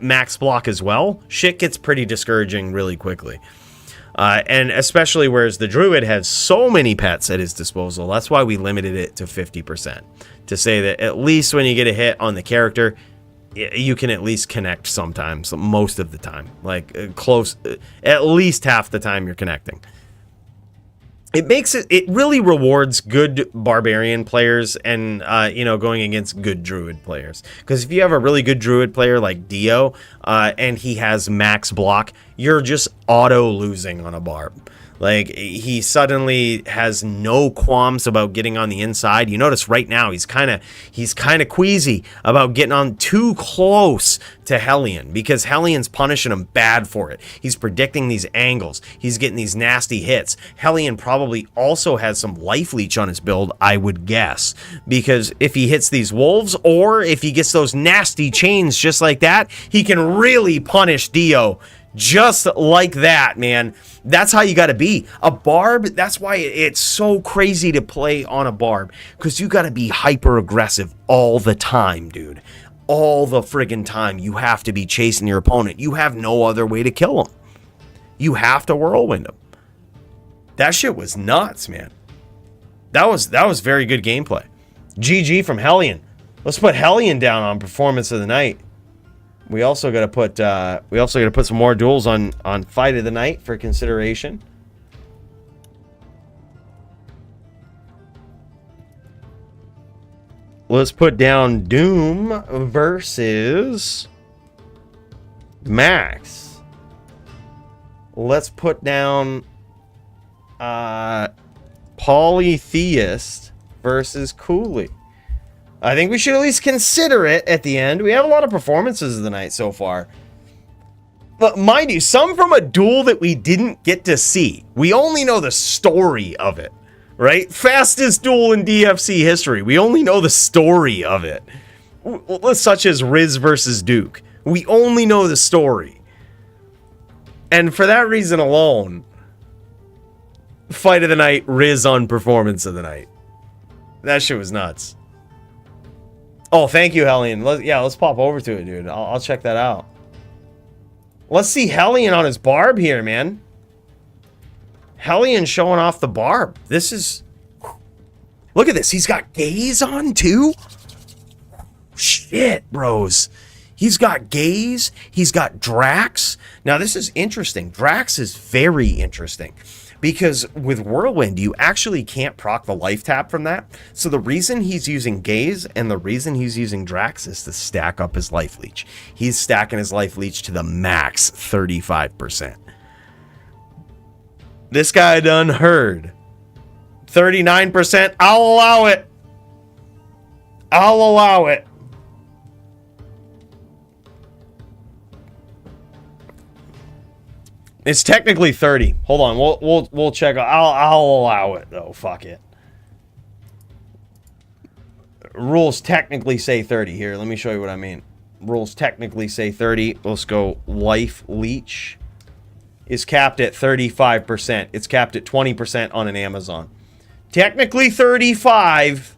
max block as well. Shit gets pretty discouraging really quickly. And especially whereas the Druid has so many pets at his disposal. That's why we limited it to 50%. To say that at least when you get a hit on the character, you can at least connect sometimes, most of the time. Like, close, at least half the time you're connecting. It really rewards good barbarian players and, going against good druid players. Because if you have a really good druid player like Dio, and he has max block, you're just auto losing on a barb. Like, he suddenly has no qualms about getting on the inside. You notice right now he's kind of queasy about getting on too close to Hellion because Hellion's punishing him bad for it. He's predicting these angles. He's getting these nasty hits. Hellion probably also has some life leech on his build, I would guess, because if he hits these wolves or if he gets those nasty chains just like that, he can really punish Dio. Just like that, man. That's how you got to be. A barb, that's why it's so crazy to play on a barb. Because you got to be hyper aggressive all the time, dude. All the friggin' time. You have to be chasing your opponent. You have no other way to kill him. You have to whirlwind him. That shit was nuts, man. That was very good gameplay. GG from Hellion. Let's put Hellion down on performance of the night. We also got to put some more duels on fight of the night for consideration. Let's put down Doom versus Max. Let's put down Polytheist versus Cooley. I think we should at least consider it at the end. We have a lot of performances of the night so far. But mind you, some from a duel that we didn't get to see. We only know the story of it, right? Fastest duel in DFC history. We only know the story of it. Such as Riz versus Duke. We only know the story. And for that reason alone, fight of the night, Riz on performance of the night. That shit was nuts. Oh, thank you, Hellion. Let's pop over to it, dude. I'll check that out. Let's see Hellion on his barb here, man. Hellion showing off the barb. This is... Look at this. He's got gaze on, too? Shit, bros. He's got gaze. He's got Drax. Now, this is interesting. Drax is very interesting. Because with Whirlwind, you actually can't proc the life tap from that. So the reason he's using Gaze and the reason he's using Drax is to stack up his life leech. He's stacking his life leech to the max 35%. This guy done heard. 39%. I'll allow it. I'll allow it. It's technically 30. Hold on, we'll check. I'll allow it though. Fuck it. Rules technically say 30 here. Let me show you what I mean. Rules technically say 30. Let's go. Life leech is capped at 35%. It's capped at 20% on an Amazon. Technically 35,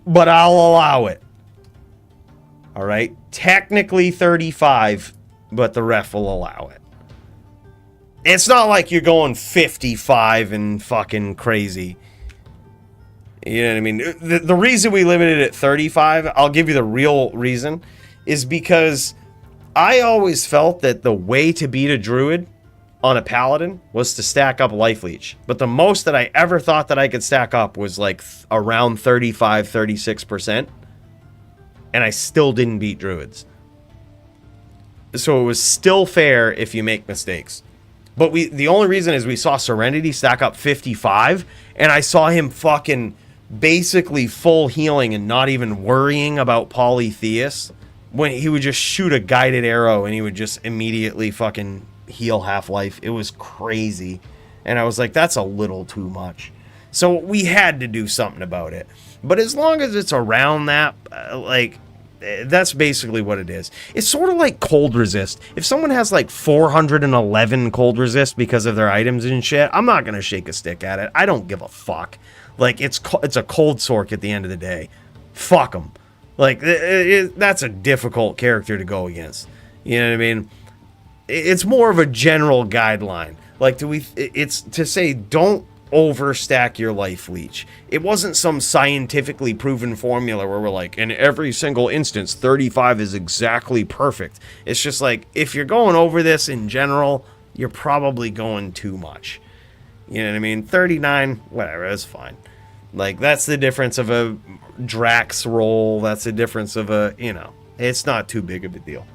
but I'll allow it. All right. Technically 35, but the ref will allow it. It's not like you're going 55 and fucking crazy. You know what I mean? The reason we limited it at 35, I'll give you the real reason, is because I always felt that the way to beat a druid on a paladin was to stack up life leech. But the most that I ever thought that I could stack up was like around 35, 36%. And I still didn't beat druids. So it was still fair if you make mistakes. But the only reason is we saw Serenity stack up 55, and I saw him fucking basically full healing and not even worrying about Polytheus, when he would just shoot a guided arrow and he would just immediately fucking heal half-life. It was crazy. And I was like, that's a little too much. So we had to do something about it. But as long as it's around that, like, that's basically what it is. It's sort of like cold resist. If someone has like 411 cold resist because of their items and shit, I'm not going to shake a stick at it. I don't give a fuck. Like, it's a cold sork at the end of the day. Fuck them. Like, that's a difficult character to go against. You know what I mean? It's more of a general guideline. Like, it's to say don't overstack your life leech. It wasn't some scientifically proven formula where we're like, in every single instance 35 is exactly perfect. It's just like, if you're going over this in general, you're probably going too much. You know what I mean? 39, whatever, that's fine. Like, that's the difference of a Drax roll. That's the difference of a, you know, it's not too big of a deal.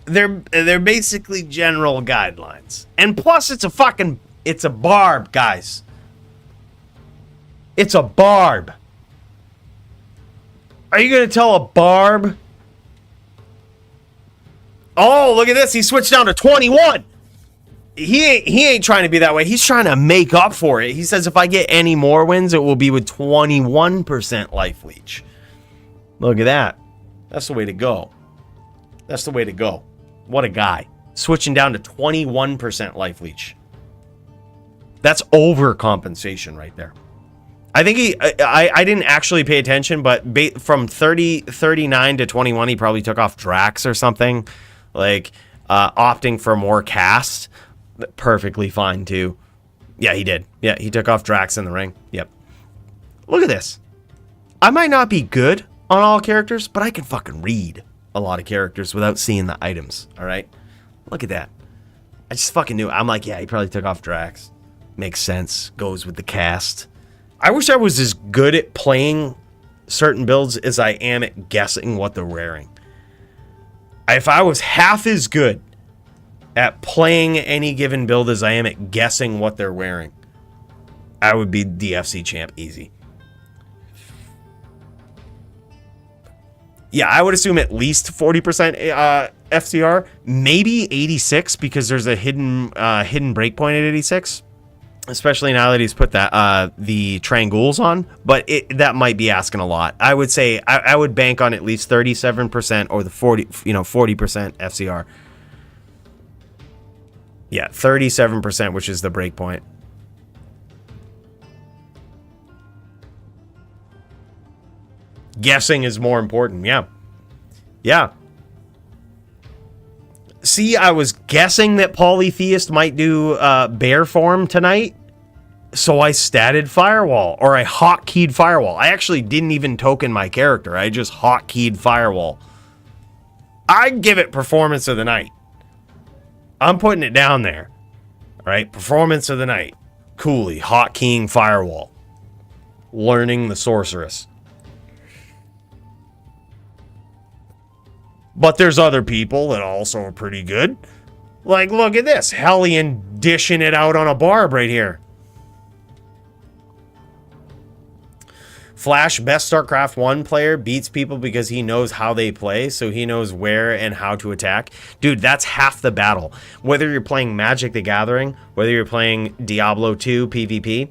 They're basically general guidelines. And plus, it's a barb, guys. It's a barb. Are you going to tell a barb? Oh, look at this. He switched down to 21. He ain't trying to be that way. He's trying to make up for it. He says if I get any more wins, it will be with 21% life leech. Look at that. That's the way to go. That's the way to go. What a guy. Switching down to 21% life leech. That's overcompensation right there. I think I didn't actually pay attention, but from 39 to 21, he probably took off Drax or something. Like, opting for more cast. Perfectly fine, too. Yeah, he did. Yeah, he took off Drax in the ring. Yep. Look at this. I might not be good on all characters, but I can fucking read a lot of characters without seeing the items. All right? Look at that. I just fucking knew. I'm like, yeah, he probably took off Drax. Makes sense. Goes with the cast. I wish I was as good at playing certain builds as I am at guessing what they're wearing. If I was half as good at playing any given build as I am at guessing what they're wearing, I would be DFC champ easy. Yeah, I would assume at least 40% FCR, maybe 86 because there's a hidden breakpoint at 86. Especially now that he's put that the triangles on, but that might be asking a lot. I would say I would bank on at least 37% or the 40% FCR. Yeah, 37%, which is the breakpoint. Guessing is more important. Yeah. Yeah. See, I was guessing that Polytheist might do bear form tonight, so I statted Firewall, or I hotkeyed Firewall. I actually didn't even token my character. I just hotkeyed Firewall. I'd give it Performance of the Night. I'm putting it down there. All right, Performance of the Night. Coolly, hotkeying Firewall. Learning the Sorceress. But there's other people that also are pretty good. Like, look at this. Hellion dishing it out on a barb right here. Flash, best StarCraft 1 player, beats people because he knows how they play, so he knows where and how to attack. Dude, that's half the battle. Whether you're playing Magic the Gathering, whether you're playing Diablo 2 PvP,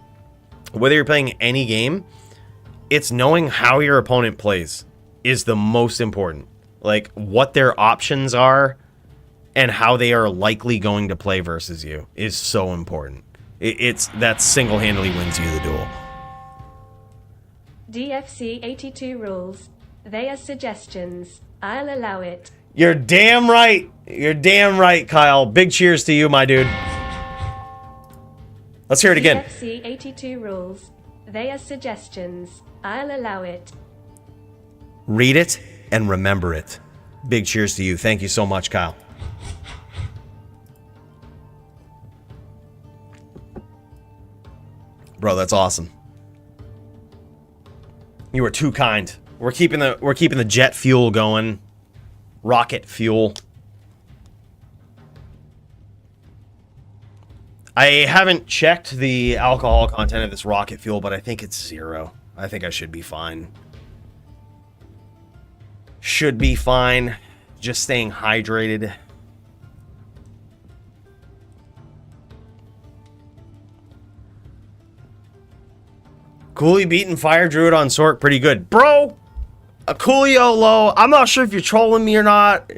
whether you're playing any game, it's knowing how your opponent plays is the most important. Like, what their options are and how they are likely going to play versus you is so important. That single-handedly wins you the duel. DFC 82 rules. They are suggestions. I'll allow it. You're damn right. You're damn right, Kyle. Big cheers to you, my dude. Let's hear it again. DFC 82 rules. They are suggestions. I'll allow it. Read it and remember it. Big cheers to you. Thank you so much, Kyle. Bro, that's awesome. You were too kind. We're keeping the jet fuel going. Rocket fuel. I haven't checked the alcohol content of this rocket fuel, but I think it's 0. I think I should be fine. Should be fine. Just staying hydrated. Cooley beating Fire Druid on Sork pretty good. Bro! A Coolio low. I'm not sure if you're trolling me or not.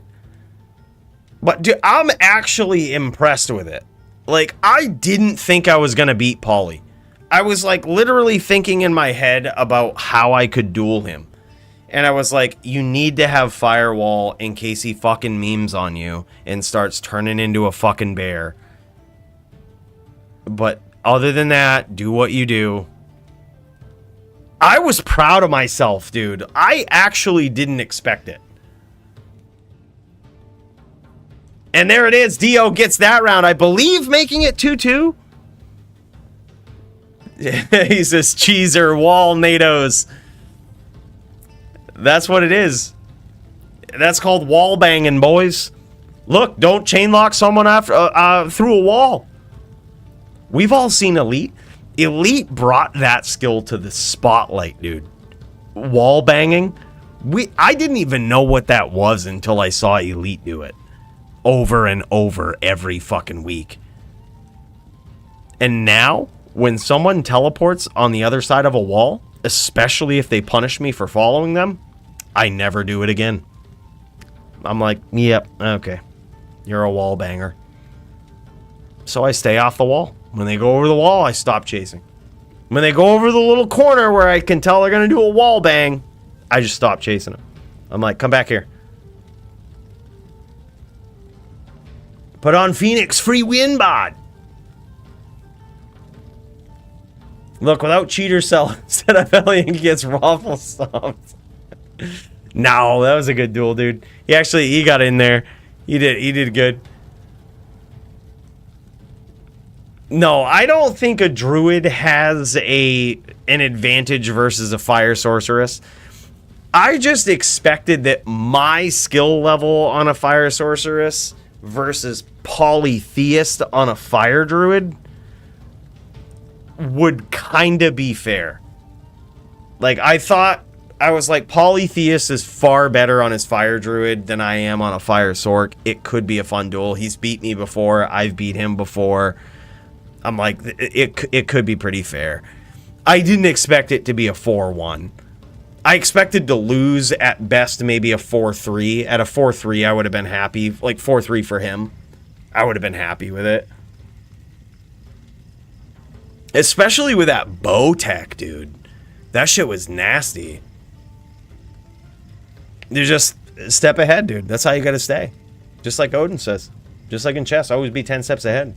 But dude, I'm actually impressed with it. Like, I didn't think I was going to beat Pauly. I was like literally thinking in my head about how I could duel him. And I was like, you need to have Firewall in case he fucking memes on you and starts turning into a fucking bear. But other than that, do what you do. I was proud of myself, dude. I actually didn't expect it. And there it is. Dio gets that round, I believe, making it 2-2. He says cheeser wall nados. That's what it is. That's called wall banging, boys. Look, don't chainlock someone after through a wall. We've all seen Eleet. Eleet brought that skill to the spotlight, dude. Wall banging. I didn't even know what that was until I saw Eleet do it. Over and over every fucking week. And now, when someone teleports on the other side of a wall, especially if they punish me for following them, I never do it again. I'm like, yep, okay. You're a wall banger. So I stay off the wall. When they go over the wall, I stop chasing. When they go over the little corner where I can tell they're going to do a wall bang, I just stop chasing them. I'm like, come back here. Put on Phoenix, free win bod. Look, without cheater cell, instead of Alien gets raffle stomped. No, that was a good duel, dude. He got in there. He did good. No, I don't think a druid has an advantage versus a fire sorceress. I just expected that my skill level on a fire sorceress versus polytheist on a fire druid would kind of be fair. Like, I was like, polytheist is far better on his fire druid than I am on a fire sorc. It could be a fun duel. He's beat me before. I've beat him before. I'm like, it could be pretty fair. I didn't expect it to be a 4-1. I expected to lose at best maybe a 4-3. At a 4-3, I would have been happy. Like 4-3 for him. I would have been happy with it. Especially with that bow tech, dude. That shit was nasty. You're just a step ahead, dude. That's how you gotta stay. Just like Odin says. Just like in chess, always be 10 steps ahead.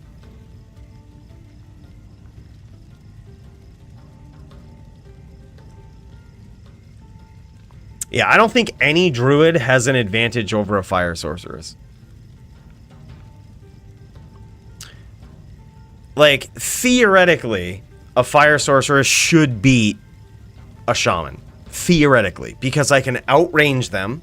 Yeah, I don't think any druid has an advantage over a fire sorceress. Like, theoretically, a fire sorceress should beat a shaman. Theoretically. Because I can outrange them.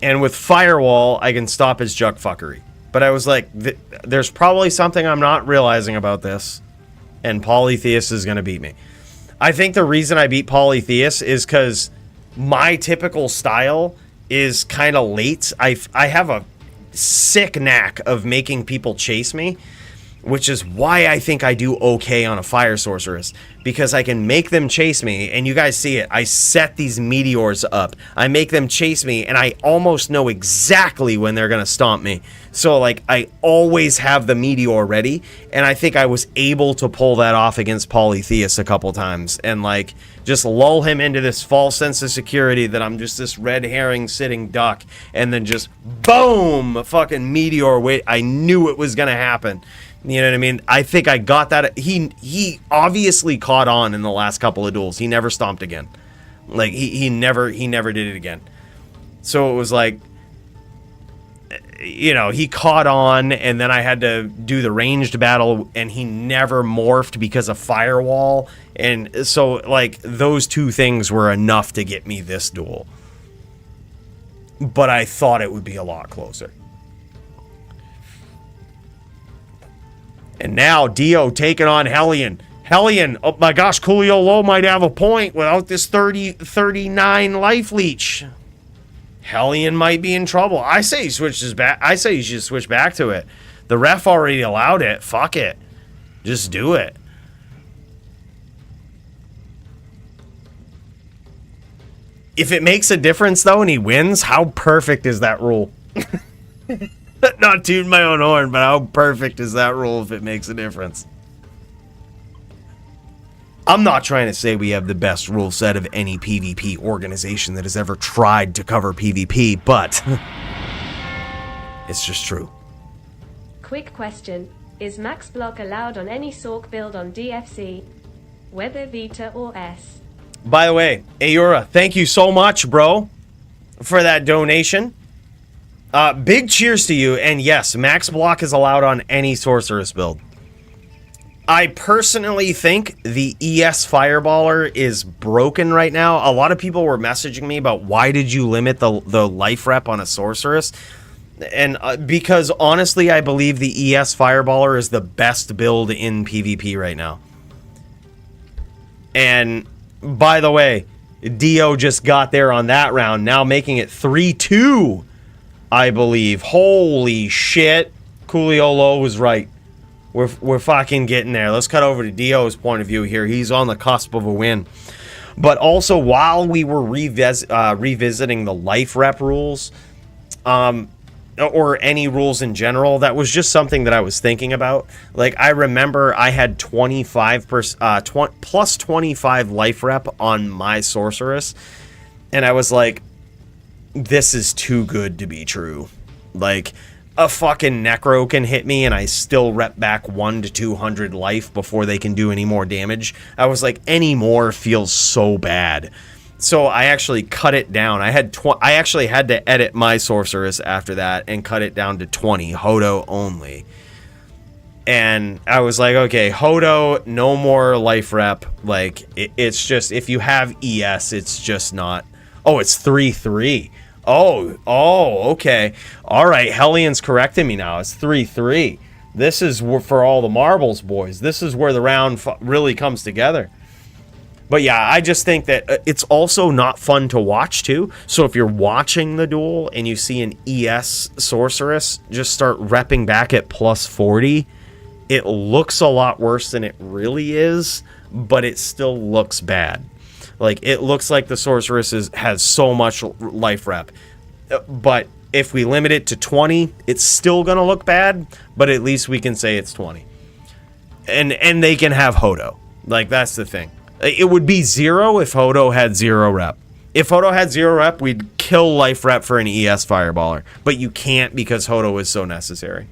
And with Firewall, I can stop his juck fuckery. But I was like, there's probably something I'm not realizing about this. And Polytheist is going to beat me. I think the reason I beat Polytheist is because my typical style is kind of late. I have a sick knack of making people chase me, which is why I think I do okay on a fire sorceress, because I can make them chase me, and you guys see it. I set these meteors up. I make them chase me, and I almost know exactly when they're going to stomp me. So, like, I always have the meteor ready, and I think I was able to pull that off against Polytheist a couple times, and, like, just lull him into this false sense of security that I'm just this red herring sitting duck, and then just, boom, fucking meteor. Wait, I knew it was going to happen. You know what I mean? I think I got that. He obviously caught on in the last couple of duels. He never stomped again. Like, he never did it again. So it was like, you know, he caught on, and then I had to do the ranged battle, and he never morphed because of firewall. And so, like, those two things were enough to get me this duel. But I thought it would be a lot closer. And now Dio taking on Hellion. Hellion, oh my gosh, Coolio Low might have a point without this 39 life leech. Hellion might be in trouble. I say he switches back. I say he should switch back to it. The ref already allowed it. Fuck it. Just do it. If it makes a difference, though, and he wins, how perfect is that rule? Not tooting my own horn, but how perfect is that rule if it makes a difference? I'm not trying to say we have the best rule set of any PvP organization that has ever tried to cover PvP, but it's just true. Quick question. Is max block allowed on any Sork build on DFC? Whether Vita or S? By the way, Ayura, thank you so much, bro, for that donation. Big cheers to you, and yes, max block is allowed on any Sorceress build. I personally think the ES Fireballer is broken right now. A lot of people were messaging me about why did you limit the life rep on a Sorceress? And because honestly, I believe the ES Fireballer is the best build in PvP right now. And by the way, Dio just got there on that round, now making it 3-2, I believe. Holy shit. Cooliolo was right. We're fucking getting there. Let's cut over to Dio's point of view here. He's on the cusp of a win. But also, while we were revisiting the life rep rules, or any rules in general, that was just something that I was thinking about. Like, I remember I had 25%, plus 25 life rep on my Sorceress, and I was like, this is too good to be true. Like, a fucking Necro can hit me and I still rep back 1 to 200 life before they can do any more damage. I was like, any more feels so bad. So I actually cut it down. I actually had to edit my Sorceress after that and cut it down to 20, Hodo only. And I was like, okay, Hodo, no more life rep. Like, it's just, if you have ES, it's just not. Oh, it's 3-3. Oh, okay. All right, Hellion's correcting me now. It's 3-3. This is for all the marbles, boys. This is where the round really comes together. But yeah, I just think that it's also not fun to watch, too. So if you're watching the duel and you see an ES Sorceress just start repping back at plus 40, it looks a lot worse than it really is, but it still looks bad. Like, it looks like the Sorceress has so much life rep. But if we limit it to 20, it's still going to look bad, but at least we can say it's 20. And they can have Hodo. Like, that's the thing. It would be 0 if Hodo had 0 rep. If Hodo had 0 rep, we'd kill life rep for an ES Fireballer. But you can't because Hodo is so necessary.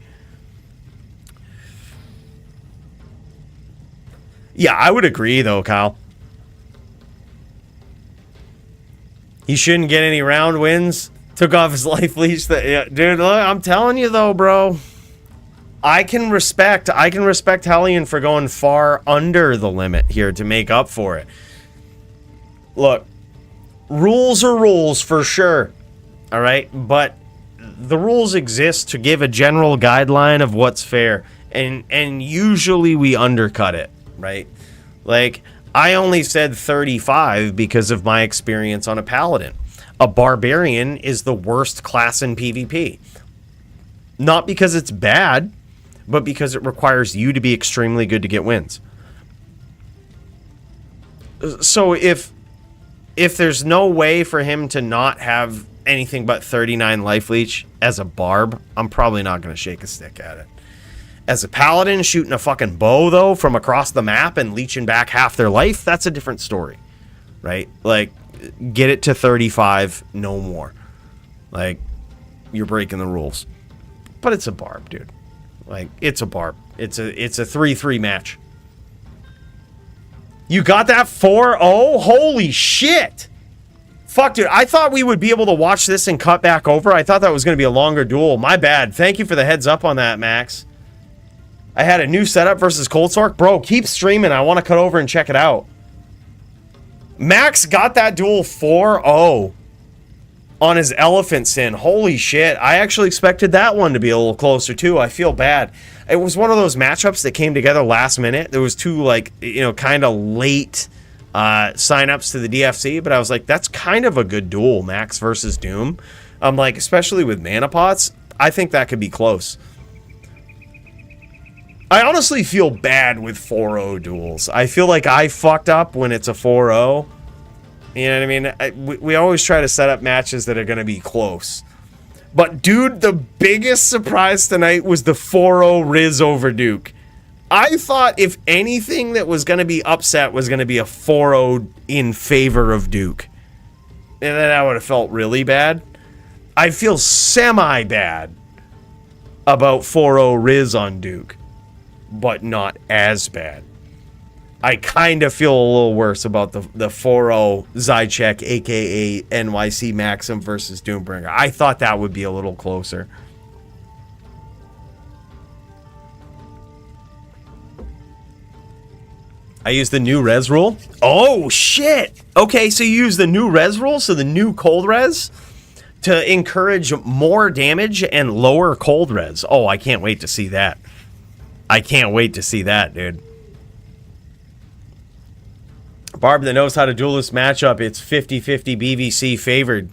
Yeah, I would agree, though, Kyle. He shouldn't get any round wins. Took off his life leech. Yeah, dude, look, I'm telling you though, bro. I can respect Hellion for going far under the limit here to make up for it. Look, rules are rules for sure. All right, but the rules exist to give a general guideline of what's fair, and usually we undercut it, right? Like, I only said 35 because of my experience on a Paladin. A Barbarian is the worst class in PvP. Not because it's bad, but because it requires you to be extremely good to get wins. So if there's no way for him to not have anything but 39 life leech as a Barb, I'm probably not going to shake a stick at it. As a Paladin shooting a fucking bow, though, from across the map and leeching back half their life, that's a different story, right? Like, get it to 35, no more. Like, you're breaking the rules. But it's a Barb, dude. Like, it's a Barb. It's a 3-3 match. You got that 4-0? Holy shit! Fuck, dude. I thought we would be able to watch this and cut back over. I thought that was going to be a longer duel. My bad. Thank you for the heads up on that, Max. I had a new setup versus Cold Sork. Bro, keep streaming. I want to cut over and check it out. Max got that duel 4-0 on his Elephant Sin. Holy shit. I actually expected that one to be a little closer, too. I feel bad. It was one of those matchups that came together last minute. There was two, like, you know, kind of late signups to the DFC, but I was like, that's kind of a good duel, Max versus Doom. I'm like, especially with mana pots, I think that could be close. I honestly feel bad with 4-0 duels. I feel like I fucked up when it's a 4-0. You know what I mean? We always try to set up matches that are going to be close. But, dude, the biggest surprise tonight was the 4-0 Riz over Duke. I thought if anything that was going to be upset was going to be a 4-0 in favor of Duke. And then I would have felt really bad. I feel semi-bad about 4-0 Riz on Duke, but not as bad. I kind of feel a little worse about the 4-0 Zychek, a.k.a. NYC Maxim versus Doombringer. I thought that would be a little closer. I used the new res rule. Oh, shit. Okay, so you use the new res rule, so the new cold res, to encourage more damage and lower cold res. Oh, I can't wait to see that. I can't wait to see that, dude. Barb that knows how to duel this matchup, it's 50-50 BVC favored.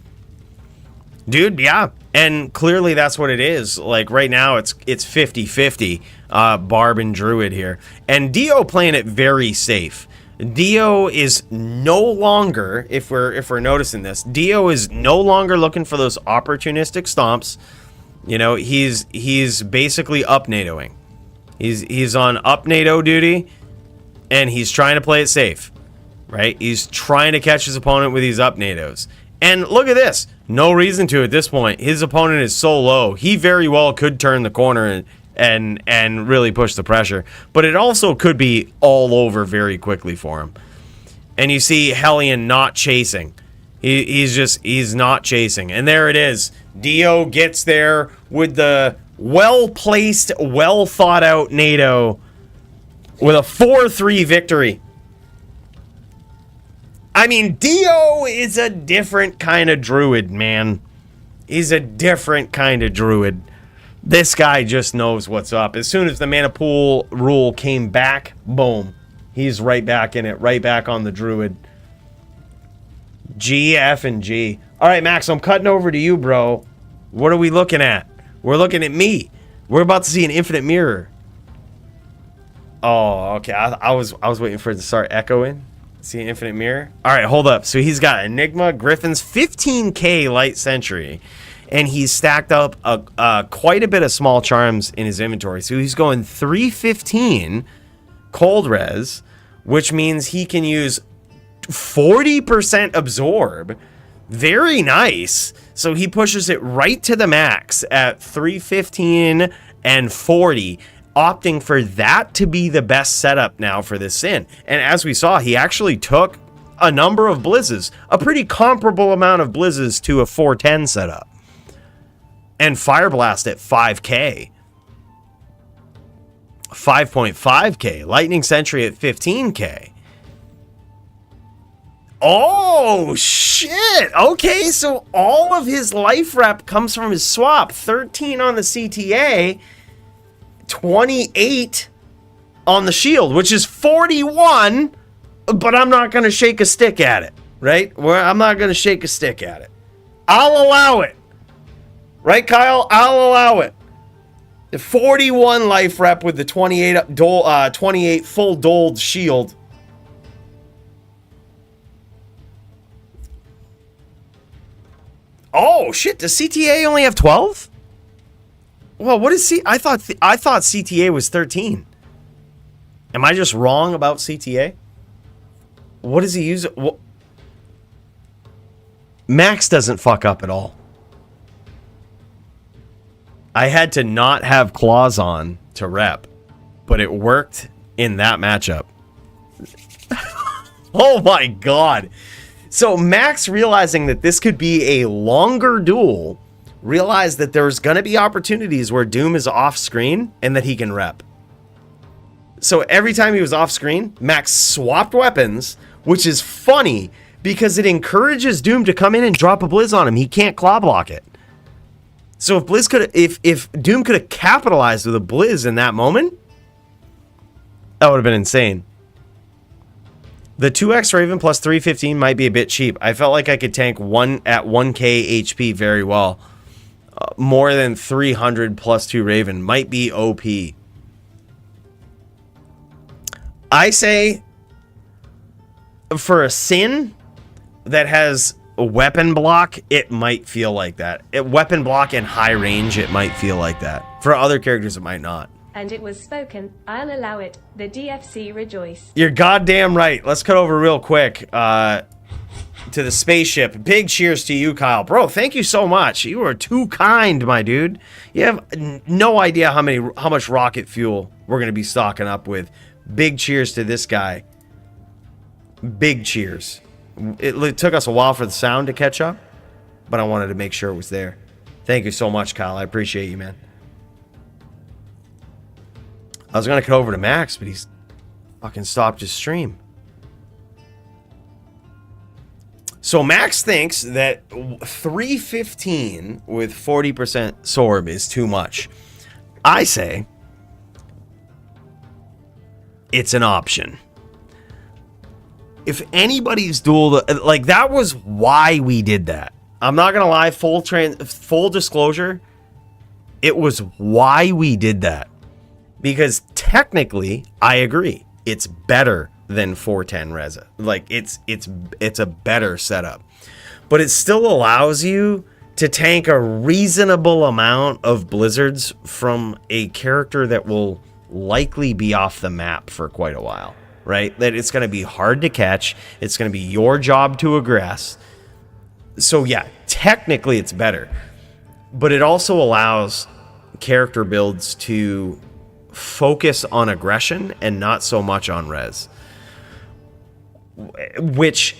Dude, yeah. And clearly that's what it is. Like right now it's 50-50 Barb and Druid here. And Dio playing it very safe. Dio is no longer, if we're noticing this, Dio is no longer looking for those opportunistic stomps. You know, he's basically up NATOing. He's on up NATO duty and he's trying to play it safe. Right? He's trying to catch his opponent with these up NATOs. And look at this. No reason to at this point. His opponent is so low. He very well could turn the corner and really push the pressure. But it also could be all over very quickly for him. And you see Hellion not chasing. He's not chasing. And there it is. Dio gets there with the well-placed, well-thought-out NATO with a 4-3 victory. I mean, Dio is a different kind of druid, man. He's a different kind of druid. This guy just knows what's up. As soon as the mana pool rule came back, boom. He's right back in it, right back on the druid. G, F, and G. All right, Max, I'm cutting over to you, bro. What are we looking at? We're looking at me. We're about to see an infinite mirror. Oh, okay. I was waiting for it to start echoing. See an infinite mirror? All right, hold up. So he's got Enigma, Griffins, 15k Light Sentry, and he's stacked up quite a bit of small charms in his inventory. So he's going 315 cold res, which means he can use 40% absorb. Very nice. So he pushes it right to the max at 315 and 40. Opting for that to be the best setup now for this Sin. And as we saw, he actually took a number of blizzes, a pretty comparable amount of blizzes to a 410 setup. And Fire Blast at 5k. 5.5k. Lightning Sentry at 15k. Oh, shit. Okay, so all of his life rep comes from his swap. 13 on the CTA. 28 on the shield, which is 41, but I'm not going to shake a stick at it, right? I'm not going to shake a stick at it. I'll allow it. Right, Kyle? I'll allow it. The 41 life rep with the 28 full doled shield. Oh, shit. Does CTA only have 12? Well, what is I thought CTA was 13. Am I just wrong about CTA? What does he use? Max doesn't fuck up at all. I had to not have claws on to rep, but it worked in that matchup. Oh my god. So Max, realizing that this could be a longer duel, realized that there's going to be opportunities where Doom is off screen and that he can rep. So every time he was off screen, Max swapped weapons, which is funny because it encourages Doom to come in and drop a Blizz on him. He can't claw block it. So if Doom could have capitalized with a Blizz in that moment, that would have been insane. The 2x Raven plus 315 might be a bit cheap. I felt like I could tank one at 1k HP very well. More than 300 plus 2 Raven might be OP. I say for a Sin that has a weapon block, it might feel like that. Weapon block and high range, it might feel like that. For other characters, it might not. And it was spoken, I'll allow it. The DFC rejoice. You're goddamn right. Let's cut over real quick to the spaceship. Big cheers to you, Kyle. Bro, thank you so much. You are too kind, my dude. You have no idea how much rocket fuel we're going to be stocking up with. Big cheers to this guy. Big cheers. It took us a while for the sound to catch up, but I wanted to make sure it was there. Thank you so much, Kyle. I appreciate you, man. I was going to cut over to Max, but he's fucking stopped his stream. So Max thinks that 315 with 40% Sorb is too much. I say it's an option. If anybody's duel, like, that was why we did that. I'm not going to lie, full disclosure, it was why we did that. Because technically, I agree, it's better than 410 Reza. Like, it's a better setup. But it still allows you to tank a reasonable amount of blizzards from a character that will likely be off the map for quite a while, right? That it's going to be hard to catch. It's going to be your job to aggress. So yeah, technically it's better. But it also allows character builds to focus on aggression and not so much on res, which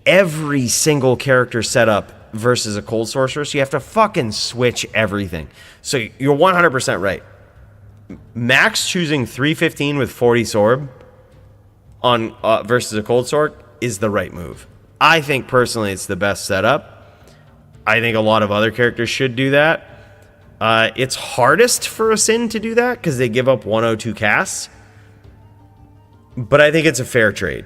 every single character setup versus a cold sorceress, you have to fucking switch everything. So you're 100% right. Max choosing 315 with 40 Sorb on versus a cold sword is the right move. I think personally it's the best setup. I think a lot of other characters should do that. It's hardest for a Sin to do that because they give up 102 casts. But I think it's a fair trade.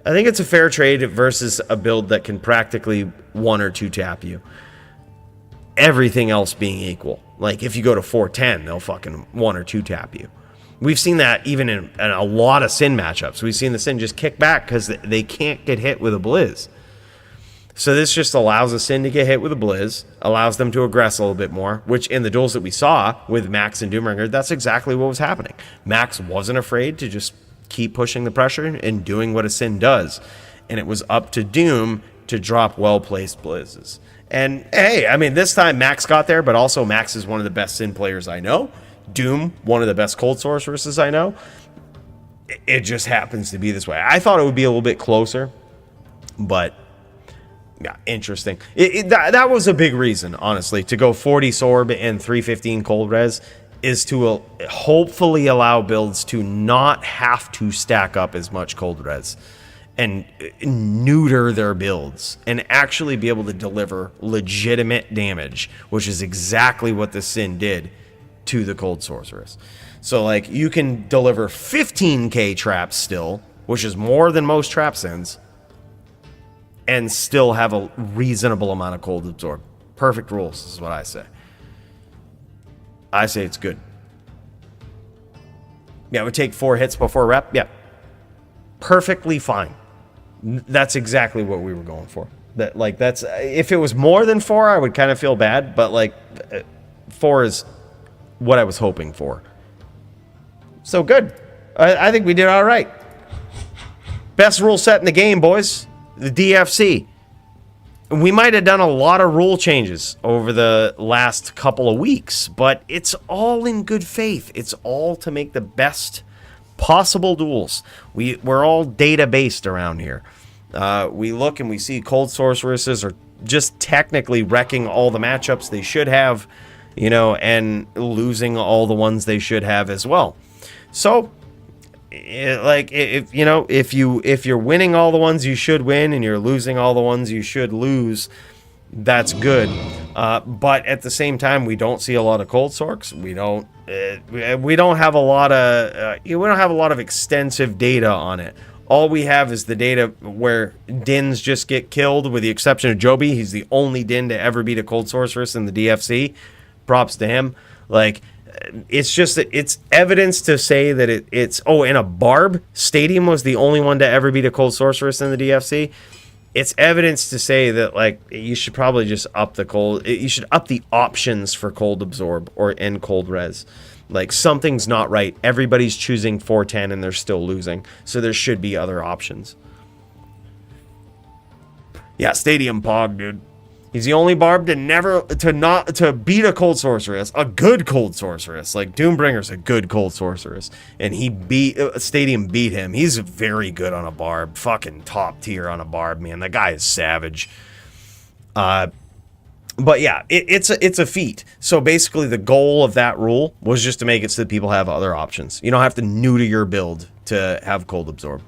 I think it's a fair trade versus a build that can practically 1 or 2 tap you. Everything else being equal. Like, if you go to 410, they'll fucking 1 or 2 tap you. We've seen that even in a lot of Sin matchups. We've seen the Sin just kick back because they can't get hit with a Blizz. So this just allows a Sin to get hit with a Blizz, allows them to aggress a little bit more, which in the duels that we saw with Max and Doomringer, that's exactly what was happening. Max wasn't afraid to just keep pushing the pressure and doing what a Sin does. And it was up to Doom to drop well-placed Blizzes. And hey, I mean, this time Max got there, but also Max is one of the best Sin players I know. Doom, one of the best cold sorceresses I know. It just happens to be this way. I thought it would be a little bit closer, but yeah, interesting. That was a big reason, honestly, to go 40 Sorb and 315 cold res is to hopefully allow builds to not have to stack up as much cold res and neuter their builds and actually be able to deliver legitimate damage, which is exactly what the Sin did to the cold sorceress. So like, you can deliver 15k traps still, which is more than most trap Sins, and still have a reasonable amount of cold absorb. Perfect rules is what I say. I say it's good. Yeah, it would take 4 hits before rep. Yeah, perfectly fine. That's exactly what we were going for. That's if it was more than 4, I would kind of feel bad, but like 4 is what I was hoping for. So good. I think we did all right. Best rule set in the game, boys. The DFC. We might have done a lot of rule changes over the last couple of weeks, but it's all in good faith. It's all to make the best possible duels. We're all data-based around here. We look and we see Cold Sorceresses are just technically wrecking all the matchups they should have, you know, and losing all the ones they should have as well. So, if you know, if you're winning all the ones you should win and you're losing all the ones you should lose, that's good. But at the same time, we don't see a lot of Cold Sorks. We don't have a lot of extensive data on it. All we have is the data where Dins just get killed, with the exception of Joby. He's the only Din to ever beat a Cold Sorceress in the DFC. Props to him. Like, it's just that it's evidence to say that it's in a Barb, Stadium was the only one to ever beat a Cold Sorceress in the DFC. It's evidence to say that, like, you should probably just up the cold. You should up the options for Cold Absorb and Cold Res. Like, something's not right. Everybody's choosing 410 and they're still losing. So there should be other options. Yeah, Stadium Pog, dude. He's the only Barb to beat a Cold Sorceress, a good Cold Sorceress. Like, Doombringer's a good Cold Sorceress, and Stadium beat him. He's very good on a Barb, fucking top tier on a Barb, man. That guy is savage. But yeah, it's a feat. So basically, the goal of that rule was just to make it so that people have other options. You don't have to neuter your build to have Cold Absorb.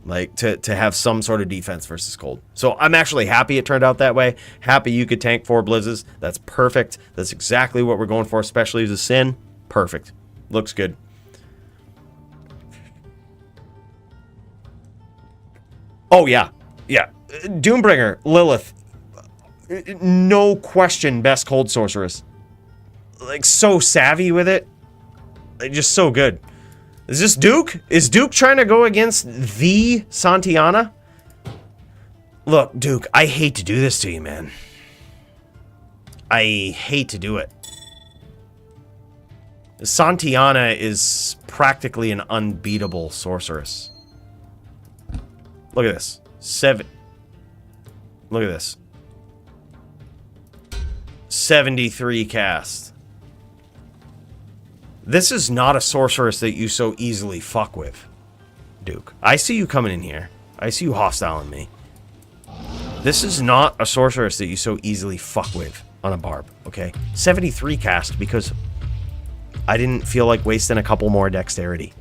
Like, to have some sort of defense versus cold. So I'm actually happy it turned out that way. Happy you could tank 4 Blizzes. That's perfect. That's exactly what we're going for, especially as a Sin. Perfect. Looks good. Oh, yeah. Yeah. Doombringer, Lilith. No question, best Cold Sorceress. Like, so savvy with it. Like, just so good. Is this Duke? Is Duke trying to go against the Santiana? Look, Duke, I hate to do this to you, man. I hate to do it. Santiana is practically an unbeatable sorceress. Look at this. Look at this. 73 cast. This is not a sorceress that you so easily fuck with, Duke. I see you coming in here. I see you hostiling me. This is not a sorceress that you so easily fuck with on a Barb, okay? 73 cast because I didn't feel like wasting a couple more dexterity.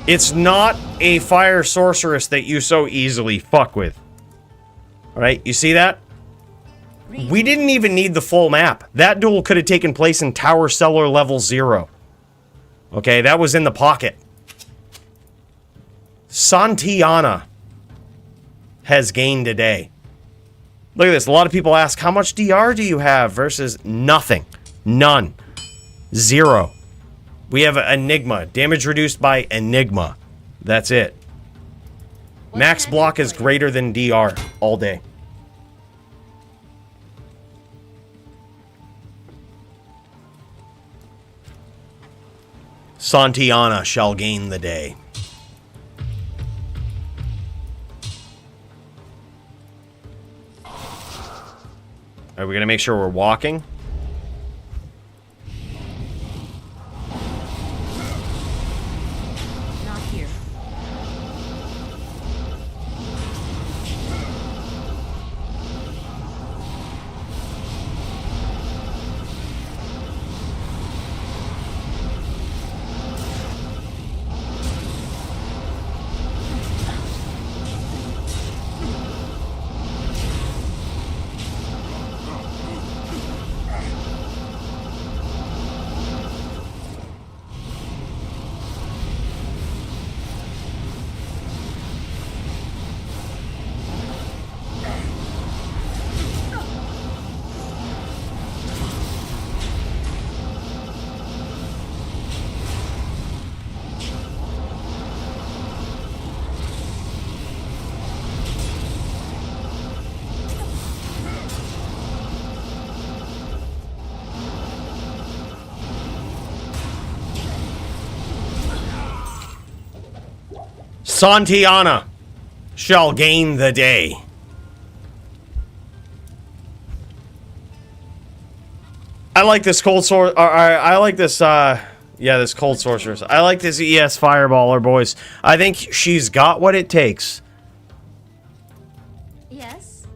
It's not a fire sorceress that you so easily fuck with. Alright, you see that? We didn't even need the full map. That duel could have taken place in Tower Cellar level 0. Okay, that was in the pocket. Santiana has gained a day. Look at this. A lot of people ask, how much DR do you have versus nothing? None. 0. We have Enigma. Damage reduced by Enigma. That's it. Max block is greater than DR all day. Santiana shall gain the day. Are we going to make sure we're walking? Not here. Santiana shall gain the day. I like this cold sword. I like this. Yeah, this cold sorceress. I like this ES fireballer, boys. I think she's got what it takes Yes.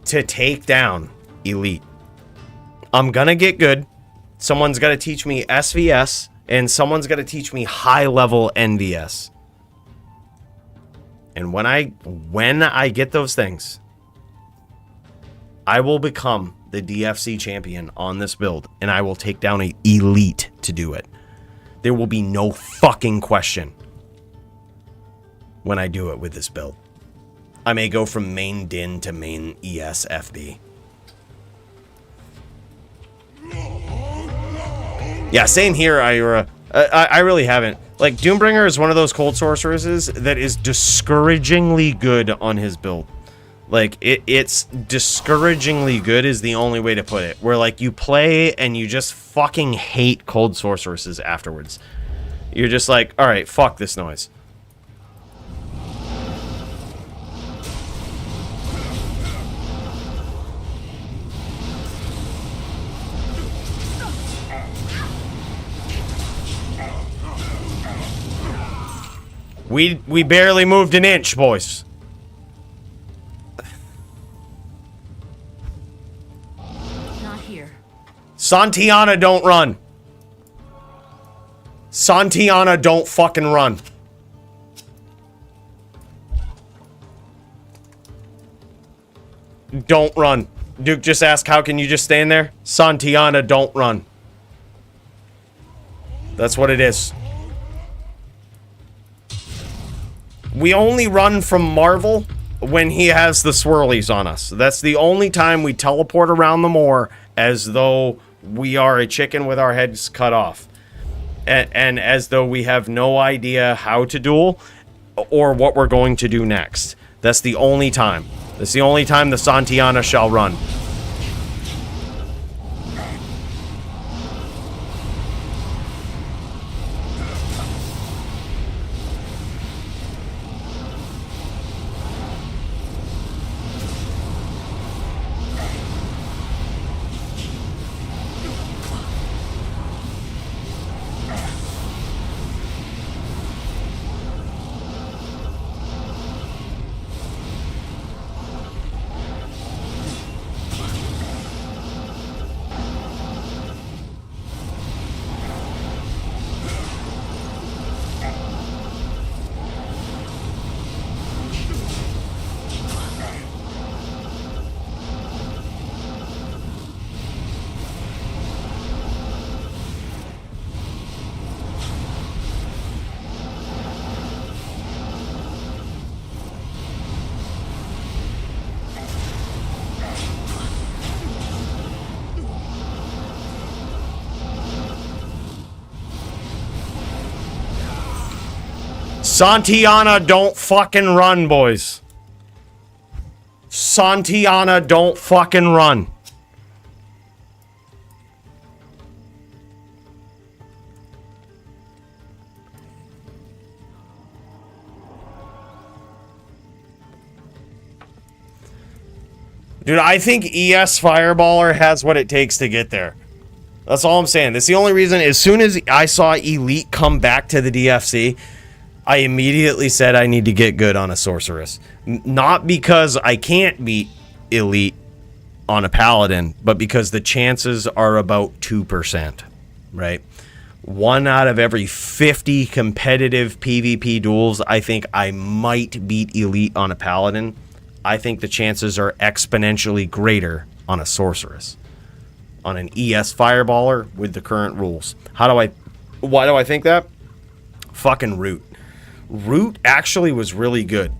to take down Eleet. I'm gonna get good. Someone's got to teach me SVS, and someone's got to teach me high-level NVS. And when I get those things, I will become the DFC champion on this build, and I will take down an Eleet to do it. There will be no fucking question when I do it with this build. I may go from main Din to main ESFB. Yeah, same here, Ira. I really haven't. Like, Doombringer is one of those cold sorceresses that is discouragingly good on his build. Like, it's discouragingly good is the only way to put it. Where, like, you play and you just fucking hate cold sorceresses afterwards. You're just like, alright, fuck this noise. We barely moved an inch, boys. Not here. Santiana, don't run. Santiana, don't fucking run. Don't run. Duke just asked, how can you just stand there? Santiana, don't run. That's what it is. We only run from Marvel when he has the swirlies on us. That's the only time we teleport around the moor as though we are a chicken with our heads cut off. And as though we have no idea how to duel or what we're going to do next. That's the only time. That's the only time the Santiana shall run. Santiana, don't fucking run, boys. Santiana, don't fucking run. Dude, I think ES Fireballer has what it takes to get there. That's all I'm saying. That's the only reason. As soon as I saw Eleet come back to the DFC, I immediately said I need to get good on a sorceress. Not because I can't beat Eleet on a paladin, but because the chances are about 2%, right? 1 out of every 50 competitive PvP duels, I think I might beat Eleet on a paladin. I think the chances are exponentially greater on a sorceress. On an ES Fireballer with the current rules. Why do I think that? Fucking Root. Root actually was really good.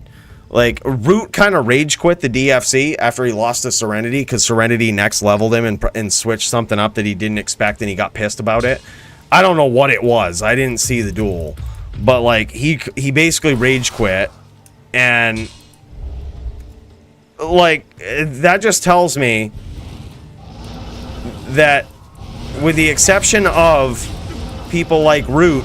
Like, Root kind of rage quit the DFC after he lost to Serenity because Serenity next leveled him and switched something up that he didn't expect and he got pissed about it. I don't know what it was. I didn't see the duel. But, like, he basically rage quit. And, like, that just tells me that with the exception of people like Root,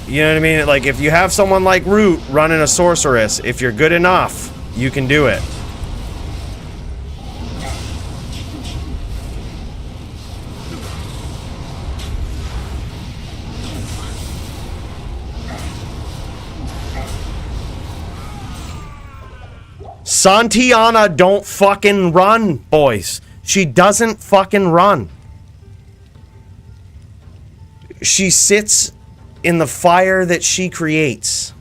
You know what I mean? Like, if you have someone like Root running a sorceress, if you're good enough, you can do it. Santiana don't fucking run, boys. She doesn't fucking run. She sits in the fire that she creates.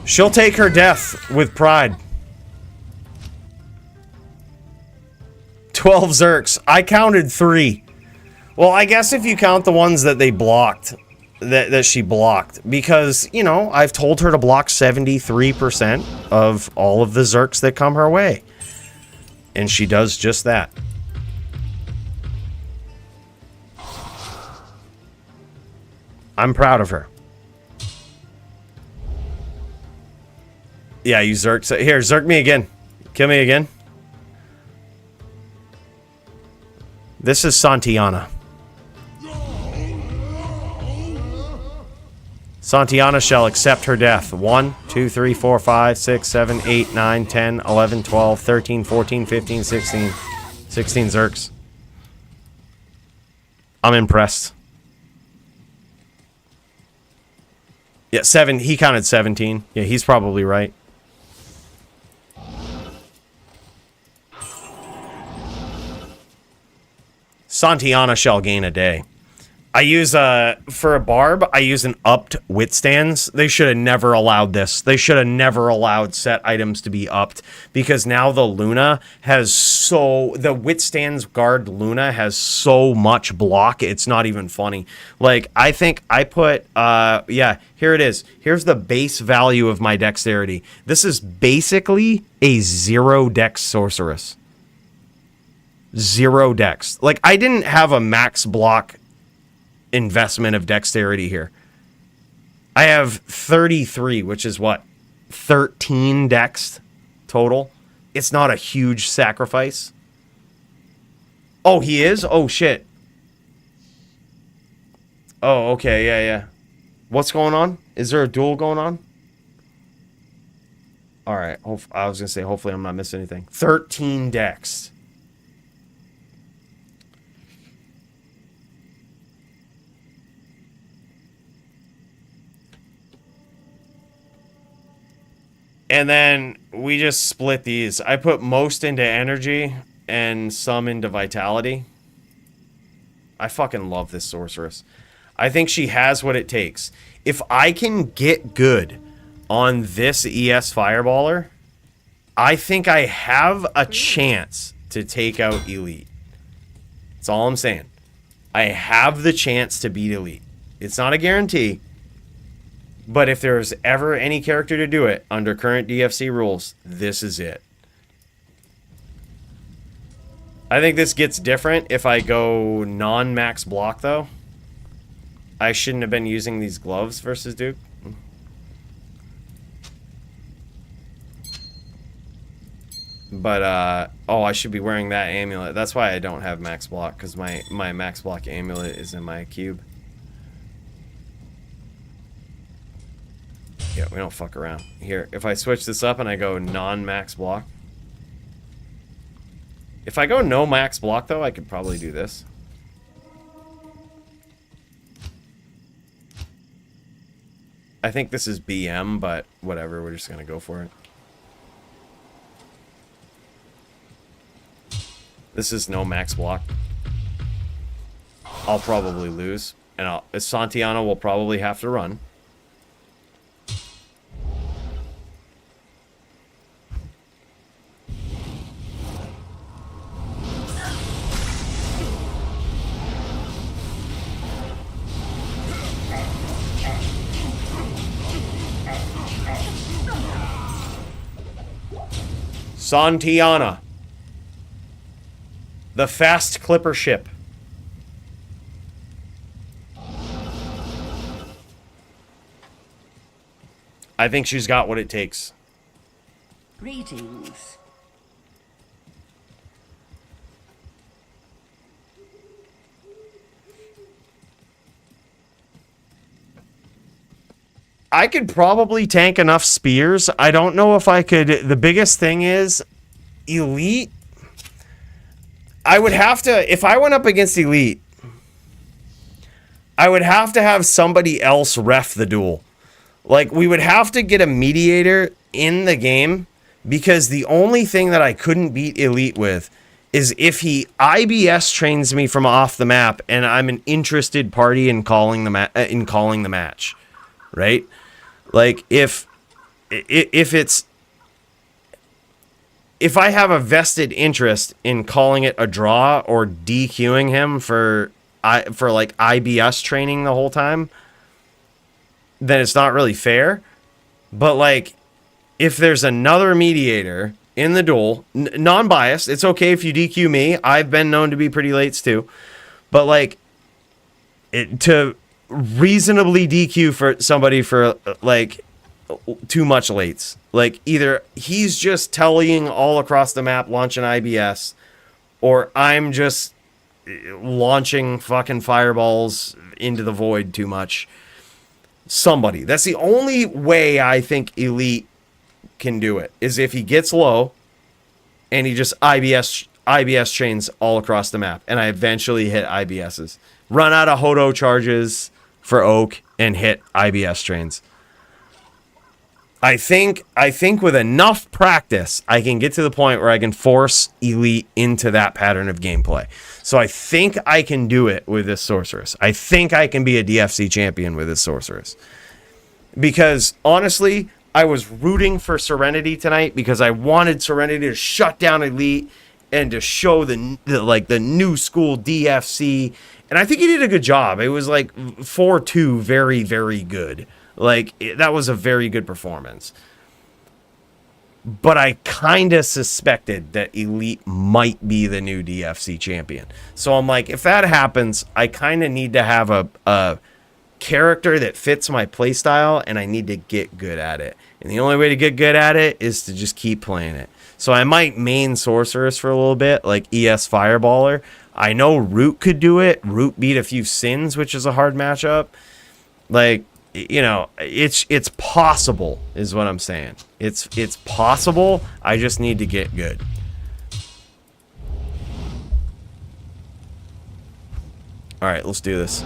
She'll take her death with pride. 12 Zerks. I counted 3. Well, I guess if you count the ones that they blocked, that she blocked, because, you know, I've told her to block 73% of all of the Zerks that come her way. And she does just that. I'm proud of her. Yeah, you Zerks. Here, Zerk me again. Kill me again. This is Santiana. Santiana shall accept her death. 1, 2, 3, 4, 5, 6, 7, 8, 9, 10, 11, 12, 13, 14, 15, 16. 16 Zerks. I'm impressed. Yeah, 7. He counted 17. Yeah, he's probably right. Santiana shall gain a day. I use, for a barb, I use an upped withstands. They should have never allowed this. They should have never allowed set items to be upped, because now the Luna has the withstands guard Luna has so much block, it's not even funny. Like, I think I put, yeah, here it is. Here's the base value of my dexterity. This is basically a 0 dex sorceress. 0 dex. Like, I didn't have a max block investment of dexterity here. I have 33, which is what? 13 dex total. It's not a huge sacrifice. Oh, he is? Oh, shit. Oh, okay, yeah. What's going on? Is there a duel going on? Alright, I was gonna say, hopefully I'm not missing anything. 13 dex. And then we just split these. I put most into energy and some into vitality. I fucking love this sorceress. I think she has what it takes. If I can get good on this ES Fireballer, I think I have a chance to take out Eleet. That's all I'm saying. I have the chance to beat Eleet. It's not a guarantee. But if there's ever any character to do it under current DFC rules, this is it. I think this gets different if I go non-max block, though. I shouldn't have been using these gloves versus Duke. But, oh, I should be wearing that amulet. That's why I don't have max block, because my max block amulet is in my cube. Yeah, we don't fuck around. Here, if I switch this up and I go non-max block. If I go no max block, though, I could probably do this. I think this is BM, but whatever. We're just going to go for it. This is no max block. I'll probably lose. And Santiana will probably have to run. Santiana. The fast clipper ship. I think she's got what it takes. Greetings. I could probably tank enough spears. I don't know if I could. The biggest thing is Eleet. I would have to, if I went up against Eleet, I would have to have somebody else ref the duel. Like, we would have to get a mediator in the game, because the only thing that I couldn't beat Eleet with is if he IBS trains me from off the map and I'm an interested party in calling the match, right? Like, if I have a vested interest in calling it a draw or DQing him for like IBS training the whole time, then it's not really fair. But like, if there's another mediator in the duel, non-biased, it's okay if you DQ me. I've been known to be pretty lates too. But like, to reasonably DQ for somebody for like too much lates. Like, either he's just tellying all across the map, launching IBS, or I'm just launching fucking fireballs into the void too much. Somebody. That's the only way I think Eleet can do it, is if he gets low and he just IBS trains all across the map, and I eventually hit IBSs. Run out of Hodo charges for Oak and hit IBS trains. I think with enough practice, I can get to the point where I can force Eleet into that pattern of gameplay. So I think I can do it with this Sorceress. I think I can be a DFC champion with this Sorceress. Because, honestly, I was rooting for Serenity tonight because I wanted Serenity to shut down Eleet and to show the new school DFC. And I think he did a good job. It was like 4-2, very, very good. Like, that was a very good performance. But I kind of suspected that Eleet might be the new DFC champion. So I'm like, if that happens, I kind of need to have a character that fits my playstyle, and I need to get good at it. And the only way to get good at it is to just keep playing it. So I might main Sorceress for a little bit, like ES Fireballer. I know Root could do it. Root beat a few Sins, which is a hard matchup. Like, you know, it's possible, is what I'm saying. It's possible. I just need to get good. All right, let's do this.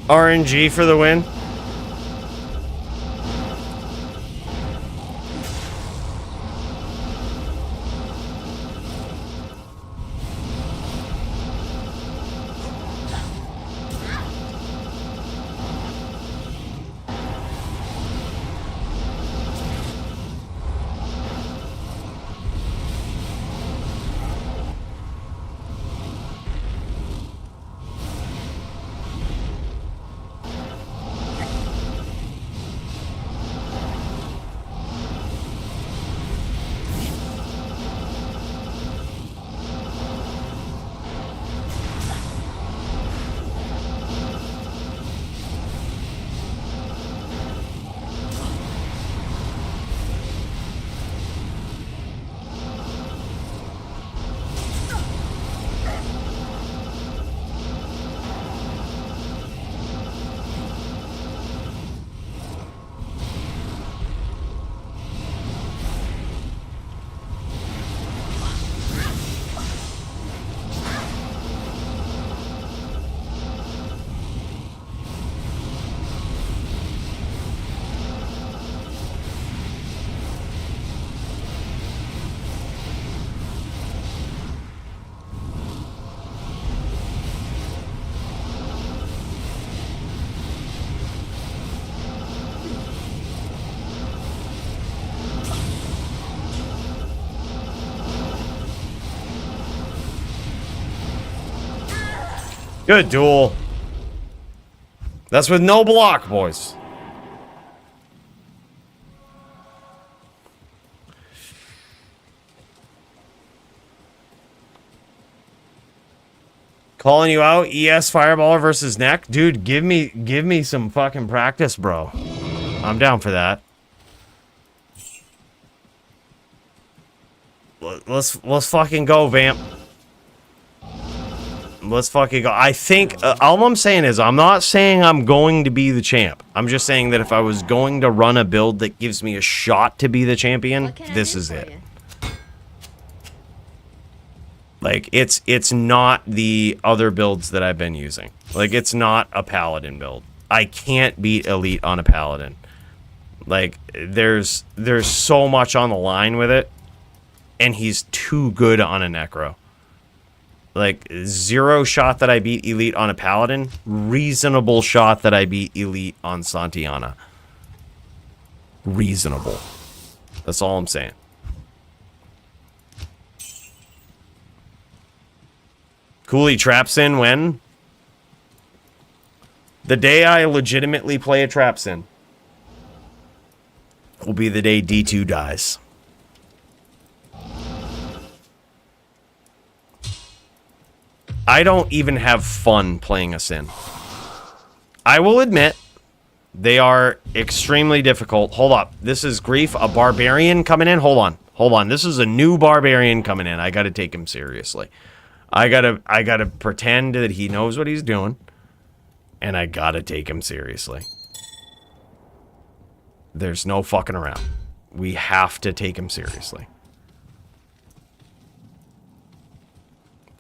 RNG for the win. Good duel. That's with no block, boys. Calling you out, ES Fireballer versus Neck. Dude, give me some fucking practice, bro. I'm down for that. Let's fucking go, Vamp. Let's fucking go. I think all I'm saying is I'm not saying I'm going to be the champ. I'm just saying that if I was going to run a build that gives me a shot to be the champion, this is it. Like, it's not the other builds that I've been using. Like, it's not a paladin build. I can't beat Eleet on a paladin. Like, there's so much on the line with it, and he's too good on a necro. Like, 0 shot that I beat Eleet on a paladin, reasonable shot that I beat Eleet on Santiana. Reasonable. That's all I'm saying. Cooley traps in when? The day I legitimately play a traps in will be the day D2 dies. I don't even have fun playing a Sin. I will admit, they are extremely difficult. Hold up. This is Grief, a barbarian coming in. Hold on. Hold on. This is a new barbarian coming in. I gotta take him seriously. I gotta pretend that he knows what he's doing. And I gotta take him seriously. There's no fucking around. We have to take him seriously.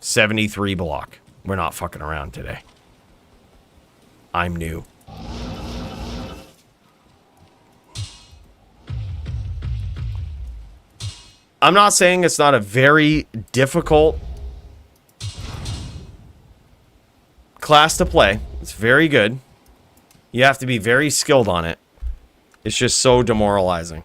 73 block. We're not fucking around today. I'm new. I'm not saying it's not a very difficult class to play. It's very good. You have to be very skilled on it. It's just so demoralizing.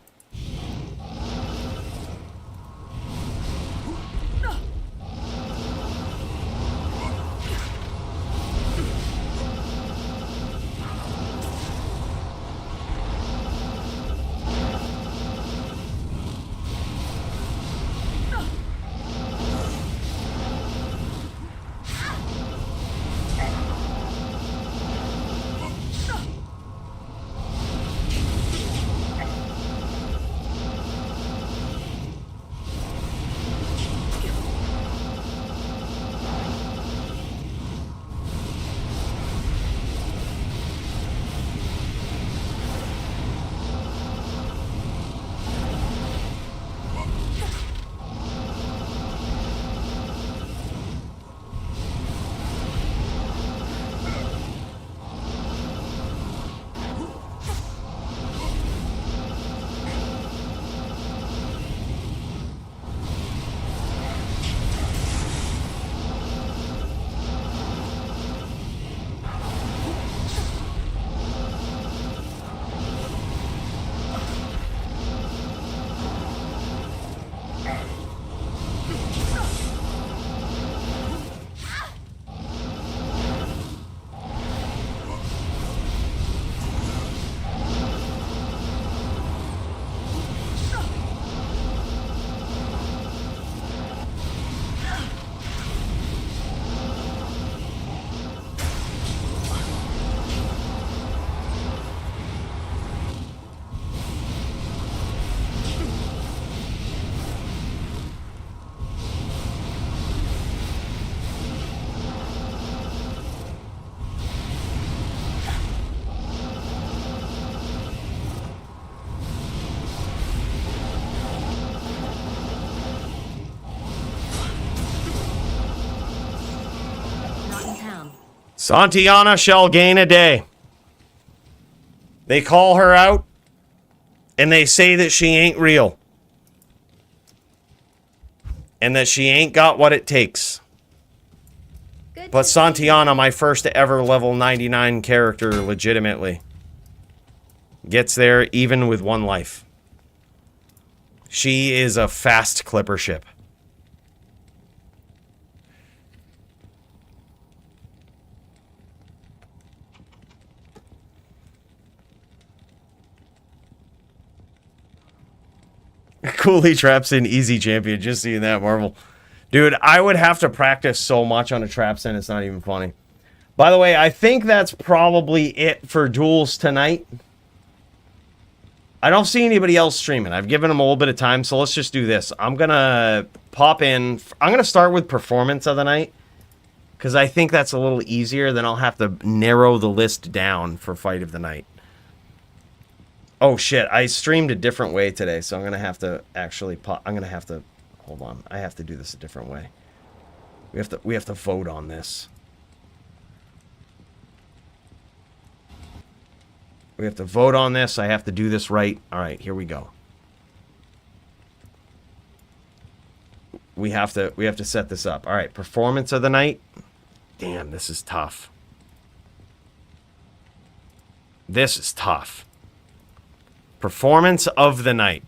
Santiana shall gain a day. They call her out, and they say that she ain't real. And that she ain't got what it takes. But Santiana, my first ever level 99 character, legitimately, gets there even with 1 life. She is a fast clipper ship. Cooley traps in easy champion. Just seeing that, Marvel. Dude, I would have to practice so much on a traps in, it's not even funny. By the way, I think that's probably it for duels tonight. I don't see anybody else streaming. I've given them a little bit of time, so let's just do this. I'm going to pop in. I'm going to start with performance of the night, because I think that's a little easier. Then I'll have to narrow the list down for fight of the night. Oh, shit. I streamed a different way today, so I'm going to have to actually pop. I'm going to have to... Hold on. I have to do this a different way. We have to vote on this. We have to vote on this. I have to do this right. All right, here we go. We have to set this up. All right, performance of the night. Damn, this is tough. This is tough. Performance of the night.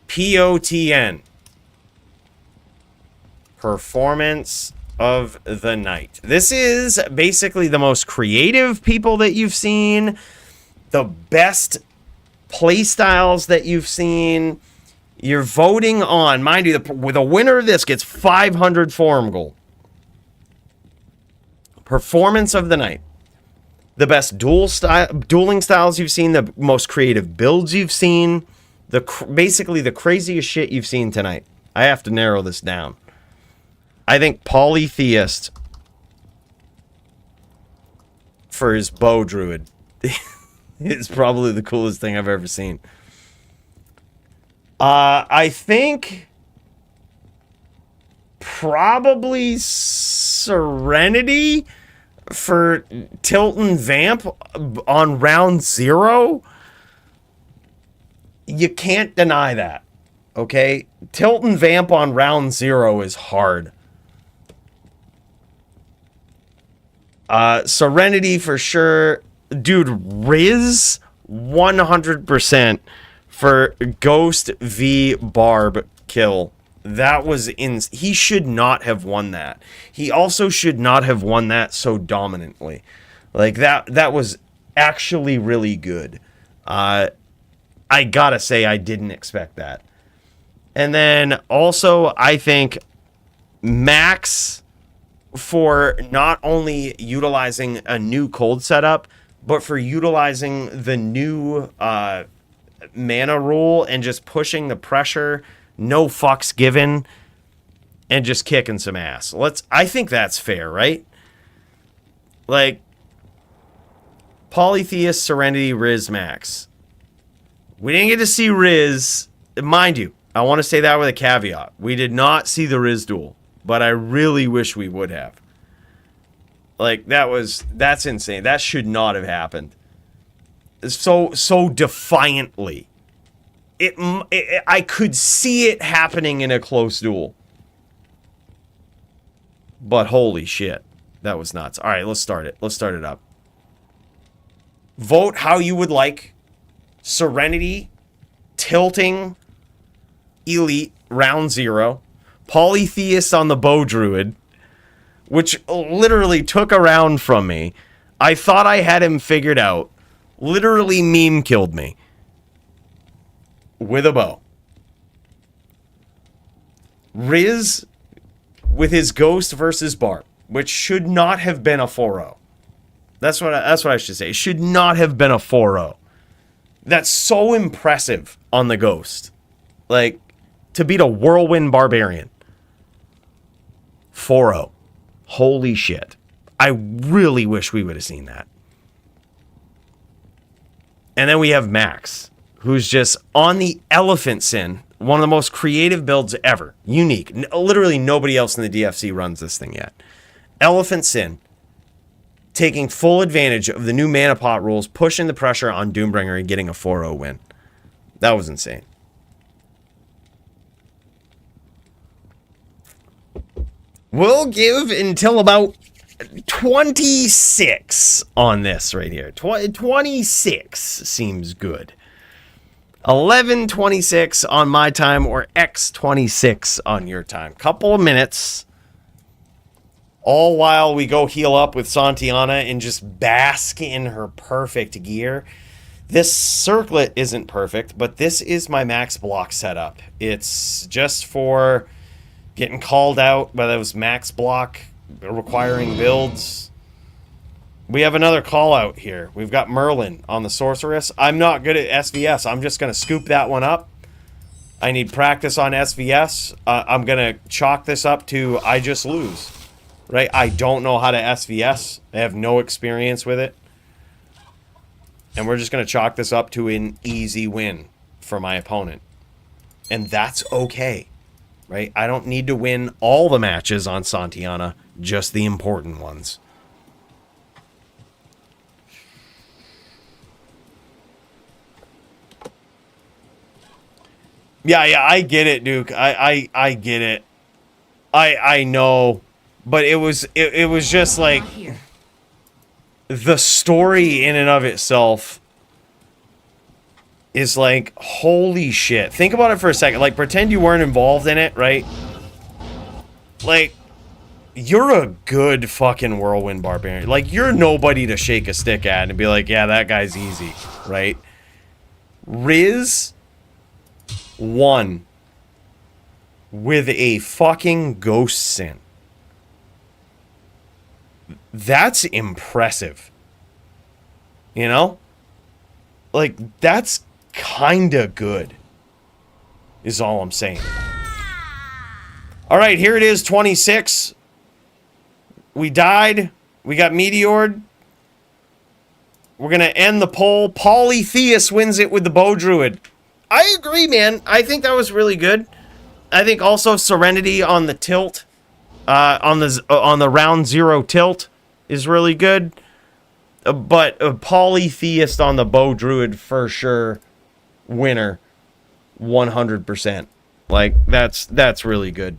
POTN. Performance of the night. This is basically the most creative people that you've seen, the best play styles that you've seen. You're voting on, mind you, with a winner of this gets 500 forum gold. Performance of the night. The best dueling styles you've seen, the most creative builds you've seen, basically the craziest shit you've seen tonight. I have to narrow this down. I think Polytheist for his bow druid is probably the coolest thing I've ever seen. I think probably Serenity for Tilton Vamp on round 0. You can't deny that. Okay? Tilton Vamp on round 0 is hard. Serenity for sure. Dude, Riz 100% for Ghost v Barb kill. That was he should not have won that. He also should not have won that so dominantly. Like that was actually really good. I gotta say I didn't expect that. And then also I think Max for not only utilizing a new cold setup, but for utilizing the new mana rule and just pushing the pressure, no fucks given, and just kicking some ass. I think that's fair, right? Like, Polytheist, Serenity, Riz, Max. We didn't get to see Riz. Mind you, I want to say that with a caveat. We did not see the Riz duel, but I really wish we would have. Like, that's insane. That should not have happened. So defiantly. I could see it happening in a close duel. But holy shit. That was nuts. All right, let's start it. Let's start it up. Vote how you would like. Serenity, tilting, Eleet, round 0. Polytheist on the bow druid, which literally took a round from me. I thought I had him figured out. Literally meme killed me. With a bow. Riz with his Ghost versus Barb, which should not have been a 4-0. That's what I should say. It should not have been a 4-0. That's so impressive on the Ghost. Like, to beat a Whirlwind Barbarian. 4-0. Holy shit. I really wish we would have seen that. And then we have Max, who's just on the Elephant Sin, one of the most creative builds ever. Unique. Literally nobody else in the DFC runs this thing yet. Elephant Sin, taking full advantage of the new mana pot rules, pushing the pressure on Doombringer and getting a 4-0 win. That was insane. We'll give until about 26 on this right here. 26 seems good. 11:26 on my time, or X26 on your time. Couple of minutes. All while we go heal up with Santiana and just bask in her perfect gear. This circlet isn't perfect, but this is my max block setup. It's just for getting called out by those max block requiring builds. We have another call out here. We've got Merlin on the Sorceress. I'm not good at SVS. I'm just going to scoop that one up. I need practice on SVS. I'm going to chalk this up to I just lose. Right? I don't know how to SVS. I have no experience with it. And we're just going to chalk this up to an easy win for my opponent. And that's okay. Right? I don't need to win all the matches on Santiana, just the important ones. Yeah, I get it, Duke. I get it. I know, but it was just like Not here. the story in and of itself is like, holy shit. Think about it for a second. Like, pretend you weren't involved in it, right? Like, you're a good fucking whirlwind barbarian. Like, you're nobody to shake a stick at and be like, yeah, that guy's easy, right? Riz won with a fucking ghost sin. That's impressive. You know? Like, that's kinda good, is all I'm saying. Alright, here it is, 26. We died. We got meteored. We're gonna end the poll. Polytheus wins it with the Bow Druid. I agree, man. I think that was really good. I think also Serenity on the tilt, on the round 0 tilt is really good. But Polytheist on the Bow Druid for sure, winner, 100%. Like that's really good.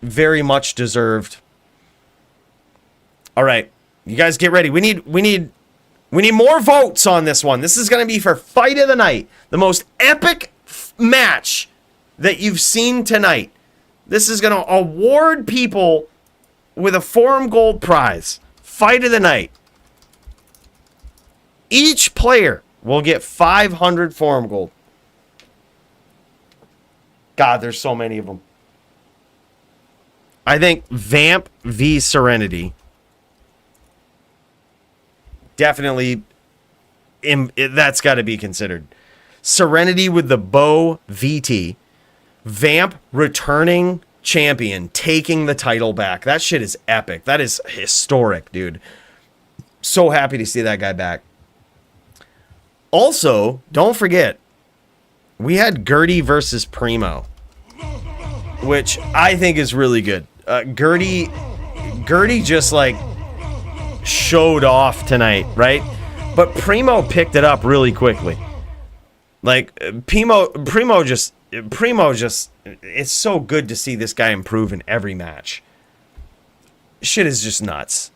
Very much deserved. All right, you guys get ready. We need more votes on this one. This is going to be for Fight of the Night. The most epic match that you've seen tonight. This is going to award people with a Forum Gold prize. Fight of the Night. Each player will get 500 Forum Gold. God, there's so many of them. I think Vamp v Serenity. Definitely, that's got to be considered. Serenity with the Bow VT. Vamp returning champion, taking the title back. That shit is epic. That is historic, dude. So happy to see that guy back. Also, don't forget, we had Gertie versus Primo, which I think is really good. Gertie just like showed off tonight, right? But Primo picked it up really quickly. Like Primo just it's so good to see this guy improve in every match. Shit is just nuts.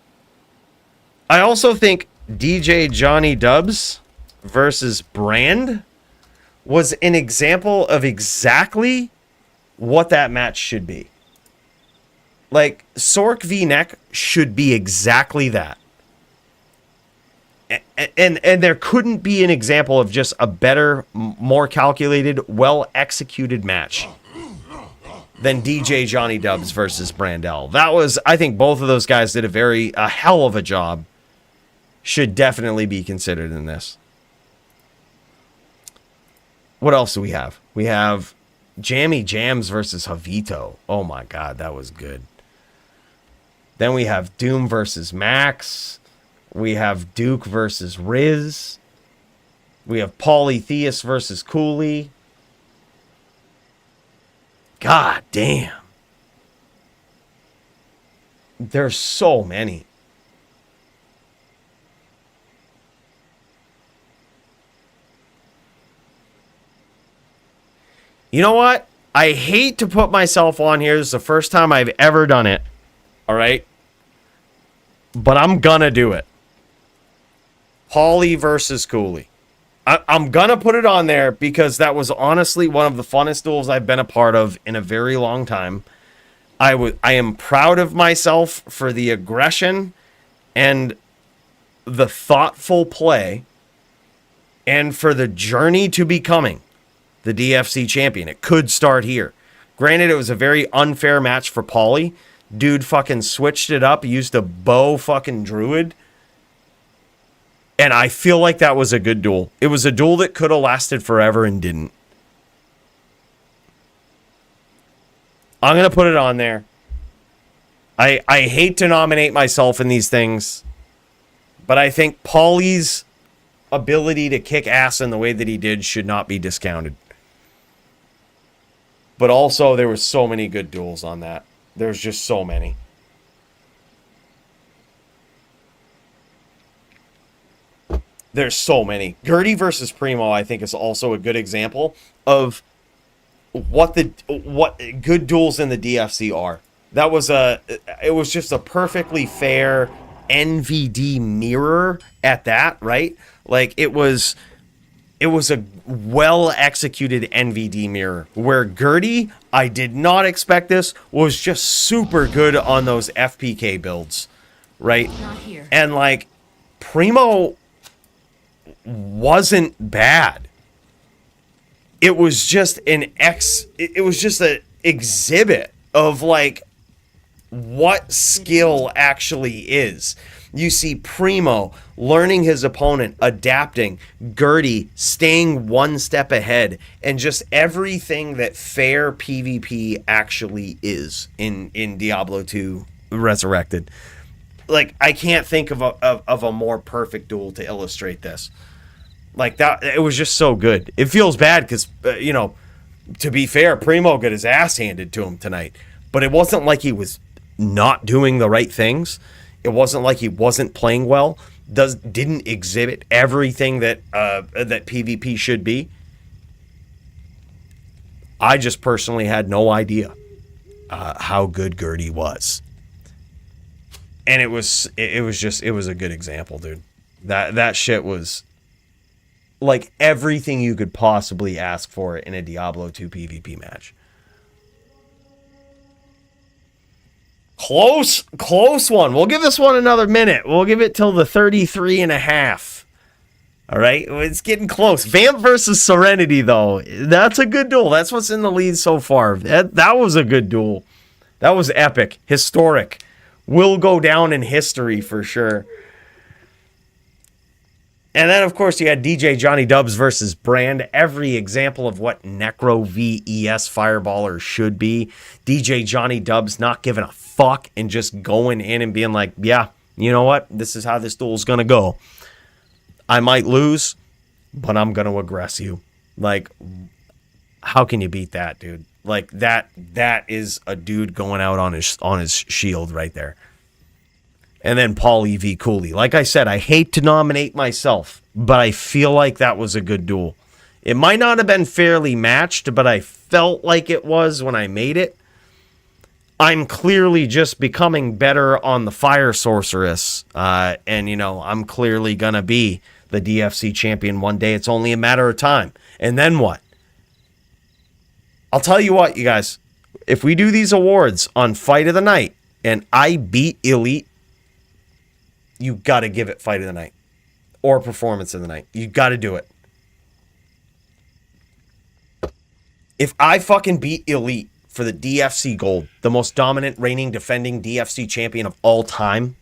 I also think DJ Johnny Dubs versus Brand was an example of exactly what that match should be. Like, Sork v Neck should be exactly that. And there couldn't be an example of just a better, more calculated, well-executed match than DJ Johnny Dubs versus Brandel. That was, I think both of those guys did a hell of a job. Should definitely be considered in this. What else do we have? We have Jammy Jams versus Javito. Oh my god, that was good. Then we have Doom versus Max. We have Duke versus Riz. We have Polytheus versus Cooley. God damn. There's so many. You know what? I hate to put myself on here. This is the first time I've ever done it. All right? But I'm gonna do it. Pauly versus Cooley. I'm gonna put it on there because that was honestly one of the funnest duels I've been a part of in a very long time. I am proud of myself for the aggression and the thoughtful play And for the journey to becoming the DFC champion, it could start here. Granted, it was a very unfair match for Paulie. Dude fucking switched it up, used a bow fucking druid. And I feel like that was a good duel. It was a duel that could have lasted forever and didn't. I'm going to put it on there. I hate to nominate myself in these things, but I think Paulie's ability to kick ass in the way that he did should not be discounted. But also, there were so many good duels on that. There's just so many. There's so many. Gertie versus Primo, I think, is also a good example of what good duels in the DFC are. It was just a perfectly fair NVD mirror at that, right? Like it was a well executed NVD mirror where Gertie, I did not expect this, was just super good on those FPK builds, right? Not here. And like Primo wasn't bad. It was just an exhibit of like what skill actually is. You see Primo learning his opponent, adapting, Gertie staying one step ahead, and just everything that fair PvP actually is in Diablo 2 Resurrected. Like, I can't think of a more perfect duel to illustrate this. Like, that, it was just so good. It feels bad because, to be fair, Primo got his ass handed to him tonight. But it wasn't like he was not doing the right things. It wasn't like he wasn't playing well. Didn't exhibit everything that PvP should be. I just personally had no idea how good Gertie was. And it was a good example, dude. That shit was like everything you could possibly ask for in a Diablo 2 PvP match. Close one. We'll give this one another minute. We'll give it till the 33 and a half. All right, it's getting close. Vamp versus Serenity, though. That's a good duel. That's what's in the lead so far. That was a good duel. That was epic, historic. Will go down in history for sure. And then, of course, you had DJ Johnny Dubs versus Brand. Every example of what Necro VES Fireballer should be. DJ Johnny Dubs not giving a fuck and just going in and being like, yeah, you know what? This is how this duel's going to go. I might lose, but I'm going to aggress you. Like, how can you beat that, dude? Like, that is a dude going out on his shield right there. And then Paulie v. Cooley. Like I said, I hate to nominate myself, but I feel like that was a good duel. It might not have been fairly matched, but I felt like it was when I made it. I'm clearly just becoming better on the Fire Sorceress. And, I'm clearly going to be the DFC champion one day. It's only a matter of time. And then what? I'll tell you what, you guys. If we do these awards on Fight of the Night and I beat Eleet, you got to give it Fight of the Night or Performance of the Night. You got to do it. If I fucking beat Eleet for the DFC Gold, the most dominant reigning defending DFC champion of all time,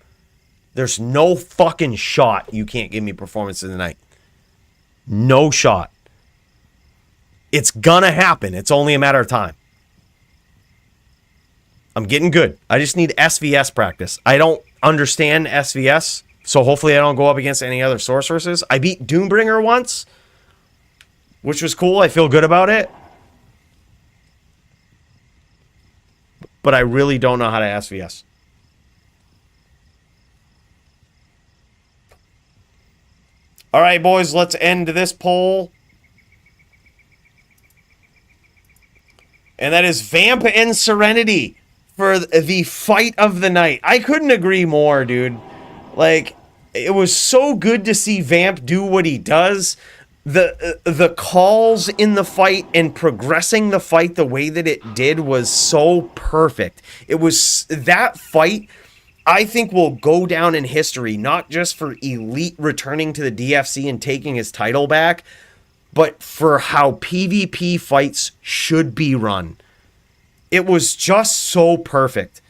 there's no fucking shot you can't give me Performance of the Night. No shot. It's gonna happen. It's only a matter of time. I'm getting good. I just need SVS practice. I don't understand SVS, so hopefully I don't go up against any other sorceresses. I beat Doombringer once, which was cool. I feel good about it. But I really don't know how to SVS. All right, boys, let's end this poll. And that is Vamp and Serenity for the Fight of the Night. I couldn't agree more, dude. Like, it was so good to see Vamp do what he does. The calls in the fight and progressing the fight the way that it did was so perfect. It was, that fight I think will go down in history, not just for Eleet returning to the DFC and taking his title back, but for how PvP fights should be run. It was just so perfect.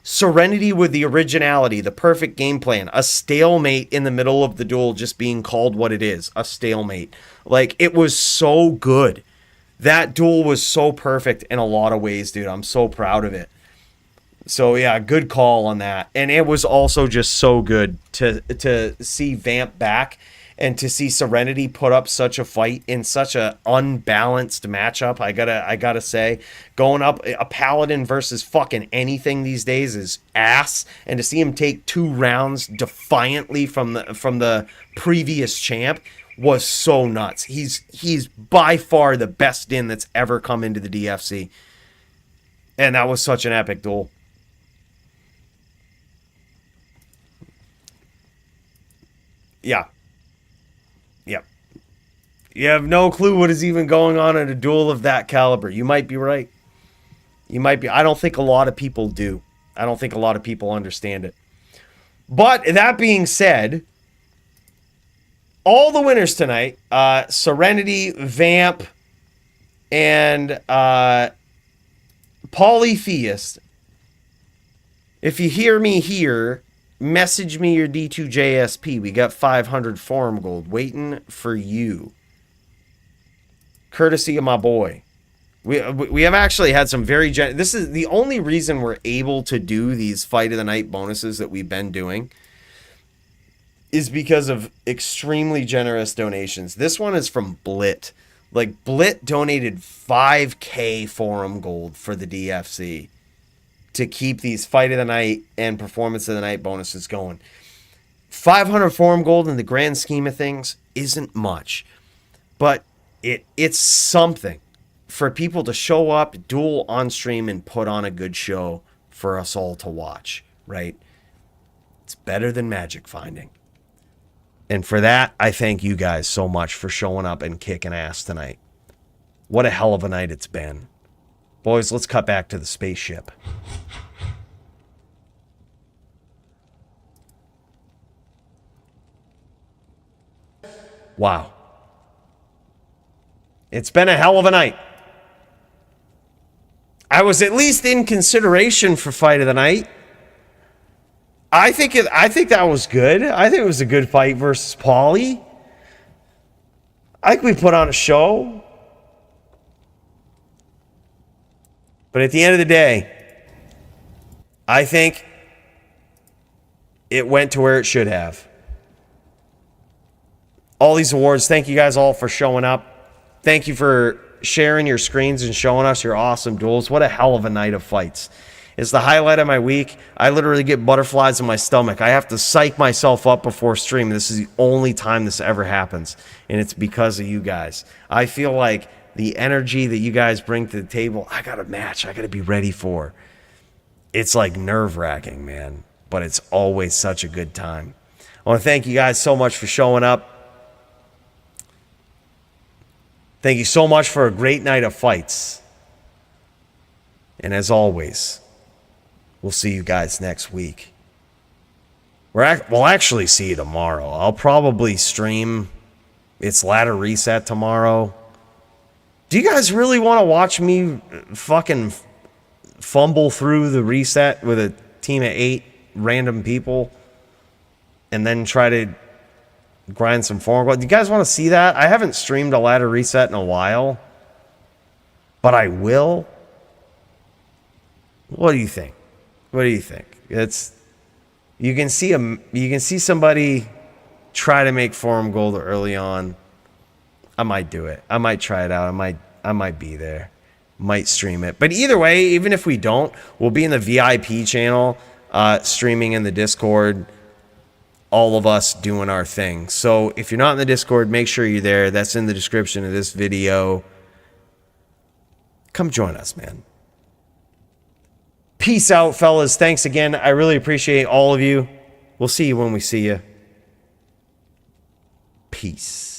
Serenity with the originality, the perfect game plan, a stalemate in the middle of the duel just being called what it is, a stalemate. Like, it was so good. That duel was so perfect in a lot of ways, dude. I'm so proud of it. So, yeah, good call on that. And it was also just so good to see Vamp back and to see Serenity put up such a fight in such a unbalanced matchup. I gotta say, going up a Paladin versus fucking anything these days is ass. And to see him take 2 rounds defiantly from the previous champ was so nuts. He's by far the best Din that's ever come into the DFC. And that was such an epic duel. Yeah. Yep. You have no clue what is even going on in a duel of that caliber. You might be right. You might be. I don't think a lot of people do. I don't think a lot of people understand it. But that being said, all the winners tonight, Serenity, Vamp, and Polytheist. If you hear me here, message me your D2JSP. We got 500 forum gold waiting for you. Courtesy of my boy. We have actually had some very... This is the only reason we're able to do these Fight of the Night bonuses that we've been doing is because of extremely generous donations. This one is from Blit. Like, Blit donated 5K forum gold for the DFC to keep these Fight of the Night and Performance of the Night bonuses going. 500 forum gold in the grand scheme of things isn't much, but it's something for people to show up, duel on stream, and put on a good show for us all to watch, right? It's better than magic finding. And for that, I thank you guys so much for showing up and kicking ass tonight. What a hell of a night it's been. Boys, let's cut back to the spaceship. Wow. It's been a hell of a night. I was at least in consideration for Fight of the Night. I think that was good. I think it was a good fight versus Pauly. I think we put on a show. But at the end of the day, I think it went to where it should have. All these awards, thank you guys all for showing up. Thank you for sharing your screens and showing us your awesome duels. What a hell of a night of fights. It's the highlight of my week. I literally get butterflies in my stomach. I have to psych myself up before stream. This is the only time this ever happens, and it's because of you guys. I feel like the energy that you guys bring to the table, I got a match I got to be ready for. It's like nerve-wracking, man, but it's always such a good time. I want to thank you guys so much for showing up. Thank you so much for a great night of fights. And as always, we'll see you guys next week. We'll actually see you tomorrow. I'll probably stream It's Ladder Reset tomorrow. Do you guys really want to watch me fucking fumble through the reset with a team of 8 random people and then try to grind some form? Do you guys want to see that? I haven't streamed a Ladder Reset in a while, but I will. What do you think? What do you think? You can see somebody try to make forum gold early on. I might do it. I might try it out. I might be there. Might stream it. But either way, even if we don't, we'll be in the VIP channel, streaming in the Discord, all of us doing our thing. So if you're not in the Discord, make sure you're there. That's in the description of this video. Come join us, man. Peace out, fellas. Thanks again. I really appreciate all of you. We'll see you when we see you. Peace.